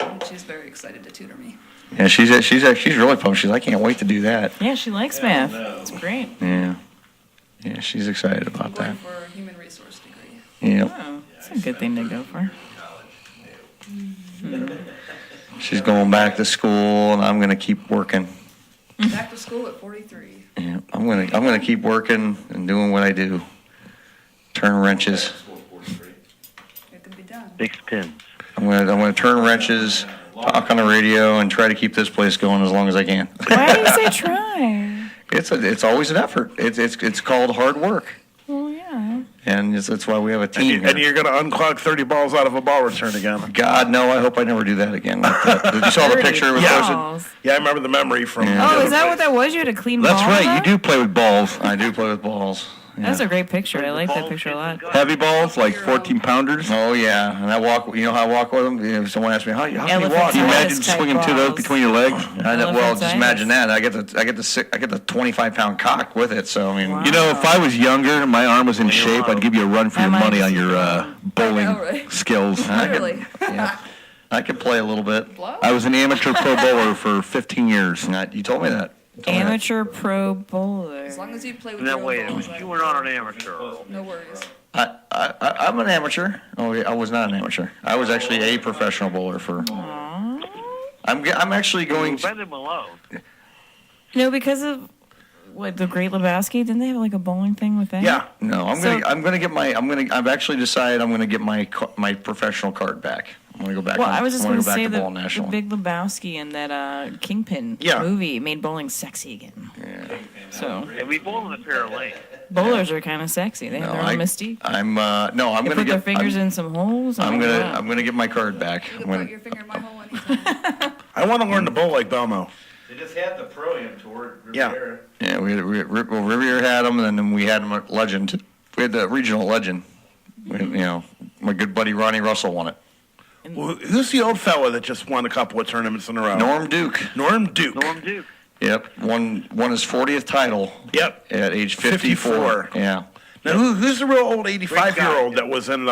And she's very excited to tutor me. Yeah, she's really pumped. She's like, I can't wait to do that. Yeah, she likes math. It's great. Yeah, she's excited about that. I'm going for a human resource degree. Yeah. Oh, that's a good thing to go for. She's going back to school, and I'm going to keep working. Back to school at 43. Yeah, I'm gonna keep working and doing what I do. Turn wrenches. It can be done. Fix pins. I'm gonna turn wrenches, talk on the radio, and try to keep this place going as long as I can. Why do you say try? It's always an effort. It's called hard work. Well, yeah. And that's why we have a team. And you're going to unclog 30 balls out of a ball return again. God, no, I hope I never do that again. Did you saw the picture it was posted? Yeah, I remember the memory from... Oh, is that what that was? You had a clean ball? That's right. You do play with balls. I do play with balls. That's a great picture. I like that picture a lot. Heavy balls, like 14-pounders. Oh, yeah. And I walk, you know how I walk with them? If someone asks me, how can you walk? Can you imagine swinging two of those between your legs? Well, just imagine that. I get the 25-pound cock with it, so, I mean. Wow. If I was younger and my arm was in shape, I'd give you a run for your money on your bowling skills. I could play a little bit. I was an amateur pro bowler for 15 years. You told me that. Amateur pro bowler. As long as you play with No, your wait, own balls, you were not an amateur. no worries. I'm an amateur. Oh, yeah, I was not an amateur. I was actually a professional bowler for. I'm actually going. Better than Malone. No, because of what the Great Lebowski. Didn't they have like a bowling thing with that? Yeah. No, I've actually decided I'm gonna get my professional card back. I'm gonna go back. Well, I was just gonna say the Big Lebowski and that Kingpin movie made bowling sexy again. Yeah. So. And we bowl in the pair of lanes. Bowlers are kind of sexy. They have their own mystique. I'm gonna put their fingers in some holes. I'm gonna get my card back. You can put your finger in my hole anytime. I want to learn to bowl like Belmo. They just had the Pro-Am tour at Riviera. Yeah, Riviera had them, and then we had them at Legend. We had the regional Legend. My good buddy Ronnie Russell won it. Well, who's the old fella that just won a couple of tournaments in a row? Norm Duke. Yep, won his 40th title. Yep. At age 54. Yeah. Now, who's the real old 85-year-old that was in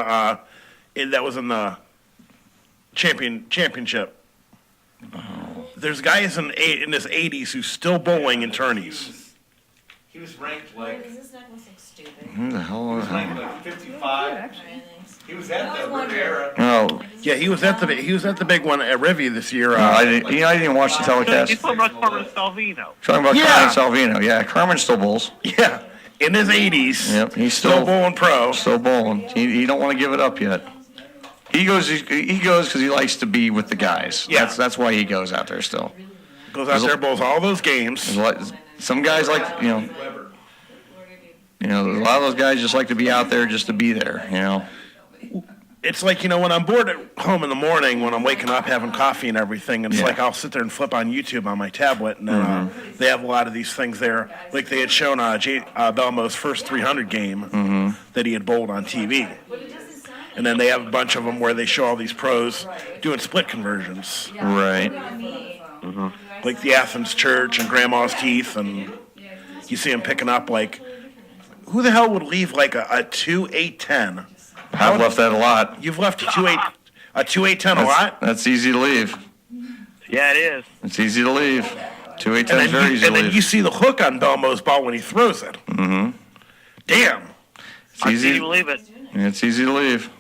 the championship? Oh. There's guys in his 80s who's still bowling in tourneys. He was ranked like. This neck looks like stupid. Who the hell He was was ranked like 55. He was at the Riviera. Oh. Yeah, he was at the big one at Riviera this year. I didn't watch the telecast. He's talking about Carmen Salvino. Talking about Carmen Salvino. Yeah, Carmen still bowls. Yeah, in his 80s. Yep, he's still bowling pro. Still bowling. He don't want to give it up yet. He goes because he likes to be with the guys. Yeah. That's why he goes out there still. Goes out there, bowls all those games. Some guys like, a lot of those guys just like to be out there just to be there, It's like, when I'm bored at home in the morning, when I'm waking up having coffee and everything, it's like I'll sit there and flip on YouTube on my tablet, and they have a lot of these things there. Like they had shown Belmo's first 300 game that he had bowled on TV. And then they have a bunch of them where they show all these pros doing split conversions. Right. Like the Athens Church and Grandma's Teeth, and you see them picking up like, who the hell would leave like a 2-8-10? I've left that a lot. You've left a 2-8-10 a lot? That's easy to leave. Yeah, it is. It's easy to leave. 2-8-10 is very easy to leave. And then you see the hook on Belmo's ball when he throws it. Mm-hmm. Damn. It's easy. I can't believe it. It's easy to leave.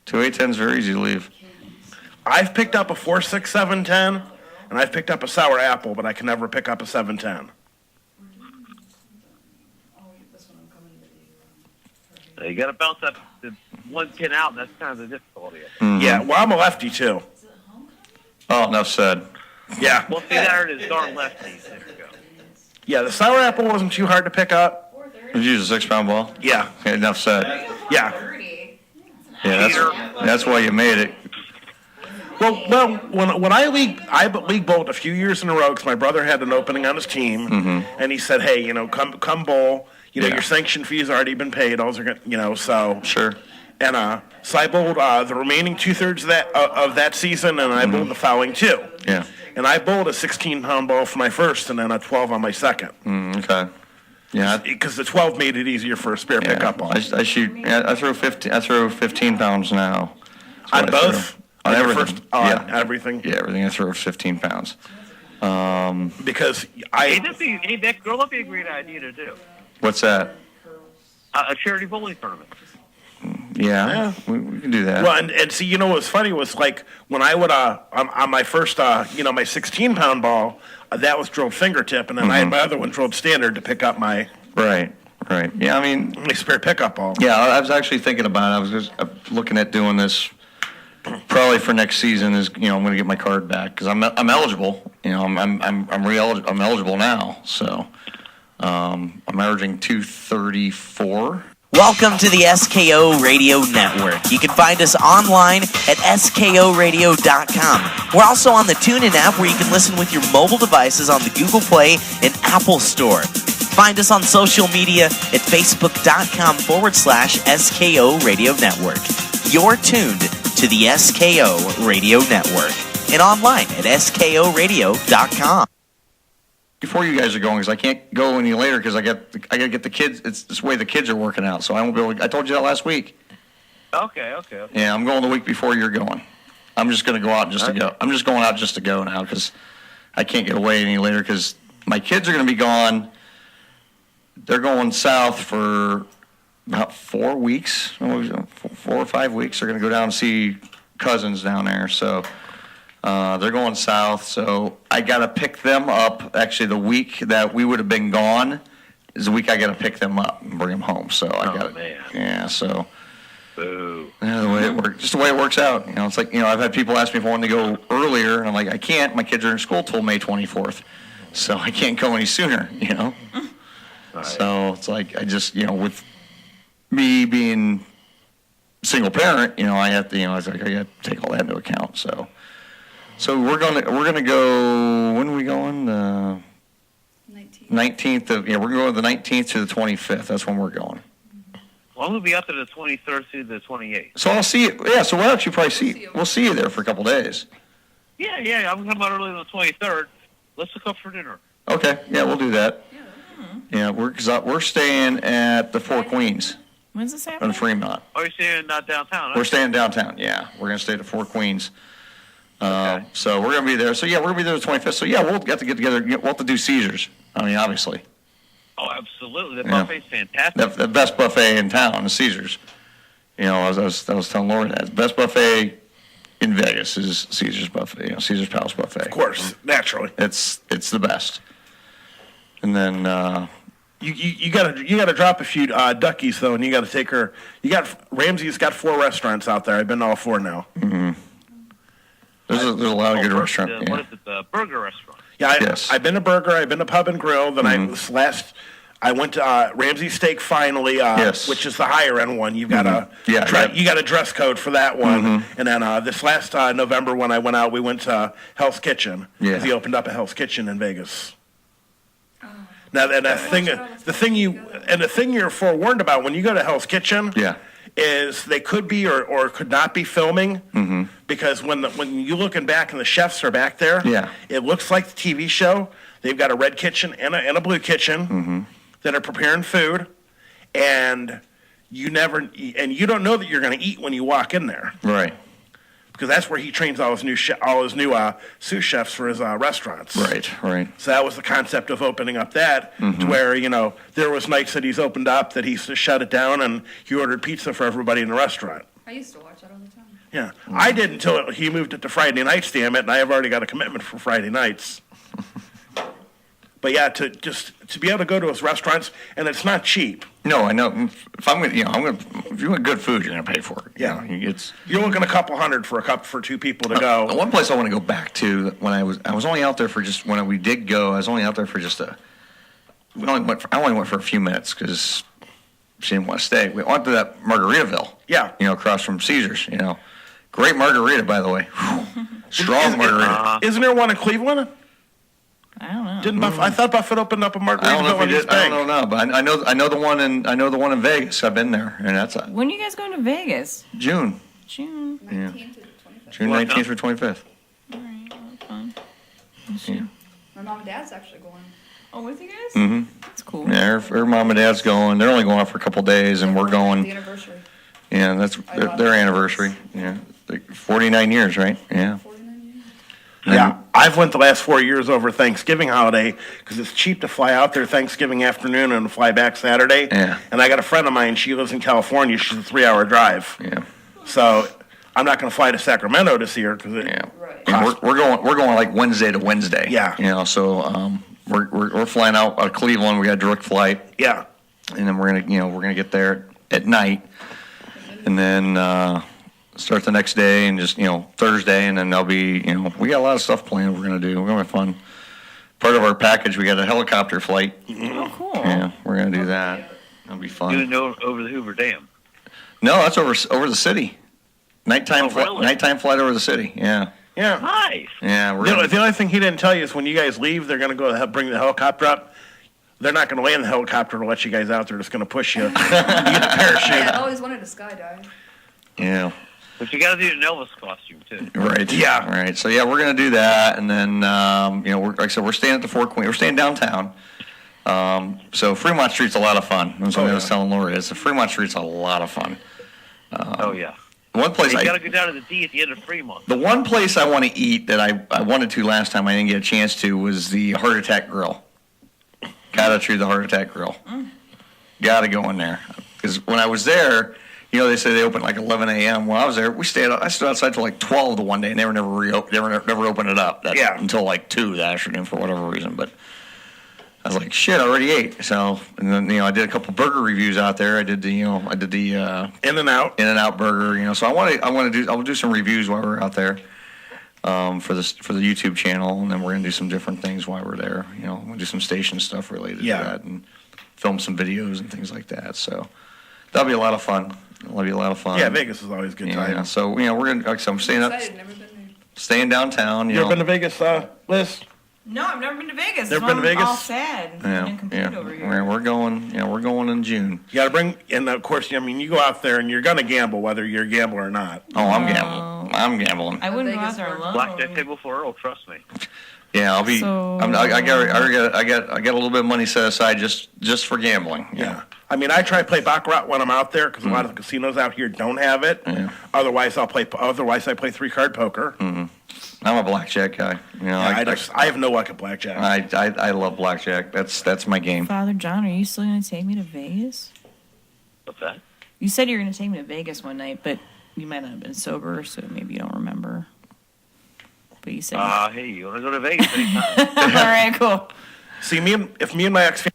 2-8-10 is very easy to leave. I've picked up a 4-6-7-10, and I've picked up a sour apple, but I can never pick up a 7-10. You got to bounce that one pin out, and that's kind of the difficulty. Yeah, well, I'm a lefty, too. Oh, enough said. Yeah. Well, see, there it is, darn lefties. There you go. Yeah, the sour apple wasn't too hard to pick up. Did you use a 6-pound ball? Yeah. Okay, enough said. Yeah. Yeah, that's why you made it. Well, when I league bowled a few years in a row because my brother had an opening on his team, and he said, "Hey, come bowl. Your sanction fee's already been paid. All are gonna, so sure." And so I bowled the remaining 2/3 of that season, and I bowled the following 2. Yeah. And I bowled a 16-pound ball for my first, and then a 12 on my second. Okay. Yeah. Because the 12 made it easier for a spare pickup ball. I shoot. Yeah, I throw 15. I throw 15 pounds now. On both. On everything. Yeah. Everything. Yeah, everything. I throw 15 pounds. Because Hey, that girl, that'd be a great idea to do. What's that? A charity bowling tournament. Yeah. We can do that. Well, and see, what's funny was like when I would on my first my 16-pound ball, that was drilled fingertip, and then I had my other one drilled standard to pick up my Right. Yeah, I mean, my spare pickup ball. Yeah, I was actually thinking about it. I was just looking at doing this probably for next season. Is I'm going to get my card back because I'm eligible. I'm eligible now. So I'm averaging 234. Welcome to the SKO Radio Network. You can find us online at skoradio.com. We're also on the TuneIn app where you can listen with your mobile devices on the Google Play and Apple Store. Find us on social media at facebook.com/SKO Radio Network. You're tuned to the SKO Radio Network and online at skoradio.com. Before you guys are going, because I can't go any later because I got to get the kids. It's this way the kids are working out, so I won't be able to, I told you that last week. Okay. Yeah, I'm going the week before you're going. I'm just going to go out just to go. I'm just going out just to go now because I can't get away any later because my kids are going to be gone. They're going south for about 4 weeks, 4 or 5 weeks. They're going to go down and see cousins down there, so they're going south. So I got to pick them up. Actually, the week that we would have been gone is the week I got to pick them up and bring them home. So I got man. Yeah, so. Boo. Yeah, the way it works, just the way it works out. It's like I've had people ask me if I wanted to go earlier, and I'm like, I can't. My kids are in school till May 24th, so I can't go any sooner. Right. So it's like I just with me being single parent, I have to I was like I got to take all that into account. So we're gonna go. When are we going? The 19th of we're going the 19th to the 25th. That's when we're going. Well, I'm going to be up to the 23rd through the 28th. So I'll see you. Yeah, so we'll actually probably we'll see you there for a couple days. Yeah, I'm coming out early on the 23rd. Let's hook up for dinner. Okay, yeah, we'll do that. Yeah, we're staying at the Four Queens. When's this happening? In Fremont. Oh, you're staying downtown, huh? We're staying downtown, yeah. We're going to stay at the Four Queens. So we're going to be there. So, yeah, we're going to be there the 25th. So, yeah, we'll have to get together. We'll have to do Caesars. I mean, obviously. Oh, absolutely. The buffet's fantastic. The best buffet in town is Caesars. I was telling Laura that. The best buffet in Vegas is Caesars buffet. Caesars Palace buffet. Of course, naturally. It's the best. And then you gotta drop a few duckies though, and you gotta take her. Ramsey's got 4 restaurants out there. I've been to all 4 now. Mm-hmm. There's a lot of good restaurants. What is it? The burger restaurant. Yeah, I've been to Burger. I've been to Pub and Grill. Then I went to Ramsey Steak finally, which is the higher end one. You've got you got a dress code for that one. And then this last November when I went out, we went to Hell's Kitchen. Yeah. He opened up a Hell's Kitchen in Vegas. Now, and the thing you're forewarned about when you go to Hell's Kitchen, is they could be or could not be filming, because when you're looking back and the chefs are back there, it looks like the TV show. They've got a red kitchen and a blue kitchen that are preparing food, and you don't know that you're going to eat when you walk in there, right? Because that's where he trains all his new sous chefs for his restaurants. Right. So that was the concept of opening up that, to where, there was nights that he's opened up that he shut it down and he ordered pizza for everybody in the restaurant. I used to watch that all the time. Yeah. I did until he moved it to Friday nights, damn it, and I have already got a commitment for Friday nights. But yeah, to be able to go to his restaurants, and it's not cheap. No, I know. If if you want good food, you're gonna pay for it. Yeah, you're looking a couple $100 for 2 people to go. One place I want to go back to when I was only out there for just when we did go. I was only out there for just I only went for a few minutes because she didn't want to stay. We went to that Margaritaville. Yeah. Across from Caesars. Great margarita, by the way. Strong margarita. Isn't there one in Cleveland? I don't know. Didn't I thought Buffett opened up a margarita? I don't know if he did. I don't know, but I know the one in Vegas. I've been there, and that's When are you guys going to Vegas? June. June. Yeah. June 19th through 25th. All right, well, fun. Yeah. My mom and dad's actually going. Oh, with you guys? Mm-hmm. That's cool. Yeah, her mom and dad's going. They're only going out for a couple days, and we're going. The anniversary. Yeah, that's their anniversary. Yeah, like 49 years, right? Yeah. Yeah, I've went the last 4 years over Thanksgiving holiday because it's cheap to fly out there Thanksgiving afternoon and fly back Saturday. Yeah. And I got a friend of mine. She lives in California. She's a 3-hour drive. Yeah. So I'm not going to fly to Sacramento to see her because And we're going like Wednesday to Wednesday. Yeah. You know, so we're flying out of Cleveland. We got a direct flight. Yeah. And then we're gonna get there at night, and then start the next day and just Thursday, and then there'll be we got a lot of stuff planned. We're gonna have fun. Part of our package, we got a helicopter flight. Oh, cool. Yeah, we're gonna do that. That'll be fun. Doing over the Hoover Dam. No, that's over the city. Nighttime flight over the city. Yeah. Yeah. Nice. Yeah. The only thing he didn't tell you is when you guys leave, they're going to go bring the helicopter up. They're not going to land the helicopter to let you guys out. They're just going to push you. You get the parachute. I always wanted to skydive. Yeah. But you got to do an Elvis costume too. Right. Yeah. All right. So yeah, we're gonna do that, and then like I said, we're staying at the Four Queens. We're staying downtown. So Fremont Street's a lot of fun. That's what I was telling Lori. The Fremont Street's a lot of fun. Oh yeah. One place you got to go down to the D at the end of Fremont. The one place I want to eat that I wanted to last time I didn't get a chance to was the Heart Attack Grill. Gotta try the Heart Attack Grill. Gotta go in there because when I was there, they say they open like 11 a.m. When I was there, I stood outside till like 12 the one day, and they were never opened it up. Until like 2 that afternoon for whatever reason. But I was like, shit, I already ate. So, and then I did a couple burger reviews out there. I did the In-N-Out burger. So I'll do some reviews while we're out there for the YouTube channel, and then we're gonna do some different things while we're there. We'll do some station stuff related to that, and film some videos and things like that. So that'll be a lot of fun. Yeah, Vegas is always a good time. Yeah, so we're gonna. Like, so I'm staying downtown. You ever been to Vegas, Liz? No, I've never been to Vegas. Never been to Vegas? I'm all sad. Over here. We're going. We're going in June. You got to bring, and of course, you go out there and you're gonna gamble whether you're a gambler or not. Oh, I'm gambling. I'm gambling. I wouldn't go out there alone. Blackjack table for Earl, trust me. Yeah, I'll be. So- I got a little bit of money set aside just for gambling. Yeah. I mean, I try to play baccarat when I'm out there because a lot of the casinos out here don't have it. Yeah. Otherwise, I play 3-card poker. Mm-hmm. I'm a blackjack guy. I have no luck at blackjack. I love blackjack. That's my game. Father John, are you still going to take me to Vegas? What's that? You said you were going to take me to Vegas one night, but you might not have been sober, so maybe you don't remember. But you said. Hey, you want to go to Vegas anytime? All right, cool. See, if me and my ex-fiance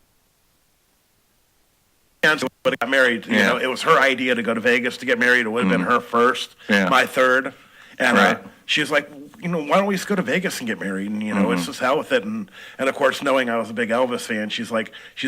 would have got married, it was her idea to go to Vegas to get married. It would have been her first, my third. And she was like, why don't we just go to Vegas and get married? And, it's just hell with it. And of course, knowing I was a big Elvis fan, she's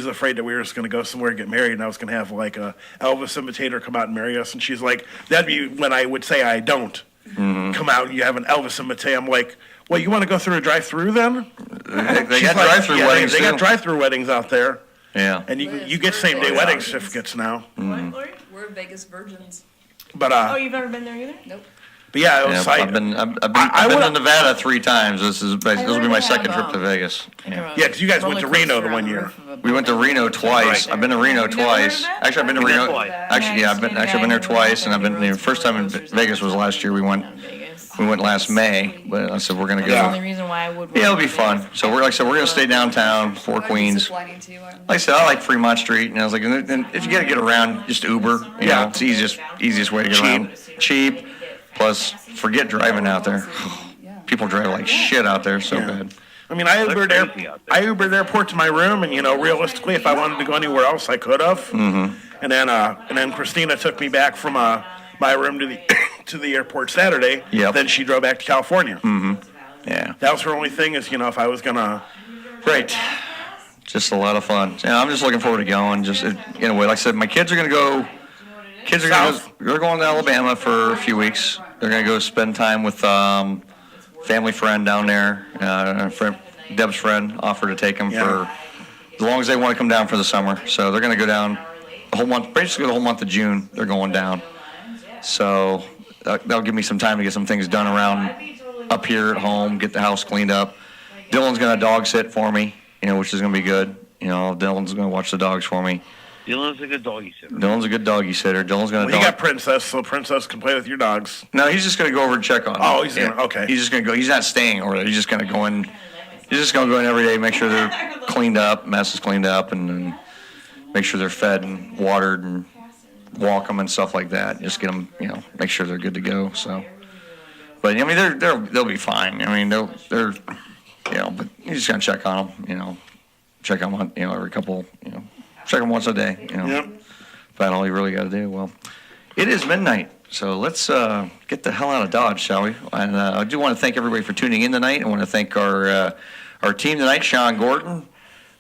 afraid that we were just going to go somewhere and get married. And I was going to have like a Elvis imitator come out and marry us. And she's like, that'd be when I would say I don't come out and you have an Elvis imitator. I'm like, well, you want to go through a drive-through then? They got drive-through weddings They too. got drive-through weddings out there. Yeah. And you get same-day wedding certificates now. We're Vegas virgins. But you've never been there either? Nope. But yeah, it was I've been to Nevada 3 times. This will be my second trip to Vegas. Yeah, because you guys went to Reno the one year. We went to Reno twice. I've been to Reno twice. Actually, I've been to Reno. Actually, I've been there twice, and I've been. The first time in Vegas was last year. We went last May, but I said we're gonna go. That's the only reason why I would. Yeah, it'll be fun. So we're gonna stay downtown, Four Queens. Like I said, I like Fremont Street, and I was like, and if you gotta get around, just Uber. It's the easiest way to get around. Cheap. Plus, forget driving out there. People drive like shit out there, so bad. I mean, I Ubered airport to my room, and realistically, if I wanted to go anywhere else, I could have. Mm-hmm. And then Christina took me back from my room to the to the airport Saturday. Yep. Then she drove back to California. Mm-hmm. Yeah. That was her only thing is if I was gonna. Right. Just a lot of fun. Yeah, I'm just looking forward to going. Just in a way, like I said, my kids are gonna go. They're going to Alabama for a few weeks. They're going to go spend time with family friend down there, Deb's friend, offered to take them for as long as they want to come down for the summer. So they're going to go down the whole month, basically the whole month of June. They're going down. So that'll give me some time to get some things done around up here at home, get the house cleaned up. Dylan's going to dog sit for me, which is going to be good. Dylan's going to watch the dogs for me. Dylan's a good doggy sitter. Dylan's going to. You got Princess, so Princess can play with your dogs. No, he's just going to go over and check on them. Oh, he's okay. He's just going to go. He's not staying over there. He's just going to go in. He's just going to go in every day, make sure they're cleaned up, mess is cleaned up, and then make sure they're fed and watered and walk them and stuff like that. Just get them, make sure they're good to go. So, but I mean, they'll be fine. I mean, they're but you're just going to check on them. Check on them, every couple, check them once a day. Yep. That's all you really got to do. Well, it is midnight. So let's get the hell out of Dodge, shall we? And I do want to thank everybody for tuning in tonight. I want to thank our team tonight, Sean Gordon.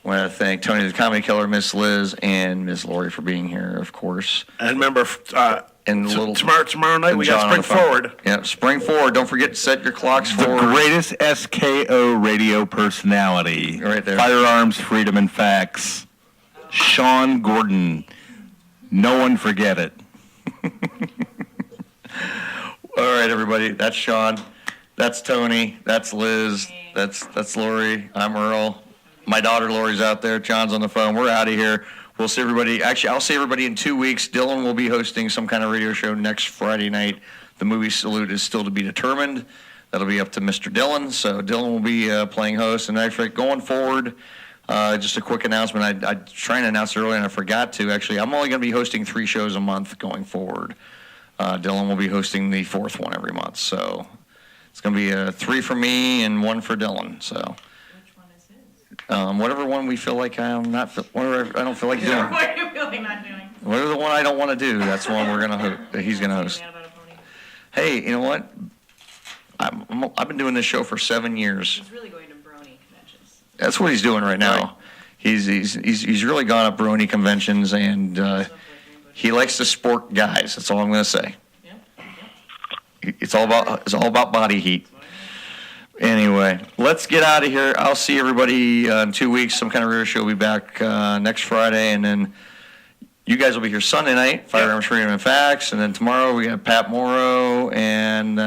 I want to thank Tony the Comedy Killer, Miss Liz, and Miss Lori for being here, of course. And remember, tomorrow night we got Spring Forward. Yeah, Spring Forward. Don't forget to set your clocks for the greatest SKO radio personality. Right there. Firearms, Freedom, and Facts. Sean Gordon. No one forget it. All right, everybody. That's Sean. That's Tony. That's Liz. That's Lori. I'm Earl. My daughter Lori's out there. John's on the phone. We're out of here. We'll see everybody. Actually, I'll see everybody in 2 weeks. Dylan will be hosting some kind of radio show next Friday night. The movie Salute is still to be determined. That'll be up to Mr. Dylan. So Dylan will be playing host. And actually, going forward, just a quick announcement. I tried to announce it earlier and I forgot to. Actually, I'm only going to be hosting 3 shows a month going forward. Dylan will be hosting the 4th one every month. So it's going to be 3 for me and 1 for Dylan. So. Whatever one we feel like whatever I don't feel like doing. What are you really not doing? Whatever the one I don't want to do, that's the one he's gonna host. Hey, you know what? I've been doing this show for 7 years. He's really going to brony conventions. That's what he's doing right now. Right. He's really gone up brony conventions and he likes to sport guys. That's all I'm gonna say. Yep. It's all about body heat. Anyway, let's get out of here. I'll see everybody in 2 weeks. Some kind of radio show will be back next Friday, and then you guys will be here Sunday night, Firearms, Freedom, and Facts, and then tomorrow we got Pat Morrow, and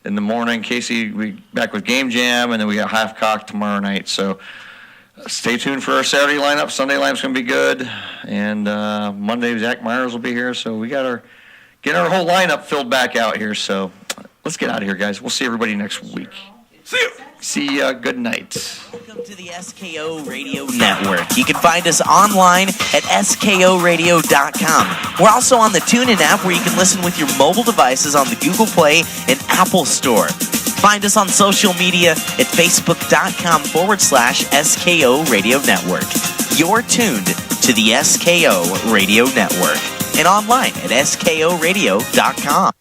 in the morning, Casey will be back with Game Jam, and then we got Half Cock tomorrow night. So stay tuned for our Saturday lineup. Sunday lineup's going to be good, and Monday, Zach Myers will be here. So we got get our whole lineup filled back out here. So let's get out of here, guys. We'll see everybody next week. See ya. Good night. Welcome to the SKO Radio Network. You can find us online at skoradio.com. We're also on the TuneIn app where you can listen with your mobile devices on the Google Play and Apple Store. Find us on social media at facebook.com/SKO Radio Network. You're tuned to the SKO Radio Network and online at skoradio.com.